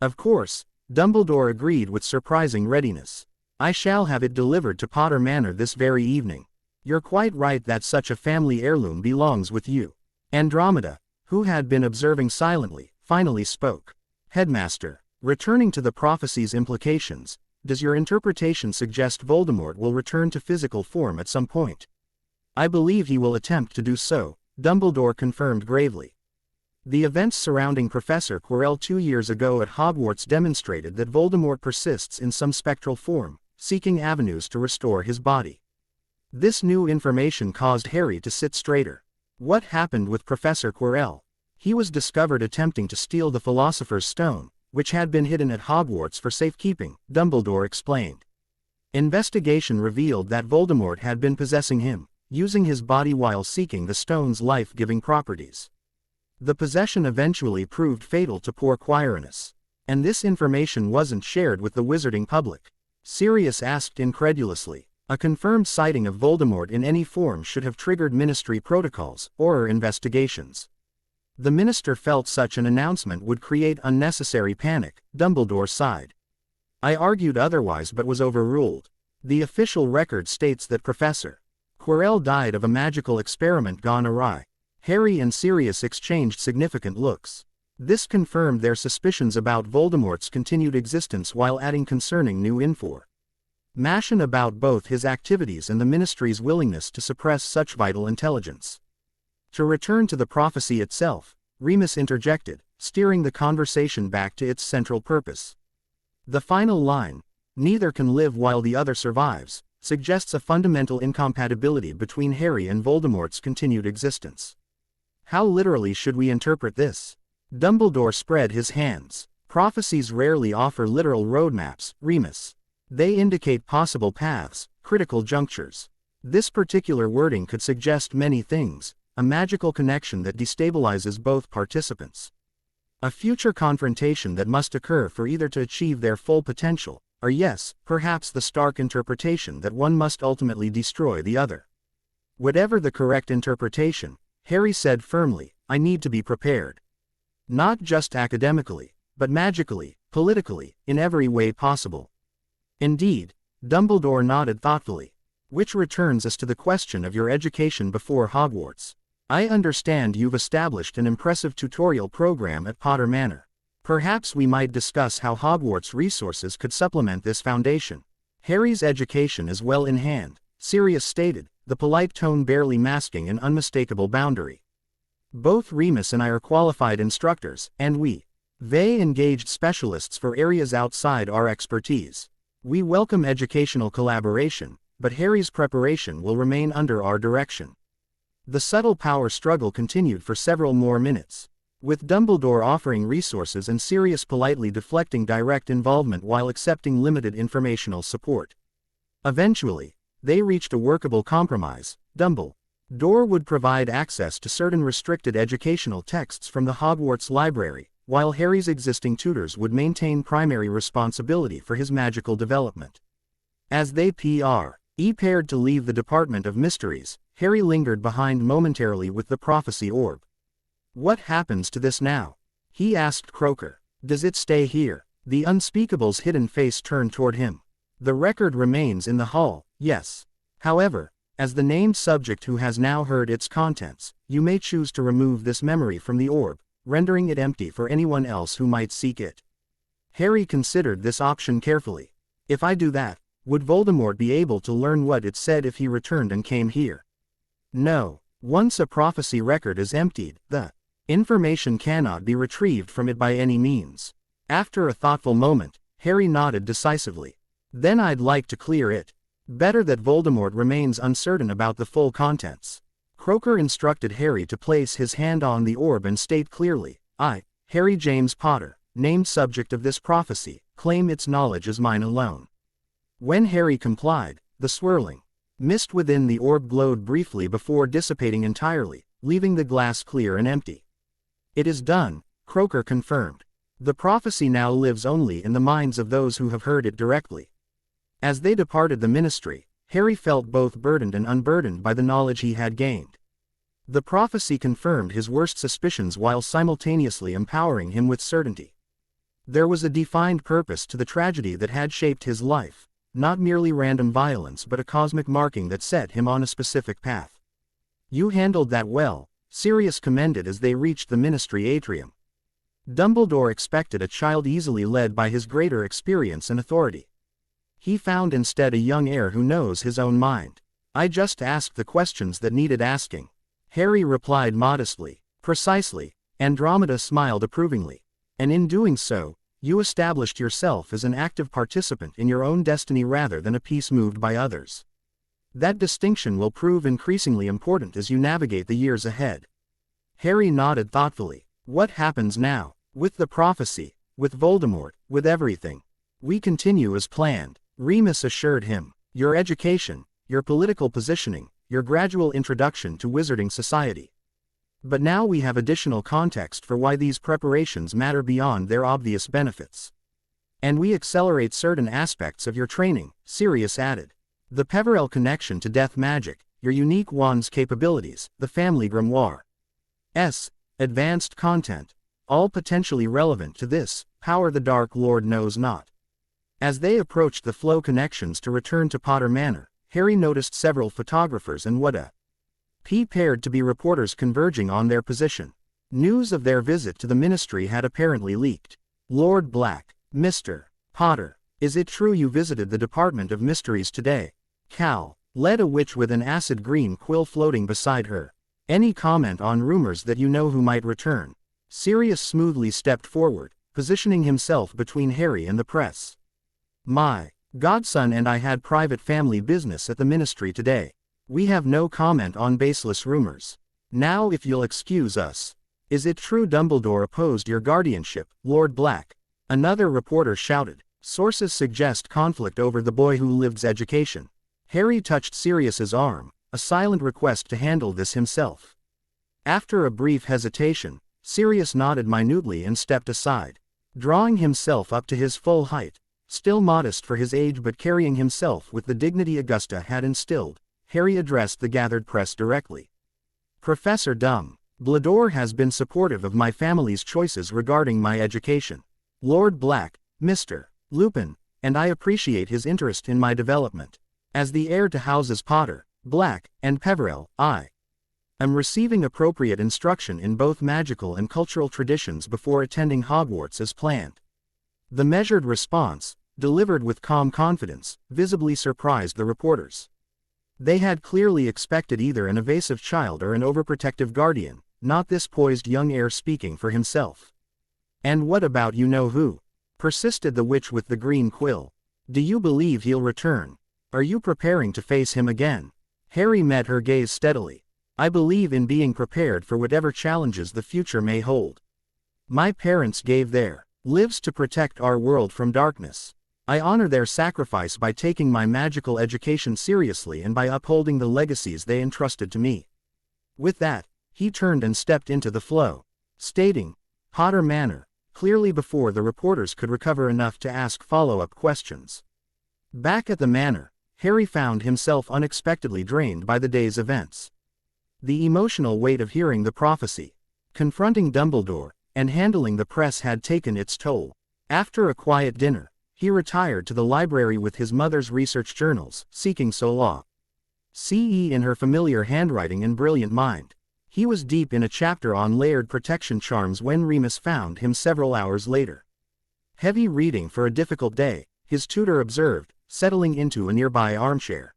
Of course, Dumbledore agreed with surprising readiness. I shall have it delivered to Potter Manor this very evening. You're quite right that such a family heirloom belongs with you. Andromeda, who had been observing silently, finally spoke. Headmaster, returning to the prophecy's implications, does your interpretation suggest Voldemort will return to physical form at some point? I believe he will attempt to do so, Dumbledore confirmed gravely. The events surrounding Professor Quirrell 2 years ago at Hogwarts demonstrated that Voldemort persists in some spectral form, seeking avenues to restore his body. This new information caused Harry to sit straighter. What happened with Professor Quirrell? He was discovered attempting to steal the Philosopher's Stone, which had been hidden at Hogwarts for safekeeping, Dumbledore explained. Investigation revealed that Voldemort had been possessing him, using his body while seeking the stone's life-giving properties. The possession eventually proved fatal to poor Quirinus. And this information wasn't shared with the wizarding public. Sirius asked incredulously. A confirmed sighting of Voldemort in any form should have triggered ministry protocols, or investigations. The minister felt such an announcement would create unnecessary panic, Dumbledore sighed. I argued otherwise but was overruled. The official record states that Professor Quirrell died of a magical experiment gone awry. Harry and Sirius exchanged significant looks. This confirmed their suspicions about Voldemort's continued existence while adding concerning new information about both his activities and the Ministry's willingness to suppress such vital intelligence. To return to the prophecy itself, Remus interjected, steering the conversation back to its central purpose. The final line, "Neither can live while the other survives," suggests a fundamental incompatibility between Harry and Voldemort's continued existence. How literally should we interpret this? Dumbledore spread his hands. Prophecies rarely offer literal roadmaps, Remus. They indicate possible paths, critical junctures. This particular wording could suggest many things, a magical connection that destabilizes both participants. A future confrontation that must occur for either to achieve their full potential, or yes, perhaps the stark interpretation that one must ultimately destroy the other. Whatever the correct interpretation, Harry said firmly, I need to be prepared. Not just academically, but magically, politically, in every way possible. Indeed, Dumbledore nodded thoughtfully. Which returns us to the question of your education before Hogwarts. I understand you've established an impressive tutorial program at Potter Manor. Perhaps we might discuss how Hogwarts resources could supplement this foundation. Harry's education is well in hand, Sirius stated, the polite tone barely masking an unmistakable boundary. Both Remus and I are qualified instructors, and they engaged specialists for areas outside our expertise. We welcome educational collaboration, but Harry's preparation will remain under our direction. The subtle power struggle continued for several more minutes, with Dumbledore offering resources and Sirius politely deflecting direct involvement while accepting limited informational support. Eventually, they reached a workable compromise. Dumbledore would provide access to certain restricted educational texts from the Hogwarts library, while Harry's existing tutors would maintain primary responsibility for his magical development. As they prepared to leave the Department of Mysteries, Harry lingered behind momentarily with the prophecy orb. What happens to this now? He asked Croaker. Does it stay here? The Unspeakable's hidden face turned toward him. The record remains in the hall, yes. However, as the named subject who has now heard its contents, you may choose to remove this memory from the orb, rendering it empty for anyone else who might seek it. Harry considered this option carefully. If I do that, would Voldemort be able to learn what it said if he returned and came here? No. Once a prophecy record is emptied, the information cannot be retrieved from it by any means. After a thoughtful moment, Harry nodded decisively. Then I'd like to clear it. Better that Voldemort remains uncertain about the full contents. Croaker instructed Harry to place his hand on the orb and state clearly, I, Harry James Potter, named subject of this prophecy, claim its knowledge as mine alone. When Harry complied, the swirling mist within the orb glowed briefly before dissipating entirely, leaving the glass clear and empty. It is done, Croaker confirmed. The prophecy now lives only in the minds of those who have heard it directly. As they departed the ministry, Harry felt both burdened and unburdened by the knowledge he had gained. The prophecy confirmed his worst suspicions while simultaneously empowering him with certainty. There was a defined purpose to the tragedy that had shaped his life, not merely random violence but a cosmic marking that set him on a specific path. You handled that well, Sirius commended as they reached the ministry atrium. Dumbledore expected a child easily led by his greater experience and authority. He found instead a young heir who knows his own mind. I just asked the questions that needed asking. Harry replied modestly. Precisely, Andromeda smiled approvingly. And in doing so, you established yourself as an active participant in your own destiny rather than a piece moved by others. That distinction will prove increasingly important as you navigate the years ahead. Harry nodded thoughtfully. What happens now? With the prophecy, with Voldemort, with everything. We continue as planned, Remus assured him. Your education, your political positioning, your gradual introduction to wizarding society. But now we have additional context for why these preparations matter beyond their obvious benefits. And we accelerate certain aspects of your training, Sirius added. The Peverell connection to death magic, your unique wand's capabilities, the family grimoire's advanced content, all potentially relevant to this power the Dark Lord knows not. As they approached the flow connections to return to Potter Manor, Harry noticed several photographers and what appeared to be reporters converging on their position. News of their visit to the ministry had apparently leaked. Lord Black, Mr. Potter, is it true you visited the Department of Mysteries today? Cal led a witch with an acid green quill floating beside her. Any comment on rumors that you know who might return? Sirius smoothly stepped forward, positioning himself between Harry and the press. My godson and I had private family business at the ministry today. We have no comment on baseless rumors. Now if you'll excuse us. Is it true Dumbledore opposed your guardianship, Lord Black? Another reporter shouted. Sources suggest conflict over the boy who lived's education. Harry touched Sirius's arm, a silent request to handle this himself. After a brief hesitation, Sirius nodded minutely and stepped aside. Drawing himself up to his full height, still modest for his age but carrying himself with the dignity Augusta had instilled, Harry addressed the gathered press directly. Professor Dumbledore has been supportive of my family's choices regarding my education. Lord Black, Mr. Lupin, and I appreciate his interest in my development. As the heir to houses Potter, Black, and Peverell, I am receiving appropriate instruction in both magical and cultural traditions before attending Hogwarts as planned. The measured response, delivered with calm confidence, visibly surprised the reporters. They had clearly expected either an evasive child or an overprotective guardian, not this poised young heir speaking for himself. "And what about you-know-who?" persisted the witch with the green quill. "Do you believe he'll return? Are you preparing to face him again?" Harry met her gaze steadily. "I believe in being prepared for whatever challenges the future may hold. My parents gave their lives to protect our world from darkness. I honor their sacrifice by taking my magical education seriously and by upholding the legacies they entrusted to me." With that, he turned and stepped into the flow, stating, "Potter Manor," clearly before the reporters could recover enough to ask follow-up questions. Back at the manor, Harry found himself unexpectedly drained by the day's events. The emotional weight of hearing the prophecy, confronting Dumbledore, and handling the press had taken its toll. After a quiet dinner, he retired to the library with his mother's research journals, seeking Sola Ce in her familiar handwriting and brilliant mind. He was deep in a chapter on layered protection charms when Remus found him several hours later. "Heavy reading for a difficult day," his tutor observed, settling into a nearby armchair.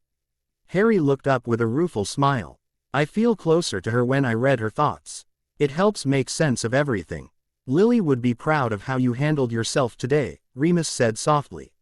Harry looked up with a rueful smile. "I feel closer to her when I read her thoughts. It helps make sense of everything." "Lily would be proud of how you handled yourself today," Remus said softly.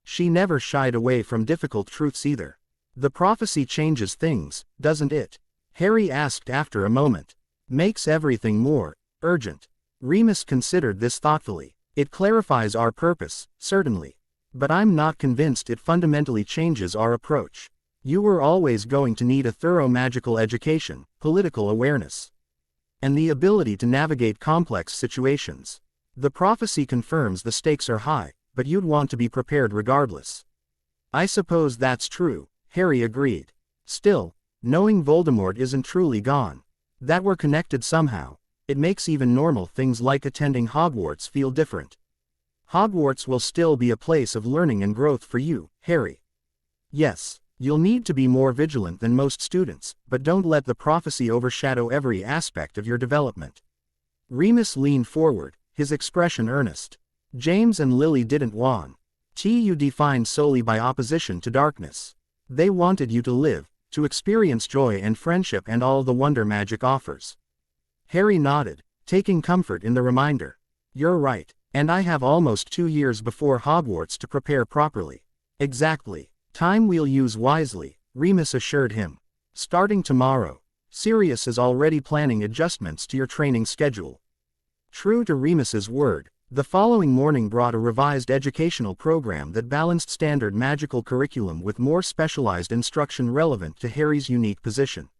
"She never shied away from difficult truths either." "The prophecy changes things, doesn't it?" Harry asked after a moment. "Makes everything more urgent." Remus considered this thoughtfully. "It clarifies our purpose, certainly. But I'm not convinced it fundamentally changes our approach. You were always going to need a thorough magical education, political awareness, and the ability to navigate complex situations. The prophecy confirms the stakes are high, but you'd want to be prepared regardless." "I suppose that's true," Harry agreed. "Still, knowing Voldemort isn't truly gone, that we're connected somehow, it makes even normal things like attending Hogwarts feel different." "Hogwarts will still be a place of learning and growth for you, Harry. Yes, you'll need to be more vigilant than most students, but don't let the prophecy overshadow every aspect of your development." Remus leaned forward, his expression earnest. "James and Lily didn't want you defined solely by opposition to darkness. They wanted you to live, to experience joy and friendship and all the wonder magic offers." Harry nodded, taking comfort in the reminder. "You're right, and I have almost 2 years before Hogwarts to prepare properly." "Exactly. Time we'll use wisely," Remus assured him. "Starting tomorrow, Sirius is already planning adjustments to your training schedule." True to Remus's word, the following morning brought a revised educational program that balanced standard magical curriculum with more specialized instruction relevant to Harry's unique position.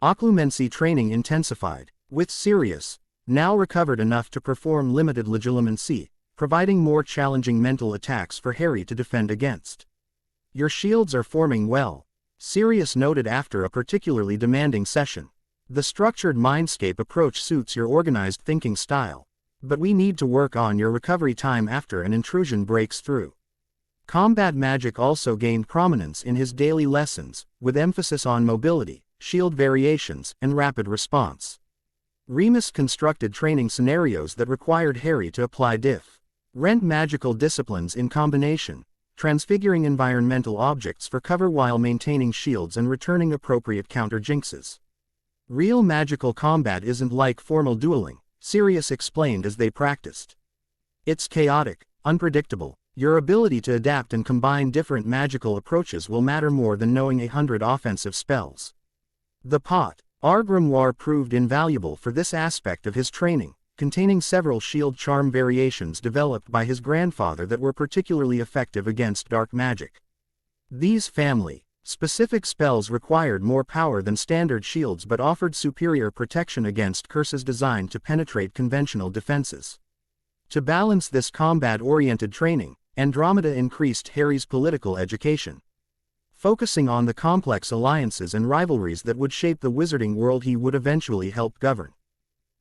Occlumency training intensified, with Sirius, now recovered enough to perform limited legilimency, providing more challenging mental attacks for Harry to defend against. "Your shields are forming well," Sirius noted after a particularly demanding session. "The structured mindscape approach suits your organized thinking style. But we need to work on your recovery time after an intrusion breaks through." Combat magic also gained prominence in his daily lessons, with emphasis on mobility, shield variations, and rapid response. Remus constructed training scenarios that required Harry to apply different magical disciplines in combination, transfiguring environmental objects for cover while maintaining shields and returning appropriate counter-jinxes. "Real magical combat isn't like formal dueling," Sirius explained as they practiced. "It's chaotic, unpredictable. Your ability to adapt and combine different magical approaches will matter more than knowing 100 offensive spells." The Potter grimoire proved invaluable for this aspect of his training, containing several shield charm variations developed by his grandfather that were particularly effective against dark magic. These family-specific spells required more power than standard shields but offered superior protection against curses designed to penetrate conventional defenses. To balance this combat-oriented training, Andromeda increased Harry's political education, focusing on the complex alliances and rivalries that would shape the wizarding world he would eventually help govern.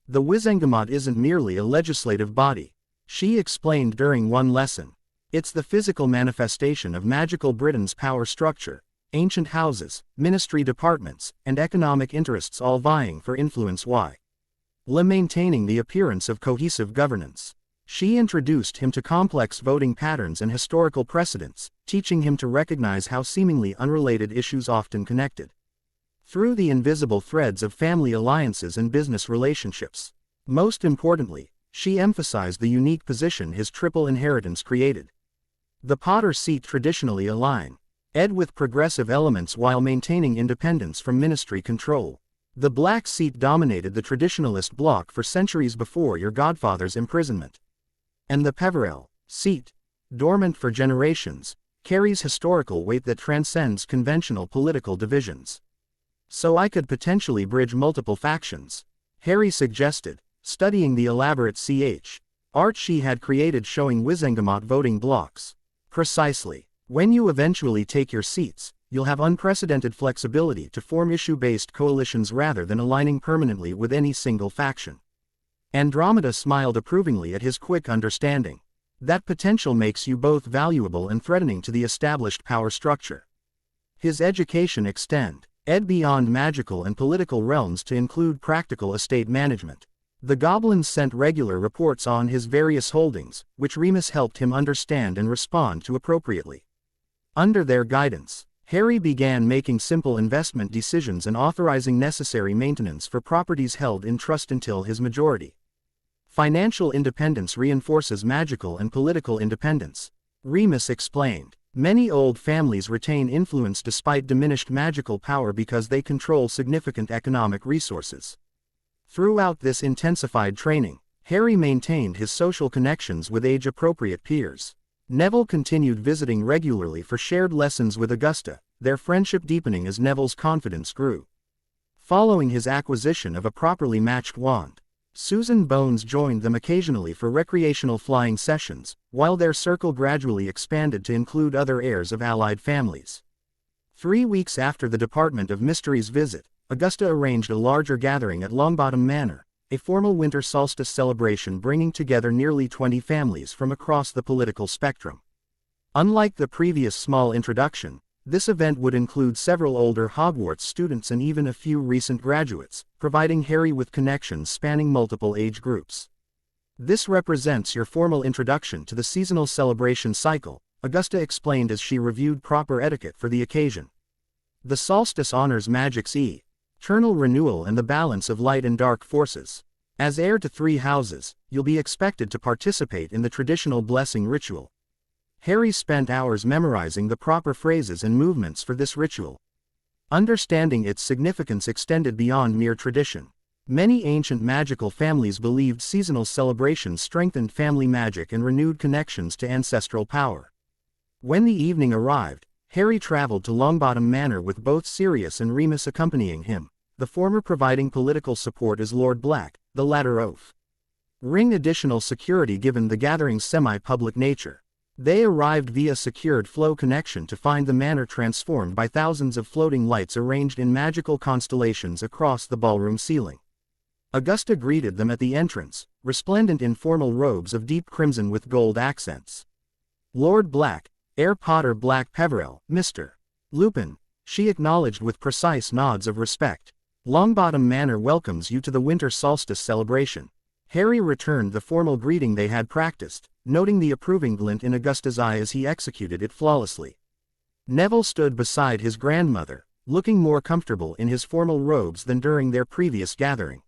"The Wizengamot isn't merely a legislative body," she explained during one lesson. It's the physical manifestation of magical Britain's power structure, ancient houses, ministry departments, and economic interests all vying for influence while maintaining the appearance of cohesive governance. She introduced him to complex voting patterns and historical precedents, teaching him to recognize how seemingly unrelated issues often connected through the invisible threads of family alliances and business relationships. Most importantly, she emphasized the unique position his triple inheritance created. The Potter seat traditionally aligned Ed with progressive elements while maintaining independence from ministry control. The Black seat dominated the traditionalist bloc for centuries before your godfather's imprisonment. And the Peverell seat, dormant for generations, carries historical weight that transcends conventional political divisions. So I could potentially bridge multiple factions, Harry suggested, studying the elaborate art she had created showing Wizengamot voting blocks. Precisely. When you eventually take your seats, you'll have unprecedented flexibility to form issue-based coalitions rather than aligning permanently with any single faction. Andromeda smiled approvingly at his quick understanding. That potential makes you both valuable and threatening to the established power structure. His education Ed beyond magical and political realms to include practical estate management. The goblins sent regular reports on his various holdings, which Remus helped him understand and respond to appropriately. Under their guidance, Harry began making simple investment decisions and authorizing necessary maintenance for properties held in trust until his majority. Financial independence reinforces magical and political independence, Remus explained. Many old families retain influence despite diminished magical power because they control significant economic resources. Throughout this intensified training, Harry maintained his social connections with age-appropriate peers. Neville continued visiting regularly for shared lessons with Augusta, their friendship deepening as Neville's confidence grew. Following his acquisition of a properly matched wand, Susan Bones joined them occasionally for recreational flying sessions, while their circle gradually expanded to include other heirs of allied families. 3 weeks after the Department of Mystery's visit, Augusta arranged a larger gathering at Longbottom Manor, a formal winter solstice celebration bringing together nearly 20 families from across the political spectrum. Unlike the previous small introduction, this event would include several older Hogwarts students and even a few recent graduates, providing Harry with connections spanning multiple age groups. This represents your formal introduction to the seasonal celebration cycle, Augusta explained as she reviewed proper etiquette for the occasion. The solstice honors magic's eternal renewal and the balance of light and dark forces. As heir to 3 houses, you'll be expected to participate in the traditional blessing ritual. Harry spent hours memorizing the proper phrases and movements for this ritual. Understanding its significance extended beyond mere tradition. Many ancient magical families believed seasonal celebrations strengthened family magic and renewed connections to ancestral power. When the evening arrived, Harry traveled to Longbottom Manor with both Sirius and Remus accompanying him, the former providing political support as Lord Black, the latter offering additional security given the gathering's semi-public nature. They arrived via secured flow connection to find the manor transformed by thousands of floating lights arranged in magical constellations across the ballroom ceiling. Augusta greeted them at the entrance, resplendent in formal robes of deep crimson with gold accents. Lord Black, heir Potter-Black-Peverell, Mr. Lupin, she acknowledged with precise nods of respect. Longbottom Manor welcomes you to the winter solstice celebration. Harry returned the formal greeting they had practiced, noting the approving glint in Augusta's eye as he executed it flawlessly. Neville stood beside his grandmother, looking more comfortable in his formal robes than during their previous gathering.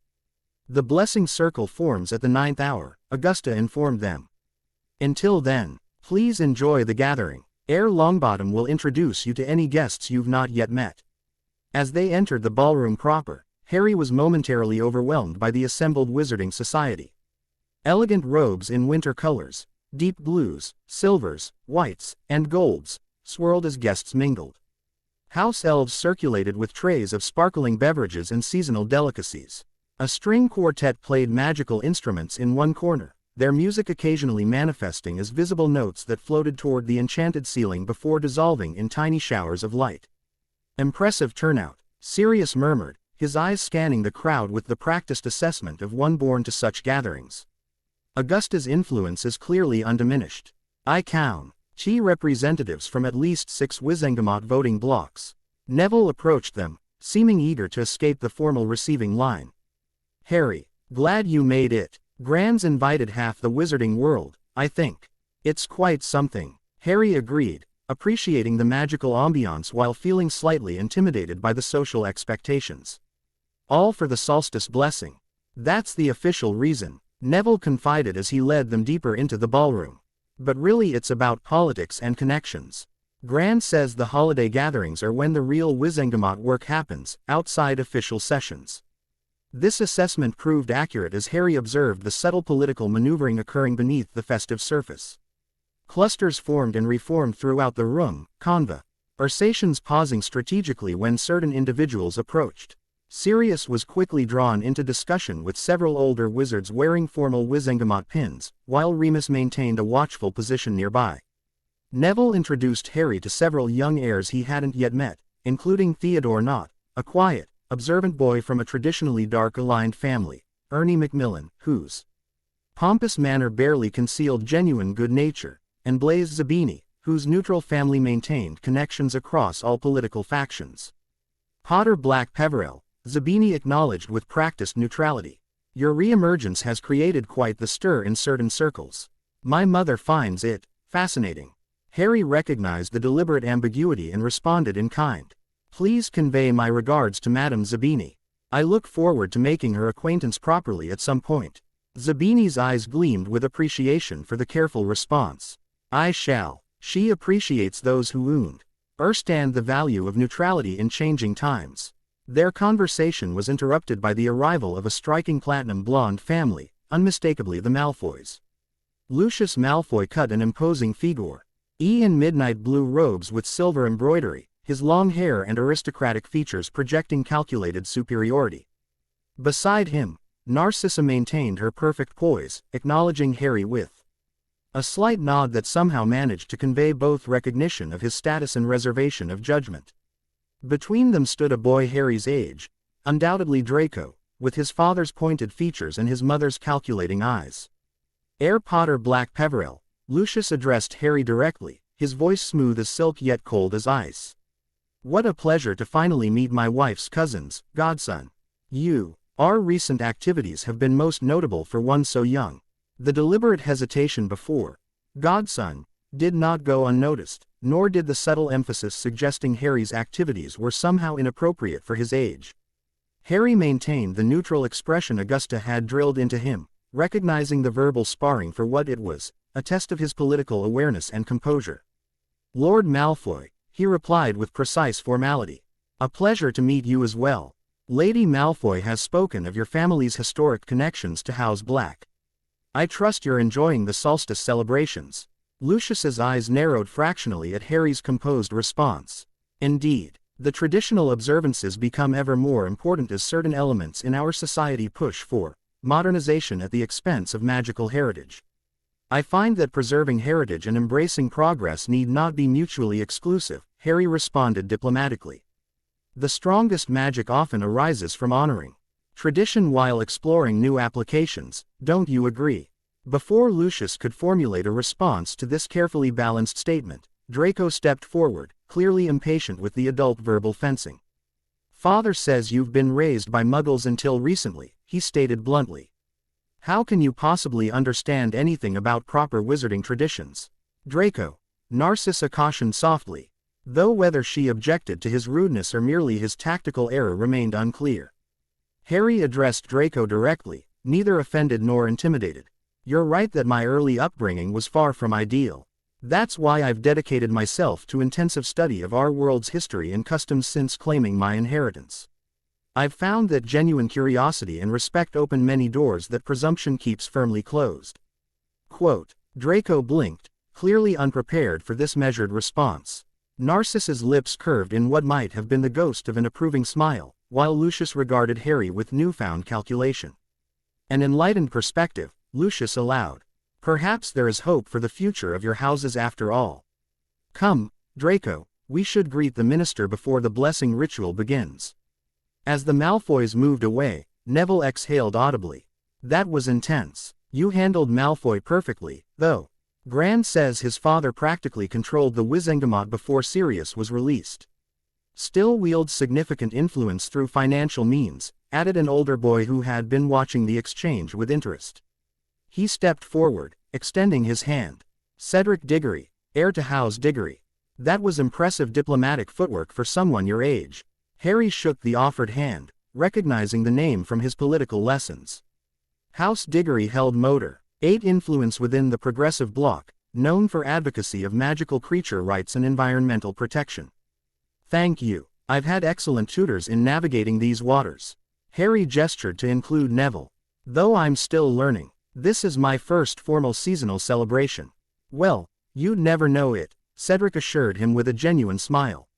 The blessing circle forms at the 9th hour, Augusta informed them. Until then, please enjoy the gathering. Heir Longbottom will introduce you to any guests you've not yet met. As they entered the ballroom proper, Harry was momentarily overwhelmed by the assembled wizarding society. Elegant robes in winter colors, deep blues, silvers, whites, and golds, swirled as guests mingled. House elves circulated with trays of sparkling beverages and seasonal delicacies. A string quartet played magical instruments in one corner, their music occasionally manifesting as visible notes that floated toward the enchanted ceiling before dissolving in tiny showers of light. Impressive turnout, Sirius murmured, his eyes scanning the crowd with the practiced assessment of one born to such gatherings. Augusta's influence is clearly undiminished. I count Key representatives from at least 6 Wizengamot voting blocks. Neville approached them, seeming eager to escape the formal receiving line. "Harry, glad you made it. Gran's invited half the wizarding world, I think. It's quite something." Harry agreed, appreciating the magical ambiance while feeling slightly intimidated by the social expectations. "All for the solstice blessing. That's the official reason," Neville confided as he led them deeper into the ballroom. "But really it's about politics and connections. Gran says the holiday gatherings are when the real Wizengamot work happens, outside official sessions." This assessment proved accurate as Harry observed the subtle political maneuvering occurring beneath the festive surface. Clusters formed and reformed throughout the room, conversations pausing strategically when certain individuals approached. Sirius was quickly drawn into discussion with several older wizards wearing formal Wizengamot pins, while Remus maintained a watchful position nearby. Neville introduced Harry to several young heirs he hadn't yet met, including Theodore Nott, a quiet, observant boy from a traditionally dark-aligned family, Ernie Macmillan, whose pompous manner barely concealed genuine good nature, and Blaise Zabini, whose neutral family maintained connections across all political factions. Potter-Black-Peverell, Zabini acknowledged with practiced neutrality. "Your re-emergence has created quite the stir in certain circles. My mother finds it fascinating." Harry recognized the deliberate ambiguity and responded in kind. "Please convey my regards to Madame Zabini. I look forward to making her acquaintance properly at some point." Zabini's eyes gleamed with appreciation for the careful response. "I shall. She appreciates those who understand the value of neutrality in changing times." Their conversation was interrupted by the arrival of a striking platinum blonde family, unmistakably the Malfoys. Lucius Malfoy cut an imposing figure. In midnight blue robes with silver embroidery, his long hair and aristocratic features projecting calculated superiority. Beside him, Narcissa maintained her perfect poise, acknowledging Harry with a slight nod that somehow managed to convey both recognition of his status and reservation of judgment. Between them stood a boy Harry's age, undoubtedly Draco, with his father's pointed features and his mother's calculating eyes. "Heir Potter-Black-Peverell," Lucius addressed Harry directly, his voice smooth as silk yet cold as ice. "What a pleasure to finally meet my wife's cousins, godson. Our recent activities have been most notable for one so young." The deliberate hesitation before godson did not go unnoticed, nor did the subtle emphasis suggesting Harry's activities were somehow inappropriate for his age. Harry maintained the neutral expression Augusta had drilled into him, recognizing the verbal sparring for what it was, a test of his political awareness and composure. "Lord Malfoy," he replied with precise formality. "A pleasure to meet you as well. Lady Malfoy has spoken of your family's historic connections to House Black. I trust you're enjoying the solstice celebrations." Lucius's eyes narrowed fractionally at Harry's composed response. "Indeed, the traditional observances become ever more important as certain elements in our society push for modernization at the expense of magical heritage. I find that preserving heritage and embracing progress need not be mutually exclusive," Harry responded diplomatically. "The strongest magic often arises from honoring tradition while exploring new applications, don't you agree?" Before Lucius could formulate a response to this carefully balanced statement, Draco stepped forward, clearly impatient with the adult verbal fencing. "Father says you've been raised by Muggles until recently," he stated bluntly. "How can you possibly understand anything about proper wizarding traditions?" "Draco," Narcissa cautioned softly, though whether she objected to his rudeness or merely his tactical error remained unclear. Harry addressed Draco directly, neither offended nor intimidated. "You're right that my early upbringing was far from ideal. That's why I've dedicated myself to intensive study of our world's history and customs since claiming my inheritance. I've found that genuine curiosity and respect open many doors that presumption keeps firmly closed." Quote. Draco blinked, clearly unprepared for this measured response. Narcissa's lips curved in what might have been the ghost of an approving smile, while Lucius regarded Harry with newfound calculation. An enlightened perspective, Lucius allowed. "Perhaps there is hope for the future of your houses after all. Come, Draco, we should greet the minister before the blessing ritual begins." As the Malfoys moved away, Neville exhaled audibly. "That was intense. You handled Malfoy perfectly, though." Gran says his father practically controlled the Wizengamot before Sirius was released. Still wields significant influence through financial means, added an older boy who had been watching the exchange with interest. He stepped forward, extending his hand. Cedric Diggory, heir to House Diggory. That was impressive diplomatic footwork for someone your age. Harry shook the offered hand, recognizing the name from his political lessons. House Diggory held Motor, 8 influence within the Progressive Bloc, known for advocacy of magical creature rights and environmental protection. Thank you. I've had excellent tutors in navigating these waters. Harry gestured to include Neville. Though I'm still learning, this is my first formal seasonal celebration. Well, you'd never know it, Cedric assured him with a genuine smile.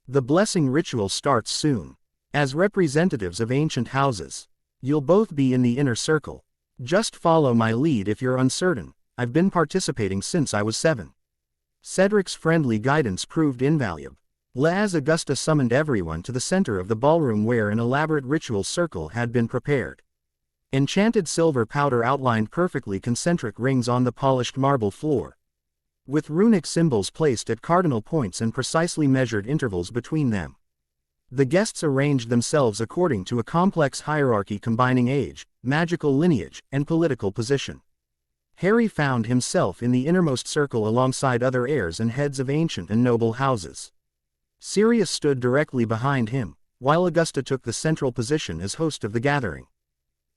The blessing ritual starts soon. As representatives of ancient houses, you'll both be in the inner circle. Just follow my lead if you're uncertain. I've been participating since I was 7. Cedric's friendly guidance proved invaluable. As Augusta summoned everyone to the center of the ballroom where an elaborate ritual circle had been prepared. Enchanted silver powder outlined perfectly concentric rings on the polished marble floor, with runic symbols placed at cardinal points and precisely measured intervals between them. The guests arranged themselves according to a complex hierarchy combining age, magical lineage, and political position. Harry found himself in the innermost circle alongside other heirs and heads of ancient and noble houses. Sirius stood directly behind him, while Augusta took the central position as host of the gathering.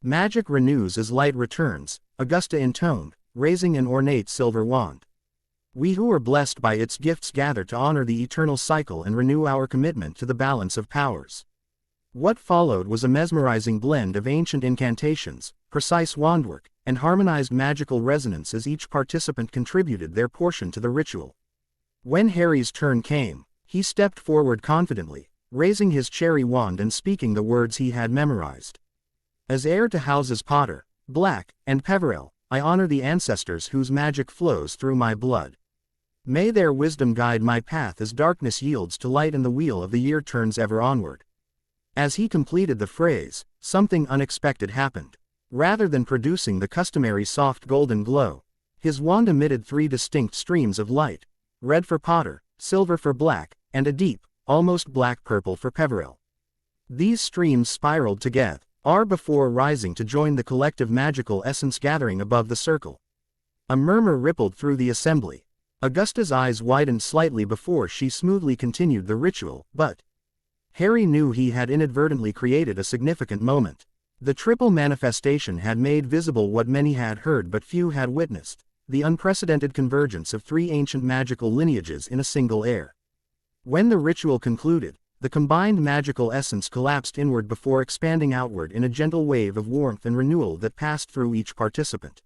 Magic renews as light returns, Augusta intoned, raising an ornate silver wand. We who are blessed by its gifts gather to honor the eternal cycle and renew our commitment to the balance of powers. What followed was a mesmerizing blend of ancient incantations, precise wandwork, and harmonized magical resonance as each participant contributed their portion to the ritual. When Harry's turn came, he stepped forward confidently, raising his cherry wand and speaking the words he had memorized. As heir to houses Potter, Black, and Peverell, I honor the ancestors whose magic flows through my blood. May their wisdom guide my path as darkness yields to light and the wheel of the year turns ever onward. As he completed the phrase, something unexpected happened. Rather than producing the customary soft golden glow, his wand emitted 3 distinct streams of light, red for Potter, silver for Black, and a deep, almost black-purple for Peverell. These streams spiraled together, before rising to join the collective magical essence gathering above the circle. A murmur rippled through the assembly. Augusta's eyes widened slightly before she smoothly continued the ritual, but Harry knew he had inadvertently created a significant moment. The triple manifestation had made visible what many had heard but few had witnessed, the unprecedented convergence of 3 ancient magical lineages in a single heir. When the ritual concluded, the combined magical essence collapsed inward before expanding outward in a gentle wave of warmth and renewal that passed through each participant.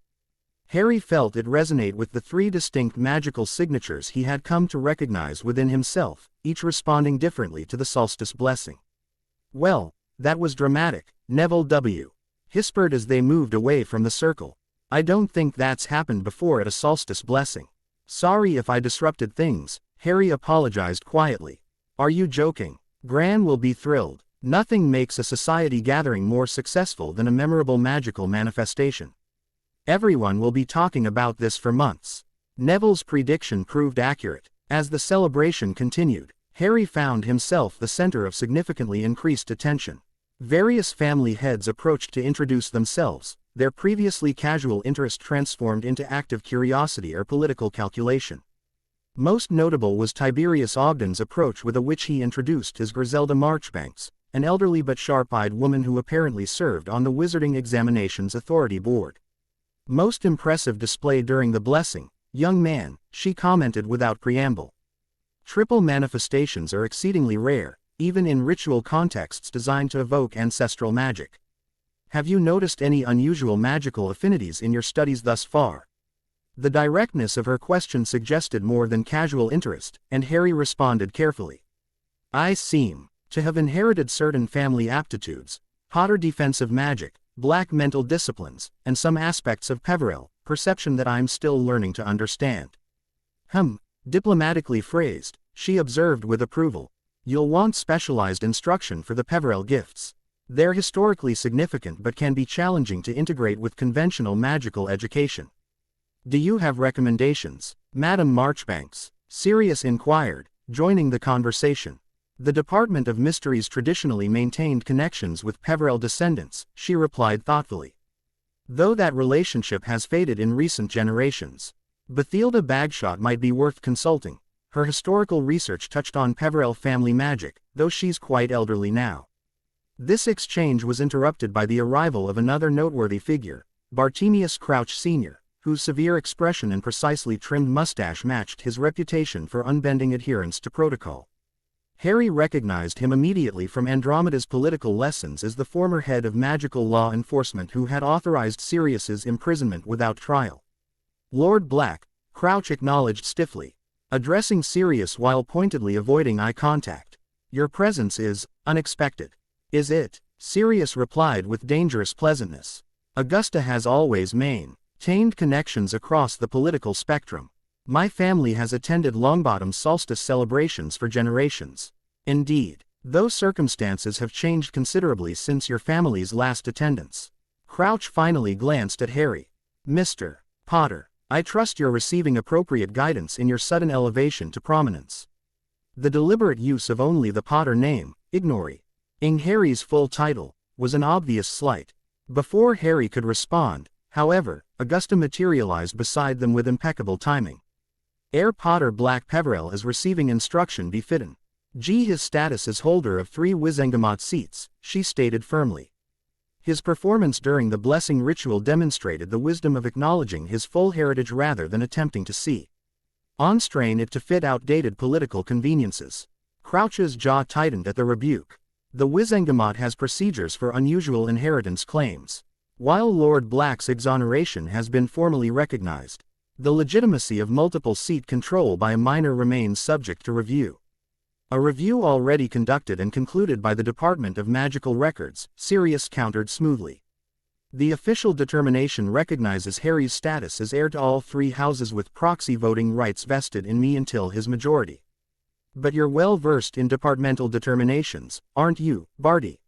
Harry felt it resonate with the 3 distinct magical signatures he had come to recognize within himself, each responding differently to the solstice blessing. Well, that was dramatic, Neville W. whispered as they moved away from the circle. I don't think that's happened before at a solstice blessing. Sorry if I disrupted things, Harry apologized quietly. Are you joking? Gran will be thrilled. Nothing makes a society gathering more successful than a memorable magical manifestation. Everyone will be talking about this for months. Neville's prediction proved accurate. As the celebration continued, Harry found himself the center of significantly increased attention. Various family heads approached to introduce themselves, their previously casual interest transformed into active curiosity or political calculation. Most notable was Tiberius Ogden's approach with which he introduced his Griselda Marchbanks, an elderly but sharp-eyed woman who apparently served on the Wizarding Examinations Authority Board. Most impressive display during the blessing, young man, she commented without preamble. Triple manifestations are exceedingly rare, even in ritual contexts designed to evoke ancestral magic. Have you noticed any unusual magical affinities in your studies thus far? The directness of her question suggested more than casual interest, and Harry responded carefully. I seem to have inherited certain family aptitudes, Potter defensive magic, Black mental disciplines, and some aspects of Peverell, perception that I'm still learning to understand. Diplomatically phrased, she observed with approval. You'll want specialized instruction for the Peverell gifts. They're historically significant but can be challenging to integrate with conventional magical education. Do you have recommendations, Madam Marchbanks? Sirius inquired, joining the conversation. The Department of Mysteries traditionally maintained connections with Peverell descendants, she replied thoughtfully. Though that relationship has faded in recent generations. Bathilda Bagshot might be worth consulting. Her historical research touched on Peverell family magic, though she's quite elderly now. This exchange was interrupted by the arrival of another noteworthy figure, Bartemius Crouch Sr., whose severe expression and precisely trimmed mustache matched his reputation for unbending adherence to protocol. Harry recognized him immediately from Andromeda's political lessons as the former head of magical law enforcement who had authorized Sirius's imprisonment without trial. Lord Black, Crouch acknowledged stiffly, addressing Sirius while pointedly avoiding eye contact. Your presence is unexpected. Is it? Sirius replied with dangerous pleasantness. Augusta has always maintained connections across the political spectrum. My family has attended Longbottom's solstice celebrations for generations. Indeed, those circumstances have changed considerably since your family's last attendance. Crouch finally glanced at Harry. Mr. Potter, I trust you're receiving appropriate guidance in your sudden elevation to prominence. The deliberate use of only the Potter name, ignoring Harry's full title, was an obvious slight. Before Harry could respond, however, Augusta materialized beside them with impeccable timing. Heir Potter-Black-Peverell is receiving instruction befitting his status as holder of 3 Wizengamot seats, she stated firmly. His performance during the blessing ritual demonstrated the wisdom of acknowledging his full heritage rather than attempting to on-strain it to fit outdated political conveniences. Crouch's jaw tightened at the rebuke. The Wizengamot has procedures for unusual inheritance claims. While Lord Black's exoneration has been formally recognized, the legitimacy of multiple seat control by a minor remains subject to review. A review already conducted and concluded by the Department of Magical Records, Sirius countered smoothly. The official determination recognizes Harry's status as heir to all 3 houses with proxy voting rights vested in me until his majority. But you're well versed in departmental determinations, aren't you, Barty?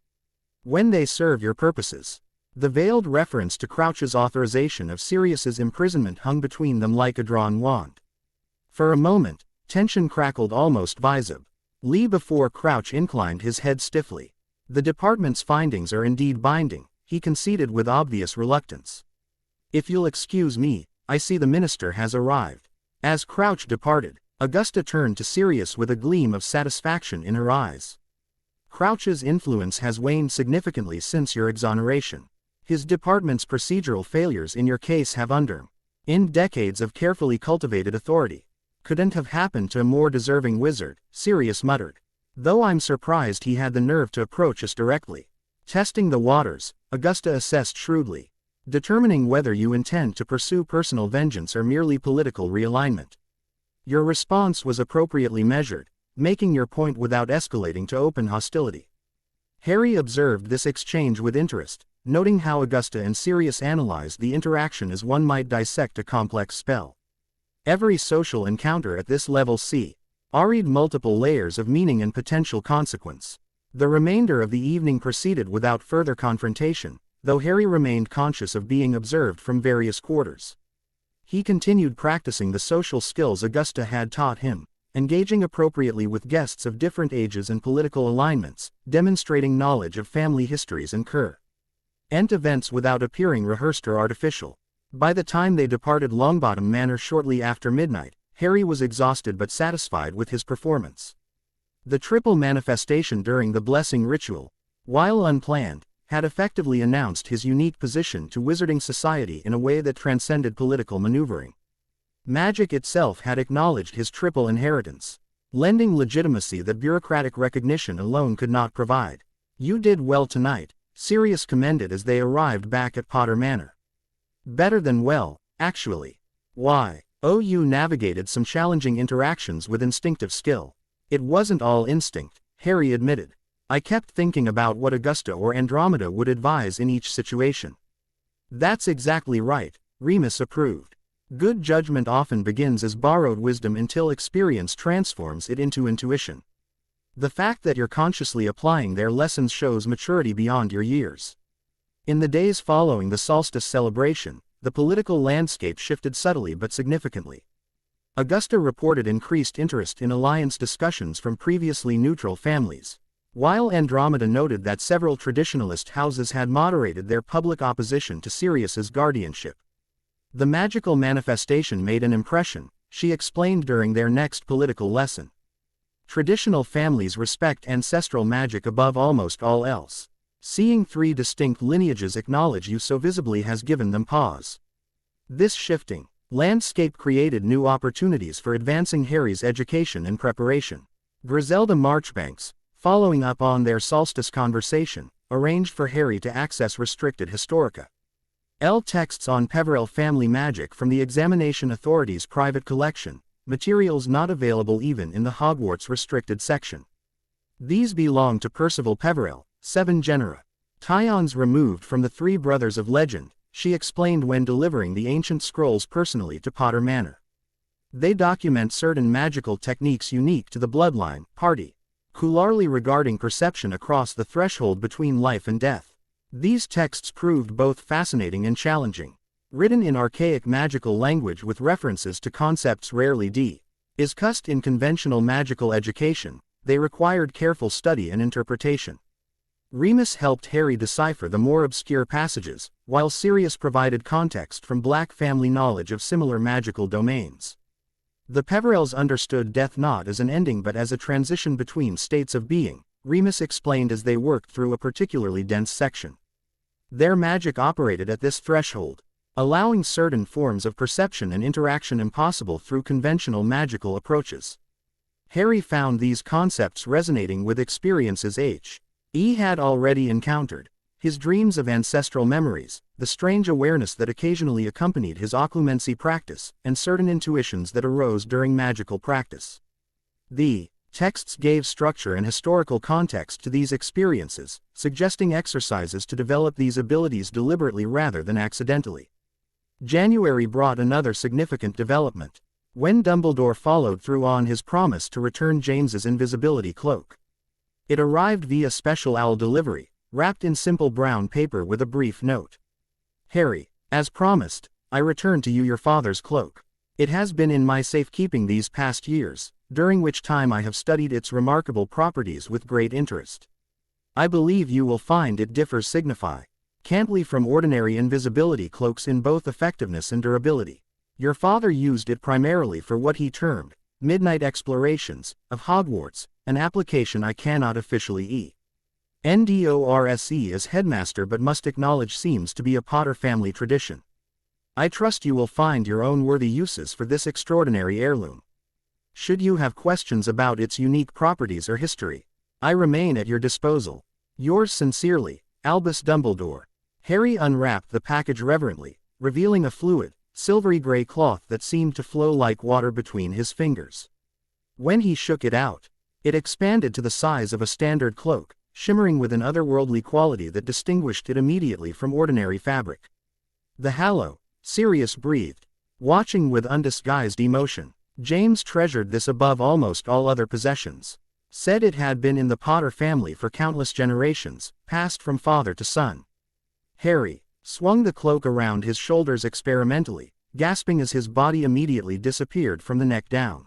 When they serve your purposes. The veiled reference to Crouch's authorization of Sirius's imprisonment hung between them like a drawn wand. For a moment, tension crackled almost visibly before Crouch inclined his head stiffly. The department's findings are indeed binding, he conceded with obvious reluctance. If you'll excuse me, I see the minister has arrived. As Crouch departed, Augusta turned to Sirius with a gleam of satisfaction in her eyes. Crouch's influence has waned significantly since your exoneration. His department's procedural failures in your case have in decades of carefully cultivated authority. Couldn't have happened to a more deserving wizard, Sirius muttered. Though I'm surprised he had the nerve to approach us directly. Testing the waters, Augusta assessed shrewdly. Determining whether you intend to pursue personal vengeance or merely political realignment. Your response was appropriately measured, making your point without escalating to open hostility. Harry observed this exchange with interest, noting how Augusta and Sirius analyzed the interaction as one might dissect a complex spell. Every social encounter at this level carried multiple layers of meaning and potential consequence. The remainder of the evening proceeded without further confrontation, though Harry remained conscious of being observed from various quarters. He continued practicing the social skills Augusta had taught him, engaging appropriately with guests of different ages and political alignments, demonstrating knowledge of family histories and current events without appearing rehearsed or artificial. By the time they departed Longbottom Manor shortly after midnight, Harry was exhausted but satisfied with his performance. The triple manifestation during the blessing ritual, while unplanned, had effectively announced his unique position to wizarding society in a way that transcended political maneuvering. Magic itself had acknowledged his triple inheritance, lending legitimacy that bureaucratic recognition alone could not provide. You did well tonight, Sirius commended as they arrived back at Potter Manor. Better than well, actually. Why? Oh, you navigated some challenging interactions with instinctive skill. It wasn't all instinct, Harry admitted. I kept thinking about what Augusta or Andromeda would advise in each situation. That's exactly right, Remus approved. Good judgment often begins as borrowed wisdom until experience transforms it into intuition. The fact that you're consciously applying their lessons shows maturity beyond your years. In the days following the solstice celebration, the political landscape shifted subtly but significantly. Augusta reported increased interest in alliance discussions from previously neutral families, while Andromeda noted that several traditionalist houses had moderated their public opposition to Sirius's guardianship. The magical manifestation made an impression, she explained during their next political lesson. Traditional families respect ancestral magic above almost all else. Seeing three distinct lineages acknowledge you so visibly has given them pause. This shifting landscape created new opportunities for advancing Harry's education and preparation. Griselda Marchbanks, following up on their solstice conversation, arranged for Harry to access restricted Historica L texts on Peverell family magic from the Examination Authority's private collection, materials not available even in the Hogwarts restricted section. These belong to Percival Peverell, 7 genera. Tyons removed from the three brothers of legend, she explained when delivering the ancient scrolls personally to Potter Manor. They document certain magical techniques unique to the bloodline, particularly regarding perception across the threshold between life and death. These texts proved both fascinating and challenging. Written in archaic magical language with references to concepts rarely discussed in conventional magical education, they required careful study and interpretation. Remus helped Harry decipher the more obscure passages, while Sirius provided context from Black family knowledge of similar magical domains. The Peverells understood death not as an ending but as a transition between states of being, Remus explained as they worked through a particularly dense section. Their magic operated at this threshold, allowing certain forms of perception and interaction impossible through conventional magical approaches. Harry found these concepts resonating with experiences he had already encountered, his dreams of ancestral memories, the strange awareness that occasionally accompanied his occlumency practice, and certain intuitions that arose during magical practice. The texts gave structure and historical context to these experiences, suggesting exercises to develop these abilities deliberately rather than accidentally. January brought another significant development, when Dumbledore followed through on his promise to return James's invisibility cloak. It arrived via special owl delivery, wrapped in simple brown paper with a brief note. Harry, as promised, I return to you your father's cloak. It has been in my safekeeping these past years, during which time I have studied its remarkable properties with great interest. I believe you will find it differs significantly from ordinary invisibility cloaks in both effectiveness and durability. Your father used it primarily for what he termed midnight explorations of Hogwarts, an application I cannot officially endorse as headmaster but must acknowledge seems to be a Potter family tradition. I trust you will find your own worthy uses for this extraordinary heirloom. Should you have questions about its unique properties or history, I remain at your disposal. Yours sincerely, Albus Dumbledore. Harry unwrapped the package reverently, revealing a fluid, silvery gray cloth that seemed to flow like water between his fingers. When he shook it out, it expanded to the size of a standard cloak, shimmering with an otherworldly quality that distinguished it immediately from ordinary fabric. The Hallow, Sirius breathed, watching with undisguised emotion. James treasured this above almost all other possessions. Said it had been in the Potter family for countless generations, passed from father to son. Harry swung the cloak around his shoulders experimentally, gasping as his body immediately disappeared from the neck down.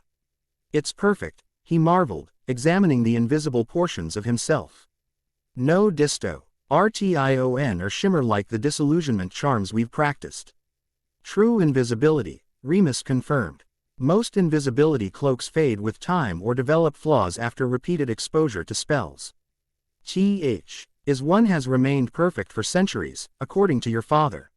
It's perfect, he marveled, examining the invisible portions of himself. No rtion or shimmer like the disillusionment charms we've practiced. True invisibility, Remus confirmed. Most invisibility cloaks fade with time or develop flaws after repeated exposure to spells. Is one has remained perfect for centuries, according to your father.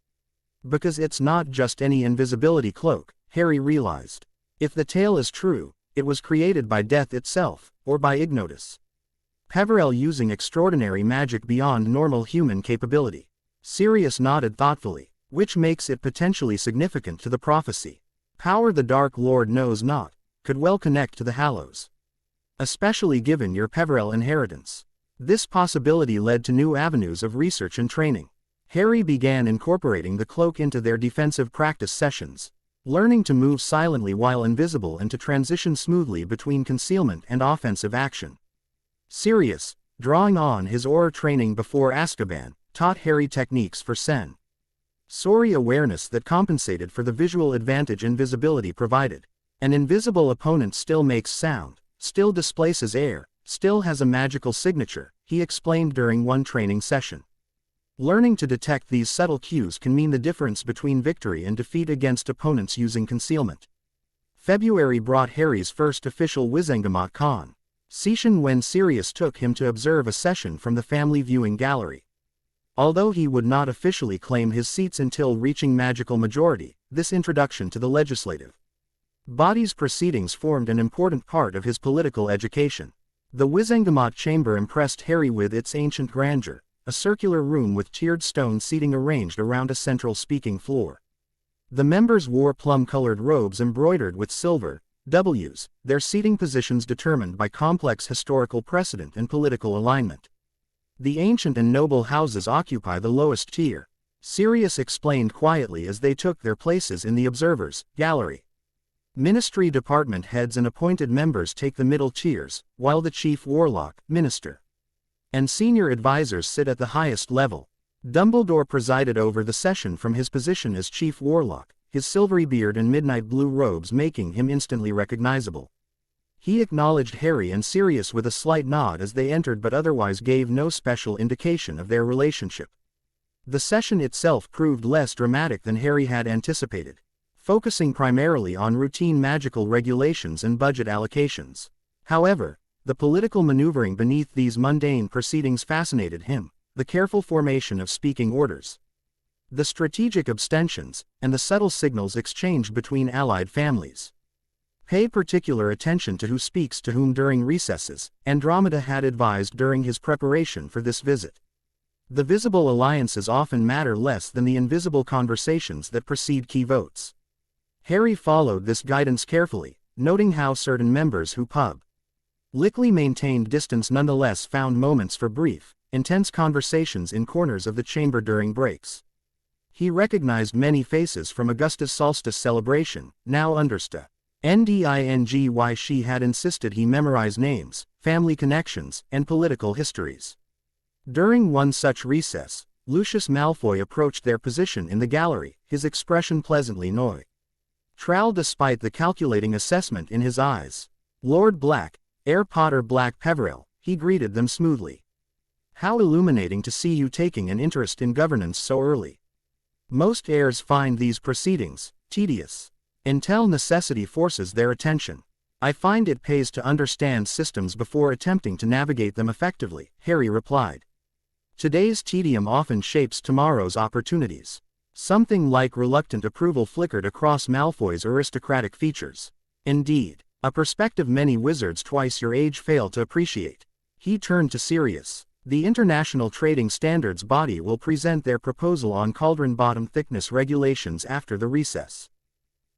Because it's not just any invisibility cloak, Harry realized. If the tale is true, it was created by death itself, or by Ignotus Peverell using extraordinary magic beyond normal human capability. Sirius nodded thoughtfully, which makes it potentially significant to the prophecy. Power the Dark Lord knows not, could well connect to the Hallows. Especially given your Peverell inheritance. This possibility led to new avenues of research and training. Harry began incorporating the cloak into their defensive practice sessions, learning to move silently while invisible and to transition smoothly between concealment and offensive action. Sirius, drawing on his aura training before Azkaban, taught Harry techniques for Sen. Sorry awareness that compensated for the visual advantage invisibility provided. An invisible opponent still makes sound, still displaces air, still has a magical signature, he explained during one training session. Learning to detect these subtle cues can mean the difference between victory and defeat against opponents using concealment. February brought Harry's first official Wizengamot Con session when Sirius took him to observe a session from the family viewing gallery. Although he would not officially claim his seats until reaching magical majority, this introduction to the legislative body's proceedings formed an important part of his political education. The Wizengamot chamber impressed Harry with its ancient grandeur, a circular room with tiered stone seating arranged around a central speaking floor. The members wore plum-colored robes embroidered with silver W's, their seating positions determined by complex historical precedent and political alignment. The ancient and noble houses occupy the lowest tier, Sirius explained quietly as they took their places in the observers' gallery. Ministry department heads and appointed members take the middle tiers, while the chief warlock, minister, and senior advisors sit at the highest level. Dumbledore presided over the session from his position as chief warlock, his silvery beard and midnight blue robes making him instantly recognizable. He acknowledged Harry and Sirius with a slight nod as they entered but otherwise gave no special indication of their relationship. The session itself proved less dramatic than Harry had anticipated, focusing primarily on routine magical regulations and budget allocations. However, the political maneuvering beneath these mundane proceedings fascinated him, the careful formation of speaking orders, the strategic abstentions, and the subtle signals exchanged between allied families. Pay particular attention to who speaks to whom during recesses, Andromeda had advised during his preparation for this visit. The visible alliances often matter less than the invisible conversations that precede key votes. Harry followed this guidance carefully, noting how certain members who publicly maintained distance nonetheless found moments for brief, intense conversations in corners of the chamber during breaks. He recognized many faces from Augustus Solstice celebration, now understood why she had insisted he memorize names, family connections, and political histories. During one such recess, Lucius Malfoy approached their position in the gallery, his expression pleasantly neutral despite the calculating assessment in his eyes. Lord Black, heir Potter-Black-Peverell, he greeted them smoothly. How illuminating to see you taking an interest in governance so early. Most heirs find these proceedings tedious until necessity forces their attention. I find it pays to understand systems before attempting to navigate them effectively, Harry replied. Today's tedium often shapes tomorrow's opportunities. Something like reluctant approval flickered across Malfoy's aristocratic features. Indeed, a perspective many wizards twice your age fail to appreciate. He turned to Sirius. The International Trading Standards Body will present their proposal on cauldron bottom thickness regulations after the recess.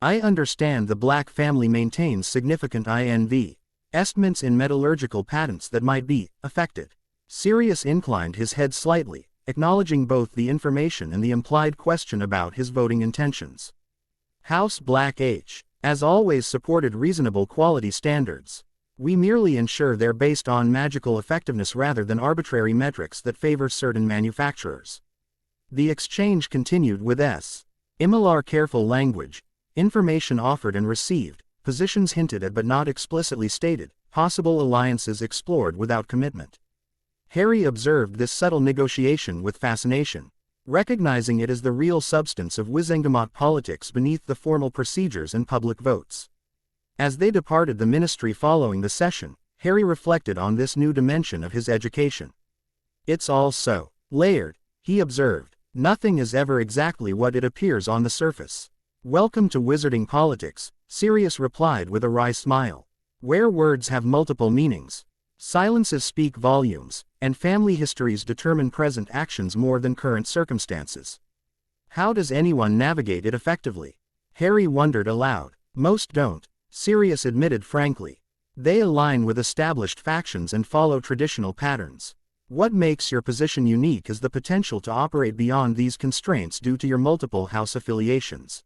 I understand the Black family maintains significant INV estimates in metallurgical patents that might be affected. Sirius inclined his head slightly, acknowledging both the information and the implied question about his voting intentions. House Black H, as always, supported reasonable quality standards. We merely ensure they're based on magical effectiveness rather than arbitrary metrics that favor certain manufacturers. The exchange continued with Imilar careful language, information offered and received, positions hinted at but not explicitly stated, possible alliances explored without commitment. Harry observed this subtle negotiation with fascination, recognizing it as the real substance of Wizengamot politics beneath the formal procedures and public votes. As they departed the ministry following the session, Harry reflected on this new dimension of his education. It's all so layered, he observed. Nothing is ever exactly what it appears on the surface. Welcome to wizarding politics, Sirius replied with a wry smile. Where words have multiple meanings, silences speak volumes, and family histories determine present actions more than current circumstances. How does anyone navigate it effectively? Harry wondered aloud. Most don't, Sirius admitted frankly. They align with established factions and follow traditional patterns. What makes your position unique is the potential to operate beyond these constraints due to your multiple house affiliations.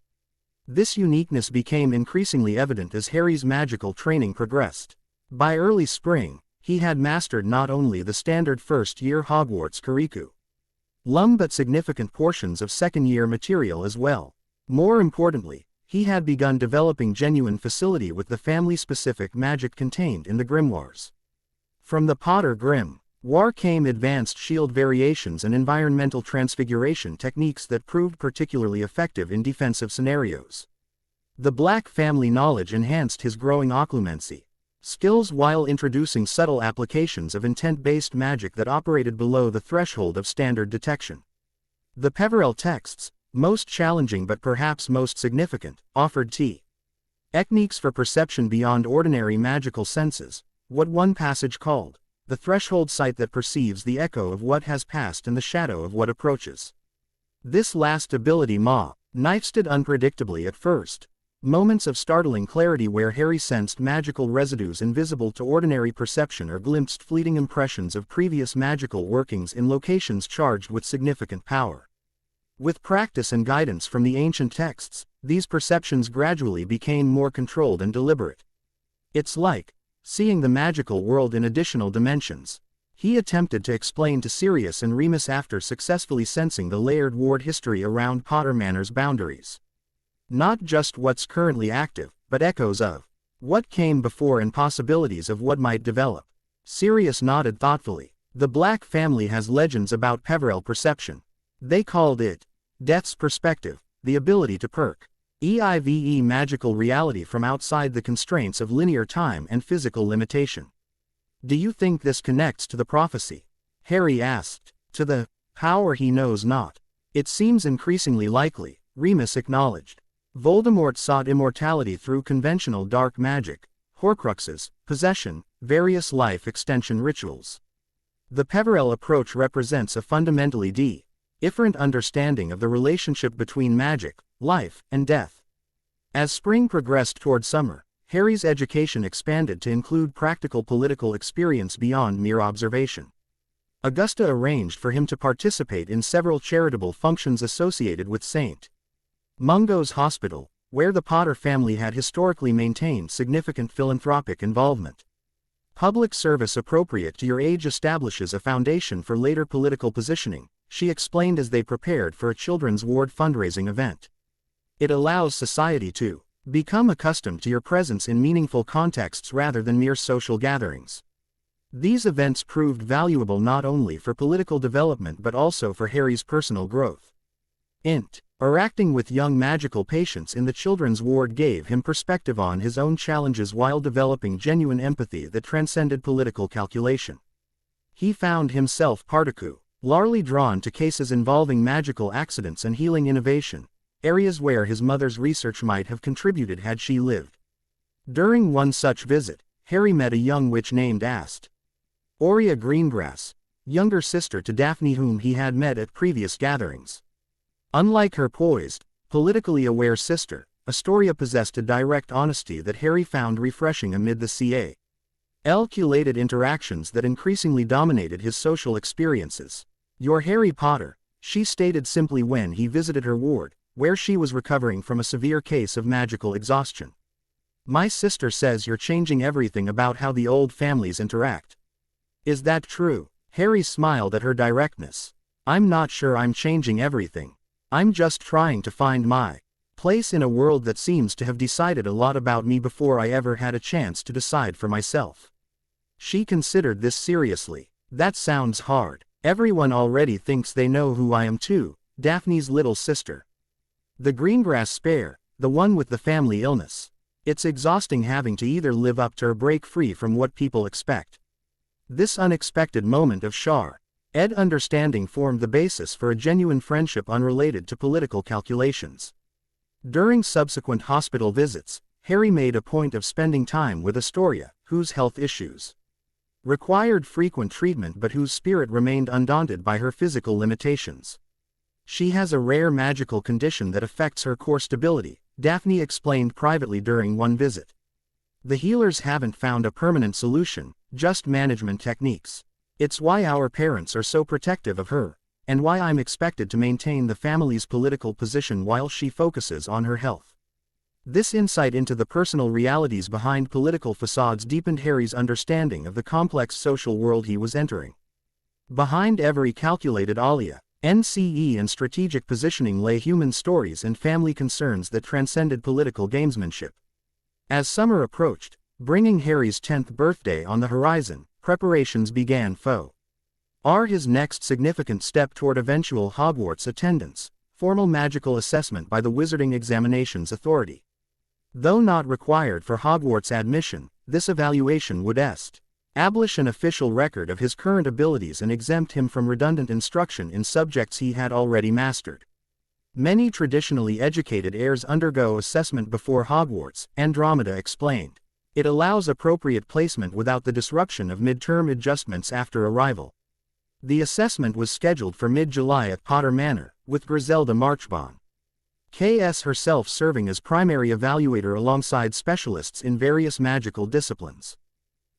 This uniqueness became increasingly evident as Harry's magical training progressed. By early spring, he had mastered not only the standard first-year Hogwarts curriculum, but significant portions of second-year material as well. More importantly, he had begun developing genuine facility with the family-specific magic contained in the grimoires. From the Potter Grimoire came advanced shield variations and environmental transfiguration techniques that proved particularly effective in defensive scenarios. The Black family knowledge enhanced his growing occlumency skills while introducing subtle applications of intent-based magic that operated below the threshold of standard detection. The Peverell texts, most challenging but perhaps most significant, offered techniques for perception beyond ordinary magical senses, what one passage called the threshold sight that perceives the echo of what has passed and the shadow of what approaches. This last ability manifested unpredictably at first. Moments of startling clarity where Harry sensed magical residues invisible to ordinary perception or glimpsed fleeting impressions of previous magical workings in locations charged with significant power. With practice and guidance from the ancient texts, these perceptions gradually became more controlled and deliberate. It's like seeing the magical world in additional dimensions, he attempted to explain to Sirius and Remus after successfully sensing the layered ward history around Potter Manor's boundaries. Not just what's currently active, but echoes of what came before and possibilities of what might develop. Sirius nodded thoughtfully. The Black family has legends about Peverell perception. They called it Death's Perspective, the ability to perk EIVE magical reality from outside the constraints of linear time and physical limitation. Do you think this connects to the prophecy? Harry asked. To the power he knows not. It seems increasingly likely, Remus acknowledged. Voldemort sought immortality through conventional dark magic, Horcruxes, possession, various life extension rituals. The Peverell approach represents a fundamentally different understanding of the relationship between magic, life, and death. As spring progressed toward summer, Harry's education expanded to include practical political experience beyond mere observation. Augusta arranged for him to participate in several charitable functions associated with St. Mungo's Hospital, where the Potter family had historically maintained significant philanthropic involvement. Public service appropriate to your age establishes a foundation for later political positioning, she explained as they prepared for a children's ward fundraising event. It allows society to become accustomed to your presence in meaningful contexts rather than mere social gatherings. These events proved valuable not only for political development but also for Harry's personal growth. Interacting with young magical patients in the children's ward gave him perspective on his own challenges while developing genuine empathy that transcended political calculation. He found himself particularly drawn to cases involving magical accidents and healing innovation, areas where his mother's research might have contributed had she lived. During one such visit, Harry met a young witch named Aurea Greengrass, younger sister to Daphne whom he had met at previous gatherings. Unlike her poised, politically aware sister, Astoria possessed a direct honesty that Harry found refreshing amid the calculated interactions that increasingly dominated his social experiences. "You're Harry Potter," she stated simply when he visited her ward, where she was recovering from a severe case of magical exhaustion. "My sister says you're changing everything about how the old families interact. Is that true?" Harry smiled at her directness. "I'm not sure I'm changing everything. I'm just trying to find my place in a world that seems to have decided a lot about me before I ever had a chance to decide for myself." She considered this seriously. "That sounds hard. Everyone already thinks they know who I am too." Daphne's little sister. "The Greengrass spare, the one with the family illness. It's exhausting having to either live up to or break free from what people expect." This unexpected moment of understanding formed the basis for a genuine friendship unrelated to political calculations. During subsequent hospital visits, Harry made a point of spending time with Astoria, whose health issues required frequent treatment but whose spirit remained undaunted by her physical limitations. "She has a rare magical condition that affects her core stability," Daphne explained privately during one visit. "The healers haven't found a permanent solution, just management techniques. It's why our parents are so protective of her, and why I'm expected to maintain the family's political position while she focuses on her health." This insight into the personal realities behind political facades deepened Harry's understanding of the complex social world he was entering. Behind every calculated alia, NCE and strategic positioning lay human stories and family concerns that transcended political gamesmanship. As summer approached, bringing Harry's 10th birthday on the horizon, preparations began. His next significant step toward eventual Hogwarts attendance, formal magical assessment by the Wizarding Examinations Authority. Though not required for Hogwarts admission, this evaluation would establish an official record of his current abilities and exempt him from redundant instruction in subjects he had already mastered. Many traditionally educated heirs undergo assessment before Hogwarts, Andromeda explained. It allows appropriate placement without the disruption of midterm adjustments after arrival. The assessment was scheduled for mid-July at Potter Manor, with Griselda Marchbank KS herself serving as primary evaluator alongside specialists in various magical disciplines.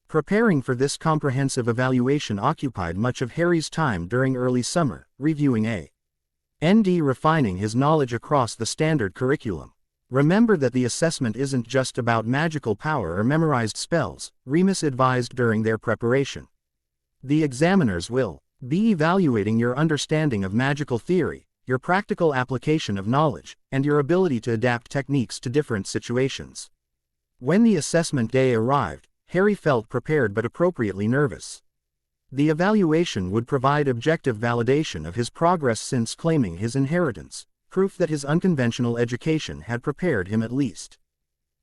Preparing for this comprehensive evaluation occupied much of Harry's time during early summer, reviewing and refining his knowledge across the standard curriculum. Remember that the assessment isn't just about magical power or memorized spells, Remus advised during their preparation. The examiners will be evaluating your understanding of magical theory, your practical application of knowledge, and your ability to adapt techniques to different situations. When the assessment day arrived, Harry felt prepared but appropriately nervous. The evaluation would provide objective validation of his progress since claiming his inheritance, proof that his unconventional education had prepared him at least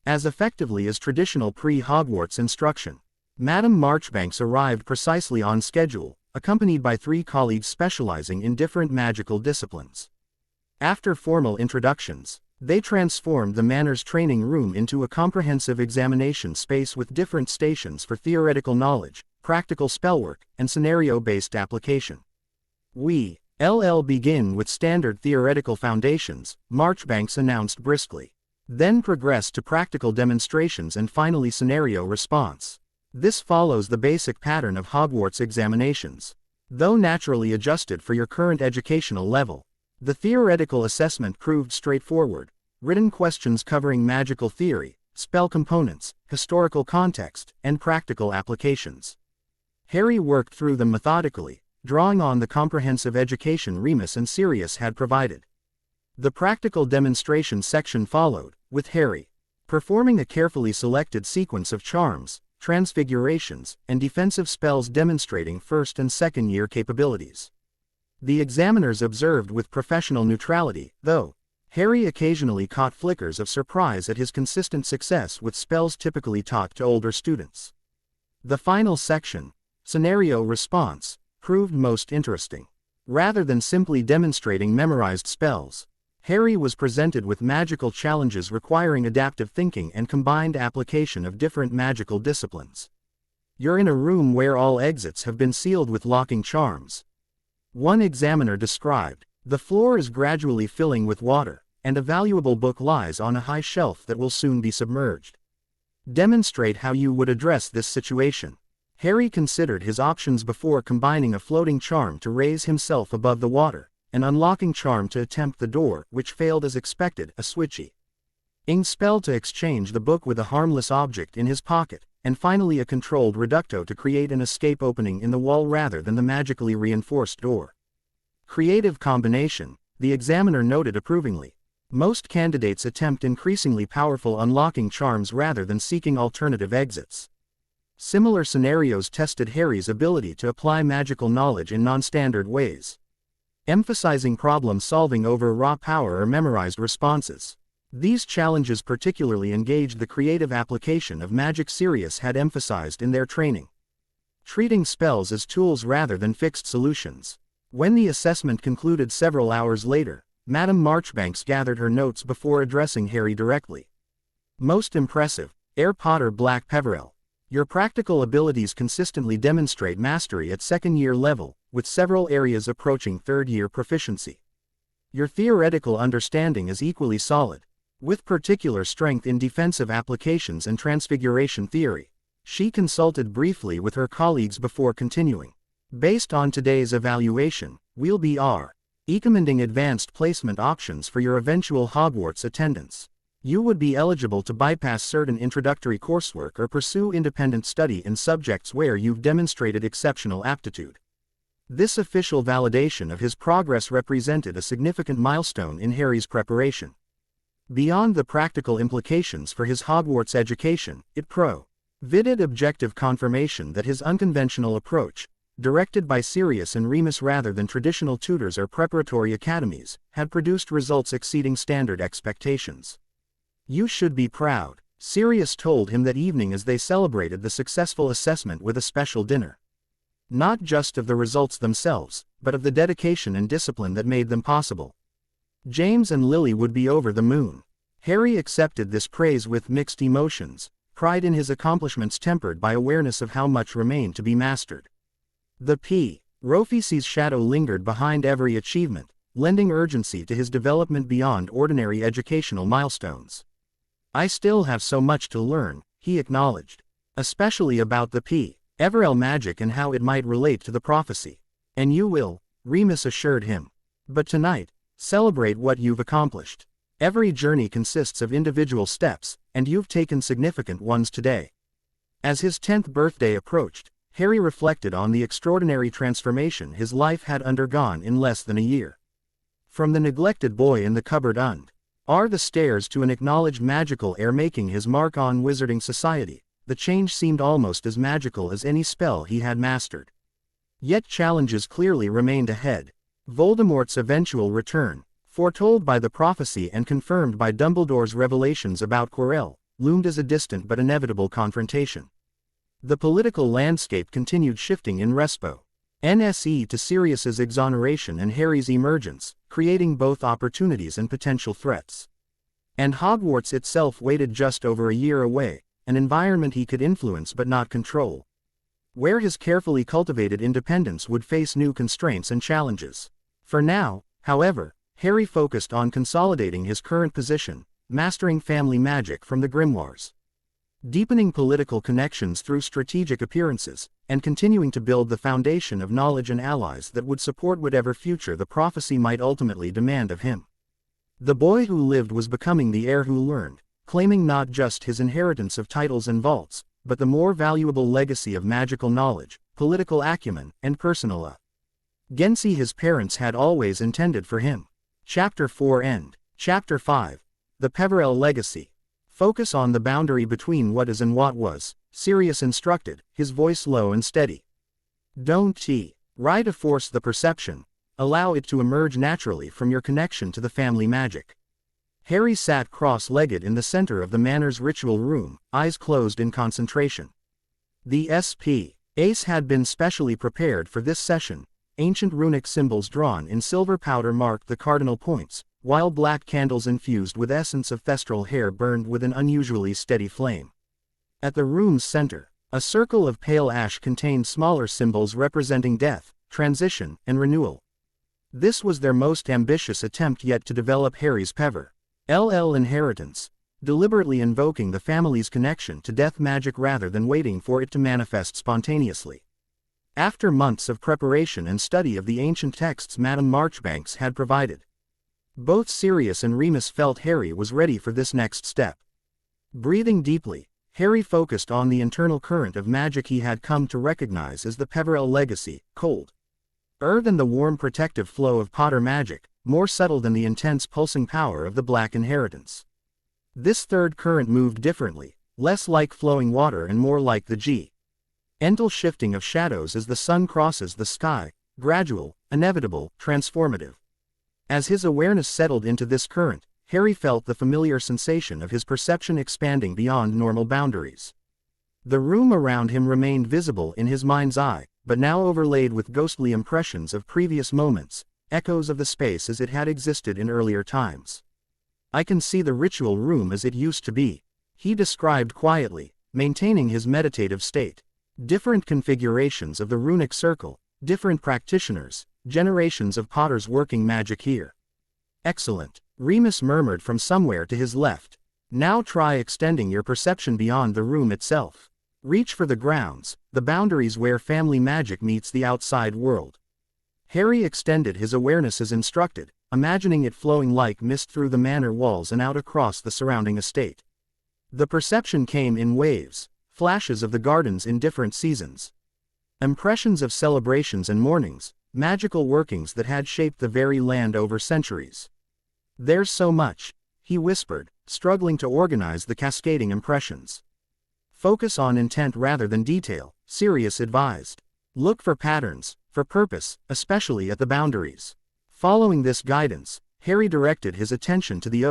as effectively as traditional pre-Hogwarts instruction. Madame Marchbanks arrived precisely on schedule, accompanied by 3 colleagues specializing in different magical disciplines. After formal introductions, they transformed the Manor's training room into a comprehensive examination space with different stations for theoretical knowledge, practical spellwork, and scenario-based application. We'll begin with standard theoretical foundations, Marchbanks announced briskly. Then progress to practical demonstrations and finally scenario response. This follows the basic pattern of Hogwarts examinations. Though naturally adjusted for your current educational level, the theoretical assessment proved straightforward. Written questions covering magical theory, spell components, historical context, and practical applications. Harry worked through them methodically, drawing on the comprehensive education Remus and Sirius had provided. The practical demonstration section followed, with Harry performing a carefully selected sequence of charms, transfigurations, and defensive spells demonstrating first and second year capabilities. The examiners observed with professional neutrality, though Harry occasionally caught flickers of surprise at his consistent success with spells typically taught to older students. The final section, scenario response, proved most interesting. Rather than simply demonstrating memorized spells, Harry was presented with magical challenges requiring adaptive thinking and combined application of different magical disciplines. You're in a room where all exits have been sealed with locking charms. One examiner described, the floor is gradually filling with water, and a valuable book lies on a high shelf that will soon be submerged. Demonstrate how you would address this situation. Harry considered his options before combining a floating charm to raise himself above the water, an unlocking charm to attempt the door, which failed as expected, a switching spell to exchange the book with a harmless object in his pocket, and finally a controlled reducto to create an escape opening in the wall rather than the magically reinforced door. Creative combination, the examiner noted approvingly. Most candidates attempt increasingly powerful unlocking charms rather than seeking alternative exits. Similar scenarios tested Harry's ability to apply magical knowledge in non-standard ways, emphasizing problem-solving over raw power or memorized responses. These challenges particularly engaged the creative application of magic Sirius had emphasized in their training, treating spells as tools rather than fixed solutions. When the assessment concluded several hours later, Madame Marchbanks gathered her notes before addressing Harry directly. Most impressive, Heir Potter-Black-Peverell. Your practical abilities consistently demonstrate mastery at second-year level, with several areas approaching third-year proficiency. Your theoretical understanding is equally solid, with particular strength in defensive applications and transfiguration theory. She consulted briefly with her colleagues before continuing. Based on today's evaluation, we'll be recommending advanced placement options for your eventual Hogwarts attendance. You would be eligible to bypass certain introductory coursework or pursue independent study in subjects where you've demonstrated exceptional aptitude. This official validation of his progress represented a significant milestone in Harry's preparation. Beyond the practical implications for his Hogwarts education, it provided objective confirmation that his unconventional approach, directed by Sirius and Remus rather than traditional tutors or preparatory academies, had produced results exceeding standard expectations. "You should be proud," Sirius told him that evening as they celebrated the successful assessment with a special dinner. Not just of the results themselves, but of the dedication and discipline that made them possible. James and Lily would be over the moon. Harry accepted this praise with mixed emotions, pride in his accomplishments tempered by awareness of how much remained to be mastered. The Prophecy's shadow lingered behind every achievement, lending urgency to his development beyond ordinary educational milestones. "I still have so much to learn," he acknowledged. "Especially about the Peverell magic and how it might relate to the prophecy." "And you will," Remus assured him. "But tonight, celebrate what you've accomplished. Every journey consists of individual steps, and you've taken significant ones today." As his 10th birthday approached, Harry reflected on the extraordinary transformation his life had undergone in less than a year. From the neglected boy in the cupboard under the stairs to an acknowledged magical heir making his mark on wizarding society, the change seemed almost as magical as any spell he had mastered. Yet challenges clearly remained ahead. Voldemort's eventual return, foretold by the prophecy and confirmed by Dumbledore's revelations about Quirrell, loomed as a distant but inevitable confrontation. The political landscape continued shifting in response to Sirius's exoneration and Harry's emergence, creating both opportunities and potential threats. And Hogwarts itself waited just over a year away, an environment he could influence but not control, where his carefully cultivated independence would face new constraints and challenges. For now, however, Harry focused on consolidating his current position, mastering family magic from the grimoires, deepening political connections through strategic appearances, and continuing to build the foundation of knowledge and allies that would support whatever future the prophecy might ultimately demand of him. The boy who lived was becoming the heir who learned, claiming not just his inheritance of titles and vaults, but the more valuable legacy of magical knowledge, political acumen, and personal agency his parents had always intended for him. Chapter 4 and Chapter 5. The Peverell Legacy. "Focus on the boundary between what is and what was," Sirius instructed, his voice low and steady. "Don't try to force the perception, allow it to emerge naturally from your connection to the family magic." Harry sat cross-legged in the center of the Manor's ritual room, eyes closed in concentration. The space had been specially prepared for this session. Ancient runic symbols drawn in silver powder marked the cardinal points, while black candles infused with essence of thestral hair burned with an unusually steady flame. At the room's center, a circle of pale ash contained smaller symbols representing death, transition, and renewal. This was their most ambitious attempt yet to develop Harry's Peverell inheritance, deliberately invoking the family's connection to death magic rather than waiting for it to manifest spontaneously. After months of preparation and study of the ancient texts Madame Marchbanks had provided, both Sirius and Remus felt Harry was ready for this next step. Breathing deeply, Harry focused on the internal current of magic he had come to recognize as the Peverell legacy, colder than the warm protective flow of Potter magic, more subtle than the intense pulsing power of the Black inheritance. This third current moved differently, less like flowing water and more like the gentle shifting of shadows as the sun crosses the sky, gradual, inevitable, transformative. As his awareness settled into this current, Harry felt the familiar sensation of his perception expanding beyond normal boundaries. The room around him remained visible in his mind's eye, but now overlaid with ghostly impressions of previous moments, echoes of the space as it had existed in earlier times. "I can see the ritual room as it used to be," he described quietly, maintaining his meditative state. Different configurations of the runic circle, different practitioners, generations of Potters working magic here. "Excellent," Remus murmured from somewhere to his left. "Now try extending your perception beyond the room itself. Reach for the grounds, the boundaries where family magic meets the outside world." Harry extended his awareness as instructed, imagining it flowing like mist through the manor walls and out across the surrounding estate. The perception came in waves, flashes of the gardens in different seasons, Impressions of celebrations and mournings, magical workings that had shaped the very land over centuries. There's so much, he whispered, struggling to organize the cascading impressions. Focus on intent rather than detail, Sirius advised. Look for patterns, for purpose, especially at the boundaries. Following this guidance, Harry directed his attention to the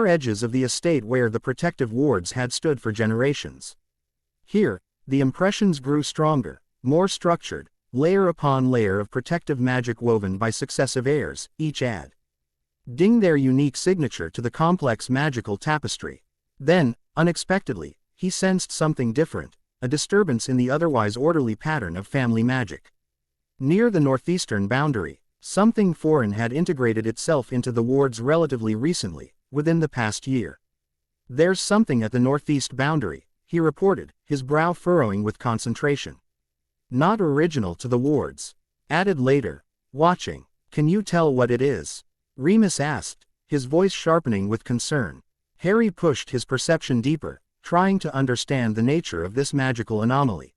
edges of the estate where the protective wards had stood for generations. Here, the impressions grew stronger, more structured, layer upon layer of protective magic woven by successive heirs, each adding their unique signature to the complex magical tapestry. Then, unexpectedly, he sensed something different, a disturbance in the otherwise orderly pattern of family magic. Near the northeastern boundary, something foreign had integrated itself into the wards relatively recently, within the past year. There's something at the northeast boundary, he reported, his brow furrowing with concentration. Not original to the wards. Added later, watching. Can you tell what it is? Remus asked, his voice sharpening with concern. Harry pushed his perception deeper, trying to understand the nature of this magical anomaly.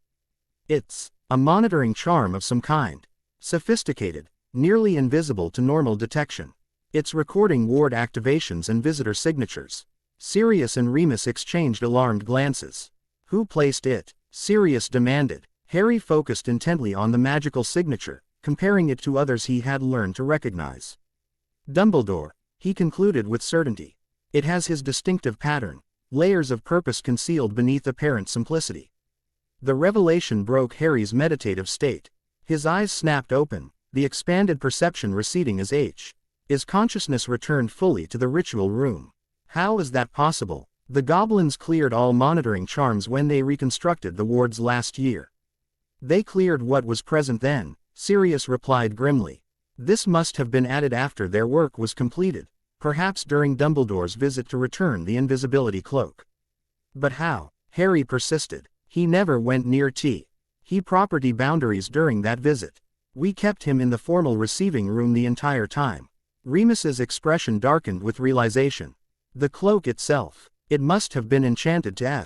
It's a monitoring charm of some kind. Sophisticated, nearly invisible to normal detection. It's recording ward activations and visitor signatures. Sirius and Remus exchanged alarmed glances. Who placed it? Sirius demanded. Harry focused intently on the magical signature, comparing it to others he had learned to recognize. Dumbledore, he concluded with certainty. It has his distinctive pattern, layers of purpose concealed beneath apparent simplicity. The revelation broke Harry's meditative state. His eyes snapped open, the expanded perception receding as his consciousness returned fully to the ritual room. How is that possible? The goblins cleared all monitoring charms when they reconstructed the wards last year. They cleared what was present then, Sirius replied grimly. This must have been added after their work was completed, perhaps during Dumbledore's visit to return the invisibility cloak. But how? Harry persisted. He never went near He property boundaries during that visit. We kept him in the formal receiving room the entire time. Remus's expression darkened with realization. The cloak itself, it must have been enchanted to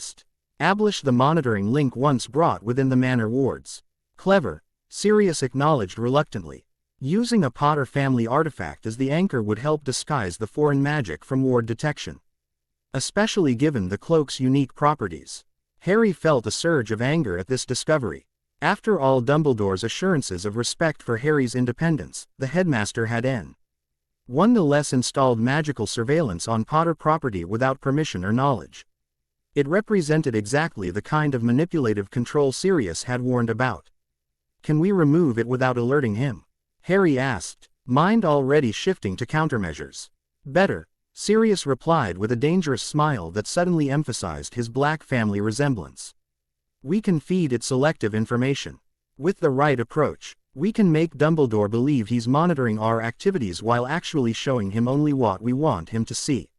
establish the monitoring link once brought within the manor wards. Clever, Sirius acknowledged reluctantly. Using a Potter family artifact as the anchor would help disguise the foreign magic from ward detection. Especially given the cloak's unique properties. Harry felt a surge of anger at this discovery. After all Dumbledore's assurances of respect for Harry's independence, the headmaster had nonetheless installed magical surveillance on Potter property without permission or knowledge. It represented exactly the kind of manipulative control Sirius had warned about. Can we remove it without alerting him? Harry asked, mind already shifting to countermeasures. Better, Sirius replied with a dangerous smile that suddenly emphasized his black family resemblance. We can feed it selective information. With the right approach, we can make Dumbledore believe he's monitoring our activities while actually showing him only what we want him to see.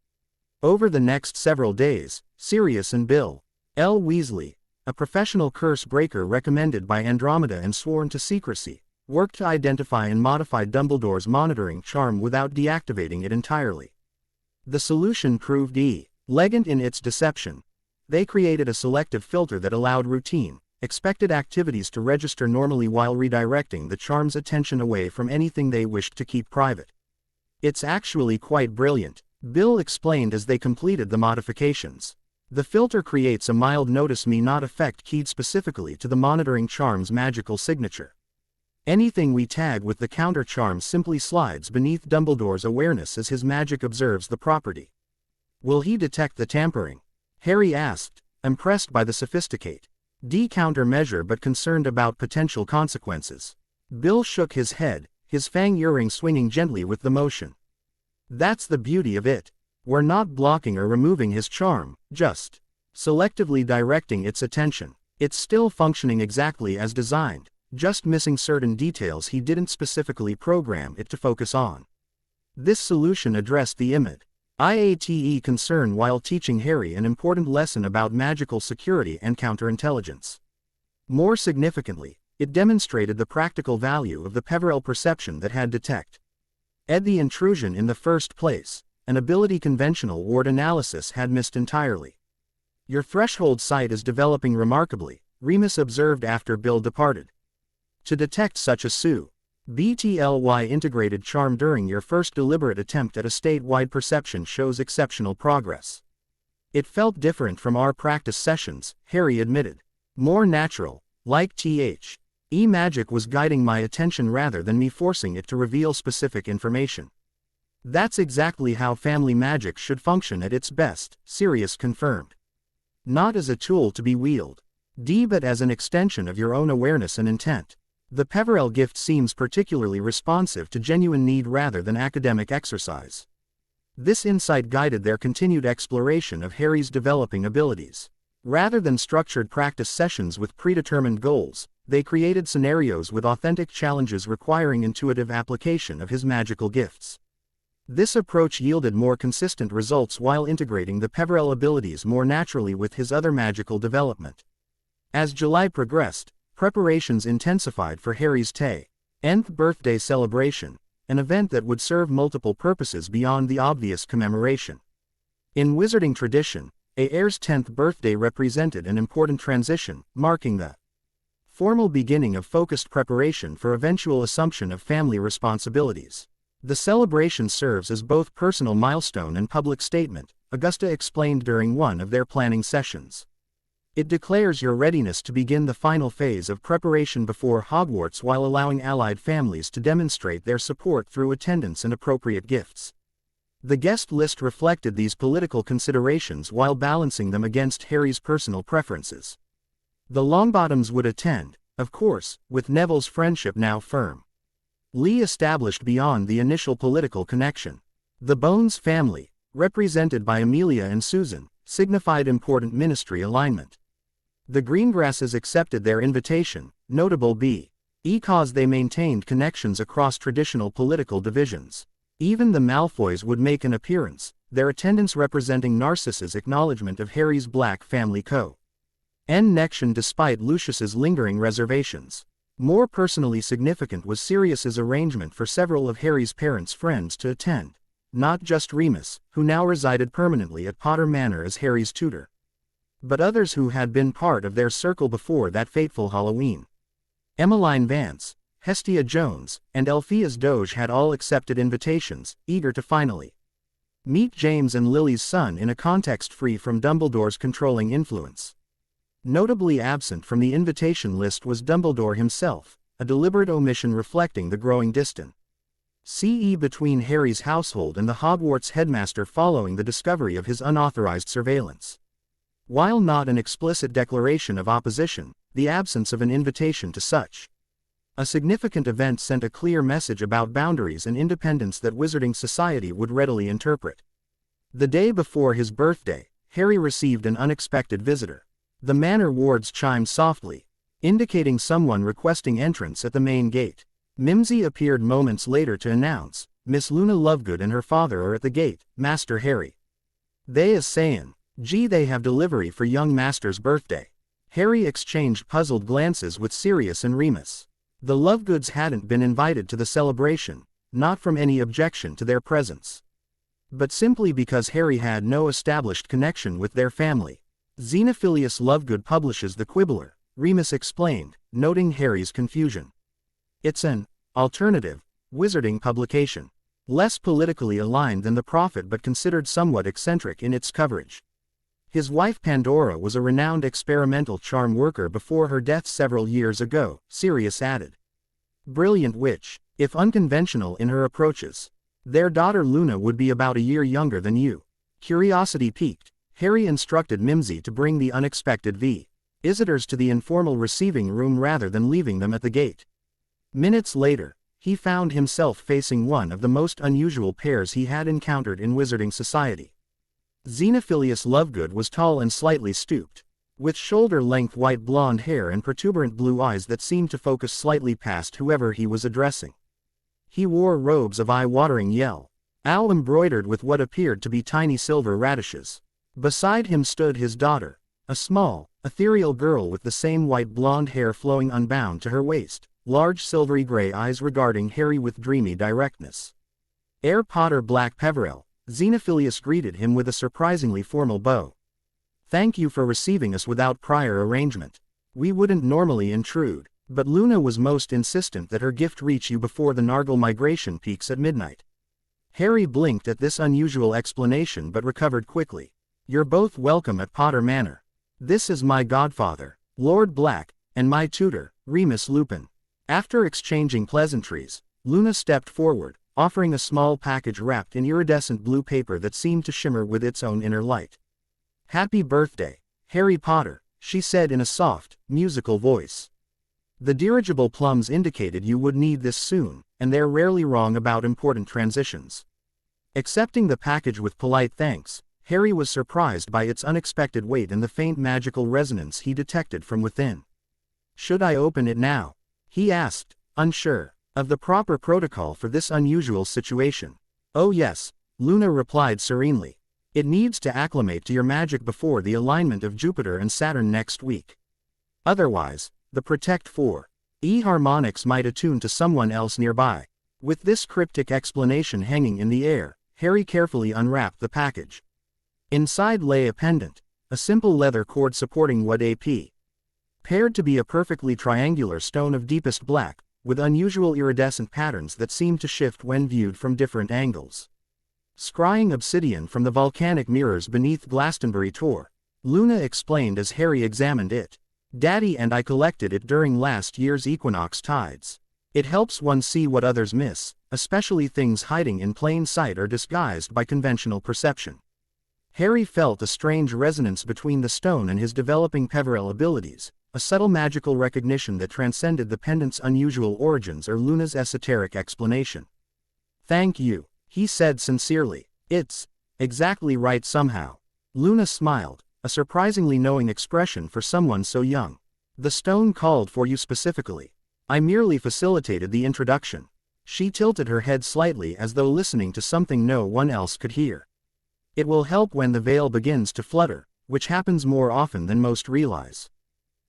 Over the next several days, Sirius and Bill L. Weasley, a professional curse breaker recommended by Andromeda and sworn to secrecy, worked to identify and modify Dumbledore's monitoring charm without deactivating it entirely. The solution proved elegant in its deception. They created a selective filter that allowed routine, expected activities to register normally while redirecting the charm's attention away from anything they wished to keep private. It's actually quite brilliant, Bill explained as they completed the modifications. The filter creates a mild notice me not effect keyed specifically to the monitoring charm's magical signature. Anything we tag with the counter charm simply slides beneath Dumbledore's awareness as his magic observes the property. Will he detect the tampering? Harry asked, impressed by the sophisticated countermeasure but concerned about potential consequences. Bill shook his head, his fang earring swinging gently with the motion. That's the beauty of it. We're not blocking or removing his charm, just selectively directing its attention. It's still functioning exactly as designed, just missing certain details he didn't specifically program it to focus on. This solution addressed the IATE concern while teaching Harry an important lesson about magical security and counterintelligence. More significantly, it demonstrated the practical value of the Peverell perception that had detected the intrusion in the first place, an ability conventional ward analysis had missed entirely. Your threshold sight is developing remarkably, Remus observed after Bill departed. To detect such a subtly integrated charm during your first deliberate attempt at a statewide perception shows exceptional progress. It felt different from our practice sessions, Harry admitted. More natural, like magic was guiding my attention rather than me forcing it to reveal specific information. That's exactly how family magic should function at its best, Sirius confirmed. Not as a tool to be wielded, but as an extension of your own awareness and intent. The Peverell gift seems particularly responsive to genuine need rather than academic exercise. This insight guided their continued exploration of Harry's developing abilities. Rather than structured practice sessions with predetermined goals, they created scenarios with authentic challenges requiring intuitive application of his magical gifts. This approach yielded more consistent results while integrating the Peverell abilities more naturally with his other magical development. As July progressed, preparations intensified for Harry's 10th birthday celebration, an event that would serve multiple purposes beyond the obvious commemoration. In wizarding tradition, a heir's 10th birthday represented an important transition, marking the formal beginning of focused preparation for eventual assumption of family responsibilities. The celebration serves as both personal milestone and public statement, Augusta explained during one of their planning sessions. It declares your readiness to begin the final phase of preparation before Hogwarts while allowing allied families to demonstrate their support through attendance and appropriate gifts. The guest list reflected these political considerations while balancing them against Harry's personal preferences. The Longbottoms would attend, of course, with Neville's friendship now firm. Lee established beyond the initial political connection. The Bones family, represented by Amelia and Susan, signified important ministry alignment. The Greengrasses accepted their invitation, notable because they maintained connections across traditional political divisions. Even the Malfoys would make an appearance, their attendance representing Narcissus' acknowledgement of Harry's Black family connection despite Lucius's lingering reservations. More personally significant was Sirius's arrangement for several of Harry's parents' friends to attend, not just Remus, who now resided permanently at Potter Manor as Harry's tutor, but others who had been part of their circle before that fateful Halloween. Emmeline Vance, Hestia Jones, and Elphias Doge had all accepted invitations, eager to finally meet James and Lily's son in a context free from Dumbledore's controlling influence. Notably absent from the invitation list was Dumbledore himself, a deliberate omission reflecting the growing distance between Harry's household and the Hogwarts headmaster following the discovery of his unauthorized surveillance. While not an explicit declaration of opposition, the absence of an invitation to such a significant event sent a clear message about boundaries and independence that Wizarding Society would readily interpret. The day before his birthday, Harry received an unexpected visitor. The manor wards chimed softly, indicating someone requesting entrance at the main gate. Mimsy appeared moments later to announce, "Miss Luna Lovegood and her father are at the gate, Master Harry. They is sayin', gee, they have delivery for young Master's birthday." Harry exchanged puzzled glances with Sirius and Remus. The Lovegoods hadn't been invited to the celebration, not from any objection to their presence, but simply because Harry had no established connection with their family. Xenophilius Lovegood publishes The Quibbler, Remus explained, noting Harry's confusion. It's an alternative wizarding publication, less politically aligned than The Prophet but considered somewhat eccentric in its coverage. His wife Pandora was a renowned experimental charm worker before her death several years ago, Sirius added. Brilliant witch, if unconventional in her approaches. Their daughter Luna would be about a year younger than you. Curiosity piqued, Harry instructed Mimsy to bring the unexpected visitors to the informal receiving room rather than leaving them at the gate. Minutes later, he found himself facing one of the most unusual pairs he had encountered in Wizarding Society. Xenophilius Lovegood was tall and slightly stooped, with shoulder-length white blonde hair and protuberant blue eyes that seemed to focus slightly past whoever he was addressing. He wore robes of eye-watering yellow, embroidered with what appeared to be tiny silver radishes. Beside him stood his daughter, a small, ethereal girl with the same white blonde hair flowing unbound to her waist, large silvery gray eyes regarding Harry with dreamy directness. Heir Potter-Black-Peverell, Xenophilius greeted him with a surprisingly formal bow. "Thank you for receiving us without prior arrangement. We wouldn't normally intrude." But Luna was most insistent that her gift reach you before the Nargle migration peaks at midnight. Harry blinked at this unusual explanation but recovered quickly. You're both welcome at Potter Manor. This is my godfather, Lord Black, and my tutor, Remus Lupin. After exchanging pleasantries, Luna stepped forward, offering a small package wrapped in iridescent blue paper that seemed to shimmer with its own inner light. Happy birthday, Harry Potter, she said in a soft, musical voice. The dirigible plums indicated you would need this soon, and they're rarely wrong about important transitions. Accepting the package with polite thanks, Harry was surprised by its unexpected weight and the faint magical resonance he detected from within. Should I open it now? He asked, unsure of the proper protocol for this unusual situation. Oh yes, Luna replied serenely. It needs to acclimate to your magic before the alignment of Jupiter and Saturn next week. Otherwise, the Protect 4E harmonics might attune to someone else nearby. With this cryptic explanation hanging in the air, Harry carefully unwrapped the package. Inside lay a pendant, a simple leather cord supporting what appeared to be a perfectly triangular stone of deepest black, with unusual iridescent patterns that seemed to shift when viewed from different angles. Scrying obsidian from the volcanic mirrors beneath Glastonbury Tor, Luna explained as Harry examined it. Daddy and I collected it during last year's equinox tides. It helps one see what others miss, especially things hiding in plain sight or disguised by conventional perception. Harry felt a strange resonance between the stone and his developing Peverell abilities, a subtle magical recognition that transcended the pendant's unusual origins or Luna's esoteric explanation. Thank you, he said sincerely. It's exactly right somehow. Luna smiled, a surprisingly knowing expression for someone so young. The stone called for you specifically. I merely facilitated the introduction. She tilted her head slightly as though listening to something no one else could hear. It will help when the veil begins to flutter, which happens more often than most realize.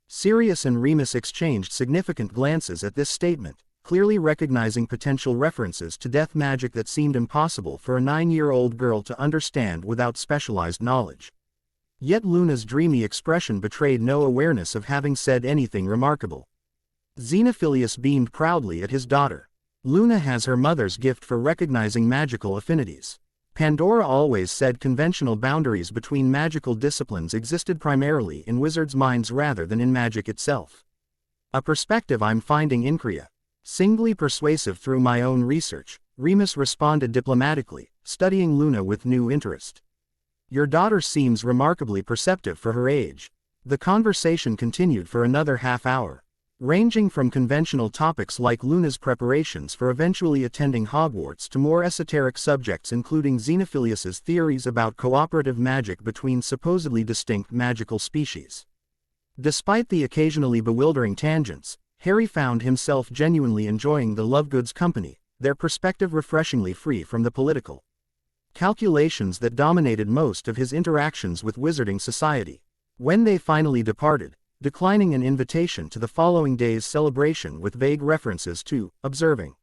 Sirius and Remus exchanged significant glances at this statement, clearly recognizing potential references to death magic that seemed impossible for a 9-year-old girl to understand without specialized knowledge. Yet Luna's dreamy expression betrayed no awareness of having said anything remarkable. Xenophilius beamed proudly at his daughter. Luna has her mother's gift for recognizing magical affinities. Pandora always said conventional boundaries between magical disciplines existed primarily in wizards' minds rather than in magic itself. A perspective I'm finding increasingly persuasive through my own research, Remus responded diplomatically, studying Luna with new interest. Your daughter seems remarkably perceptive for her age. The conversation continued for another half-hour, ranging from conventional topics like Luna's preparations for eventually attending Hogwarts to more esoteric subjects including Xenophilius's theories about cooperative magic between supposedly distinct magical species. Despite the occasionally bewildering tangents, Harry found himself genuinely enjoying the Lovegoods' company, their perspective refreshingly free from the political calculations that dominated most of his interactions with Wizarding Society. When they finally departed, declining an invitation to the following day's celebration with vague references to observing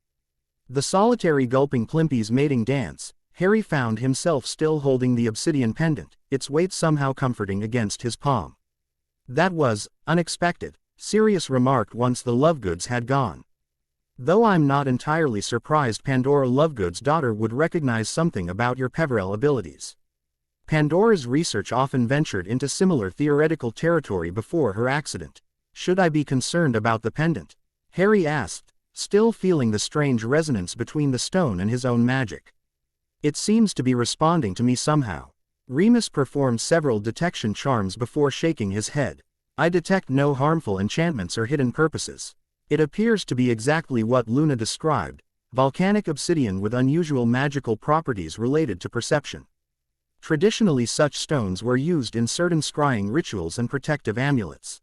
the solitary gulping Plimpy's mating dance, Harry found himself still holding the obsidian pendant, its weight somehow comforting against his palm. That was unexpected, Sirius remarked once the Lovegoods had gone. Though I'm not entirely surprised Pandora Lovegood's daughter would recognize something about your Peverell abilities. Pandora's research often ventured into similar theoretical territory before her accident. Should I be concerned about the pendant? Harry asked, still feeling the strange resonance between the stone and his own magic. It seems to be responding to me somehow. Remus performed several detection charms before shaking his head. I detect no harmful enchantments or hidden purposes. It appears to be exactly what Luna described, volcanic obsidian with unusual magical properties related to perception. Traditionally such stones were used in certain scrying rituals and protective amulets.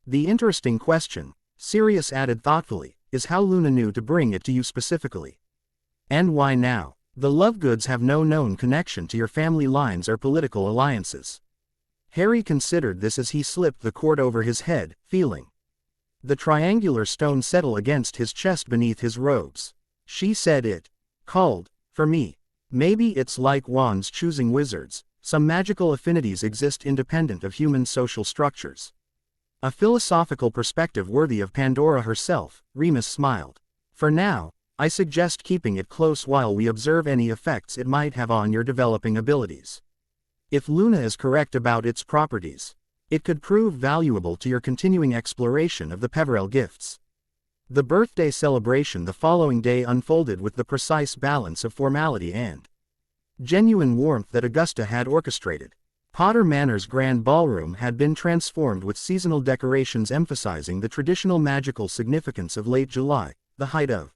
The interesting question, Sirius added thoughtfully, is how Luna knew to bring it to you specifically. And why now? The Lovegoods have no known connection to your family lines or political alliances. Harry considered this as he slipped the cord over his head, feeling the triangular stone settle against his chest beneath his robes. She said it called for me. Maybe it's like wands choosing wizards, some magical affinities exist independent of human social structures. A philosophical perspective worthy of Pandora herself, Remus smiled. For now, I suggest keeping it close while we observe any effects it might have on your developing abilities. If Luna is correct about its properties, it could prove valuable to your continuing exploration of the Peverell gifts. The birthday celebration the following day unfolded with the precise balance of formality and genuine warmth that Augusta had orchestrated. Potter Manor's grand ballroom had been transformed with seasonal decorations emphasizing the traditional magical significance of late July, the height of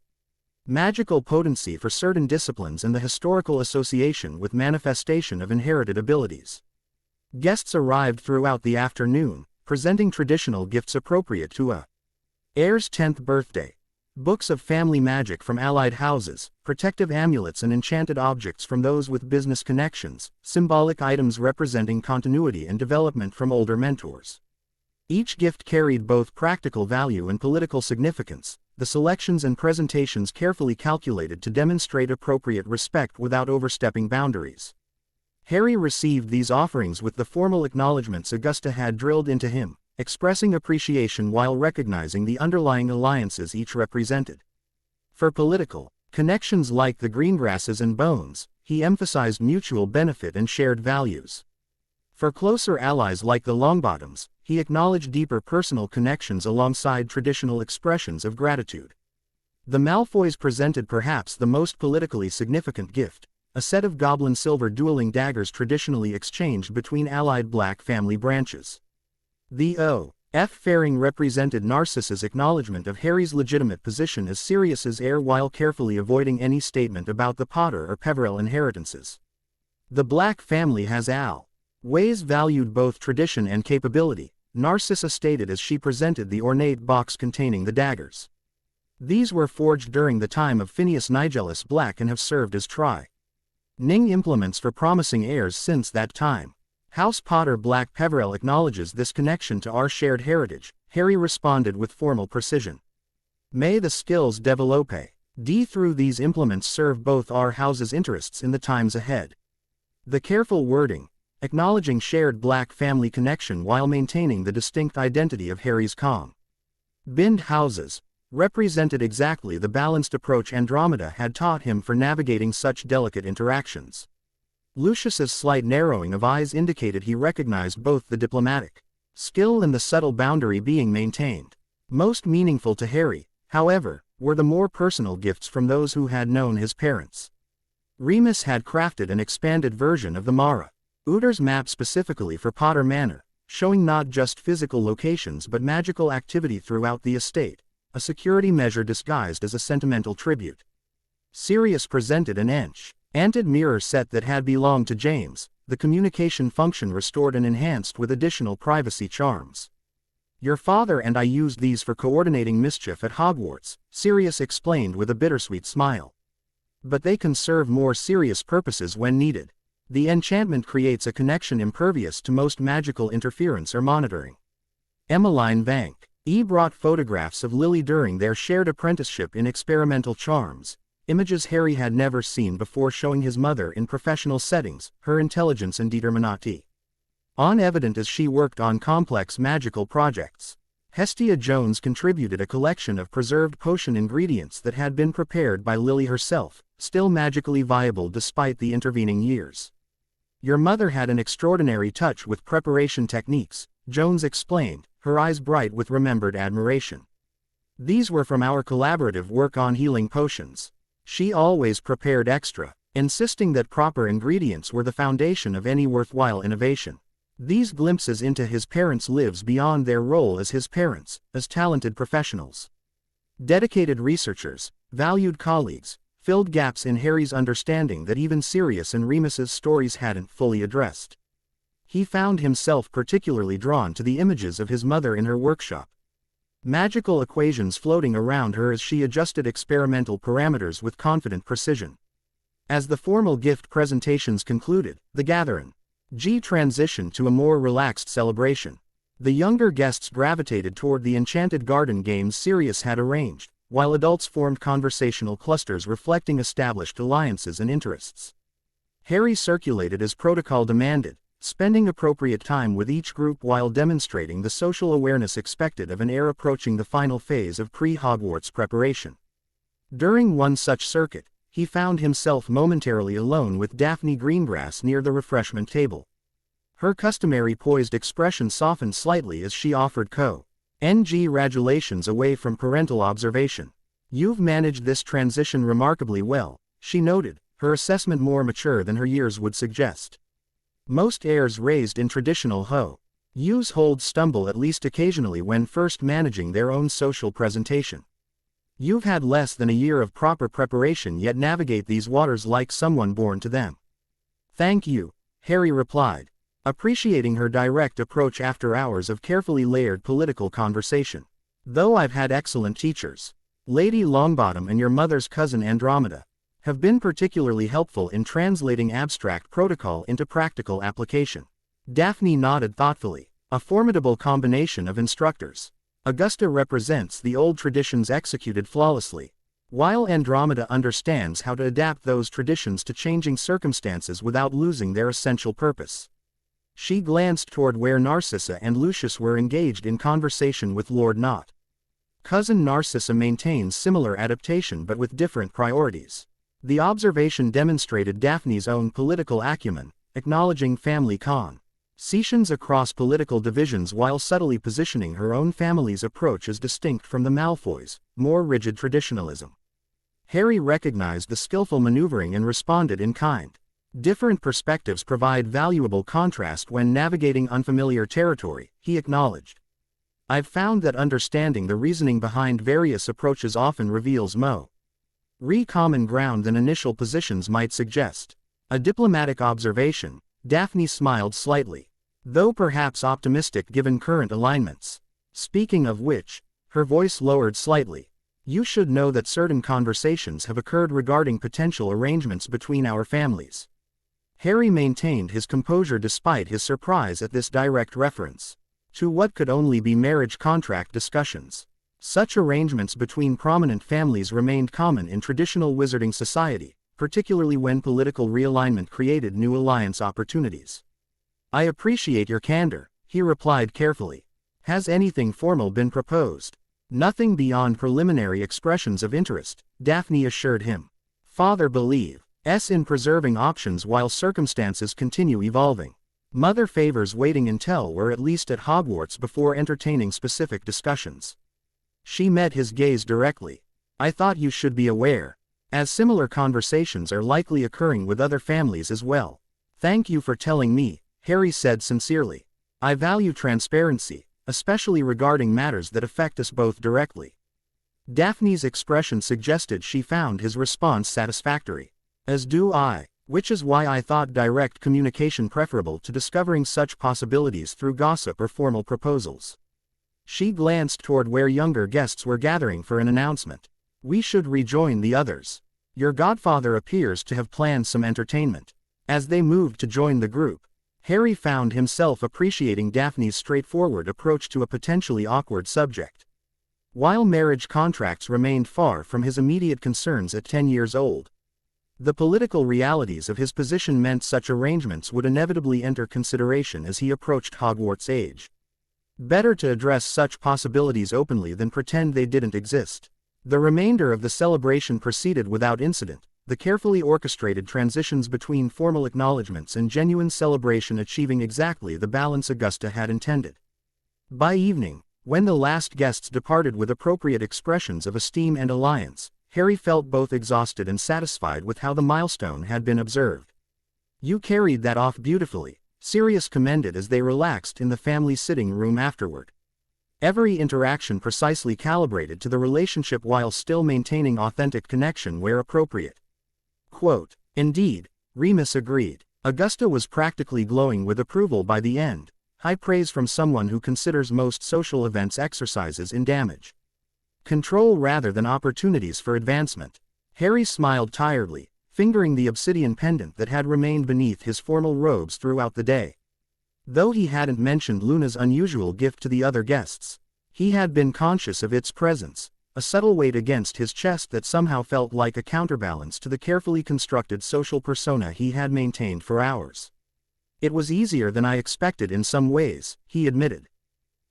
magical potency for certain disciplines and the historical association with manifestation of inherited abilities. Guests arrived throughout the afternoon, presenting traditional gifts appropriate to a heir's 10th birthday. Books of family magic from allied houses, protective amulets and enchanted objects from those with business connections, symbolic items representing continuity and development from older mentors. Each gift carried both practical value and political significance, the selections and presentations carefully calculated to demonstrate appropriate respect without overstepping boundaries. Harry received these offerings with the formal acknowledgments Augusta had drilled into him, expressing appreciation while recognizing the underlying alliances each represented. For political connections like the Greengrasses and Bones, he emphasized mutual benefit and shared values. For closer allies like the Longbottoms, he acknowledged deeper personal connections alongside traditional expressions of gratitude. The Malfoys presented perhaps the most politically significant gift, a set of goblin silver dueling daggers traditionally exchanged between allied Black family branches. The O.F. fairing represented Narcissa's acknowledgement of Harry's legitimate position as Sirius's heir while carefully avoiding any statement about the Potter or Peverell inheritances. The Black family has always valued both tradition and capability, Narcissa stated as she presented the ornate box containing the daggers. These were forged during the time of Phineas Nigellus Black and have served as Ning implements for promising heirs since that time. House Potter-Black-Peverell acknowledges this connection to our shared heritage, Harry responded with formal precision. May the skills develope through these implements serve both our houses' interests in the times ahead. The careful wording, acknowledging shared Black family connection while maintaining the distinct identity of Harry's combined houses, represented exactly the balanced approach Andromeda had taught him for navigating such delicate interactions. Lucius's slight narrowing of eyes indicated he recognized both the diplomatic skill and the subtle boundary being maintained. Most meaningful to Harry, however, were the more personal gifts from those who had known his parents. Remus had crafted an expanded version of the Mara Utter's map specifically for Potter Manor, showing not just physical locations but magical activity throughout the estate, a security measure disguised as a sentimental tribute. Sirius presented an enchanted mirror set that had belonged to James, the communication function restored and enhanced with additional privacy charms. Your father and I used these for coordinating mischief at Hogwarts, Sirius explained with a bittersweet smile. But they can serve more serious purposes when needed. The enchantment creates a connection impervious to most magical interference or monitoring. Emmeline Vank brought photographs of Lily during their shared apprenticeship in experimental charms, images Harry had never seen before showing his mother in professional settings, her intelligence and determinati evident as she worked on complex magical projects. Hestia Jones contributed a collection of preserved potion ingredients that had been prepared by Lily herself, still magically viable despite the intervening years. Your mother had an extraordinary touch with preparation techniques, Jones explained, her eyes bright with remembered admiration. These were from our collaborative work on healing potions. She always prepared extra, insisting that proper ingredients were the foundation of any worthwhile innovation. These glimpses into his parents' lives beyond their role as his parents, as talented professionals. Dedicated researchers, valued colleagues, filled gaps in Harry's understanding that even Sirius and Remus's stories hadn't fully addressed. He found himself particularly drawn to the images of his mother in her workshop. Magical equations floating around her as she adjusted experimental parameters with confident precision. As the formal gift presentations concluded, the gathering transitioned to a more relaxed celebration. The younger guests gravitated toward the enchanted garden games Sirius had arranged, while adults formed conversational clusters reflecting established alliances and interests. Harry circulated as protocol demanded, spending appropriate time with each group while demonstrating the social awareness expected of an heir approaching the final phase of pre-Hogwarts preparation. During one such circuit, he found himself momentarily alone with Daphne Greengrass near the refreshment table. Her customary poised expression softened slightly as she offered congratulations away from parental observation. "You've managed this transition remarkably well," she noted, her assessment more mature than her years would suggest. "Most heirs raised in traditional households stumble at least occasionally when first managing their own social presentation. You've had less than a year of proper preparation yet navigate these waters like someone born to them." "Thank you," Harry replied, appreciating her direct approach after hours of carefully layered political conversation. "Though I've had excellent teachers, Lady Longbottom and your mother's cousin Andromeda have been particularly helpful in translating abstract protocol into practical application." Daphne nodded thoughtfully. "A formidable combination of instructors. Augusta represents the old traditions executed flawlessly, while Andromeda understands how to adapt those traditions to changing circumstances without losing their essential purpose." She glanced toward where Narcissa and Lucius were engaged in conversation with Lord Knott. Cousin Narcissa maintains similar adaptation but with different priorities. The observation demonstrated Daphne's own political acumen, acknowledging family concessions across political divisions while subtly positioning her own family's approach as distinct from the Malfoys' more rigid traditionalism. Harry recognized the skillful maneuvering and responded in kind. Different perspectives provide valuable contrast when navigating unfamiliar territory, he acknowledged. "I've found that understanding the reasoning behind various approaches often reveals more common ground than initial positions might suggest." A diplomatic observation, Daphne smiled slightly, though perhaps optimistic given current alignments. "Speaking of which," her voice lowered slightly, "you should know that certain conversations have occurred regarding potential arrangements between our families." Harry maintained his composure despite his surprise at this direct reference to what could only be marriage contract discussions. Such arrangements between prominent families remained common in traditional wizarding society, particularly when political realignment created new alliance opportunities. "I appreciate your candor," he replied carefully. "Has anything formal been proposed?" "Nothing beyond preliminary expressions of interest," Daphne assured him. "Father believes in preserving options while circumstances continue evolving. Mother favors waiting until we're at least at Hogwarts before entertaining specific discussions." She met his gaze directly. "I thought you should be aware, as similar conversations are likely occurring with other families as well." "Thank you for telling me," Harry said sincerely. "I value transparency, especially regarding matters that affect us both directly." Daphne's expression suggested she found his response satisfactory. "As do I, which is why I thought direct communication preferable to discovering such possibilities through gossip or formal proposals." She glanced toward where younger guests were gathering for an announcement. "We should rejoin the others. Your godfather appears to have planned some entertainment." As they moved to join the group, Harry found himself appreciating Daphne's straightforward approach to a potentially awkward subject. While marriage contracts remained far from his immediate concerns at 10 years old, the political realities of his position meant such arrangements would inevitably enter consideration as he approached Hogwarts age. Better to address such possibilities openly than pretend they didn't exist. The remainder of the celebration proceeded without incident, the carefully orchestrated transitions between formal acknowledgments and genuine celebration achieving exactly the balance Augusta had intended. By evening, when the last guests departed with appropriate expressions of esteem and alliance, Harry felt both exhausted and satisfied with how the milestone had been observed. "You carried that off beautifully," Sirius commended as they relaxed in the family sitting room afterward. Every interaction precisely calibrated to the relationship while still maintaining authentic connection where appropriate. Quote, "Indeed," Remus agreed. Augusta was practically glowing with approval by the end, high praise from someone who considers most social events exercises in damage control rather than opportunities for advancement. Harry smiled tiredly, fingering the obsidian pendant that had remained beneath his formal robes throughout the day. Though he hadn't mentioned Luna's unusual gift to the other guests, he had been conscious of its presence, a subtle weight against his chest that somehow felt like a counterbalance to the carefully constructed social persona he had maintained for hours. It was easier than I expected in some ways, he admitted.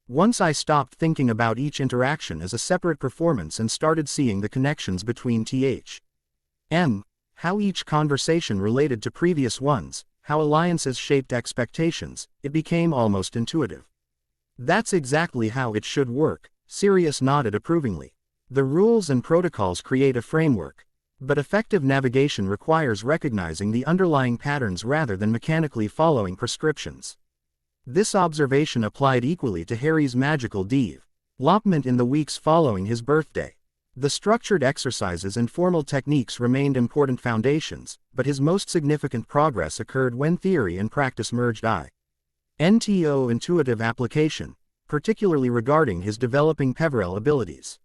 Once I stopped thinking about each interaction as a separate performance and started seeing the connections between how each conversation related to previous ones, how alliances shaped expectations, it became almost intuitive. That's exactly how it should work, Sirius nodded approvingly. The rules and protocols create a framework, but effective navigation requires recognizing the underlying patterns rather than mechanically following prescriptions. This observation applied equally to Harry's magical development in the weeks following his birthday. The structured exercises and formal techniques remained important foundations, but his most significant progress occurred when theory and practice merged. Into intuitive application, particularly regarding his developing Peverell abilities.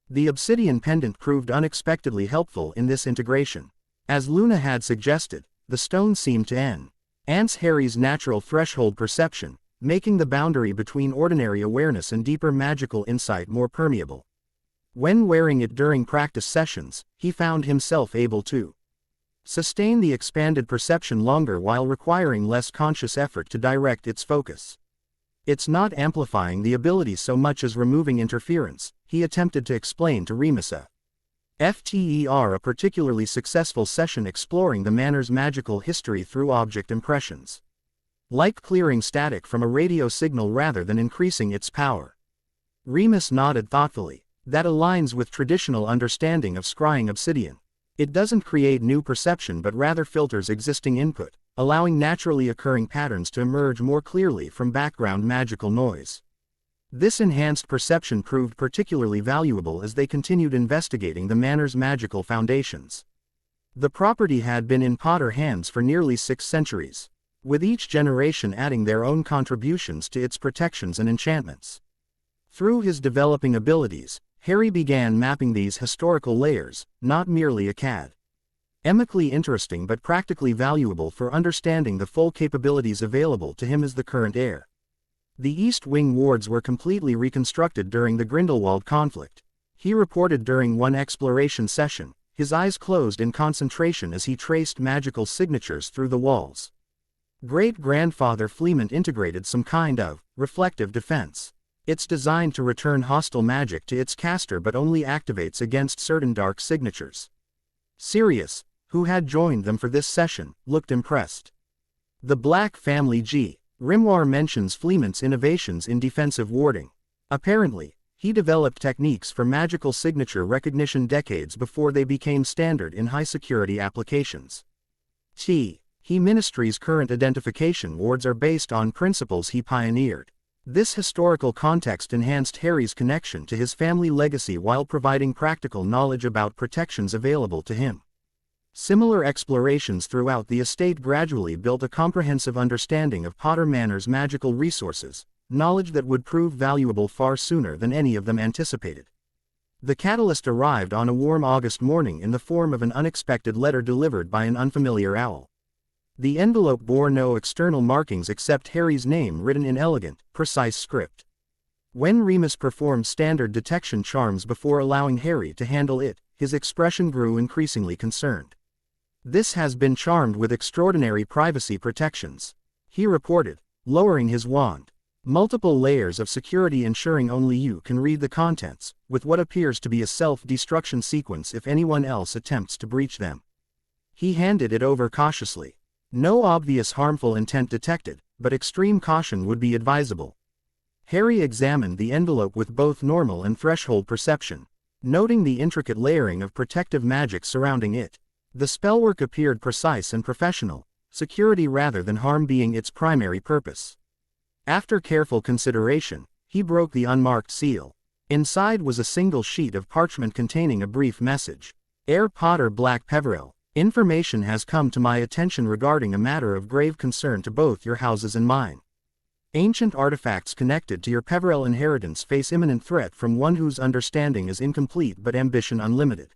The obsidian pendant proved unexpectedly helpful in this integration. As Luna had suggested, the stone seemed to enhance Harry's natural threshold perception, making the boundary between ordinary awareness and deeper magical insight more permeable. When wearing it during practice sessions, he found himself able to sustain the expanded perception longer while requiring less conscious effort to direct its focus. It's not amplifying the ability so much as removing interference, he attempted to explain to Remus. A particularly successful session exploring the manor's magical history through object impressions. Like clearing static from a radio signal rather than increasing its power. Remus nodded thoughtfully. That aligns with traditional understanding of scrying obsidian. It doesn't create new perception but rather filters existing input, allowing naturally occurring patterns to emerge more clearly from background magical noise. This enhanced perception proved particularly valuable as they continued investigating the manor's magical foundations. The property had been in Potter hands for nearly 6 centuries, with each generation adding their own contributions to its protections and enchantments. Through his developing abilities, Harry began mapping these historical layers, not merely academically interesting but practically valuable for understanding the full capabilities available to him as the current heir. The East Wing wards were completely reconstructed during the Grindelwald conflict. He reported during one exploration session, his eyes closed in concentration as he traced magical signatures through the walls. Great-grandfather Fleemont integrated some kind of reflective defense. It's designed to return hostile magic to its caster but only activates against certain dark signatures. Sirius, who had joined them for this session, looked impressed. The Black family Grimoire mentions Fleemont's innovations in defensive warding. Apparently, he developed techniques for magical signature recognition decades before they became standard in high-security applications. He Ministry's current identification wards are based on principles he pioneered. This historical context enhanced Harry's connection to his family legacy while providing practical knowledge about protections available to him. Similar explorations throughout the estate gradually built a comprehensive understanding of Potter Manor's magical resources, knowledge that would prove valuable far sooner than any of them anticipated. The catalyst arrived on a warm August morning in the form of an unexpected letter delivered by an unfamiliar owl. The envelope bore no external markings except Harry's name written in elegant, precise script. When Remus performed standard detection charms before allowing Harry to handle it, his expression grew increasingly concerned. "This has been charmed with extraordinary privacy protections," he reported, lowering his wand. "Multiple layers of security ensuring only you can read the contents, with what appears to be a self-destruction sequence if anyone else attempts to breach them." He handed it over cautiously. No obvious harmful intent detected, but extreme caution would be advisable. Harry examined the envelope with both normal and threshold perception, noting the intricate layering of protective magic surrounding it. The spellwork appeared precise and professional, security rather than harm being its primary purpose. After careful consideration, he broke the unmarked seal. Inside was a single sheet of parchment containing a brief message. "Heir Potter-Black-Peverell. Information has come to my attention regarding a matter of grave concern to both your houses and mine. Ancient artifacts connected to your Peverell inheritance face imminent threat from one whose understanding is incomplete but ambition unlimited.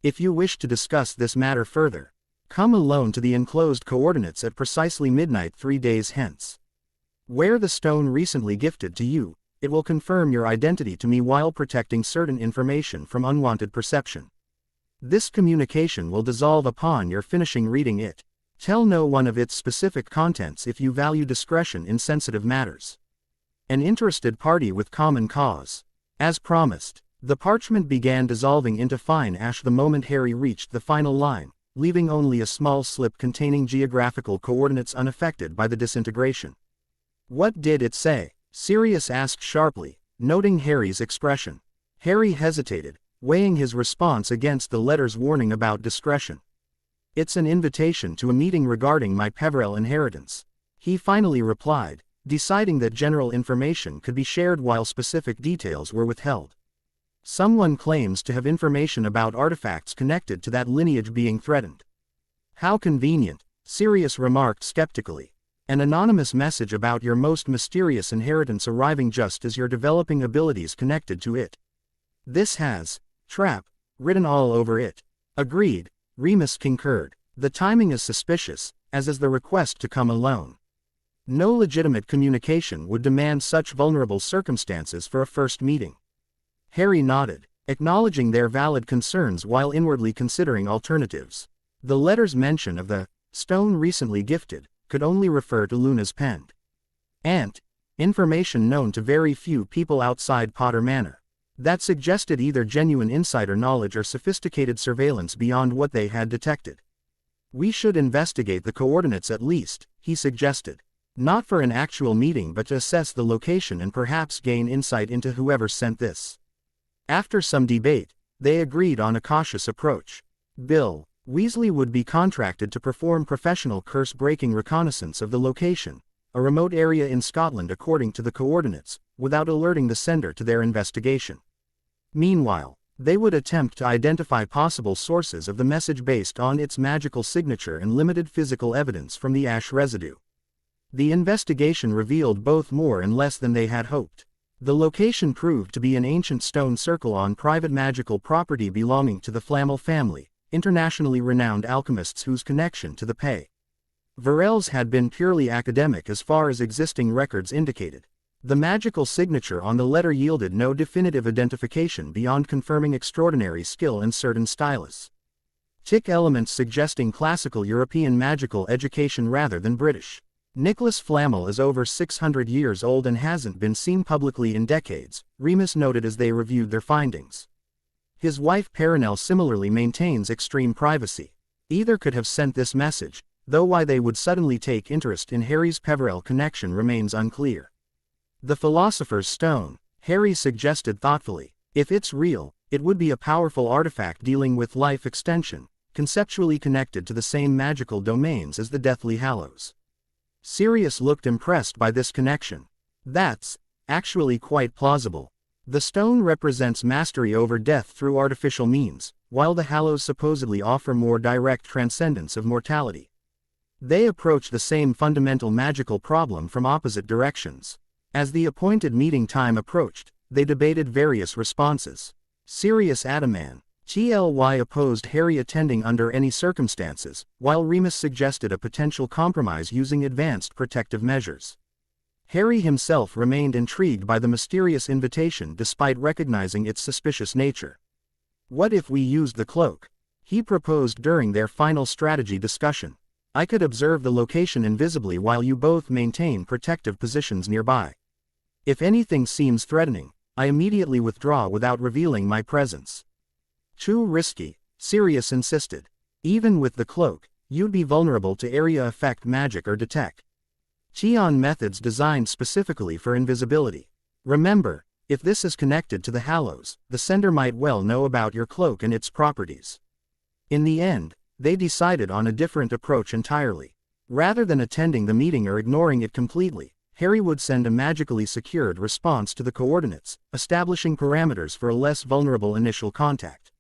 If you wish to discuss this matter further, come alone to the enclosed coordinates at precisely midnight 3 days hence. Wear the stone recently gifted to you, it will confirm your identity to me while protecting certain information from unwanted perception. This communication will dissolve upon your finishing reading it. Tell no one of its specific contents if you value discretion in sensitive matters. An interested party with common cause. As promised, the parchment began dissolving into fine ash the moment Harry reached the final line, leaving only a small slip containing geographical coordinates unaffected by the disintegration. What did it say? Sirius asked sharply, noting Harry's expression. Harry hesitated, weighing his response against the letter's warning about discretion. It's an invitation to a meeting regarding my Peverell inheritance, he finally replied, deciding that general information could be shared while specific details were withheld. Someone claims to have information about artifacts connected to that lineage being threatened. How convenient, Sirius remarked skeptically. An anonymous message about your most mysterious inheritance arriving just as you're developing abilities connected to it. This has, trap, written all over it. Agreed, Remus concurred. The timing is suspicious, as is the request to come alone. No legitimate communication would demand such vulnerable circumstances for a first meeting. Harry nodded, acknowledging their valid concerns while inwardly considering alternatives. The letter's mention of the stone recently gifted could only refer to Luna's pen. And information known to very few people outside Potter Manor. That suggested either genuine insider knowledge or sophisticated surveillance beyond what they had detected. We should investigate the coordinates at least, he suggested. Not for an actual meeting but to assess the location and perhaps gain insight into whoever sent this. After some debate, they agreed on a cautious approach. Bill Weasley would be contracted to perform professional curse-breaking reconnaissance of the location, a remote area in Scotland according to the coordinates, without alerting the sender to their investigation. Meanwhile, they would attempt to identify possible sources of the message based on its magical signature and limited physical evidence from the ash residue. The investigation revealed both more and less than they had hoped. The location proved to be an ancient stone circle on private magical property belonging to the Flammel family, internationally renowned alchemists whose connection to the Peverells had been purely academic as far as existing records indicated. The magical signature on the letter yielded no definitive identification beyond confirming extraordinary skill in certain stylists. Tick elements suggesting classical European magical education rather than British. Nicholas Flamel is over 600 years old and hasn't been seen publicly in decades, Remus noted as they reviewed their findings. His wife Perenelle similarly maintains extreme privacy. Either could have sent this message, though why they would suddenly take interest in Harry's Peverell connection remains unclear. The Philosopher's Stone, Harry suggested thoughtfully. If it's real, it would be a powerful artifact dealing with life extension, conceptually connected to the same magical domains as the Deathly Hallows. Sirius looked impressed by this connection. That's actually quite plausible. The stone represents mastery over death through artificial means, while the Hallows supposedly offer more direct transcendence of mortality. They approach the same fundamental magical problem from opposite directions. As the appointed meeting time approached, they debated various responses. Sirius Adaman, TLY opposed Harry attending under any circumstances, while Remus suggested a potential compromise using advanced protective measures. Harry himself remained intrigued by the mysterious invitation despite recognizing its suspicious nature. What if we used the cloak? He proposed during their final strategy discussion. I could observe the location invisibly while you both maintain protective positions nearby. If anything seems threatening, I immediately withdraw without revealing my presence. Too risky, Sirius insisted. Even with the cloak, you'd be vulnerable to area effect magic or detect. Methods designed specifically for invisibility. Remember, if this is connected to the Hallows, the sender might well know about your cloak and its properties. In the end, they decided on a different approach entirely. Rather than attending the meeting or ignoring it completely, Harry would send a magically secured response to the coordinates, establishing parameters for a less vulnerable initial contact.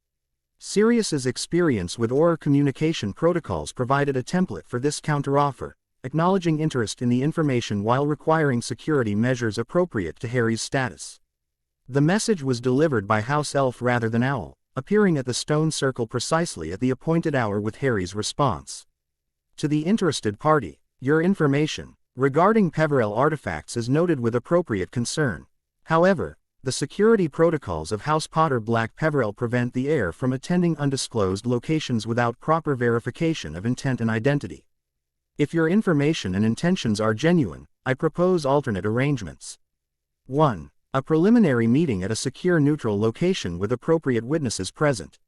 Sirius's experience with Auror communication protocols provided a template for this counteroffer, acknowledging interest in the information while requiring security measures appropriate to Harry's status. The message was delivered by House Elf rather than Owl, appearing at the stone circle precisely at the appointed hour with Harry's response. To the interested party, your information regarding Peverell artifacts is noted with appropriate concern. However, the security protocols of House Potter-Black-Peverell prevent the heir from attending undisclosed locations without proper verification of intent and identity. If your information and intentions are genuine, I propose alternate arrangements. 1. A preliminary meeting at a secure neutral location with appropriate witnesses present.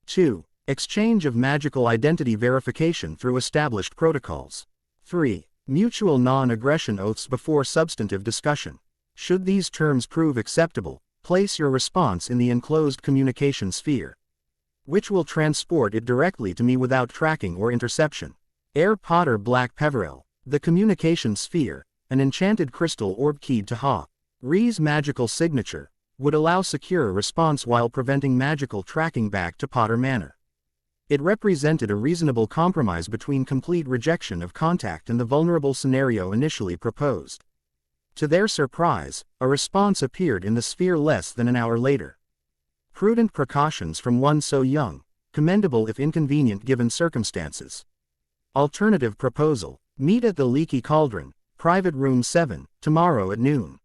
2. Exchange of magical identity verification through established protocols. 3. Mutual non-aggression oaths before substantive discussion. Should these terms prove acceptable, place your response in the enclosed communication sphere, which will transport it directly to me without tracking or interception. Air Potter-Black-Peverell. The communication sphere, an enchanted crystal orb keyed to Ha-Ri's magical signature, would allow secure response while preventing magical tracking back to Potter Manor. It represented a reasonable compromise between complete rejection of contact and the vulnerable scenario initially proposed. To their surprise, a response appeared in the sphere less than an hour later. Prudent precautions from one so young, commendable if inconvenient given circumstances. Alternative proposal: meet at the Leaky Cauldron, private room 7, tomorrow at noon.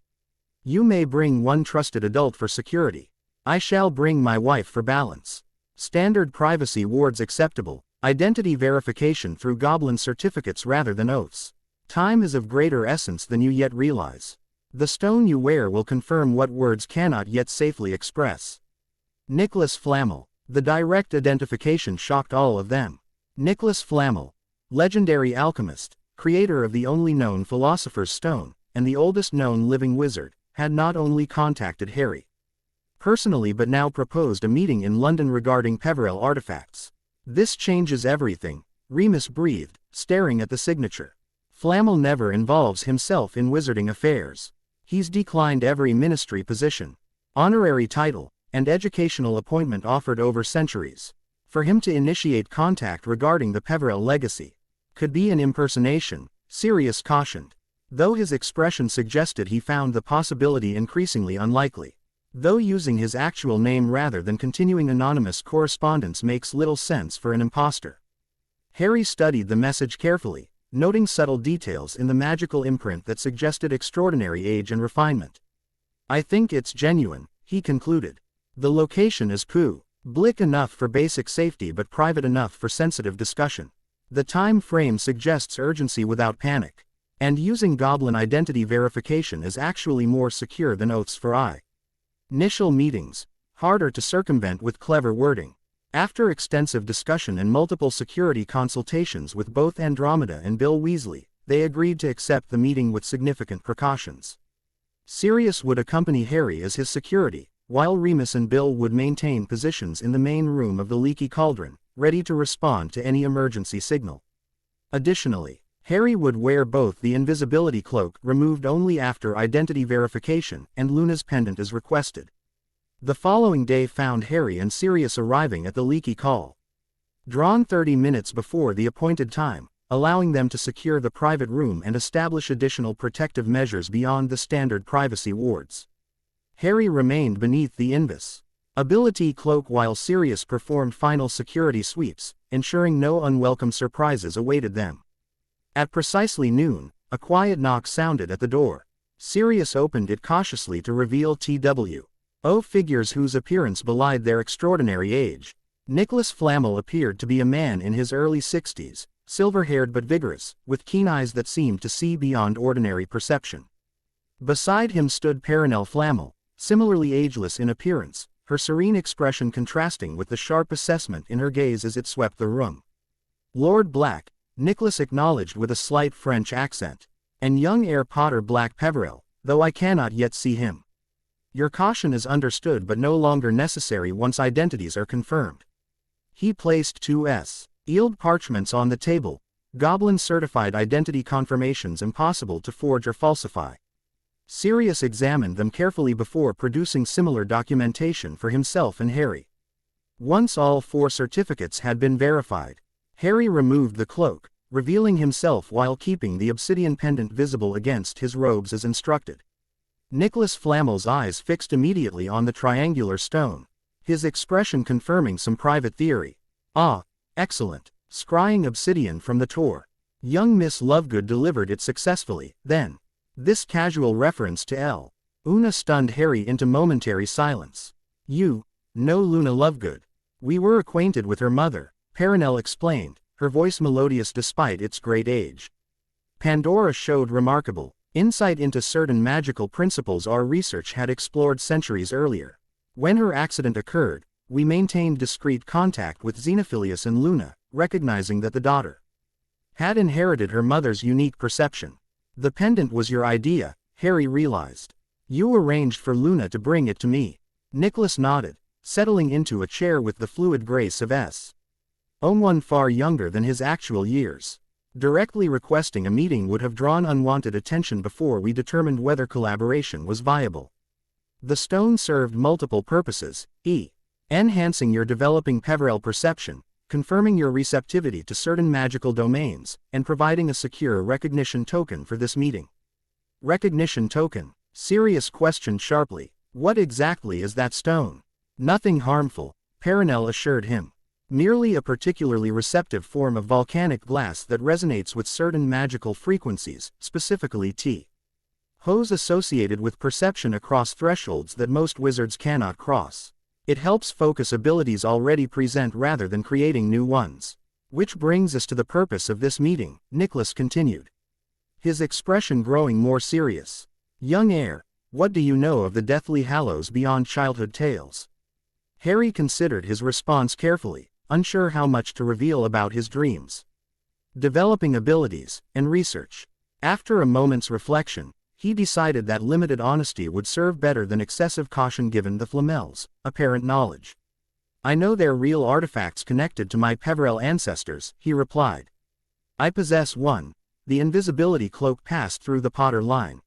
You may bring one trusted adult for security. I shall bring my wife for balance. Standard privacy wards acceptable, identity verification through goblin certificates rather than oaths. Time is of greater essence than you yet realize. The stone you wear will confirm what words cannot yet safely express. Nicholas Flamel. The direct identification shocked all of them. Nicholas Flamel, legendary alchemist, creator of the only known Philosopher's Stone, and the oldest known living wizard, had not only contacted Harry personally but now proposed a meeting in London regarding Peverell artifacts. This changes everything, Remus breathed, staring at the signature. Flamel never involves himself in wizarding affairs. He's declined every ministry position, honorary title, and educational appointment offered over centuries. For him to initiate contact regarding the Peverell legacy could be an impersonation, Sirius cautioned. Though his expression suggested he found the possibility increasingly unlikely. Though using his actual name rather than continuing anonymous correspondence makes little sense for an imposter. Harry studied the message carefully, noting subtle details in the magical imprint that suggested extraordinary age and refinement. I think it's genuine, he concluded. The location is public enough for basic safety but private enough for sensitive discussion. The time frame suggests urgency without panic. And using goblin identity verification is actually more secure than oaths for initial meetings, harder to circumvent with clever wording. After extensive discussion and multiple security consultations with both Andromeda and Bill Weasley, they agreed to accept the meeting with significant precautions. Sirius would accompany Harry as his security, while Remus and Bill would maintain positions in the main room of the Leaky Cauldron, ready to respond to any emergency signal. Additionally, Harry would wear both the invisibility cloak removed only after identity verification and Luna's pendant as requested. The following day found Harry and Sirius arriving at the Leaky Cauldron 30 minutes before the appointed time, allowing them to secure the private room and establish additional protective measures beyond the standard privacy wards. Harry remained beneath the invisibility cloak while Sirius performed final security sweeps, ensuring no unwelcome surprises awaited them. At precisely noon, a quiet knock sounded at the door. Sirius opened it cautiously to reveal TWO figures whose appearance belied their extraordinary age. Nicholas Flamel appeared to be a man in his early 60s, silver-haired but vigorous, with keen eyes that seemed to see beyond ordinary perception. Beside him stood Perenelle Flamel, similarly ageless in appearance, her serene expression contrasting with the sharp assessment in her gaze as it swept the room. Lord Black, Nicholas acknowledged with a slight French accent, and young heir Potter-Black-Peverell, though I cannot yet see him. Your caution is understood but no longer necessary once identities are confirmed. He placed 2 sealed parchments on the table, goblin-certified identity confirmations impossible to forge or falsify. Sirius examined them carefully before producing similar documentation for himself and Harry. Once all 4 certificates had been verified, Harry removed the cloak, revealing himself while keeping the obsidian pendant visible against his robes as instructed. Nicholas Flamel's eyes fixed immediately on the triangular stone, his expression confirming some private theory. Ah, excellent. Scrying obsidian from the Tor. Young Miss Lovegood delivered it successfully, then. This casual reference to Una stunned Harry into momentary silence. You know Luna Lovegood. We were acquainted with her mother, Perenelle explained, her voice melodious despite its great age. Pandora showed remarkable insight into certain magical principles our research had explored centuries earlier. When her accident occurred, we maintained discreet contact with Xenophilius and Luna, recognizing that the daughter had inherited her mother's unique perception. The pendant was your idea, Harry realized. You arranged for Luna to bring it to me. Nicholas nodded, settling into a chair with the fluid grace of one far younger than his actual years. Directly requesting a meeting would have drawn unwanted attention before we determined whether collaboration was viable. The stone served multiple purposes, enhancing your developing Peverell perception, confirming your receptivity to certain magical domains, and providing a secure recognition token for this meeting. Recognition token? Sirius questioned sharply. What exactly is that stone? Nothing harmful, Perenelle assured him. Merely a particularly receptive form of volcanic glass that resonates with certain magical frequencies, specifically T-Hos associated with perception across thresholds that most wizards cannot cross. It helps focus abilities already present rather than creating new ones. Which brings us to the purpose of this meeting, Nicholas continued, his expression growing more serious. Young heir, what do you know of the Deathly Hallows beyond childhood tales? Harry considered his response carefully, unsure how much to reveal about his dreams, developing abilities, and research. After a moment's reflection, he decided that limited honesty would serve better than excessive caution given the Flamel's apparent knowledge. I know they're real artifacts connected to my Peverell ancestors, he replied. I possess one, the invisibility cloak passed through the Potter line.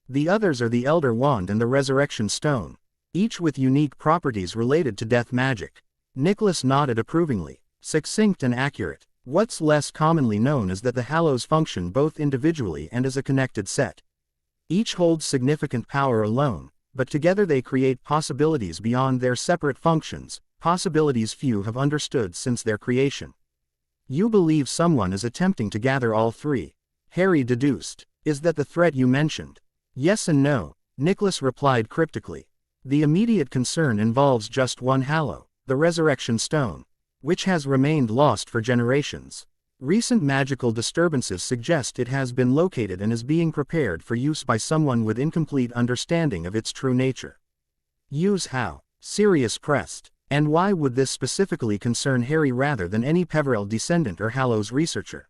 The others are the Elder Wand and the Resurrection Stone, each with unique properties related to death magic. Nicholas nodded approvingly, succinct and accurate. What's less commonly known is that the Hallows function both individually and as a connected set. Each holds significant power alone, but together they create possibilities beyond their separate functions, possibilities few have understood since their creation. You believe someone is attempting to gather all three, Harry deduced. Is that the threat you mentioned? Yes and no, Nicholas replied cryptically. The immediate concern involves just one Hallow, the Resurrection Stone, which has remained lost for generations. Recent magical disturbances suggest it has been located and is being prepared for use by someone with incomplete understanding of its true nature. Use how? Sirius pressed. And why would this specifically concern Harry rather than any Peverell descendant or Hallows researcher?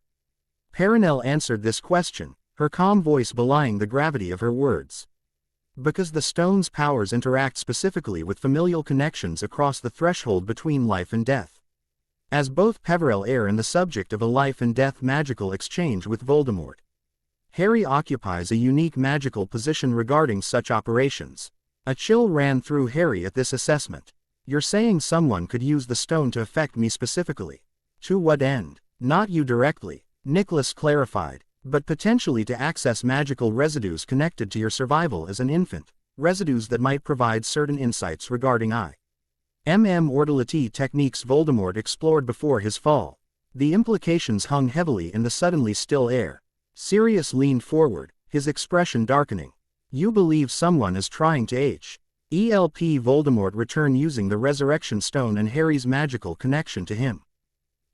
Perenelle answered this question, her calm voice belying the gravity of her words. Because the stone's powers interact specifically with familial connections across the threshold between life and death. As both Peverell heir and the subject of a life and death magical exchange with Voldemort, Harry occupies a unique magical position regarding such operations. A chill ran through Harry at this assessment. You're saying someone could use the stone to affect me specifically? To what end? Not you directly, Nicholas clarified, but potentially to access magical residues connected to your survival as an infant, residues that might provide certain insights regarding immortality techniques Voldemort explored before his fall. The implications hung heavily in the suddenly still air. Sirius leaned forward, his expression darkening. You believe someone is trying to help Voldemort return using the Resurrection Stone and Harry's magical connection to him.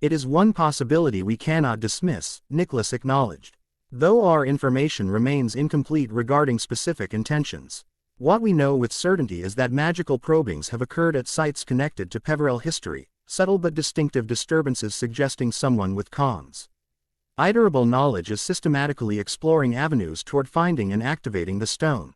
It is one possibility we cannot dismiss, Nicholas acknowledged. Though our information remains incomplete regarding specific intentions. What we know with certainty is that magical probings have occurred at sites connected to Peverell history, subtle but distinctive disturbances suggesting someone with considerable knowledge is systematically exploring avenues toward finding and activating the stone.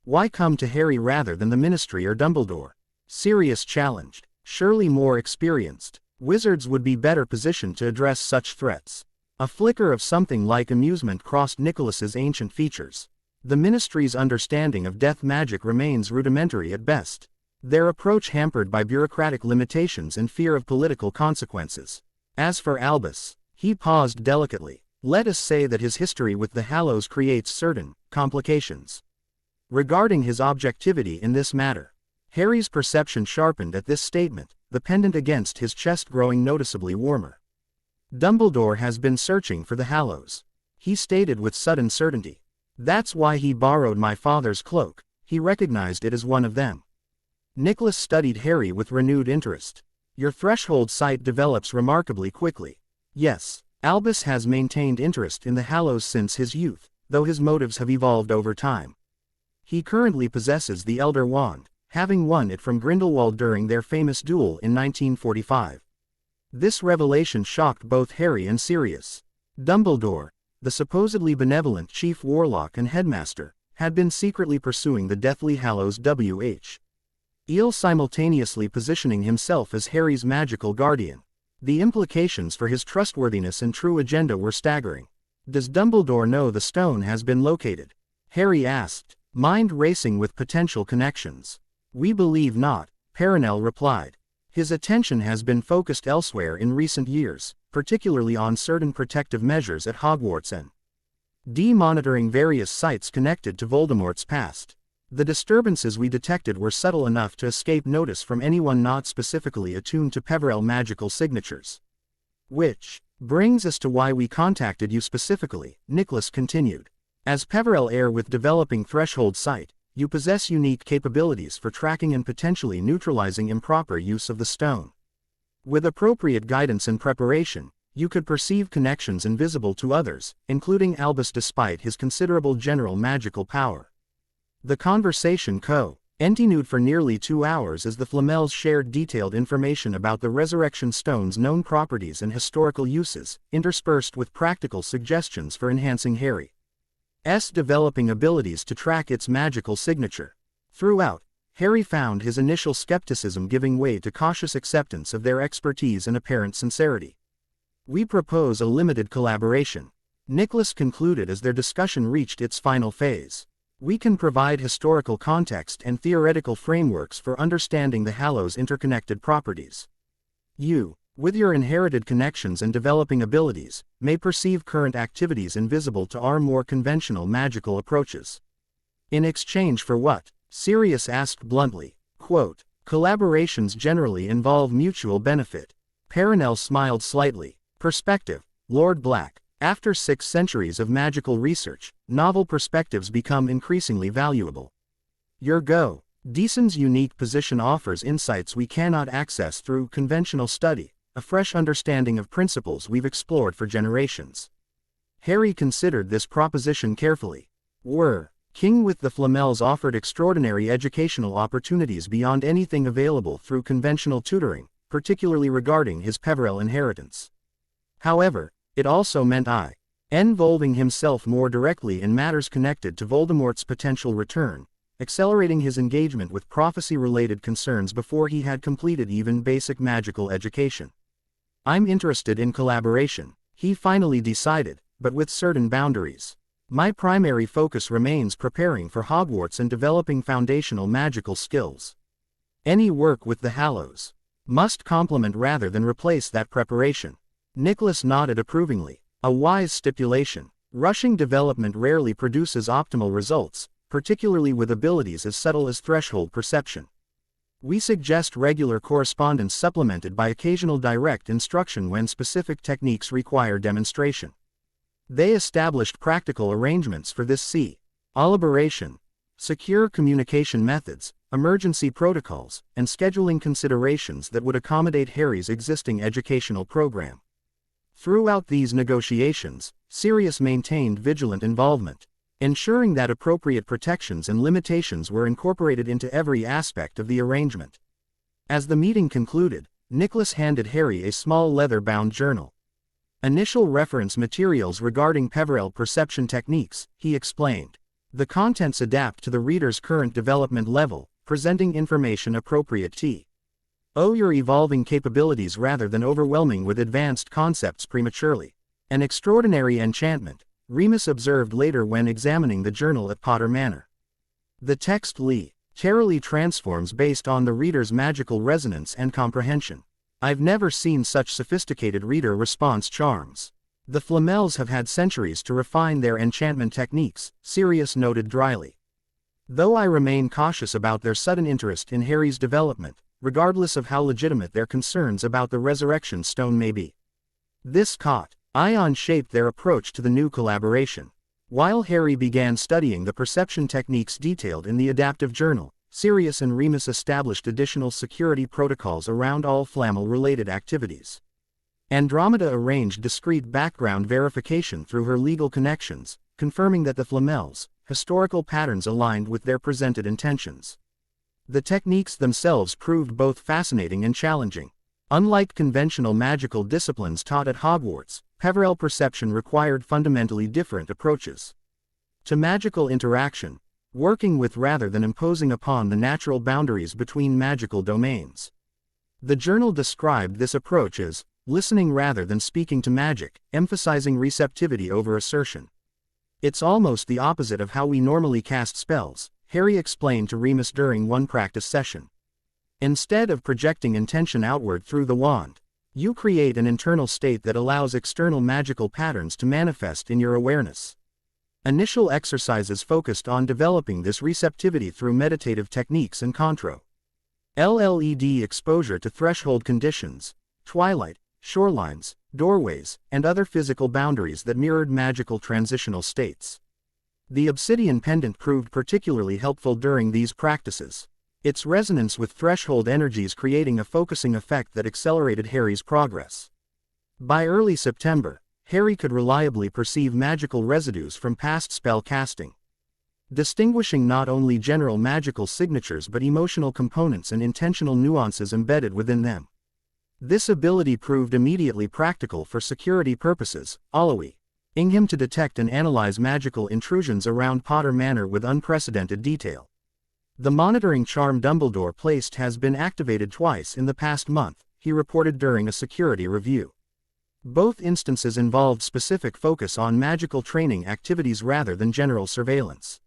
Why come to Harry rather than the Ministry or Dumbledore? Sirius challenged. Surely more experienced wizards would be better positioned to address such threats. A flicker of something like amusement crossed Nicholas's ancient features. The Ministry's understanding of death magic remains rudimentary at best. Their approach hampered by bureaucratic limitations and fear of political consequences. As for Albus, he paused delicately. Let us say that his history with the Hallows creates certain complications regarding his objectivity in this matter. Harry's perception sharpened at this statement, the pendant against his chest growing noticeably warmer. Dumbledore has been searching for the Hallows, he stated with sudden certainty. That's why he borrowed my father's cloak, he recognized it as one of them. Nicholas studied Harry with renewed interest. Your threshold sight develops remarkably quickly. Yes, Albus has maintained interest in the Hallows since his youth, though his motives have evolved over time. He currently possesses the Elder Wand, having won it from Grindelwald during their famous duel in 1945. This revelation shocked both Harry and Sirius. Dumbledore, the supposedly benevolent chief warlock and headmaster, had been secretly pursuing the Deathly Hallows while simultaneously positioning himself as Harry's magical guardian. The implications for his trustworthiness and true agenda were staggering. Does Dumbledore know the stone has been located? Harry asked, mind racing with potential connections. We believe not, Perenelle replied. His attention has been focused elsewhere in recent years, particularly on certain protective measures at Hogwarts and monitoring various sites connected to Voldemort's past. The disturbances we detected were subtle enough to escape notice from anyone not specifically attuned to Peverell magical signatures. Which brings us to why we contacted you specifically, Nicholas continued. As Peverell heir with developing threshold sight, you possess unique capabilities for tracking and potentially neutralizing improper use of the stone. With appropriate guidance and preparation, you could perceive connections invisible to others, including Albus despite his considerable general magical power. The conversation continued for nearly 2 hours as the Flamels shared detailed information about the Resurrection Stone's known properties and historical uses, interspersed with practical suggestions for enhancing Harry's developing abilities to track its magical signature. Throughout, Harry found his initial skepticism giving way to cautious acceptance of their expertise and apparent sincerity. We propose a limited collaboration, Nicholas concluded as their discussion reached its final phase. We can provide historical context and theoretical frameworks for understanding the Hallows' interconnected properties. You, with your inherited connections and developing abilities, may perceive current activities invisible to our more conventional magical approaches. In exchange for what? Sirius asked bluntly. Quote, collaborations generally involve mutual benefit. Perenelle smiled slightly. Perspective, Lord Black. After 6 centuries of magical research, novel perspectives become increasingly valuable. Your Deason's unique position offers insights we cannot access through conventional study, a fresh understanding of principles we've explored for generations. Harry considered this proposition carefully. King with the Flamels offered extraordinary educational opportunities beyond anything available through conventional tutoring, particularly regarding his Peverell inheritance. However, it also meant involving himself more directly in matters connected to Voldemort's potential return, accelerating his engagement with prophecy-related concerns before he had completed even basic magical education. I'm interested in collaboration, he finally decided, but with certain boundaries. My primary focus remains preparing for Hogwarts and developing foundational magical skills. Any work with the Hallows must complement rather than replace that preparation. Nicholas nodded approvingly. A wise stipulation. Rushing development rarely produces optimal results, particularly with abilities as subtle as threshold perception. We suggest regular correspondence supplemented by occasional direct instruction when specific techniques require demonstration. They established practical arrangements for this collaboration, secure communication methods, emergency protocols, and scheduling considerations that would accommodate Harry's existing educational program. Throughout these negotiations, Sirius maintained vigilant involvement, ensuring that appropriate protections and limitations were incorporated into every aspect of the arrangement. As the meeting concluded, Nicholas handed Harry a small leather-bound journal. Initial reference materials regarding Peverell perception techniques, he explained. The contents adapt to the reader's current development level, presenting information appropriate to your evolving capabilities rather than overwhelming with advanced concepts prematurely. An extraordinary enchantment, Remus observed later when examining the journal at Potter Manor. The text literally transforms based on the reader's magical resonance and comprehension. I've never seen such sophisticated reader response charms. The Flamels have had centuries to refine their enchantment techniques, Sirius noted dryly. Though I remain cautious about their sudden interest in Harry's development, regardless of how legitimate their concerns about the Resurrection Stone may be. This ion shaped their approach to the new collaboration. While Harry began studying the perception techniques detailed in the adaptive journal, Sirius and Remus established additional security protocols around all Flamel-related activities. Andromeda arranged discreet background verification through her legal connections, confirming that the Flamel's historical patterns aligned with their presented intentions. The techniques themselves proved both fascinating and challenging. Unlike conventional magical disciplines taught at Hogwarts, Peverell perception required fundamentally different approaches to magical interaction, working with rather than imposing upon the natural boundaries between magical domains. The journal described this approach as listening rather than speaking to magic, emphasizing receptivity over assertion. "It's almost the opposite of how we normally cast spells," Harry explained to Remus during one practice session. "Instead of projecting intention outward through the wand, you create an internal state that allows external magical patterns to manifest in your awareness." Initial exercises focused on developing this receptivity through meditative techniques and LED exposure to threshold conditions, twilight, shorelines, doorways, and other physical boundaries that mirrored magical transitional states. The obsidian pendant proved particularly helpful during these practices, its resonance with threshold energies creating a focusing effect that accelerated Harry's progress. By early September, Harry could reliably perceive magical residues from past spell casting, distinguishing not only general magical signatures but emotional components and intentional nuances embedded within them. This ability proved immediately practical for security purposes, allowing him to detect and analyze magical intrusions around Potter Manor with unprecedented detail. "The monitoring charm Dumbledore placed has been activated twice in the past month," he reported during a security review. Both instances involved specific focus on magical training activities rather than general surveillance.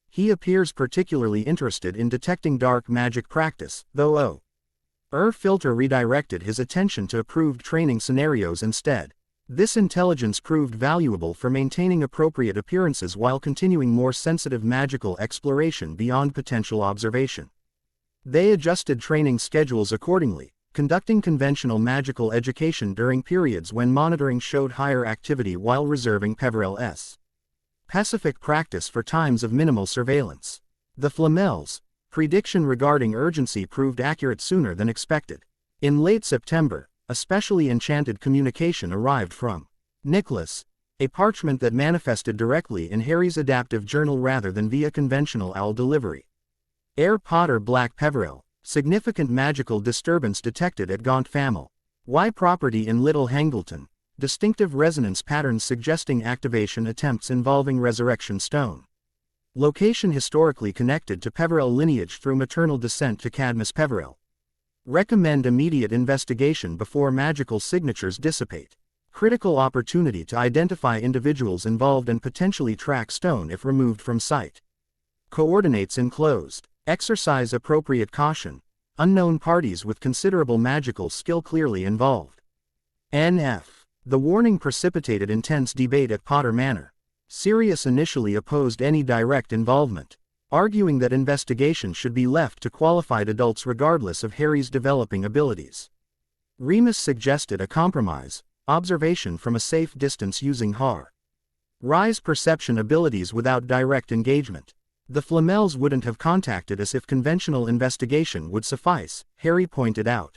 He appears particularly interested in detecting dark magic practice, though filter redirected his attention to approved training scenarios instead. This intelligence proved valuable for maintaining appropriate appearances while continuing more sensitive magical exploration beyond potential observation. They adjusted training schedules accordingly, conducting conventional magical education during periods when monitoring showed higher activity while reserving Peverell's pacific practice for times of minimal surveillance. The Flamel's prediction regarding urgency proved accurate sooner than expected. In late September, a specially enchanted communication arrived from Nicholas, a parchment that manifested directly in Harry's adaptive journal rather than via conventional owl delivery. Potter-Black-Peverell, significant magical disturbance detected at Gaunt Famil. Y property in Little Hangleton, distinctive resonance patterns suggesting activation attempts involving Resurrection Stone. Location historically connected to Peverell lineage through maternal descent to Cadmus Peverell. Recommend immediate investigation before magical signatures dissipate. Critical opportunity to identify individuals involved and potentially track stone if removed from sight. Coordinates enclosed. Exercise appropriate caution. Unknown parties with considerable magical skill clearly involved. NF. The warning precipitated intense debate at Potter Manor. Sirius initially opposed any direct involvement, arguing that investigation should be left to qualified adults regardless of Harry's developing abilities. Remus suggested a compromise, observation from a safe distance using Harry's perception abilities without direct engagement. The Flamels wouldn't have contacted us if conventional investigation would suffice, Harry pointed out.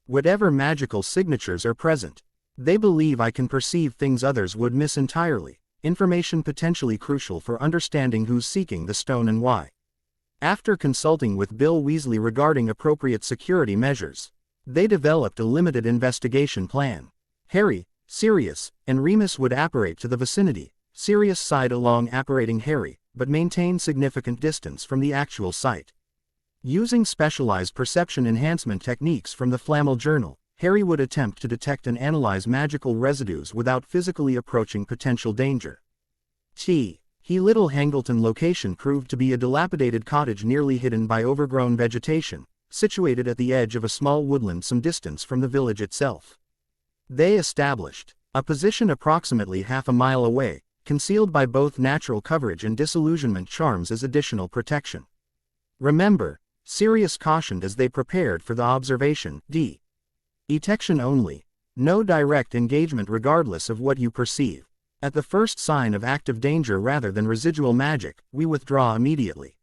Whatever magical signatures are present, they believe I can perceive things others would miss entirely, information potentially crucial for understanding who's seeking the stone and why. After consulting with Bill Weasley regarding appropriate security measures, they developed a limited investigation plan. Harry, Sirius, and Remus would apparate to the vicinity, Sirius side along apparating Harry, but maintain significant distance from the actual site. Using specialized perception enhancement techniques from the Flamel Journal, Harry would attempt to detect and analyze magical residues without physically approaching potential danger. Little Hangleton location proved to be a dilapidated cottage nearly hidden by overgrown vegetation, situated at the edge of a small woodland some distance from the village itself. They established a position approximately half a mile away, concealed by both natural coverage and disillusionment charms as additional protection. Remember, Sirius cautioned as they prepared for the observation, detection only. No direct engagement regardless of what you perceive. At the first sign of active danger rather than residual magic, we withdraw immediately.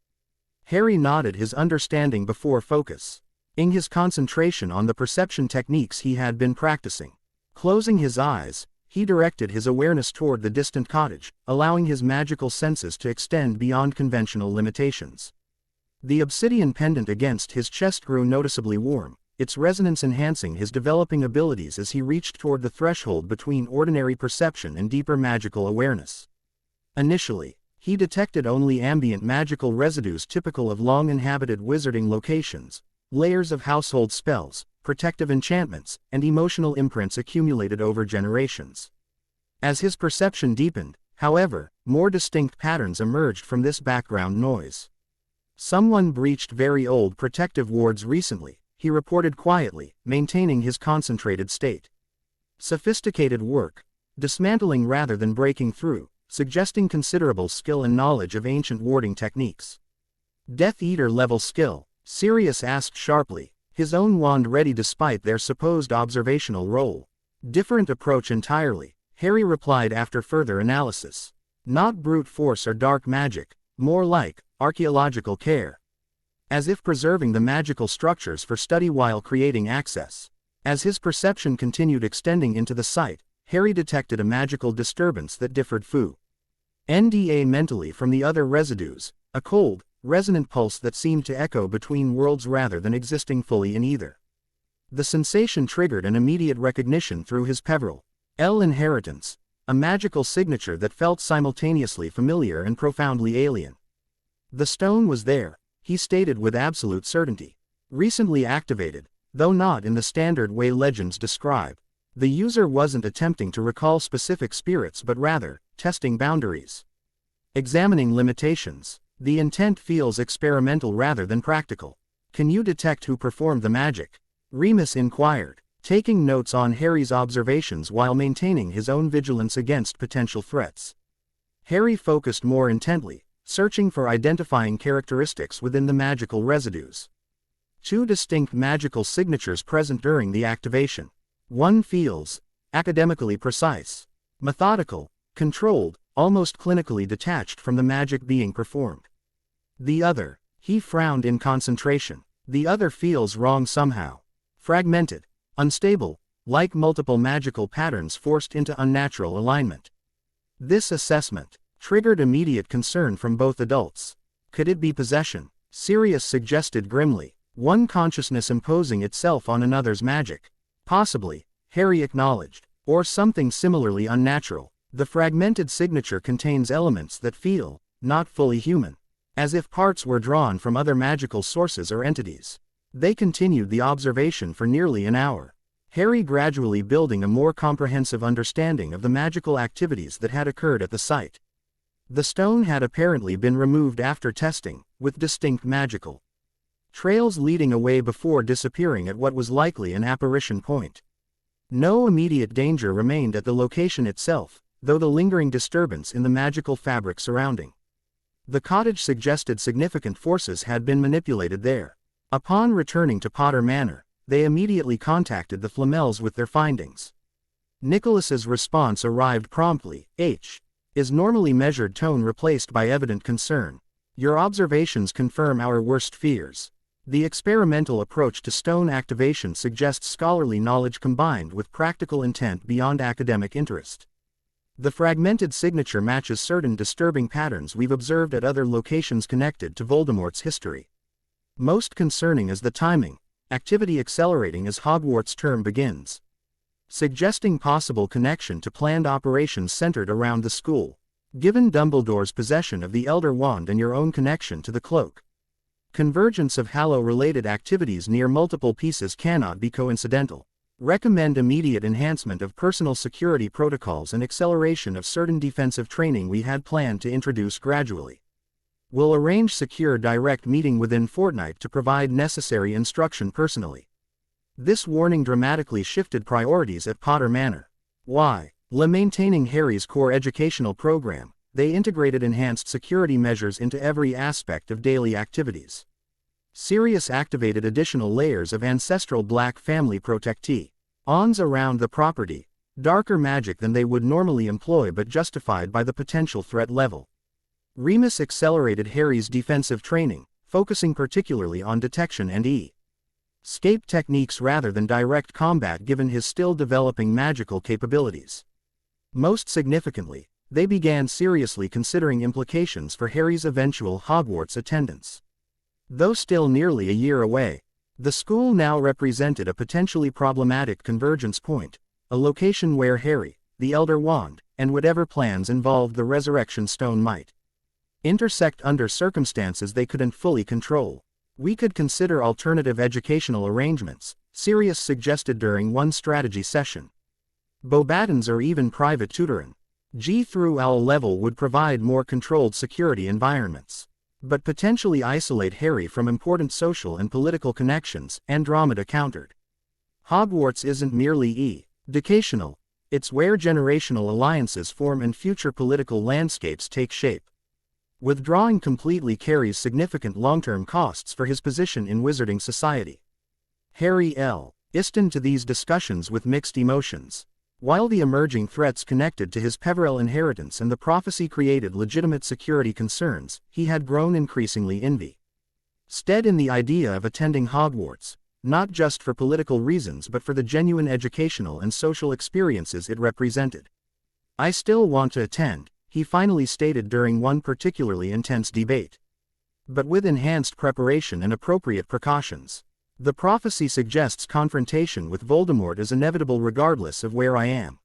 Harry nodded his understanding before focusing his concentration on the perception techniques he had been practicing. Closing his eyes, he directed his awareness toward the distant cottage, allowing his magical senses to extend beyond conventional limitations. The obsidian pendant against his chest grew noticeably warm, its resonance enhancing his developing abilities as he reached toward the threshold between ordinary perception and deeper magical awareness. Initially, he detected only ambient magical residues typical of long-inhabited wizarding locations, layers of household spells, protective enchantments, and emotional imprints accumulated over generations. As his perception deepened, however, more distinct patterns emerged from this background noise. Someone breached very old protective wards recently, he reported quietly, maintaining his concentrated state. Sophisticated work, dismantling rather than breaking through, suggesting considerable skill and knowledge of ancient warding techniques. Death Eater level skill, Sirius asked sharply, his own wand ready despite their supposed observational role. Different approach entirely, Harry replied after further analysis. Not brute force or dark magic, more like archaeological care. As if preserving the magical structures for study while creating access. As his perception continued extending into the site, Harry detected a magical disturbance that differed fundamentally from the other residues, a cold, resonant pulse that seemed to echo between worlds rather than existing fully in either. The sensation triggered an immediate recognition through his Peverell inheritance, a magical signature that felt simultaneously familiar and profoundly alien. The stone was there, he stated with absolute certainty. Recently activated, though not in the standard way legends describe. The user wasn't attempting to recall specific spirits but rather, testing boundaries. Examining limitations. The intent feels experimental rather than practical. Can you detect who performed the magic? Remus inquired, taking notes on Harry's observations while maintaining his own vigilance against potential threats. Harry focused more intently, searching for identifying characteristics within the magical residues. Two distinct magical signatures present during the activation. One feels academically precise, methodical, controlled, almost clinically detached from the magic being performed. The other, he frowned in concentration. The other feels wrong somehow. Fragmented, unstable, like multiple magical patterns forced into unnatural alignment. This assessment triggered immediate concern from both adults. Could it be possession? Sirius suggested grimly, one consciousness imposing itself on another's magic. Possibly, Harry acknowledged, or something similarly unnatural. The fragmented signature contains elements that feel not fully human, as if parts were drawn from other magical sources or entities. They continued the observation for nearly an hour, Harry gradually building a more comprehensive understanding of the magical activities that had occurred at the site. The stone had apparently been removed after testing, with distinct magical trails leading away before disappearing at what was likely an apparition point. No immediate danger remained at the location itself, though the lingering disturbance in the magical fabric surrounding the cottage suggested significant forces had been manipulated there. Upon returning to Potter Manor, they immediately contacted the Flamels with their findings. Nicholas's response arrived promptly. Is normally measured tone replaced by evident concern. Your observations confirm our worst fears. The experimental approach to stone activation suggests scholarly knowledge combined with practical intent beyond academic interest. The fragmented signature matches certain disturbing patterns we've observed at other locations connected to Voldemort's history. Most concerning is the timing, activity accelerating as Hogwarts term begins, suggesting possible connection to planned operations centered around the school. Given Dumbledore's possession of the Elder Wand and your own connection to the cloak, convergence of Hallow-related activities near multiple pieces cannot be coincidental. Recommend immediate enhancement of personal security protocols and acceleration of certain defensive training we had planned to introduce gradually. We'll arrange secure direct meeting within fortnight to provide necessary instruction personally. This warning dramatically shifted priorities at Potter Manor. While maintaining Harry's core educational program, they integrated enhanced security measures into every aspect of daily activities. Sirius activated additional layers of ancestral Black family protectee-ons around the property, darker magic than they would normally employ but justified by the potential threat level. Remus accelerated Harry's defensive training, focusing particularly on detection and escape techniques rather than direct combat given his still developing magical capabilities. Most significantly, they began seriously considering implications for Harry's eventual Hogwarts attendance. Though still nearly a year away, the school now represented a potentially problematic convergence point, a location where Harry, the Elder Wand, and whatever plans involved the Resurrection Stone might intersect under circumstances they couldn't fully control. We could consider alternative educational arrangements, Sirius suggested during one strategy session. Bobatons or even private tutoring. G through L level would provide more controlled security environments, but potentially isolate Harry from important social and political connections, Andromeda countered. Hogwarts isn't merely educational, it's where generational alliances form and future political landscapes take shape. Withdrawing completely carries significant long-term costs for his position in wizarding society. Harry listened to these discussions with mixed emotions. While the emerging threats connected to his Peverell inheritance and the prophecy created legitimate security concerns, he had grown increasingly invested in the idea of attending Hogwarts, not just for political reasons but for the genuine educational and social experiences it represented. "I still want to attend," he finally stated during one particularly intense debate. "But with enhanced preparation and appropriate precautions. The prophecy suggests confrontation with Voldemort is inevitable regardless of where I am.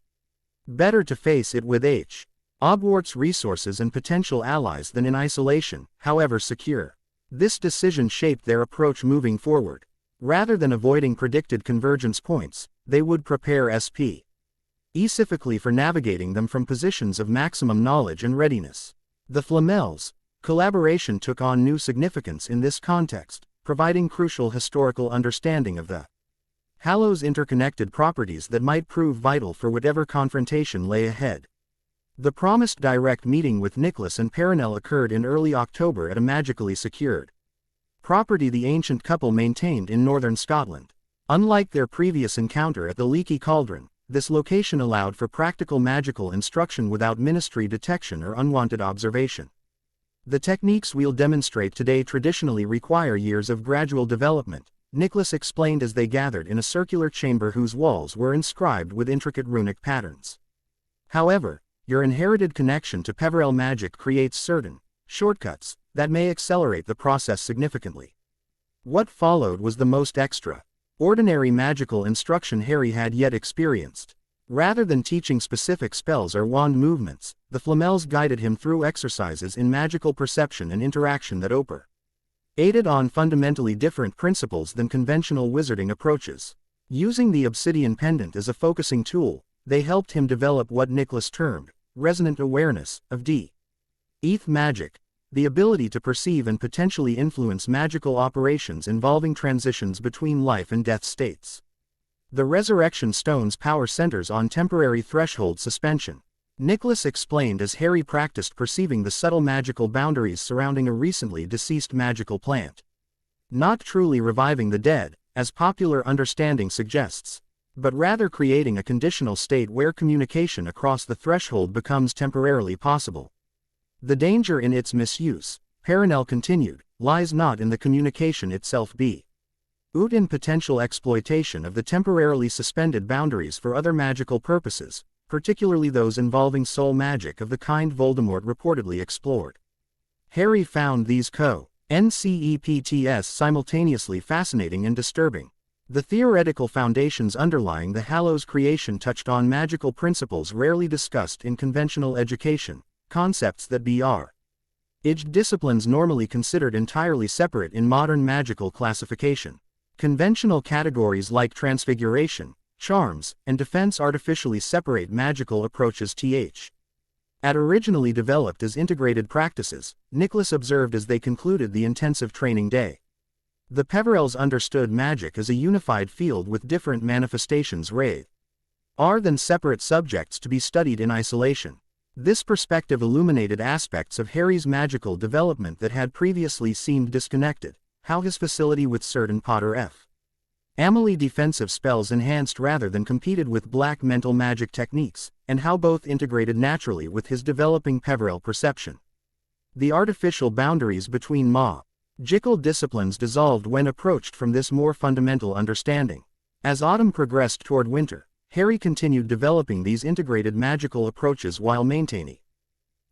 Better to face it with Hogwarts resources and potential allies than in isolation, however secure." This decision shaped their approach moving forward. Rather than avoiding predicted convergence points, they would prepare specifically for navigating them from positions of maximum knowledge and readiness. The Flamels' collaboration took on new significance in this context, providing crucial historical understanding of the Hallow's interconnected properties that might prove vital for whatever confrontation lay ahead. The promised direct meeting with Nicholas and Perenelle occurred in early October at a magically secured property the ancient couple maintained in northern Scotland. Unlike their previous encounter at the Leaky Cauldron, this location allowed for practical magical instruction without ministry detection or unwanted observation. "The techniques we'll demonstrate today traditionally require years of gradual development," Nicholas explained as they gathered in a circular chamber whose walls were inscribed with intricate runic patterns. "However, your inherited connection to Peverell magic creates certain shortcuts that may accelerate the process significantly." What followed was the most extraordinary magical instruction Harry had yet experienced. Rather than teaching specific spells or wand movements, the Flamels guided him through exercises in magical perception and interaction that operated on fundamentally different principles than conventional wizarding approaches. Using the obsidian pendant as a focusing tool, they helped him develop what Nicholas termed resonant awareness of eth magic, the ability to perceive and potentially influence magical operations involving transitions between life and death states. The Resurrection Stone's power centers on temporary threshold suspension, Nicholas explained as Harry practiced perceiving the subtle magical boundaries surrounding a recently deceased magical plant. Not truly reviving the dead, as popular understanding suggests, but rather creating a conditional state where communication across the threshold becomes temporarily possible. "The danger in its misuse," Perenelle continued, "lies not in the communication itself but in potential exploitation of the temporarily suspended boundaries for other magical purposes, particularly those involving soul magic of the kind Voldemort reportedly explored." Harry found these concepts simultaneously fascinating and disturbing. The theoretical foundations underlying the Hallow's creation touched on magical principles rarely discussed in conventional education, concepts that disciplines normally considered entirely separate in modern magical classification. Conventional categories like transfiguration, charms, and defense artificially separate magical approaches at originally developed as integrated practices, Nicholas observed as they concluded the intensive training day. The Peverells understood magic as a unified field with different manifestations rather than separate subjects to be studied in isolation. This perspective illuminated aspects of Harry's magical development that had previously seemed disconnected. How his facility with certain Potter-Black-Peverell defensive spells enhanced rather than competed with black mental magic techniques, and how both integrated naturally with his developing Peverell perception. The artificial boundaries between Magical disciplines dissolved when approached from this more fundamental understanding. As autumn progressed toward winter, Harry continued developing these integrated magical approaches while maintaining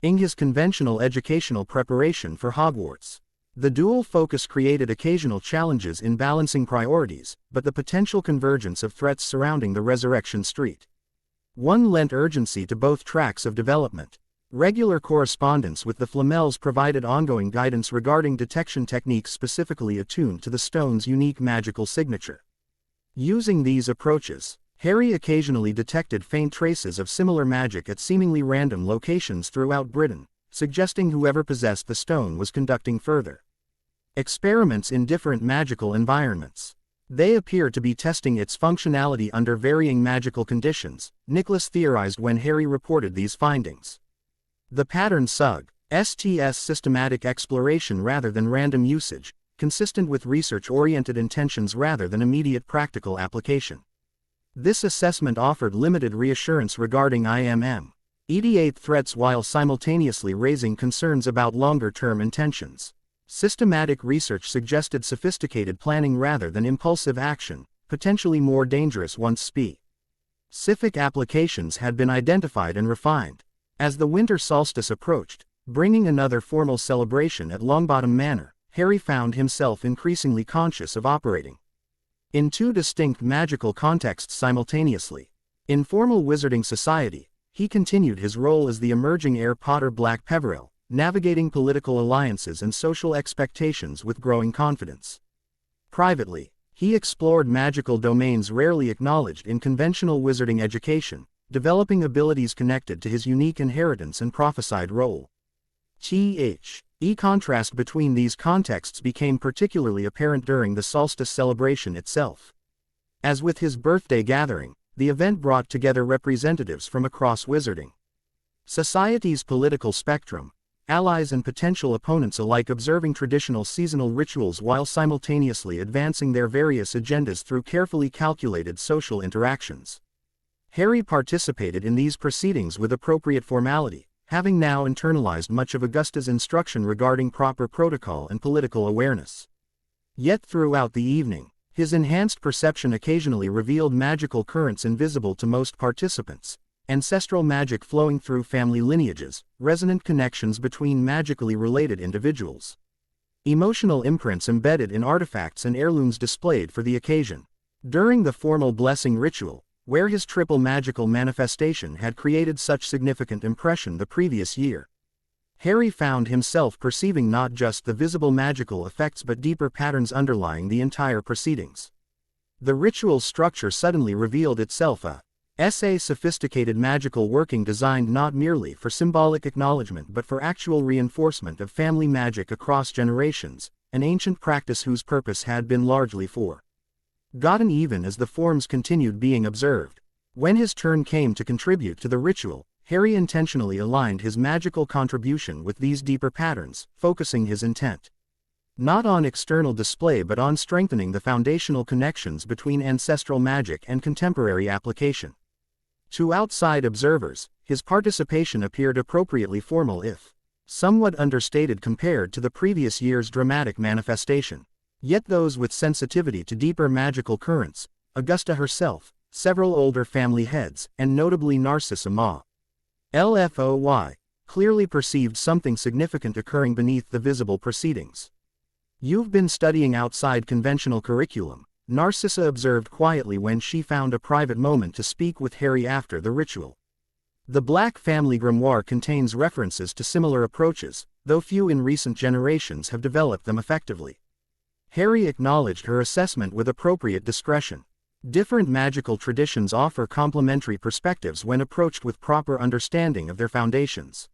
his conventional educational preparation for Hogwarts. The dual focus created occasional challenges in balancing priorities, but the potential convergence of threats surrounding the Resurrection Street one lent urgency to both tracks of development. Regular correspondence with the Flamels provided ongoing guidance regarding detection techniques specifically attuned to the stone's unique magical signature. Using these approaches, Harry occasionally detected faint traces of similar magic at seemingly random locations throughout Britain, suggesting whoever possessed the stone was conducting further experiments in different magical environments. They appear to be testing its functionality under varying magical conditions, Nicholas theorized when Harry reported these findings. The pattern suggests systematic exploration rather than random usage, consistent with research-oriented intentions rather than immediate practical application. This assessment offered limited reassurance regarding immediate threats while simultaneously raising concerns about longer-term intentions. Systematic research suggested sophisticated planning rather than impulsive action, potentially more dangerous once specific applications had been identified and refined. As the winter solstice approached, bringing another formal celebration at Longbottom Manor, Harry found himself increasingly conscious of operating in two distinct magical contexts simultaneously. In formal wizarding society, he continued his role as the emerging heir Potter-Black-Peverell, navigating political alliances and social expectations with growing confidence. Privately, he explored magical domains rarely acknowledged in conventional wizarding education, developing abilities connected to his unique inheritance and prophesied role. The contrast between these contexts became particularly apparent during the solstice celebration itself. As with his birthday gathering, the event brought together representatives from across wizarding society's political spectrum, allies and potential opponents alike observing traditional seasonal rituals while simultaneously advancing their various agendas through carefully calculated social interactions. Harry participated in these proceedings with appropriate formality, having now internalized much of Augusta's instruction regarding proper protocol and political awareness. Yet throughout the evening, his enhanced perception occasionally revealed magical currents invisible to most participants, ancestral magic flowing through family lineages, resonant connections between magically related individuals, emotional imprints embedded in artifacts and heirlooms displayed for the occasion. During the formal blessing ritual, where his triple magical manifestation had created such significant impression the previous year, Harry found himself perceiving not just the visible magical effects but deeper patterns underlying the entire proceedings. The ritual structure suddenly revealed itself as a sophisticated magical working designed not merely for symbolic acknowledgement but for actual reinforcement of family magic across generations, an ancient practice whose purpose had been largely forgotten even as the forms continued being observed. When his turn came to contribute to the ritual, Harry intentionally aligned his magical contribution with these deeper patterns, focusing his intent not on external display but on strengthening the foundational connections between ancestral magic and contemporary application. To outside observers, his participation appeared appropriately formal if somewhat understated compared to the previous year's dramatic manifestation. Yet those with sensitivity to deeper magical currents, Augusta herself, several older family heads, and notably Narcissa Malfoy, clearly perceived something significant occurring beneath the visible proceedings. "You've been studying outside conventional curriculum," Narcissa observed quietly when she found a private moment to speak with Harry after the ritual. The Black family grimoire contains references to similar approaches, though few in recent generations have developed them effectively. Harry acknowledged her assessment with appropriate discretion. Different magical traditions offer complementary perspectives when approached with proper understanding of their foundations.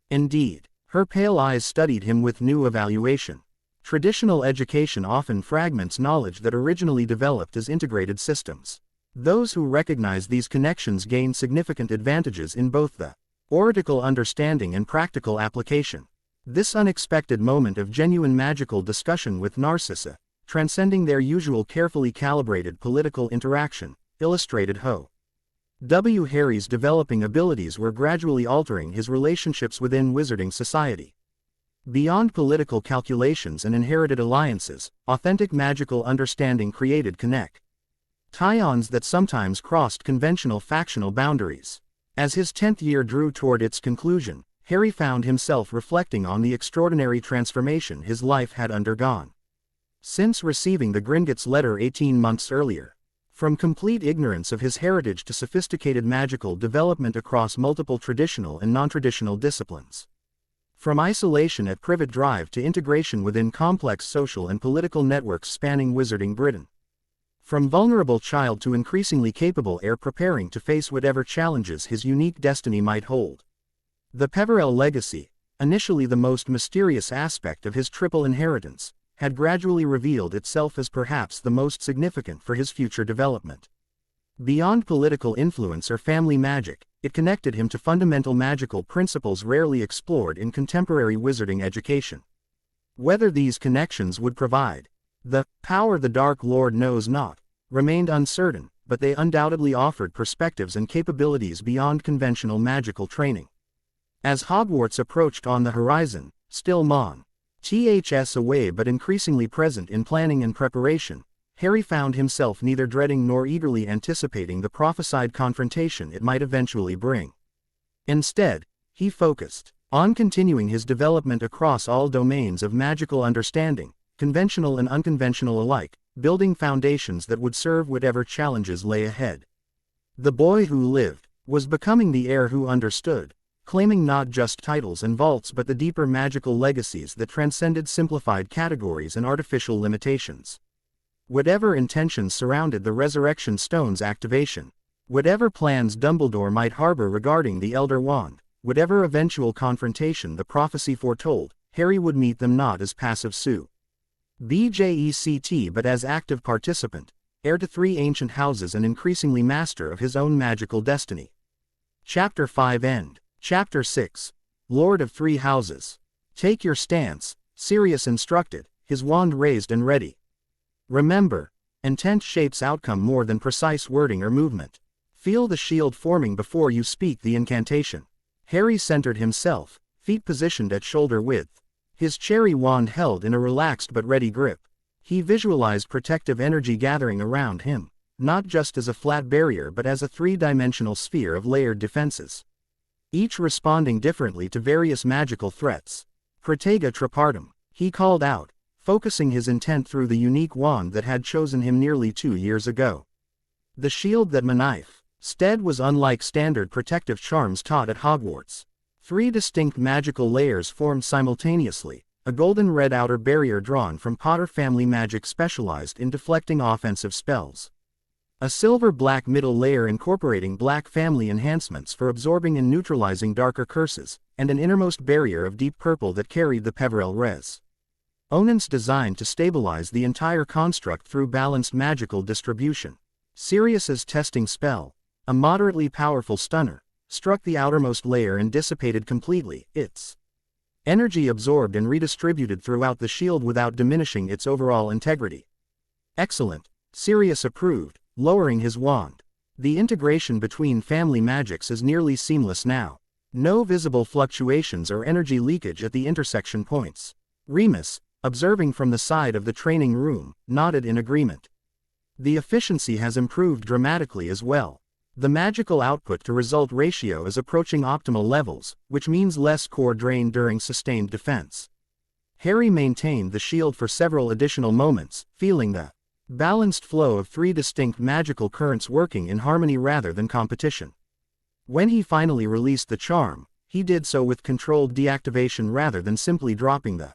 Indeed, her pale eyes studied him with new evaluation. Traditional education often fragments knowledge that originally developed as integrated systems. Those who recognize these connections gain significant advantages in both the theoretical understanding and practical application. This unexpected moment of genuine magical discussion with Narcissa, transcending their usual carefully calibrated political interaction, illustrated how Harry's developing abilities were gradually altering his relationships within wizarding society. Beyond political calculations and inherited alliances, authentic magical understanding created connect ties that sometimes crossed conventional factional boundaries. As his 10th year drew toward its conclusion, Harry found himself reflecting on the extraordinary transformation his life had undergone since receiving the Gringotts letter 18 months earlier. From complete ignorance of his heritage to sophisticated magical development across multiple traditional and non-traditional disciplines. From isolation at Privet Drive to integration within complex social and political networks spanning Wizarding Britain. From vulnerable child to increasingly capable heir preparing to face whatever challenges his unique destiny might hold. The Peverell legacy, initially the most mysterious aspect of his triple inheritance, had gradually revealed itself as perhaps the most significant for his future development. Beyond political influence or family magic, it connected him to fundamental magical principles rarely explored in contemporary wizarding education. Whether these connections would provide the power the Dark Lord knows not, remained uncertain, but they undoubtedly offered perspectives and capabilities beyond conventional magical training. As Hogwarts approached on the horizon, still months away but increasingly present in planning and preparation, Harry found himself neither dreading nor eagerly anticipating the prophesied confrontation it might eventually bring. Instead, he focused on continuing his development across all domains of magical understanding, conventional and unconventional alike, building foundations that would serve whatever challenges lay ahead. The boy who lived was becoming the heir who understood, claiming not just titles and vaults but the deeper magical legacies that transcended simplified categories and artificial limitations. Whatever intentions surrounded the Resurrection Stone's activation, whatever plans Dumbledore might harbor regarding the Elder Wand, whatever eventual confrontation the prophecy foretold, Harry would meet them not as passive subject but as active participant, heir to 3 ancient houses and increasingly master of his own magical destiny. Chapter 5 End. Chapter 6. Lord of 3 Houses. Take your stance, Sirius instructed, his wand raised and ready. Remember, intent shapes outcome more than precise wording or movement. Feel the shield forming before you speak the incantation. Harry centered himself, feet positioned at shoulder width. His cherry wand held in a relaxed but ready grip. He visualized protective energy gathering around him, not just as a flat barrier but as a 3-dimensional sphere of layered defenses, each responding differently to various magical threats. Protega Trepartum, he called out, focusing his intent through the unique wand that had chosen him nearly 2 years ago. The shield that manifested was unlike standard protective charms taught at Hogwarts. 3 distinct magical layers formed simultaneously, a golden-red outer barrier drawn from Potter family magic specialized in deflecting offensive spells. A silver-black middle layer incorporating black family enhancements for absorbing and neutralizing darker curses, and an innermost barrier of deep purple that carried the Peverell res. Onance designed to stabilize the entire construct through balanced magical distribution. Sirius's testing spell, a moderately powerful stunner, struck the outermost layer and dissipated completely, its energy absorbed and redistributed throughout the shield without diminishing its overall integrity. Excellent, Sirius approved, lowering his wand. The integration between family magics is nearly seamless now. No visible fluctuations or energy leakage at the intersection points. Remus, observing from the side of the training room, nodded in agreement. The efficiency has improved dramatically as well. The magical output to result ratio is approaching optimal levels, which means less core drain during sustained defense. Harry maintained the shield for several additional moments, feeling the balanced flow of 3 distinct magical currents working in harmony rather than competition. When he finally released the charm, he did so with controlled deactivation rather than simply dropping the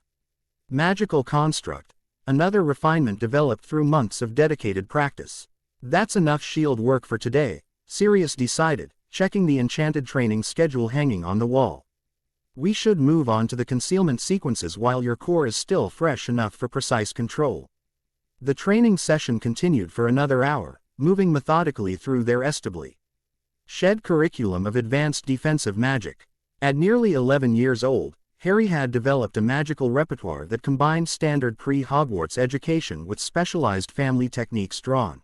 magical construct, another refinement developed through months of dedicated practice. That's enough shield work for today, Sirius decided, checking the enchanted training schedule hanging on the wall. We should move on to the concealment sequences while your core is still fresh enough for precise control. The training session continued for another hour, moving methodically through their established curriculum of advanced defensive magic. At nearly 11 years old, Harry had developed a magical repertoire that combined standard pre-Hogwarts education with specialized family techniques drawn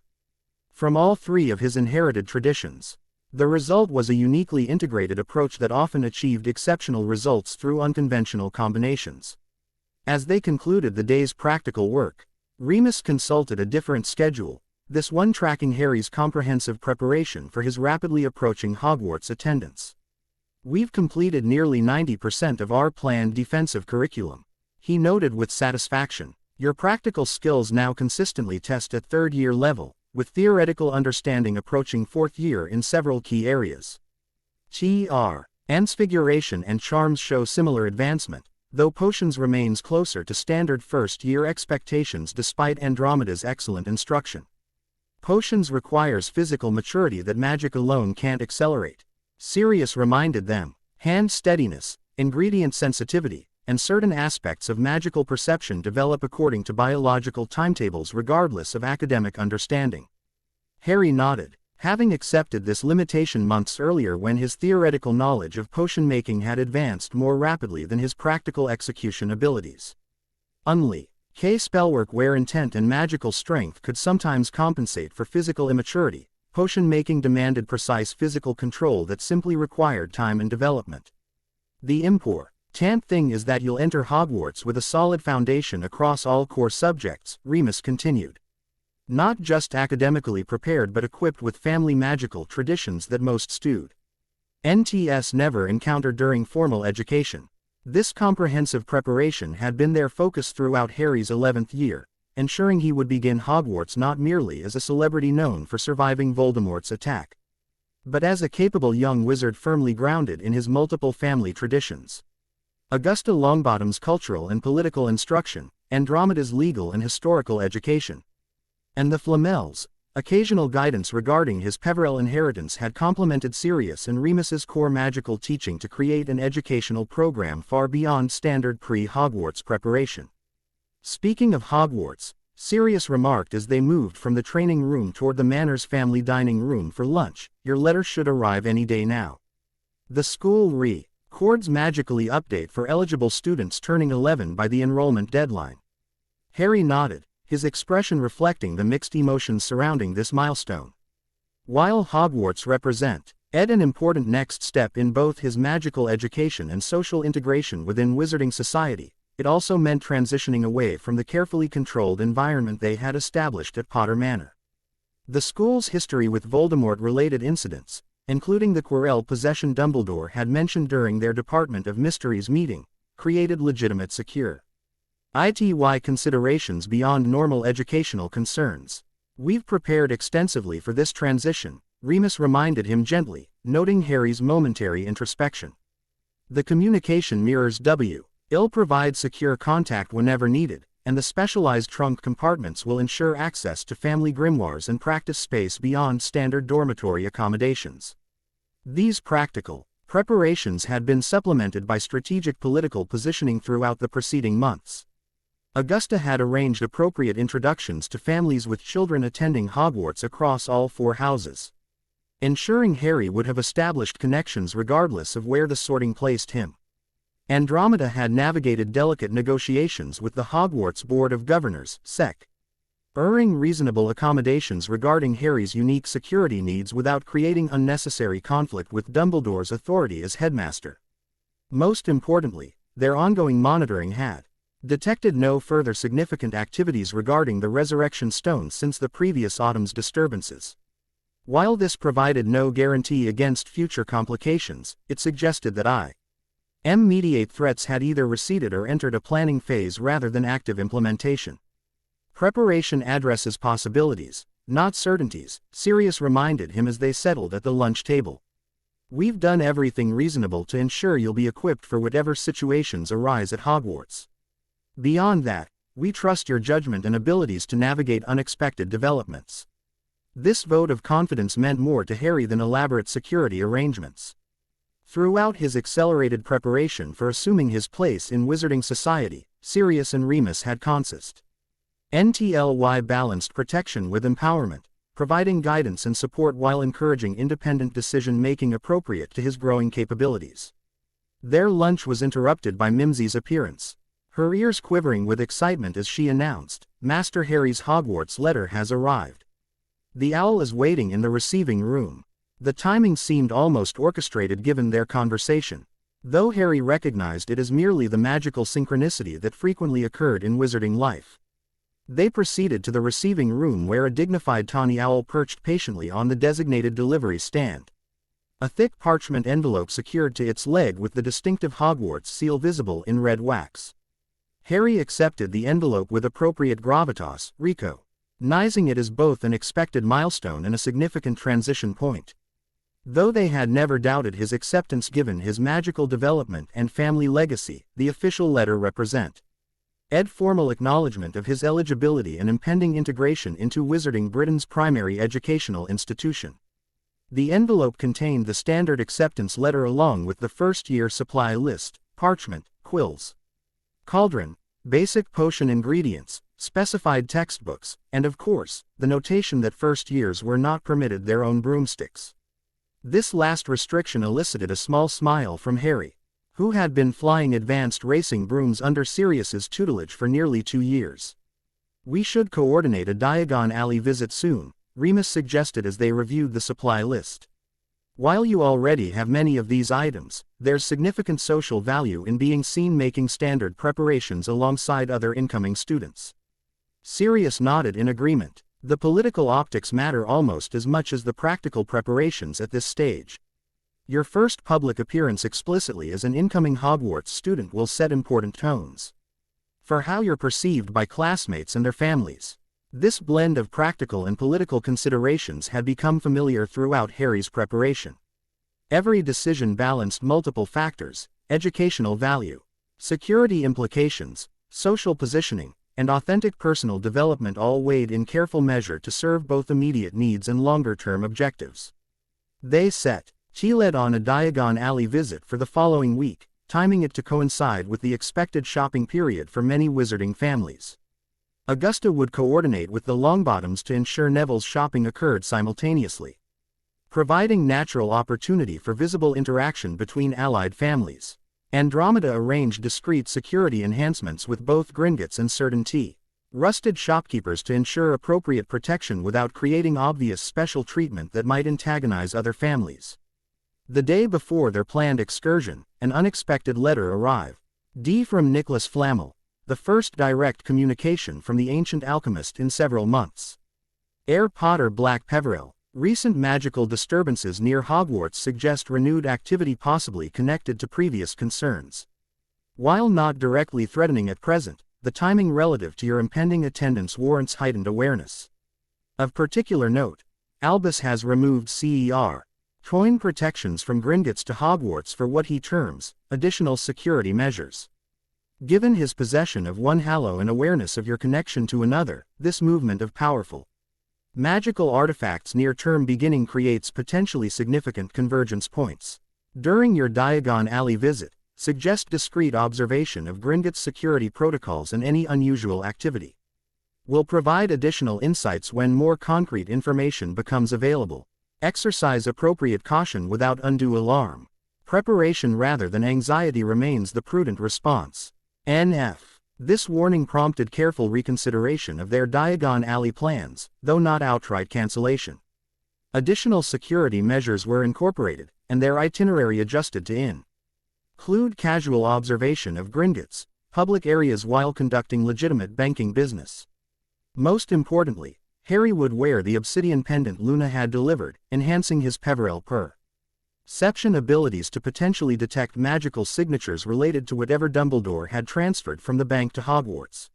from all 3 of his inherited traditions. The result was a uniquely integrated approach that often achieved exceptional results through unconventional combinations. As they concluded the day's practical work, Remus consulted a different schedule, this one tracking Harry's comprehensive preparation for his rapidly approaching Hogwarts attendance. "We've completed nearly 90% of our planned defensive curriculum," he noted with satisfaction. "Your practical skills now consistently test at third-year level, with theoretical understanding approaching fourth year in several key areas. Transfiguration and charms show similar advancement, though potions remains closer to standard first-year expectations despite Andromeda's excellent instruction. Potions requires physical maturity that magic alone can't accelerate," Sirius reminded them. "Hand steadiness, ingredient sensitivity, and certain aspects of magical perception develop according to biological timetables regardless of academic understanding." Harry nodded, having accepted this limitation months earlier when his theoretical knowledge of potion making had advanced more rapidly than his practical execution abilities. Spellwork where intent and magical strength could sometimes compensate for physical immaturity, potion making demanded precise physical control that simply required time and development. "The important thing is that you'll enter Hogwarts with a solid foundation across all core subjects," Remus continued. "Not just academically prepared but equipped with family magical traditions that most students never encountered during formal education." This comprehensive preparation had been their focus throughout Harry's 11th year, ensuring he would begin Hogwarts not merely as a celebrity known for surviving Voldemort's attack, but as a capable young wizard firmly grounded in his multiple family traditions. Augusta Longbottom's cultural and political instruction, Andromeda's legal and historical education, and the Flamel's occasional guidance regarding his Peverell inheritance had complemented Sirius and Remus's core magical teaching to create an educational program far beyond standard pre-Hogwarts preparation. "Speaking of Hogwarts," Sirius remarked as they moved from the training room toward the Manor's family dining room for lunch, "your letter should arrive any day now. The school records magically update for eligible students turning 11 by the enrollment deadline." Harry nodded, his expression reflecting the mixed emotions surrounding this milestone. While Hogwarts represented an important next step in both his magical education and social integration within Wizarding Society, it also meant transitioning away from the carefully controlled environment they had established at Potter Manor. The school's history with Voldemort-related incidents, including the Quirrell possession Dumbledore had mentioned during their Department of Mysteries meeting, created legitimate security considerations beyond normal educational concerns. "We've prepared extensively for this transition," Remus reminded him gently, noting Harry's momentary introspection. "The communication mirrors will provide secure contact whenever needed, and the specialized trunk compartments will ensure access to family grimoires and practice space beyond standard dormitory accommodations." These practical preparations had been supplemented by strategic political positioning throughout the preceding months. Augusta had arranged appropriate introductions to families with children attending Hogwarts across all four houses, ensuring Harry would have established connections regardless of where the sorting placed him. Andromeda had navigated delicate negotiations with the Hogwarts Board of Governors, urging reasonable accommodations regarding Harry's unique security needs without creating unnecessary conflict with Dumbledore's authority as headmaster. Most importantly, their ongoing monitoring had detected no further significant activities regarding the Resurrection Stone since the previous autumn's disturbances. While this provided no guarantee against future complications, it suggested that immediate threats had either receded or entered a planning phase rather than active implementation. "Preparation addresses possibilities, not certainties," Sirius reminded him as they settled at the lunch table. "We've done everything reasonable to ensure you'll be equipped for whatever situations arise at Hogwarts. Beyond that, we trust your judgment and abilities to navigate unexpected developments." This vote of confidence meant more to Harry than elaborate security arrangements. Throughout his accelerated preparation for assuming his place in Wizarding Society, Sirius and Remus had balanced protection with empowerment, providing guidance and support while encouraging independent decision-making appropriate to his growing capabilities. Their lunch was interrupted by Mimsy's appearance, her ears quivering with excitement as she announced, "Master Harry's Hogwarts letter has arrived. The owl is waiting in the receiving room." The timing seemed almost orchestrated given their conversation, though Harry recognized it as merely the magical synchronicity that frequently occurred in wizarding life. They proceeded to the receiving room where a dignified tawny owl perched patiently on the designated delivery stand. A thick parchment envelope secured to its leg with the distinctive Hogwarts seal visible in red wax. Harry accepted the envelope with appropriate gravitas, recognizing it as both an expected milestone and a significant transition point. Though they had never doubted his acceptance given his magical development and family legacy, the official letter represented formal acknowledgement of his eligibility and impending integration into Wizarding Britain's primary educational institution. The envelope contained the standard acceptance letter along with the first-year supply list, parchment, quills, cauldron, basic potion ingredients, specified textbooks, and of course, the notation that first years were not permitted their own broomsticks. This last restriction elicited a small smile from Harry, who had been flying advanced racing brooms under Sirius's tutelage for nearly 2 years. "We should coordinate a Diagon Alley visit soon," Remus suggested as they reviewed the supply list. "While you already have many of these items, there's significant social value in being seen making standard preparations alongside other incoming students." Sirius nodded in agreement. The political optics matter almost as much as the practical preparations at this stage. Your first public appearance explicitly as an incoming Hogwarts student will set important tones for how you're perceived by classmates and their families. This blend of practical and political considerations had become familiar throughout Harry's preparation. Every decision balanced multiple factors: educational value, security implications, social positioning, and authentic personal development, all weighed in careful measure to serve both immediate needs and longer-term objectives. They set Chiled on a Diagon Alley visit for the following week, timing it to coincide with the expected shopping period for many wizarding families. Augusta would coordinate with the Longbottoms to ensure Neville's shopping occurred simultaneously, providing natural opportunity for visible interaction between allied families. Andromeda arranged discreet security enhancements with both Gringotts and certain Rusted shopkeepers to ensure appropriate protection without creating obvious special treatment that might antagonize other families. The day before their planned excursion, an unexpected letter arrived. From Nicholas Flamel, the first direct communication from the ancient alchemist in several months. Heir Potter-Black-Peverell. Recent magical disturbances near Hogwarts suggest renewed activity possibly connected to previous concerns. While not directly threatening at present, the timing relative to your impending attendance warrants heightened awareness. Of particular note, Albus has removed coin protections from Gringotts to Hogwarts for what he terms additional security measures. Given his possession of one hallow and awareness of your connection to another, this movement of powerful magical artifacts near term beginning creates potentially significant convergence points. During your Diagon Alley visit, suggest discreet observation of Gringotts security protocols and any unusual activity. Will provide additional insights when more concrete information becomes available. Exercise appropriate caution without undue alarm. Preparation rather than anxiety remains the prudent response. NF. This warning prompted careful reconsideration of their Diagon Alley plans, though not outright cancellation. Additional security measures were incorporated, and their itinerary adjusted to include casual observation of Gringotts public areas while conducting legitimate banking business. Most importantly, Harry would wear the obsidian pendant Luna had delivered, enhancing his Peverell perception abilities to potentially detect magical signatures related to whatever Dumbledore had transferred from the bank to Hogwarts.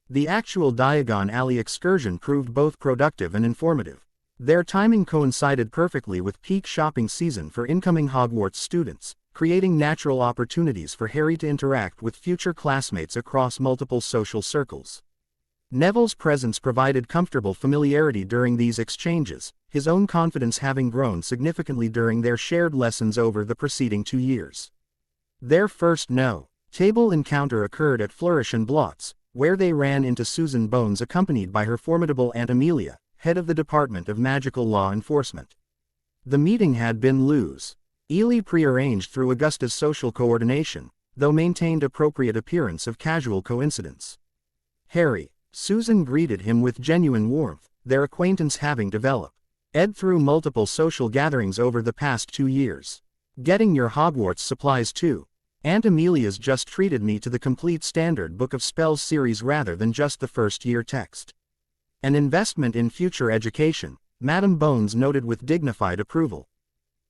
The actual Diagon Alley excursion proved both productive and informative. Their timing coincided perfectly with peak shopping season for incoming Hogwarts students, creating natural opportunities for Harry to interact with future classmates across multiple social circles. Neville's presence provided comfortable familiarity during these exchanges, his own confidence having grown significantly during their shared lessons over the preceding 2 years. Their first no-table encounter occurred at Flourish and Blots, where they ran into Susan Bones accompanied by her formidable Aunt Amelia, head of the Department of Magical Law Enforcement. The meeting had been loosely prearranged through Augusta's social coordination, though maintained appropriate appearance of casual coincidence. Susan greeted him with genuine warmth, their acquaintance having developed Ed through multiple social gatherings over the past 2 years. Getting your Hogwarts supplies too. Aunt Amelia's just treated me to the complete Standard Book of Spells series rather than just the first-year text. An investment in future education, Madam Bones noted with dignified approval.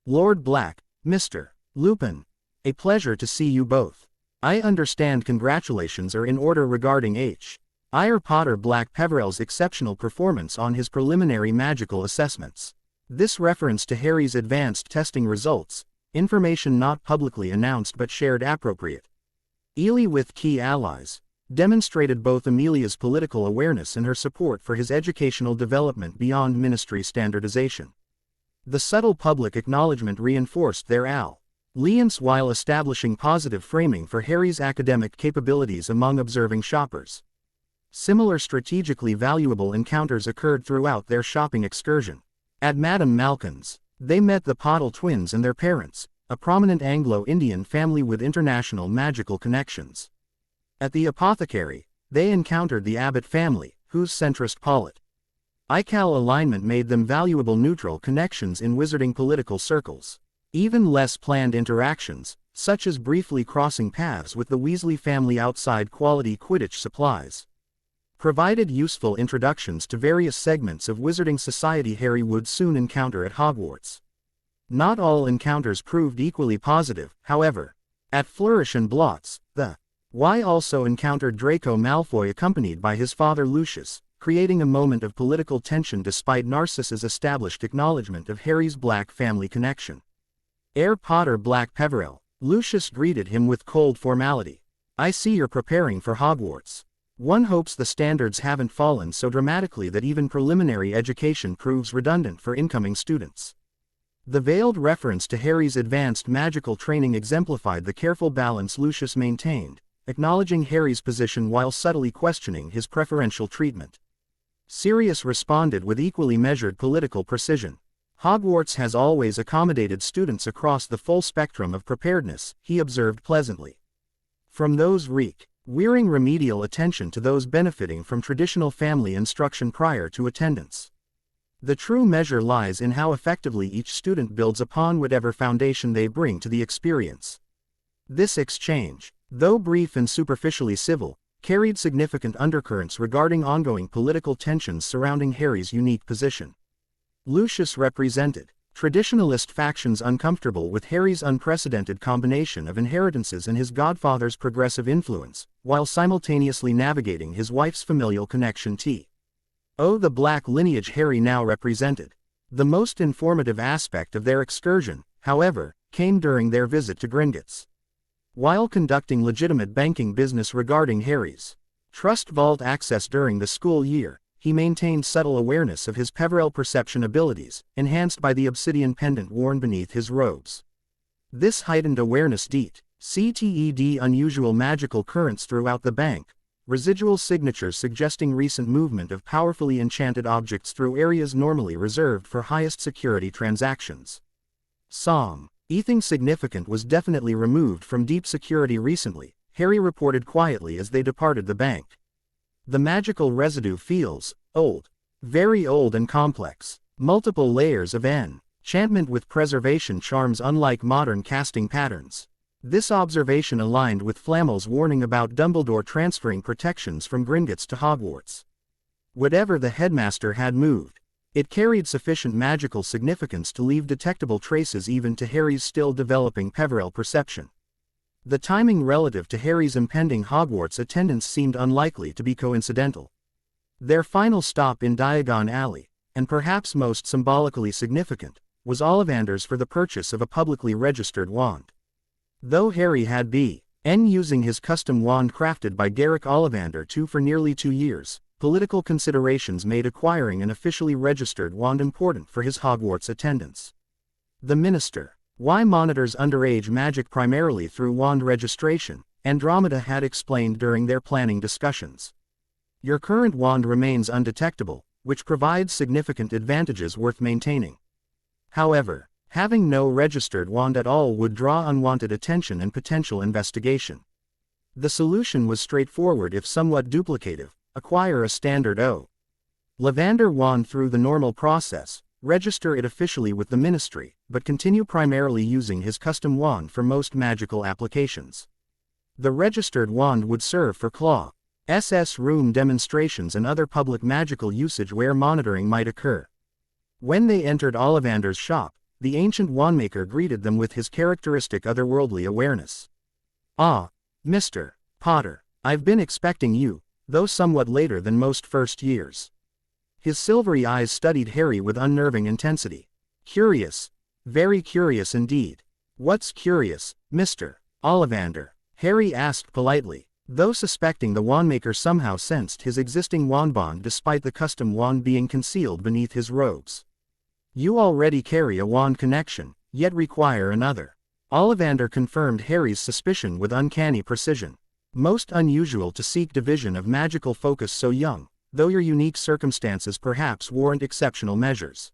Lord Black, Mr. Lupin. A pleasure to see you both. I understand congratulations are in order regarding H.R. Potter-Black-Peverell's exceptional performance on his preliminary magical assessments. This reference to Harry's advanced testing results, information not publicly announced but shared appropriate. Ely with key allies, demonstrated both Amelia's political awareness and her support for his educational development beyond ministry standardization. The subtle public acknowledgement reinforced their allegiance while establishing positive framing for Harry's academic capabilities among observing shoppers. Similar strategically valuable encounters occurred throughout their shopping excursion. At Madame Malkin's, they met the Pottle twins and their parents, a prominent Anglo-Indian family with international magical connections. At the apothecary, they encountered the Abbott family, whose centrist political alignment made them valuable neutral connections in wizarding political circles. Even less planned interactions, such as briefly crossing paths with the Weasley family outside quality Quidditch supplies, provided useful introductions to various segments of wizarding society Harry would soon encounter at Hogwarts. Not all encounters proved equally positive, however. At Flourish and Blotts, the Y also encountered Draco Malfoy accompanied by his father Lucius, creating a moment of political tension despite Narcissus' established acknowledgement of Harry's Black family connection. Heir Potter-Black-Peverell, Lucius greeted him with cold formality. I see you're preparing for Hogwarts. One hopes the standards haven't fallen so dramatically that even preliminary education proves redundant for incoming students. The veiled reference to Harry's advanced magical training exemplified the careful balance Lucius maintained, acknowledging Harry's position while subtly questioning his preferential treatment. Sirius responded with equally measured political precision. Hogwarts has always accommodated students across the full spectrum of preparedness, he observed pleasantly. From those requiring remedial attention to those benefiting from traditional family instruction prior to attendance. The true measure lies in how effectively each student builds upon whatever foundation they bring to the experience. This exchange, though brief and superficially civil, carried significant undercurrents regarding ongoing political tensions surrounding Harry's unique position. Lucius represented traditionalist factions uncomfortable with Harry's unprecedented combination of inheritances and his godfather's progressive influence, while simultaneously navigating his wife's familial connection to the Black lineage Harry now represented. The most informative aspect of their excursion, however, came during their visit to Gringotts. While conducting legitimate banking business regarding Harry's trust vault access during the school year, he maintained subtle awareness of his Peverell perception abilities, enhanced by the obsidian pendant worn beneath his robes. This heightened awareness detected unusual magical currents throughout the bank, residual signatures suggesting recent movement of powerfully enchanted objects through areas normally reserved for highest security transactions. Anything significant was definitely removed from deep security recently, Harry reported quietly as they departed the bank. The magical residue feels old. Very old and complex. Multiple layers of enchantment with preservation charms unlike modern casting patterns. This observation aligned with Flamel's warning about Dumbledore transferring protections from Gringotts to Hogwarts. Whatever the headmaster had moved, it carried sufficient magical significance to leave detectable traces even to Harry's still developing Peverell perception. The timing relative to Harry's impending Hogwarts attendance seemed unlikely to be coincidental. Their final stop in Diagon Alley, and perhaps most symbolically significant, was Ollivander's for the purchase of a publicly registered wand. Though Harry had been using his custom wand crafted by Garrick Ollivander for nearly 2 years, political considerations made acquiring an officially registered wand important for his Hogwarts attendance. The minister monitors underage magic primarily through wand registration, Andromeda had explained during their planning discussions. Your current wand remains undetectable, which provides significant advantages worth maintaining. However, having no registered wand at all would draw unwanted attention and potential investigation. The solution was straightforward if somewhat duplicative: acquire a standard Lavender wand through the normal process, register it officially with the ministry, but continue primarily using his custom wand for most magical applications. The registered wand would serve for Claw/SS room demonstrations and other public magical usage where monitoring might occur. When they entered Ollivander's shop, the ancient wandmaker greeted them with his characteristic otherworldly awareness. "Ah, Mr. Potter, I've been expecting you, though somewhat later than most first years." His silvery eyes studied Harry with unnerving intensity. "Curious. Very curious indeed." "What's curious, Mr. Ollivander?" Harry asked politely, though suspecting the wandmaker somehow sensed his existing wand bond despite the custom wand being concealed beneath his robes. "You already carry a wand connection, yet require another." Ollivander confirmed Harry's suspicion with uncanny precision. "Most unusual to seek division of magical focus so young, though your unique circumstances perhaps warrant exceptional measures."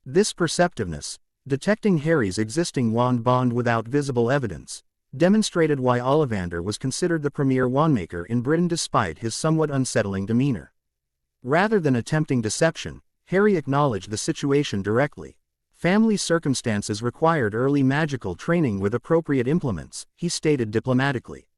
This perceptiveness, detecting Harry's existing wand bond without visible evidence, demonstrated why Ollivander was considered the premier wandmaker in Britain despite his somewhat unsettling demeanor. Rather than attempting deception, Harry acknowledged the situation directly. Family circumstances required early magical training with appropriate implements, he stated diplomatically.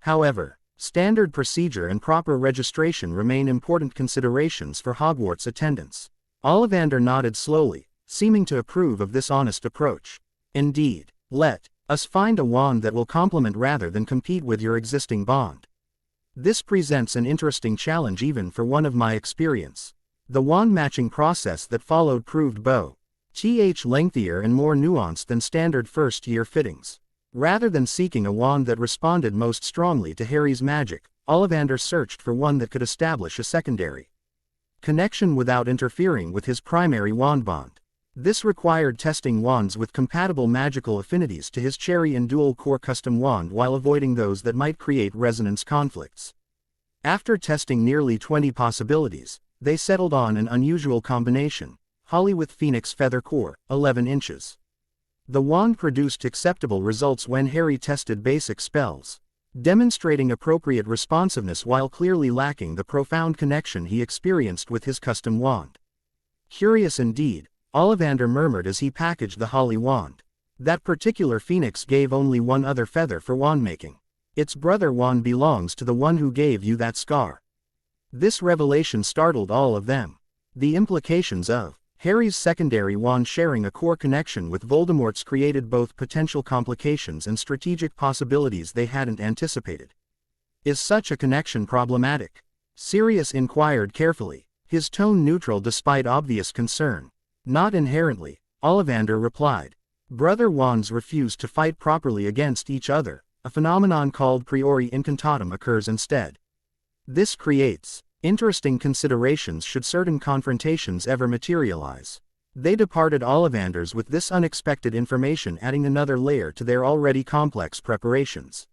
However, standard procedure and proper registration remain important considerations for Hogwarts attendance. Ollivander nodded slowly, seeming to approve of this honest approach. "Indeed, let us find a wand that will complement rather than compete with your existing bond. This presents an interesting challenge even for one of my experience." The wand matching process that followed proved both lengthier and more nuanced than standard first-year fittings. Rather than seeking a wand that responded most strongly to Harry's magic, Ollivander searched for one that could establish a secondary connection without interfering with his primary wand bond. This required testing wands with compatible magical affinities to his cherry and dual-core custom wand while avoiding those that might create resonance conflicts. After testing nearly 20 possibilities, they settled on an unusual combination: Holly with Phoenix Feather Core, 11 inches. The wand produced acceptable results when Harry tested basic spells, demonstrating appropriate responsiveness while clearly lacking the profound connection he experienced with his custom wand. "Curious indeed," Ollivander murmured as he packaged the Holly wand. "That particular Phoenix gave only one other feather for wand-making. Its brother wand belongs to the one who gave you that scar." This revelation startled all of them. The implications of Harry's secondary wand sharing a core connection with Voldemort's created both potential complications and strategic possibilities they hadn't anticipated. "Is such a connection problematic?" Sirius inquired carefully, his tone neutral despite obvious concern. "Not inherently," Ollivander replied. "Brother wands refuse to fight properly against each other. A phenomenon called priori incantatum occurs instead. This creates interesting considerations should certain confrontations ever materialize." They departed Ollivanders with this unexpected information, adding another layer to their already complex preparations.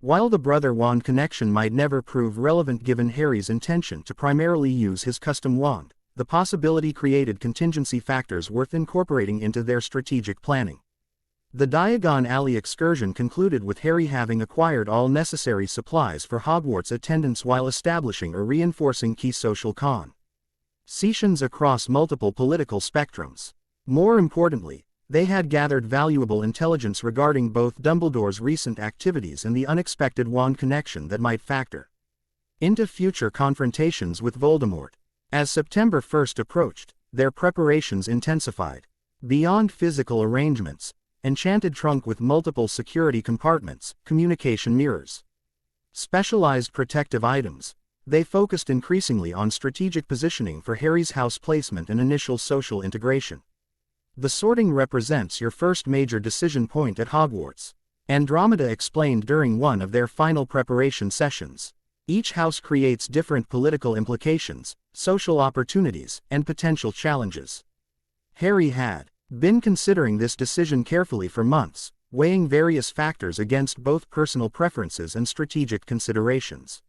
While the brother wand connection might never prove relevant given Harry's intention to primarily use his custom wand, the possibility created contingency factors worth incorporating into their strategic planning. The Diagon Alley excursion concluded with Harry having acquired all necessary supplies for Hogwarts attendance while establishing or reinforcing key social concessions across multiple political spectrums. More importantly, they had gathered valuable intelligence regarding both Dumbledore's recent activities and the unexpected wand connection that might factor into future confrontations with Voldemort. As September 1st approached, their preparations intensified. Beyond physical arrangements, enchanted trunk with multiple security compartments, communication mirrors, specialized protective items, they focused increasingly on strategic positioning for Harry's house placement and initial social integration. "The sorting represents your first major decision point at Hogwarts," Andromeda explained during one of their final preparation sessions. "Each house creates different political implications, social opportunities, and potential challenges." Harry had been considering this decision carefully for months, weighing various factors against both personal preferences and strategic considerations.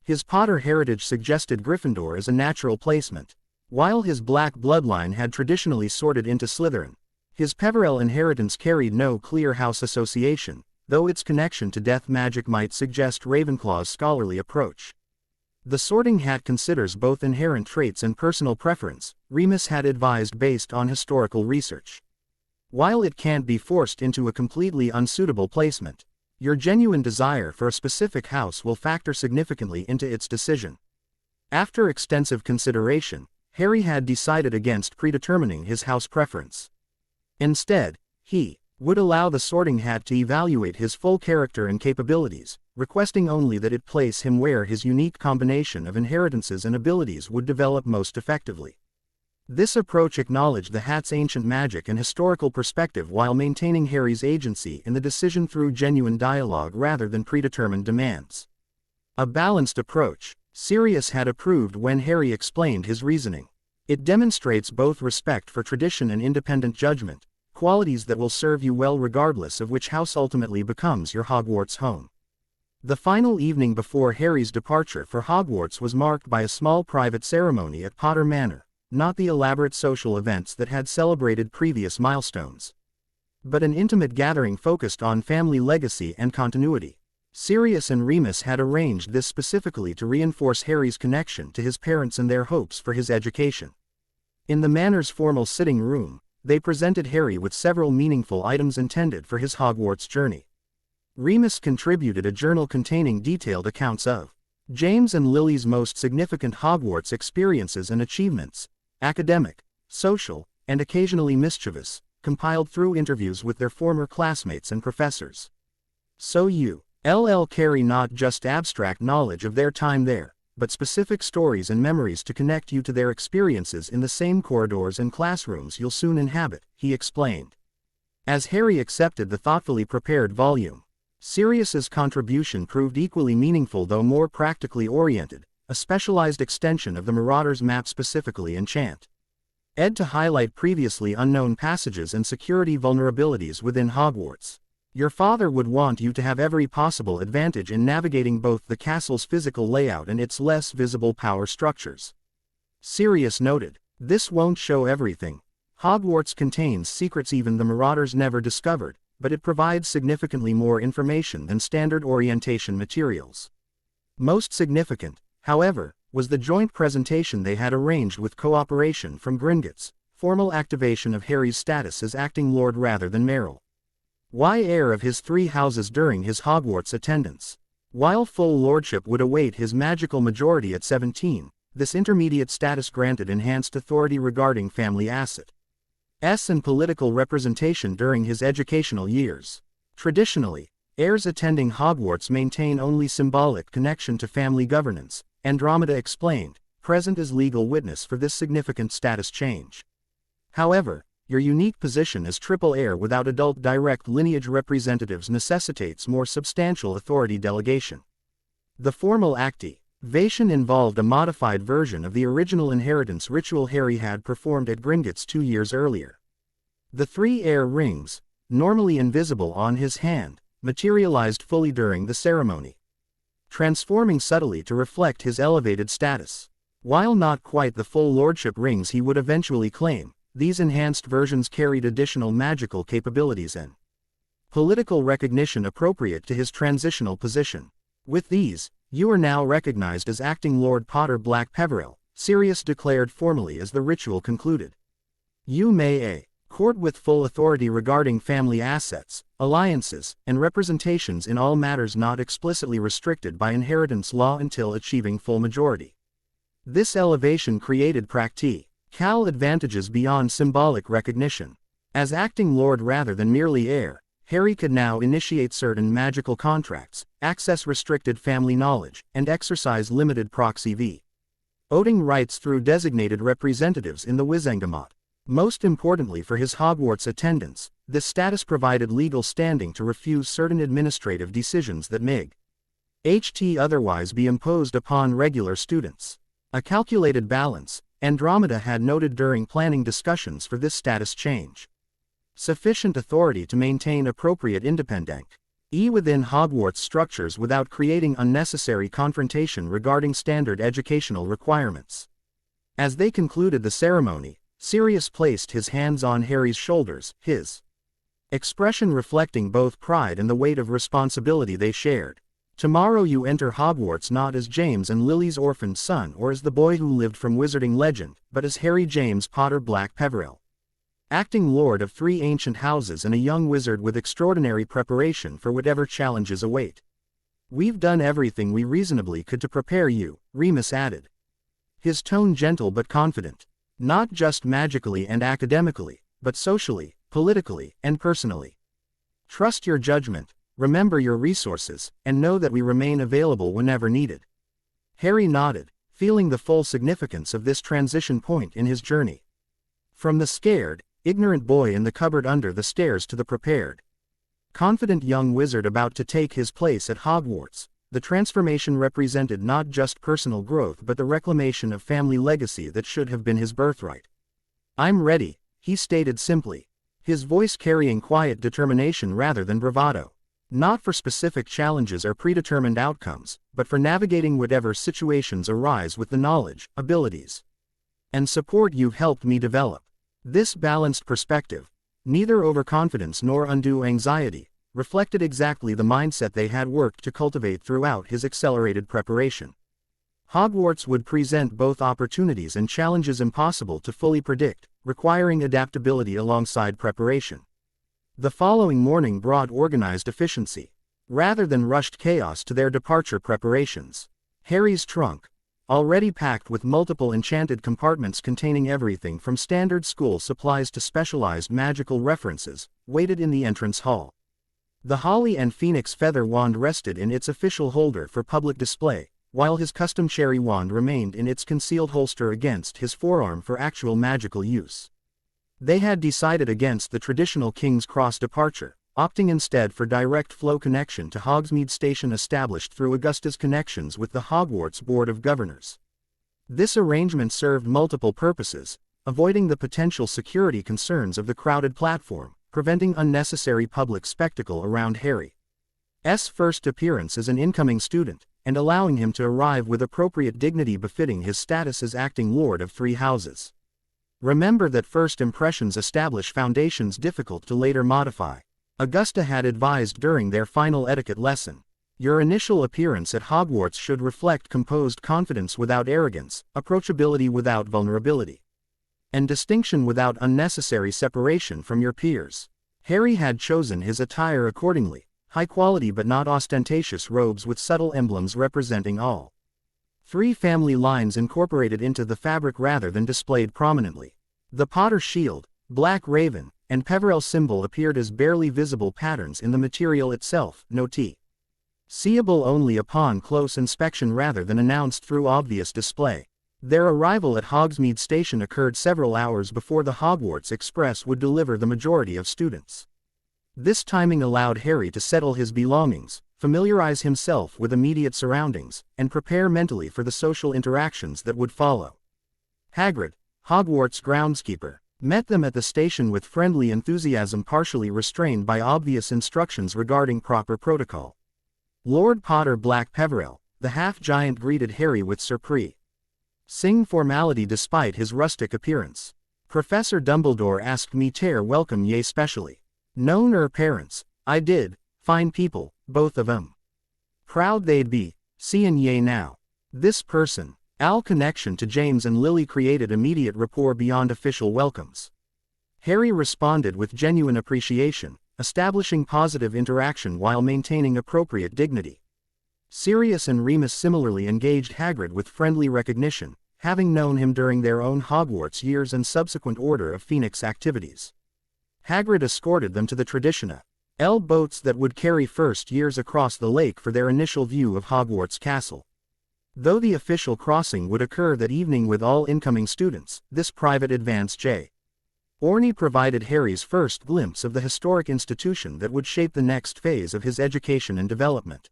His Potter heritage suggested Gryffindor as a natural placement, while his black bloodline had traditionally sorted into Slytherin. His Peverell inheritance carried no clear house association, though its connection to death magic might suggest Ravenclaw's scholarly approach. The Sorting Hat considers both inherent traits and personal preference, Remus had advised based on historical research. While it can't be forced into a completely unsuitable placement, your genuine desire for a specific house will factor significantly into its decision. After extensive consideration, Harry had decided against predetermining his house preference. Instead, he would allow the Sorting Hat to evaluate his full character and capabilities, requesting only that it place him where his unique combination of inheritances and abilities would develop most effectively. This approach acknowledged the Hat's ancient magic and historical perspective while maintaining Harry's agency in the decision through genuine dialogue rather than predetermined demands. A balanced approach, Sirius had approved when Harry explained his reasoning. It demonstrates both respect for tradition and independent judgment, qualities that will serve you well regardless of which house ultimately becomes your Hogwarts home. The final evening before Harry's departure for Hogwarts was marked by a small private ceremony at Potter Manor, not the elaborate social events that had celebrated previous milestones, but an intimate gathering focused on family legacy and continuity. Sirius and Remus had arranged this specifically to reinforce Harry's connection to his parents and their hopes for his education. In the Manor's formal sitting room, they presented Harry with several meaningful items intended for his Hogwarts journey. Remus contributed a journal containing detailed accounts of James and Lily's most significant Hogwarts experiences and achievements, academic, social, and occasionally mischievous, compiled through interviews with their former classmates and professors. So you carry not just abstract knowledge of their time there, but specific stories and memories to connect you to their experiences in the same corridors and classrooms you'll soon inhabit, he explained. As Harry accepted the thoughtfully prepared volume, Sirius's contribution proved equally meaningful though more practically oriented, a specialized extension of the Marauder's map specifically Enchant Ed to highlight previously unknown passages and security vulnerabilities within Hogwarts. Your father would want you to have every possible advantage in navigating both the castle's physical layout and its less visible power structures, Sirius noted. This won't show everything. Hogwarts contains secrets even the Marauders never discovered, but it provides significantly more information than standard orientation materials. Most significant, however, was the joint presentation they had arranged with cooperation from Gringotts, formal activation of Harry's status as acting lord rather than mayoral. Heir of his 3 houses during his Hogwarts attendance. While full lordship would await his magical majority at 17, this intermediate status granted enhanced authority regarding family assets and political representation during his educational years. Traditionally, heirs attending Hogwarts maintain only symbolic connection to family governance, Andromeda explained, present as legal witness for this significant status change. However, your unique position as triple heir without adult direct lineage representatives necessitates more substantial authority delegation. The formal activation involved a modified version of the original inheritance ritual Harry had performed at Gringotts 2 years earlier. The 3 heir rings, normally invisible on his hand, materialized fully during the ceremony, transforming subtly to reflect his elevated status. While not quite the full lordship rings he would eventually claim, these enhanced versions carried additional magical capabilities and political recognition appropriate to his transitional position. With these, you are now recognized as acting Lord Potter-Black-Peverell, Sirius declared formally as the ritual concluded. You may court with full authority regarding family assets, alliances, and representations in all matters not explicitly restricted by inheritance law until achieving full majority. This elevation created practical advantages beyond symbolic recognition. As acting lord rather than merely heir, Harry could now initiate certain magical contracts, access restricted family knowledge, and exercise limited proxy voting rights through designated representatives in the Wizengamot. Most importantly for his Hogwarts attendance, this status provided legal standing to refuse certain administrative decisions that might otherwise be imposed upon regular students. A calculated balance, Andromeda had noted during planning discussions for this status change. Sufficient authority to maintain appropriate independence within Hogwarts structures without creating unnecessary confrontation regarding standard educational requirements. As they concluded the ceremony, Sirius placed his hands on Harry's shoulders, his expression reflecting both pride and the weight of responsibility they shared. Tomorrow you enter Hogwarts not as James and Lily's orphaned son or as the boy who lived from wizarding legend, but as Harry James Potter-Black-Peverell, acting lord of 3 ancient houses and a young wizard with extraordinary preparation for whatever challenges await. We've done everything we reasonably could to prepare you, Remus added, his tone gentle but confident. Not just magically and academically, but socially, politically, and personally. Trust your judgment, remember your resources, and know that we remain available whenever needed. Harry nodded, feeling the full significance of this transition point in his journey. From the scared, ignorant boy in the cupboard under the stairs to the prepared, confident young wizard about to take his place at Hogwarts, the transformation represented not just personal growth but the reclamation of family legacy that should have been his birthright. I'm ready, he stated simply, his voice carrying quiet determination rather than bravado. Not for specific challenges or predetermined outcomes, but for navigating whatever situations arise with the knowledge, abilities, and support you've helped me develop. This balanced perspective, neither overconfidence nor undue anxiety, reflected exactly the mindset they had worked to cultivate throughout his accelerated preparation. Hogwarts would present both opportunities and challenges impossible to fully predict, requiring adaptability alongside preparation. The following morning brought organized efficiency, rather than rushed chaos to their departure preparations. Harry's trunk, already packed with multiple enchanted compartments containing everything from standard school supplies to specialized magical references, waited in the entrance hall. The Holly and Phoenix feather wand rested in its official holder for public display, while his custom cherry wand remained in its concealed holster against his forearm for actual magical use. They had decided against the traditional King's Cross departure, opting instead for direct flow connection to Hogsmeade Station established through Augusta's connections with the Hogwarts Board of Governors. This arrangement served multiple purposes, avoiding the potential security concerns of the crowded platform, preventing unnecessary public spectacle around Harry's first appearance as an incoming student, and allowing him to arrive with appropriate dignity befitting his status as acting Lord of 3 houses. Remember that first impressions establish foundations difficult to later modify. Augusta had advised during their final etiquette lesson. Your initial appearance at Hogwarts should reflect composed confidence without arrogance, approachability without vulnerability, and distinction without unnecessary separation from your peers. Harry had chosen his attire accordingly, high quality but not ostentatious robes with subtle emblems representing all 3 family lines incorporated into the fabric rather than displayed prominently. The Potter shield, Black Raven, and Peverell symbol appeared as barely visible patterns in the material itself, seeable only upon close inspection rather than announced through obvious display. Their arrival at Hogsmeade Station occurred several hours before the Hogwarts Express would deliver the majority of students. This timing allowed Harry to settle his belongings, familiarize himself with immediate surroundings, and prepare mentally for the social interactions that would follow. Hagrid, Hogwarts groundskeeper, met them at the station with friendly enthusiasm partially restrained by obvious instructions regarding proper protocol. Lord Potter-Black-Peverell, the half-giant greeted Harry with surprising formality despite his rustic appearance. Professor Dumbledore asked me ter welcome ye specially. Known er parents, I did, fine people, both of 'em. Proud they'd be, seein' ye now. This person, Al connection to James and Lily created immediate rapport beyond official welcomes. Harry responded with genuine appreciation, establishing positive interaction while maintaining appropriate dignity. Sirius and Remus similarly engaged Hagrid with friendly recognition, having known him during their own Hogwarts years and subsequent Order of Phoenix activities. Hagrid escorted them to the Tradition L boats that would carry first years across the lake for their initial view of Hogwarts Castle. Though the official crossing would occur that evening with all incoming students, this private advance journey provided Harry's first glimpse of the historic institution that would shape the next phase of his education and development.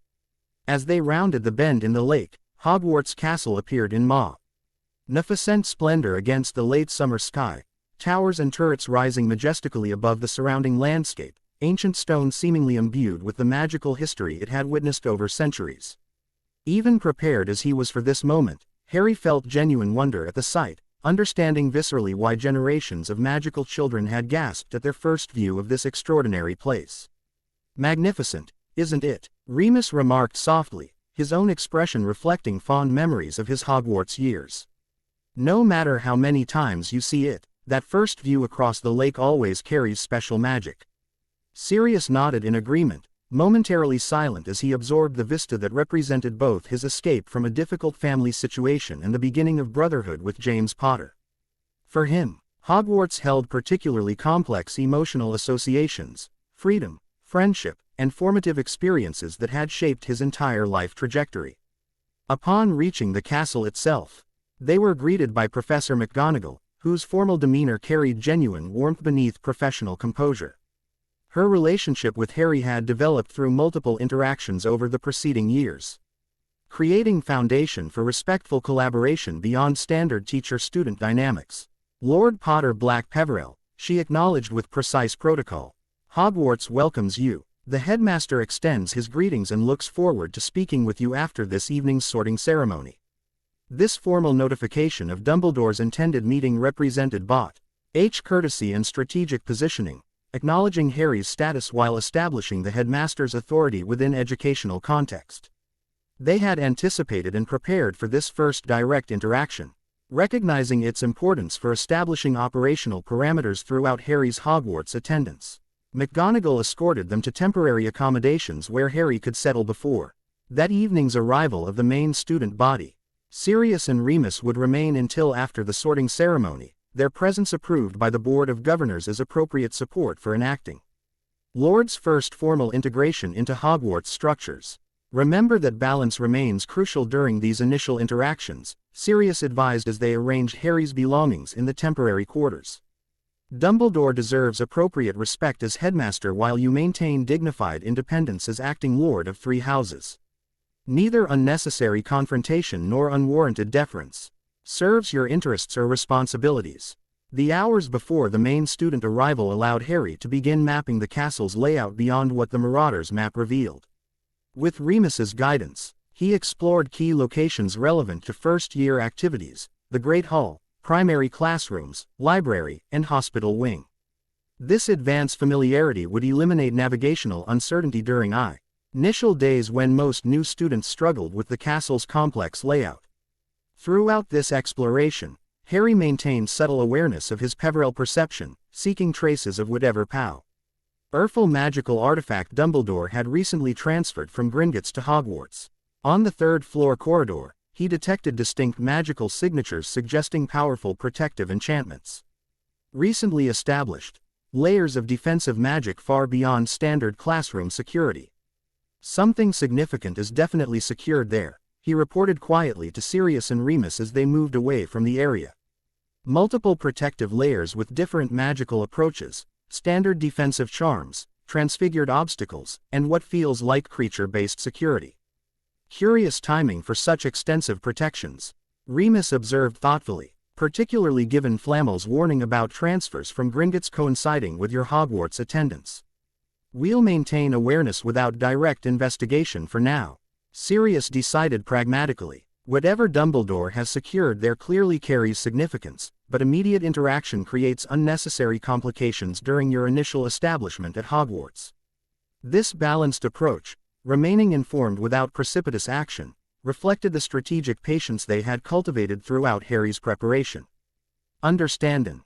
As they rounded the bend in the lake, Hogwarts Castle appeared in magnificent splendor against the late summer sky, towers and turrets rising majestically above the surrounding landscape, ancient stone seemingly imbued with the magical history it had witnessed over centuries. Even prepared as he was for this moment, Harry felt genuine wonder at the sight, understanding viscerally why generations of magical children had gasped at their first view of this extraordinary place. Magnificent, isn't it? Remus remarked softly, his own expression reflecting fond memories of his Hogwarts years. "No matter how many times you see it, that first view across the lake always carries special magic." Sirius nodded in agreement, momentarily silent as he absorbed the vista that represented both his escape from a difficult family situation and the beginning of brotherhood with James Potter. For him, Hogwarts held particularly complex emotional associations, freedom, friendship, and formative experiences that had shaped his entire life trajectory. Upon reaching the castle itself, they were greeted by Professor McGonagall, whose formal demeanor carried genuine warmth beneath professional composure. Her relationship with Harry had developed through multiple interactions over the preceding years, creating foundation for respectful collaboration beyond standard teacher-student dynamics. "Lord Potter-Black-Peverell," she acknowledged with precise protocol. "Hogwarts welcomes you. The headmaster extends his greetings and looks forward to speaking with you after this evening's sorting ceremony." This formal notification of Dumbledore's intended meeting represented both courtesy and strategic positioning, acknowledging Harry's status while establishing the headmaster's authority within educational context. They had anticipated and prepared for this first direct interaction, recognizing its importance for establishing operational parameters throughout Harry's Hogwarts attendance. McGonagall escorted them to temporary accommodations where Harry could settle before that evening's arrival of the main student body. Sirius and Remus would remain until after the sorting ceremony, their presence approved by the Board of Governors as appropriate support for enacting Lord's first formal integration into Hogwarts structures. "Remember that balance remains crucial during these initial interactions," Sirius advised as they arranged Harry's belongings in the temporary quarters. "Dumbledore deserves appropriate respect as headmaster while you maintain dignified independence as acting Lord of Three Houses. Neither unnecessary confrontation nor unwarranted deference serves your interests or responsibilities." The hours before the main student arrival allowed Harry to begin mapping the castle's layout beyond what the Marauders' map revealed. With Remus's guidance, he explored key locations relevant to first-year activities: the Great Hall, primary classrooms, library, and hospital wing. This advanced familiarity would eliminate navigational uncertainty during initial days when most new students struggled with the castle's complex layout. Throughout this exploration, Harry maintained subtle awareness of his Peverell perception, seeking traces of whatever powerful magical artifact Dumbledore had recently transferred from Gringotts to Hogwarts. On the third-floor corridor, he detected distinct magical signatures suggesting powerful protective enchantments. Recently established layers of defensive magic far beyond standard classroom security. "Something significant is definitely secured there," he reported quietly to Sirius and Remus as they moved away from the area. "Multiple protective layers with different magical approaches, standard defensive charms, transfigured obstacles, and what feels like creature-based security. Curious timing for such extensive protections," Remus observed thoughtfully, "particularly given Flamel's warning about transfers from Gringotts coinciding with your Hogwarts attendance." "We'll maintain awareness without direct investigation for now," Sirius decided pragmatically. Whatever Dumbledore has secured there clearly carries significance, but immediate interaction creates unnecessary complications during your initial establishment at Hogwarts. This balanced approach, remaining informed without precipitous action, reflected the strategic patience they had cultivated throughout Harry's preparation. Understanding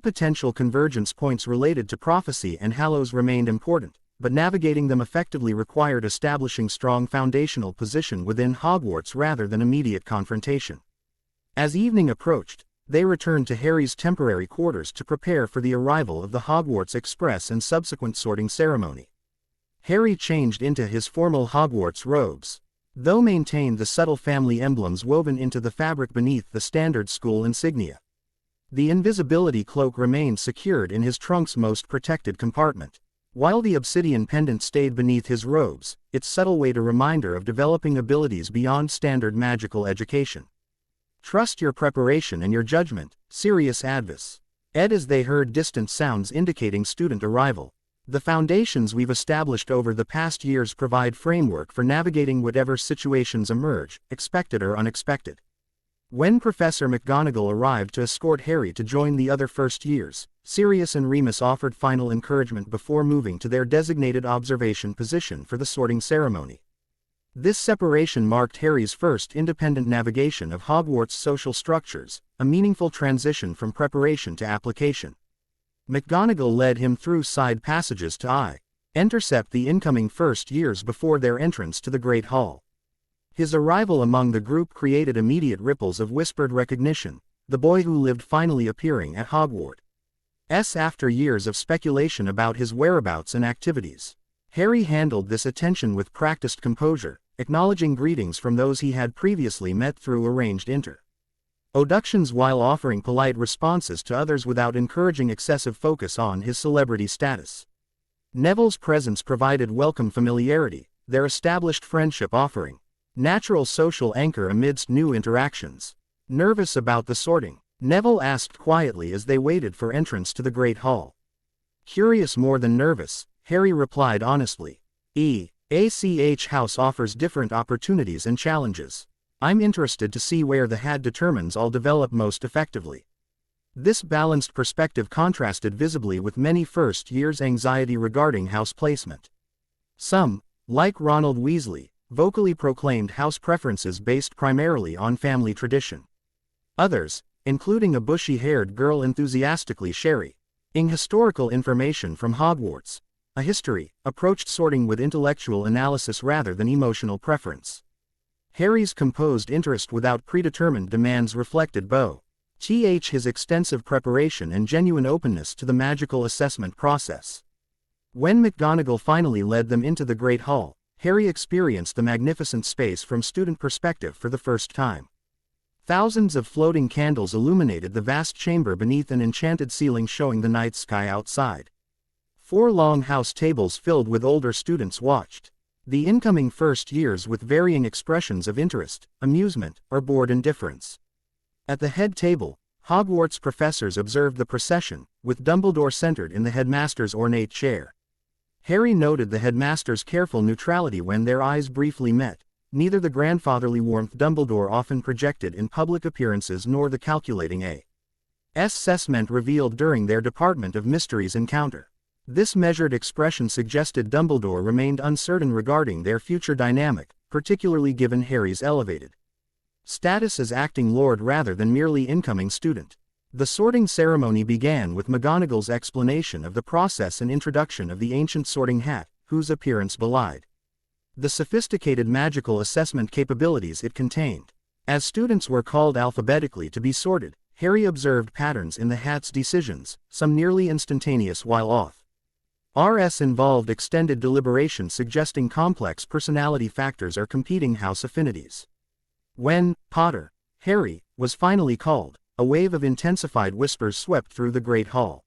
potential convergence points related to prophecy and Hallows remained important, but navigating them effectively required establishing strong foundational position within Hogwarts rather than immediate confrontation. As evening approached, they returned to Harry's temporary quarters to prepare for the arrival of the Hogwarts Express and subsequent sorting ceremony. Harry changed into his formal Hogwarts robes, though maintained the subtle family emblems woven into the fabric beneath the standard school insignia. The invisibility cloak remained secured in his trunk's most protected compartment, while the obsidian pendant stayed beneath his robes, its subtle weight a reminder of developing abilities beyond standard magical education. "Trust your preparation and your judgment," Sirius advised as they heard distant sounds indicating student arrival. "The foundations we've established over the past years provide framework for navigating whatever situations emerge, expected or unexpected." When Professor McGonagall arrived to escort Harry to join the other first years, Sirius and Remus offered final encouragement before moving to their designated observation position for the sorting ceremony. This separation marked Harry's first independent navigation of Hogwarts' social structures, a meaningful transition from preparation to application. McGonagall led him through side passages to intercept the incoming first years before their entrance to the Great Hall. His arrival among the group created immediate ripples of whispered recognition, the boy who lived finally appearing at Hogwarts. After years of speculation about his whereabouts and activities. Harry handled this attention with practiced composure, acknowledging greetings from those he had previously met through arranged introductions while offering polite responses to others without encouraging excessive focus on his celebrity status. Neville's presence provided welcome familiarity, their established friendship offering natural social anchor amidst new interactions. Nervous about the sorting, Neville asked quietly as they waited for entrance to the Great Hall. Curious more than nervous, Harry replied honestly. ACH House offers different opportunities and challenges. I'm interested to see where the HAD determines I'll develop most effectively. This balanced perspective contrasted visibly with many first years' anxiety regarding house placement. Some, like Ronald Weasley, vocally proclaimed house preferences based primarily on family tradition. Others, including a bushy-haired girl enthusiastically sharing historical information from Hogwarts, a history, approached sorting with intellectual analysis rather than emotional preference. Harry's composed interest without predetermined demands reflected both his extensive preparation and genuine openness to the magical assessment process. When McGonagall finally led them into the Great Hall, Harry experienced the magnificent space from student perspective for the first time. Thousands of floating candles illuminated the vast chamber beneath an enchanted ceiling showing the night sky outside. 4 long house tables filled with older students watched the incoming first years with varying expressions of interest, amusement, or bored indifference. At the head table, Hogwarts professors observed the procession, with Dumbledore centered in the headmaster's ornate chair. Harry noted the headmaster's careful neutrality when their eyes briefly met, neither the grandfatherly warmth Dumbledore often projected in public appearances nor the calculating assessment revealed during their Department of Mysteries encounter. This measured expression suggested Dumbledore remained uncertain regarding their future dynamic, particularly given Harry's elevated status as acting lord rather than merely incoming student. The sorting ceremony began with McGonagall's explanation of the process and introduction of the ancient sorting hat, whose appearance belied the sophisticated magical assessment capabilities it contained. As students were called alphabetically to be sorted, Harry observed patterns in the hat's decisions, some nearly instantaneous while others involved extended deliberation suggesting complex personality factors or competing house affinities. When Harry was finally called, a wave of intensified whispers swept through the Great Hall.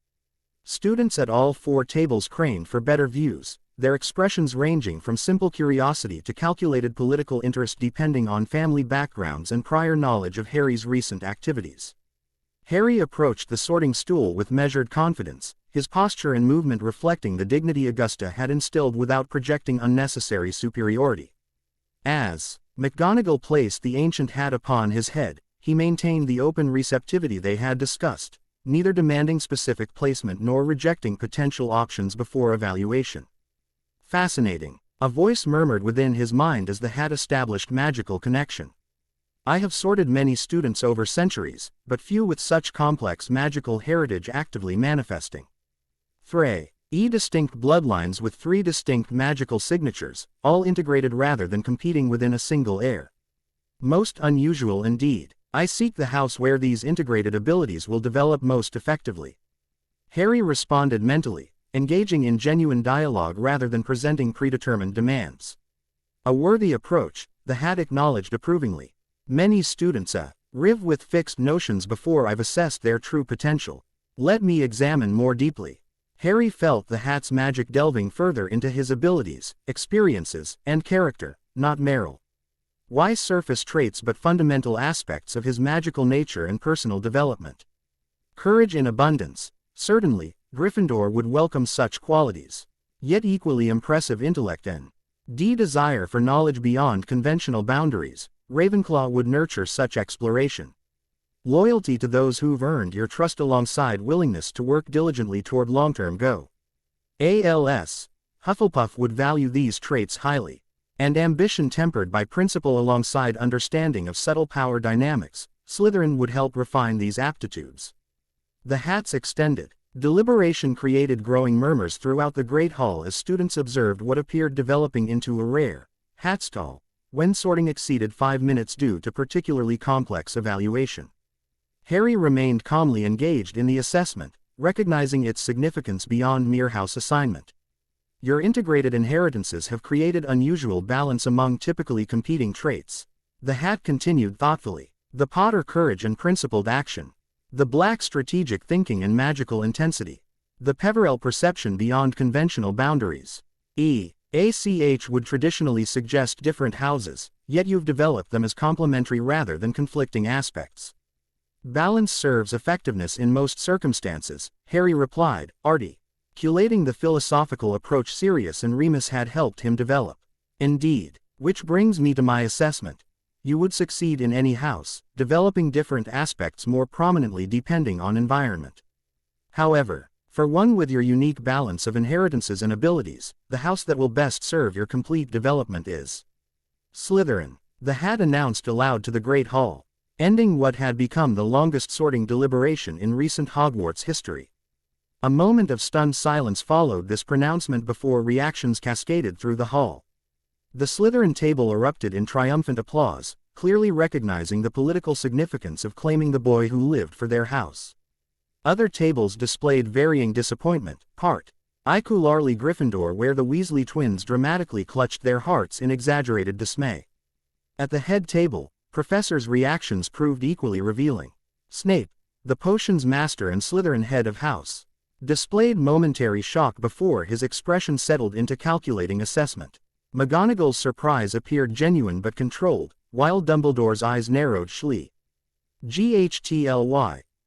Students at all 4 tables craned for better views, their expressions ranging from simple curiosity to calculated political interest depending on family backgrounds and prior knowledge of Harry's recent activities. Harry approached the sorting stool with measured confidence, his posture and movement reflecting the dignity Augusta had instilled without projecting unnecessary superiority. As McGonagall placed the ancient hat upon his head, he maintained the open receptivity they had discussed, neither demanding specific placement nor rejecting potential options before evaluation. Fascinating, a voice murmured within his mind as the hat established magical connection. I have sorted many students over centuries, but few with such complex magical heritage actively manifesting. 3 distinct bloodlines with 3 distinct magical signatures, all integrated rather than competing within a single heir. Most unusual indeed. I seek the house where these integrated abilities will develop most effectively. Harry responded mentally, engaging in genuine dialogue rather than presenting predetermined demands. A worthy approach, the hat acknowledged approvingly. Many students arrive with fixed notions before I've assessed their true potential. Let me examine more deeply. Harry felt the hat's magic delving further into his abilities, experiences, and character, not merely surface traits but fundamental aspects of his magical nature and personal development. Courage in abundance. Certainly, Gryffindor would welcome such qualities. Yet equally impressive intellect and desire for knowledge beyond conventional boundaries, Ravenclaw would nurture such exploration. Loyalty to those who've earned your trust alongside willingness to work diligently toward long-term goals. Hufflepuff would value these traits highly. And ambition tempered by principle alongside understanding of subtle power dynamics, Slytherin would help refine these aptitudes. The hats extended. Deliberation created growing murmurs throughout the Great Hall as students observed what appeared developing into a rare hat stall, when sorting exceeded 5 minutes due to particularly complex evaluation. Harry remained calmly engaged in the assessment, recognizing its significance beyond mere house assignment. Your integrated inheritances have created unusual balance among typically competing traits. The hat continued thoughtfully. The Potter courage and principled action. The Black strategic thinking and magical intensity. The Peverell perception beyond conventional boundaries. ACH would traditionally suggest different houses, yet you've developed them as complementary rather than conflicting aspects. Balance serves effectiveness in most circumstances, Harry replied, articulating the philosophical approach Sirius and Remus had helped him develop. Indeed. Which brings me to my assessment. You would succeed in any house, developing different aspects more prominently depending on environment. However, for one with your unique balance of inheritances and abilities, the house that will best serve your complete development is Slytherin. The hat announced aloud to the Great Hall, ending what had become the longest sorting deliberation in recent Hogwarts history. A moment of stunned silence followed this pronouncement before reactions cascaded through the hall. The Slytherin table erupted in triumphant applause, clearly recognizing the political significance of claiming the boy who lived for their house. Other tables displayed varying disappointment, particularly Gryffindor, where the Weasley twins dramatically clutched their hearts in exaggerated dismay. At the head table, Professors' reactions proved equally revealing. Snape, the potions master and Slytherin head of house, displayed momentary shock before his expression settled into calculating assessment. McGonagall's surprise appeared genuine but controlled, while Dumbledore's eyes narrowed slightly.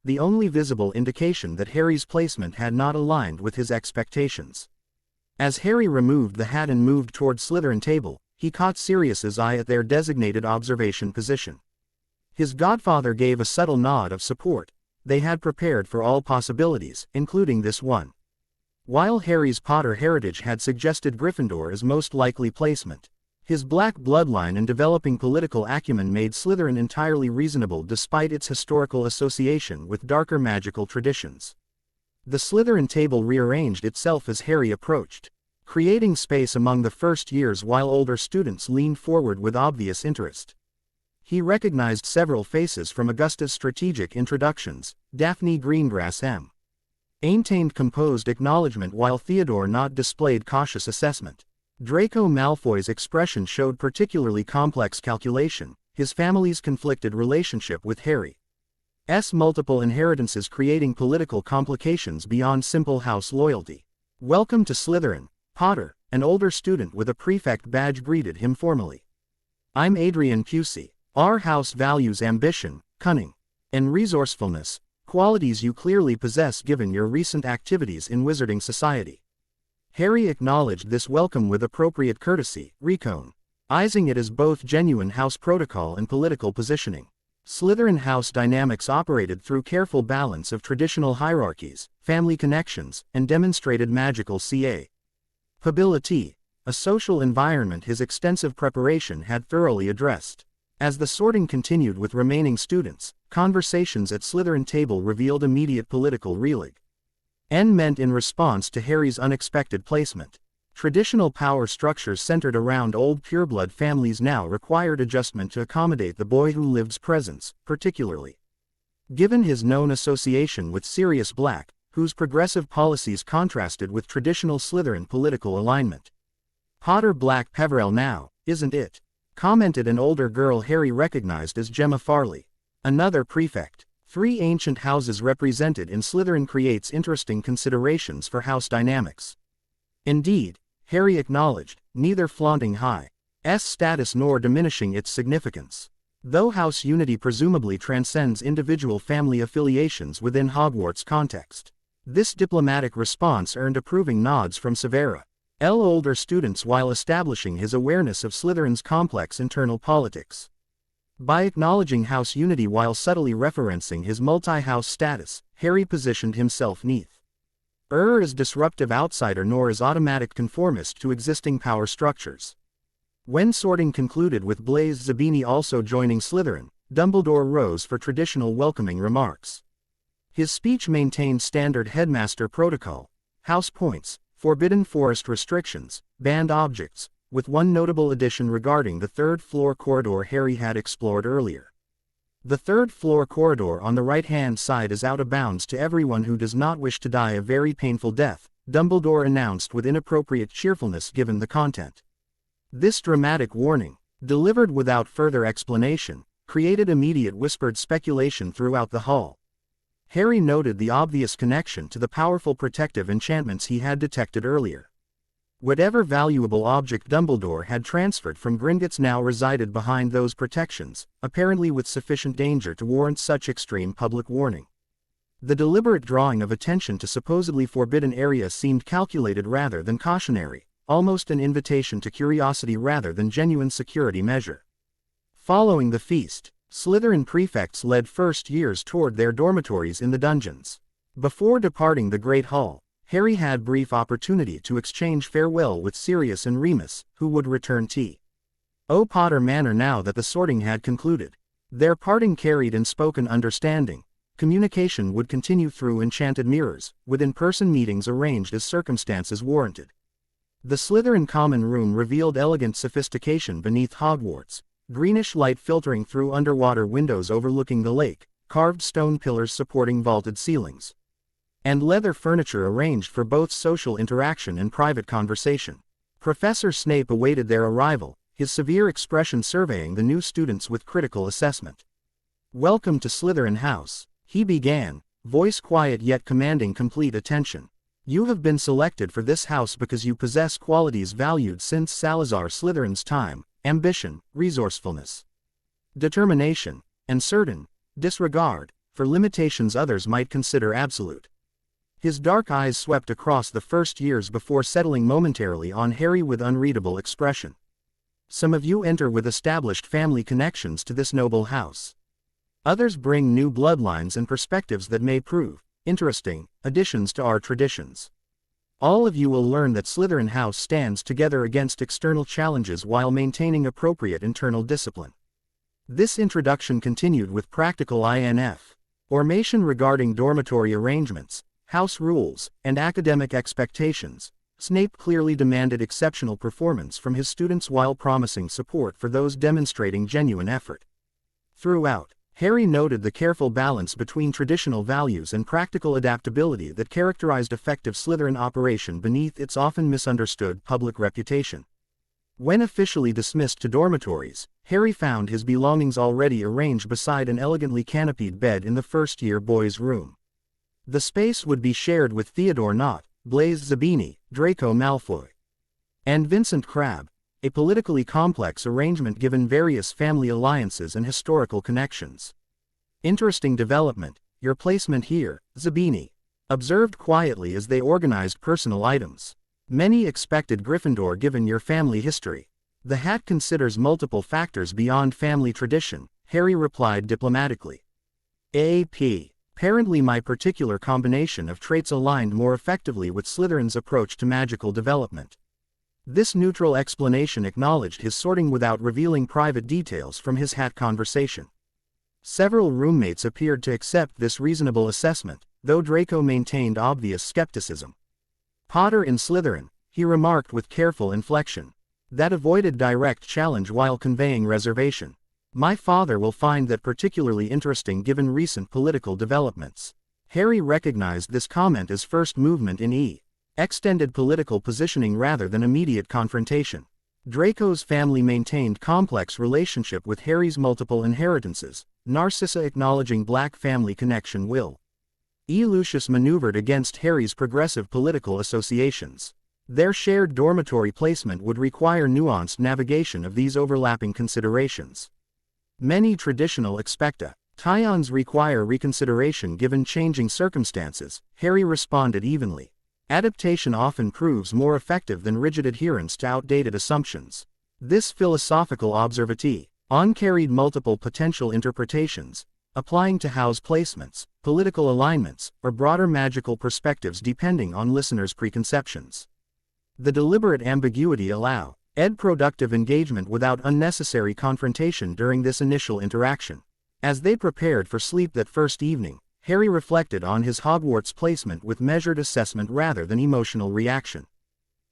The only visible indication that Harry's placement had not aligned with his expectations. As Harry removed the hat and moved toward Slytherin table, he caught Sirius's eye at their designated observation position. His godfather gave a subtle nod of support. They had prepared for all possibilities, including this one. While Harry's Potter heritage had suggested Gryffindor as most likely placement, his Black bloodline and developing political acumen made Slytherin entirely reasonable despite its historical association with darker magical traditions. The Slytherin table rearranged itself as Harry approached, creating space among the first years while older students leaned forward with obvious interest. He recognized several faces from Augusta's strategic introductions. Daphne Greengrass M. maintained composed acknowledgement while Theodore Nott displayed cautious assessment. Draco Malfoy's expression showed particularly complex calculation, his family's conflicted relationship with Harry's multiple inheritances creating political complications beyond simple house loyalty. Welcome to Slytherin, Potter, an older student with a prefect badge greeted him formally. I'm Adrian Pusey. Our house values ambition, cunning, and resourcefulness, qualities you clearly possess given your recent activities in Wizarding Society. Harry acknowledged this welcome with appropriate courtesy, recognizing it as both genuine house protocol and political positioning. Slytherin house dynamics operated through careful balance of traditional hierarchies, family connections, and demonstrated magical capability, a social environment his extensive preparation had thoroughly addressed. As the sorting continued with remaining students, conversations at Slytherin table revealed immediate political relief. Meant in response to Harry's unexpected placement. Traditional power structures centered around old pureblood families now required adjustment to accommodate the boy who lived's presence, particularly given his known association with Sirius Black, whose progressive policies contrasted with traditional Slytherin political alignment. Potter-Black-Peverell now, isn't it? Commented an older girl Harry recognized as Gemma Farley. Another prefect. 3 ancient houses represented in Slytherin creates interesting considerations for house dynamics. Indeed, Harry acknowledged, neither flaunting high's status nor diminishing its significance. Though house unity presumably transcends individual family affiliations within Hogwarts context. This diplomatic response earned approving nods from Severa. Older students while establishing his awareness of Slytherin's complex internal politics. By acknowledging house unity while subtly referencing his multi-house status, Harry positioned himself neither as disruptive outsider nor as automatic conformist to existing power structures. When sorting concluded with Blaise Zabini also joining Slytherin, Dumbledore rose for traditional welcoming remarks. His speech maintained standard headmaster protocol: house points, forbidden forest restrictions, banned objects, with one notable addition regarding the third-floor corridor Harry had explored earlier. The third-floor corridor on the right-hand side is out of bounds to everyone who does not wish to die a very painful death, Dumbledore announced with inappropriate cheerfulness given the content. This dramatic warning, delivered without further explanation, created immediate whispered speculation throughout the hall. Harry noted the obvious connection to the powerful protective enchantments he had detected earlier. Whatever valuable object Dumbledore had transferred from Gringotts now resided behind those protections, apparently with sufficient danger to warrant such extreme public warning. The deliberate drawing of attention to supposedly forbidden area seemed calculated rather than cautionary, almost an invitation to curiosity rather than genuine security measure. Following the feast, Slytherin prefects led first years toward their dormitories in the dungeons. Before departing the Great Hall, Harry had brief opportunity to exchange farewell with Sirius and Remus, who would return to Potter Manor now that the sorting had concluded. Their parting carried in spoken understanding. Communication would continue through enchanted mirrors, with in-person meetings arranged as circumstances warranted. The Slytherin common room revealed elegant sophistication beneath Hogwarts, greenish light filtering through underwater windows overlooking the lake, carved stone pillars supporting vaulted ceilings, and leather furniture arranged for both social interaction and private conversation. Professor Snape awaited their arrival, his severe expression surveying the new students with critical assessment. "Welcome to Slytherin House," he began, voice quiet yet commanding complete attention. "You have been selected for this house because you possess qualities valued since Salazar Slytherin's time: ambition, resourcefulness, determination, and certain disregard for limitations others might consider absolute." His dark eyes swept across the first years before settling momentarily on Harry with unreadable expression. "Some of you enter with established family connections to this noble house. Others bring new bloodlines and perspectives that may prove interesting additions to our traditions. All of you will learn that Slytherin House stands together against external challenges while maintaining appropriate internal discipline." This introduction continued with practical information regarding dormitory arrangements, house rules, and academic expectations. Snape clearly demanded exceptional performance from his students while promising support for those demonstrating genuine effort. Throughout, Harry noted the careful balance between traditional values and practical adaptability that characterized effective Slytherin operation beneath its often misunderstood public reputation. When officially dismissed to dormitories, Harry found his belongings already arranged beside an elegantly canopied bed in the first-year boys' room. The space would be shared with Theodore Nott, Blaise Zabini, Draco Malfoy, and Vincent Crabbe, a politically complex arrangement given various family alliances and historical connections. "Interesting development, your placement here, Zabini observed quietly as they organized personal items. "Many expected Gryffindor given your family history. The hat considers multiple factors beyond family tradition," Harry replied diplomatically. Apparently my particular combination of traits aligned more effectively with Slytherin's approach to magical development. This neutral explanation acknowledged his sorting without revealing private details from his hat conversation. Several roommates appeared to accept this reasonable assessment, though Draco maintained obvious skepticism. "Potter in Slytherin," he remarked with careful inflection, that avoided direct challenge while conveying reservation. "My father will find that particularly interesting given recent political developments." Harry recognized this comment as first movement in extended political positioning rather than immediate confrontation. Draco's family maintained complex relationship with Harry's multiple inheritances, Narcissa acknowledging black family connection will. Lucius maneuvered against Harry's progressive political associations. Their shared dormitory placement would require nuanced navigation of these overlapping considerations. Many traditional expectations require reconsideration given changing circumstances, Harry responded evenly. Adaptation often proves more effective than rigid adherence to outdated assumptions. This philosophical observation On carried multiple potential interpretations, applying to house placements, political alignments, or broader magical perspectives depending on listeners' preconceptions. The deliberate ambiguity allow Ed productive engagement without unnecessary confrontation during this initial interaction. As they prepared for sleep that first evening, Harry reflected on his Hogwarts placement with measured assessment rather than emotional reaction.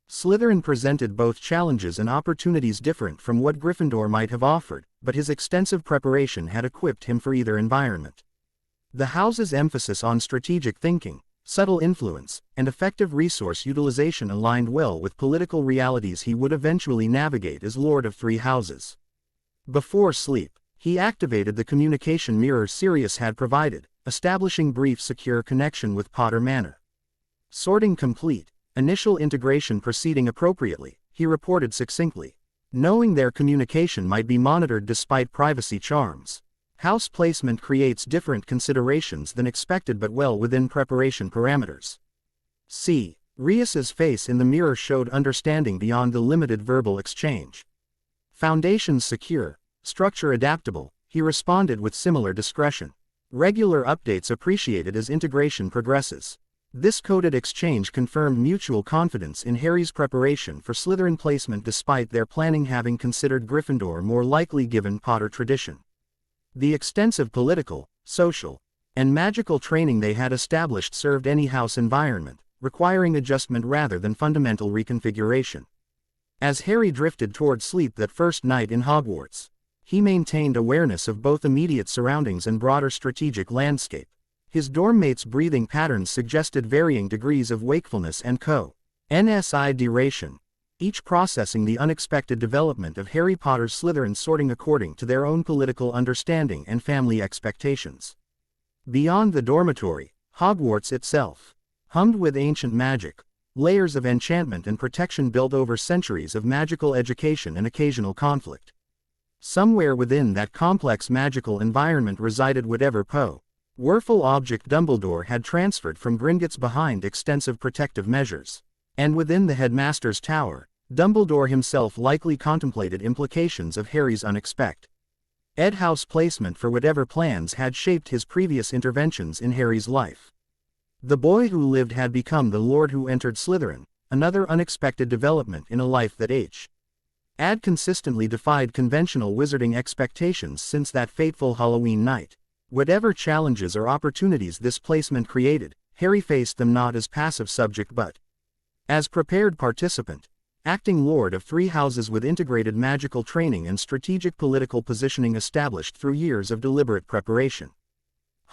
Slytherin presented both challenges and opportunities different from what Gryffindor might have offered, but his extensive preparation had equipped him for either environment. The house's emphasis on strategic thinking, subtle influence, and effective resource utilization aligned well with political realities he would eventually navigate as Lord of Three Houses. Before sleep, he activated the communication mirror Sirius had provided, establishing brief secure connection with Potter Manor. Sorting complete, initial integration proceeding appropriately, he reported succinctly. Knowing their communication might be monitored despite privacy charms. House placement creates different considerations than expected but well within preparation parameters. C. Rias's face in the mirror showed understanding beyond the limited verbal exchange. Foundations secure, structure adaptable, he responded with similar discretion. Regular updates appreciated as integration progresses. This coded exchange confirmed mutual confidence in Harry's preparation for Slytherin placement despite their planning having considered Gryffindor more likely given Potter tradition. The extensive political, social, and magical training they had established served any house environment, requiring adjustment rather than fundamental reconfiguration. As Harry drifted toward sleep that first night in Hogwarts, he maintained awareness of both immediate surroundings and broader strategic landscape. His dorm mates' breathing patterns suggested varying degrees of wakefulness and co-NSI-deration, each processing the unexpected development of Harry Potter's Slytherin sorting according to their own political understanding and family expectations. Beyond the dormitory, Hogwarts itself hummed with ancient magic, layers of enchantment and protection built over centuries of magical education and occasional conflict. Somewhere within that complex magical environment resided whatever powerful object Dumbledore had transferred from Gringotts behind extensive protective measures. And within the headmaster's tower, Dumbledore himself likely contemplated implications of Harry's unexpected house placement for whatever plans had shaped his previous interventions in Harry's life. The boy who lived had become the lord who entered Slytherin, another unexpected development in a life that had consistently defied conventional wizarding expectations since that fateful Halloween night. Whatever challenges or opportunities this placement created, Harry faced them not as passive subject but as prepared participant, acting Lord of Three Houses with integrated magical training and strategic political positioning established through years of deliberate preparation.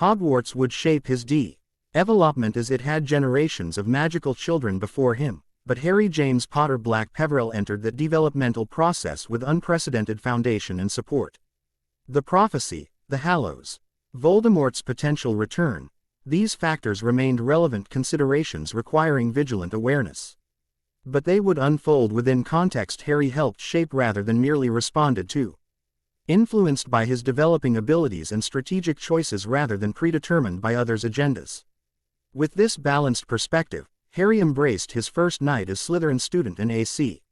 Hogwarts would shape his development as it had generations of magical children before him, but Harry James Potter-Black-Peverell entered that developmental process with unprecedented foundation and support. The prophecy, the Hallows, Voldemort's potential return, these factors remained relevant considerations requiring vigilant awareness. But they would unfold within context Harry helped shape rather than merely responded to. Influenced by his developing abilities and strategic choices rather than predetermined by others' agendas. With this balanced perspective, Harry embraced his first night as Slytherin student in AC.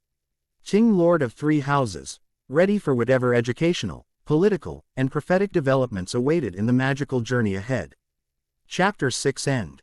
King Lord of Three Houses, ready for whatever educational, political, and prophetic developments awaited in the magical journey ahead. Chapter 6 End.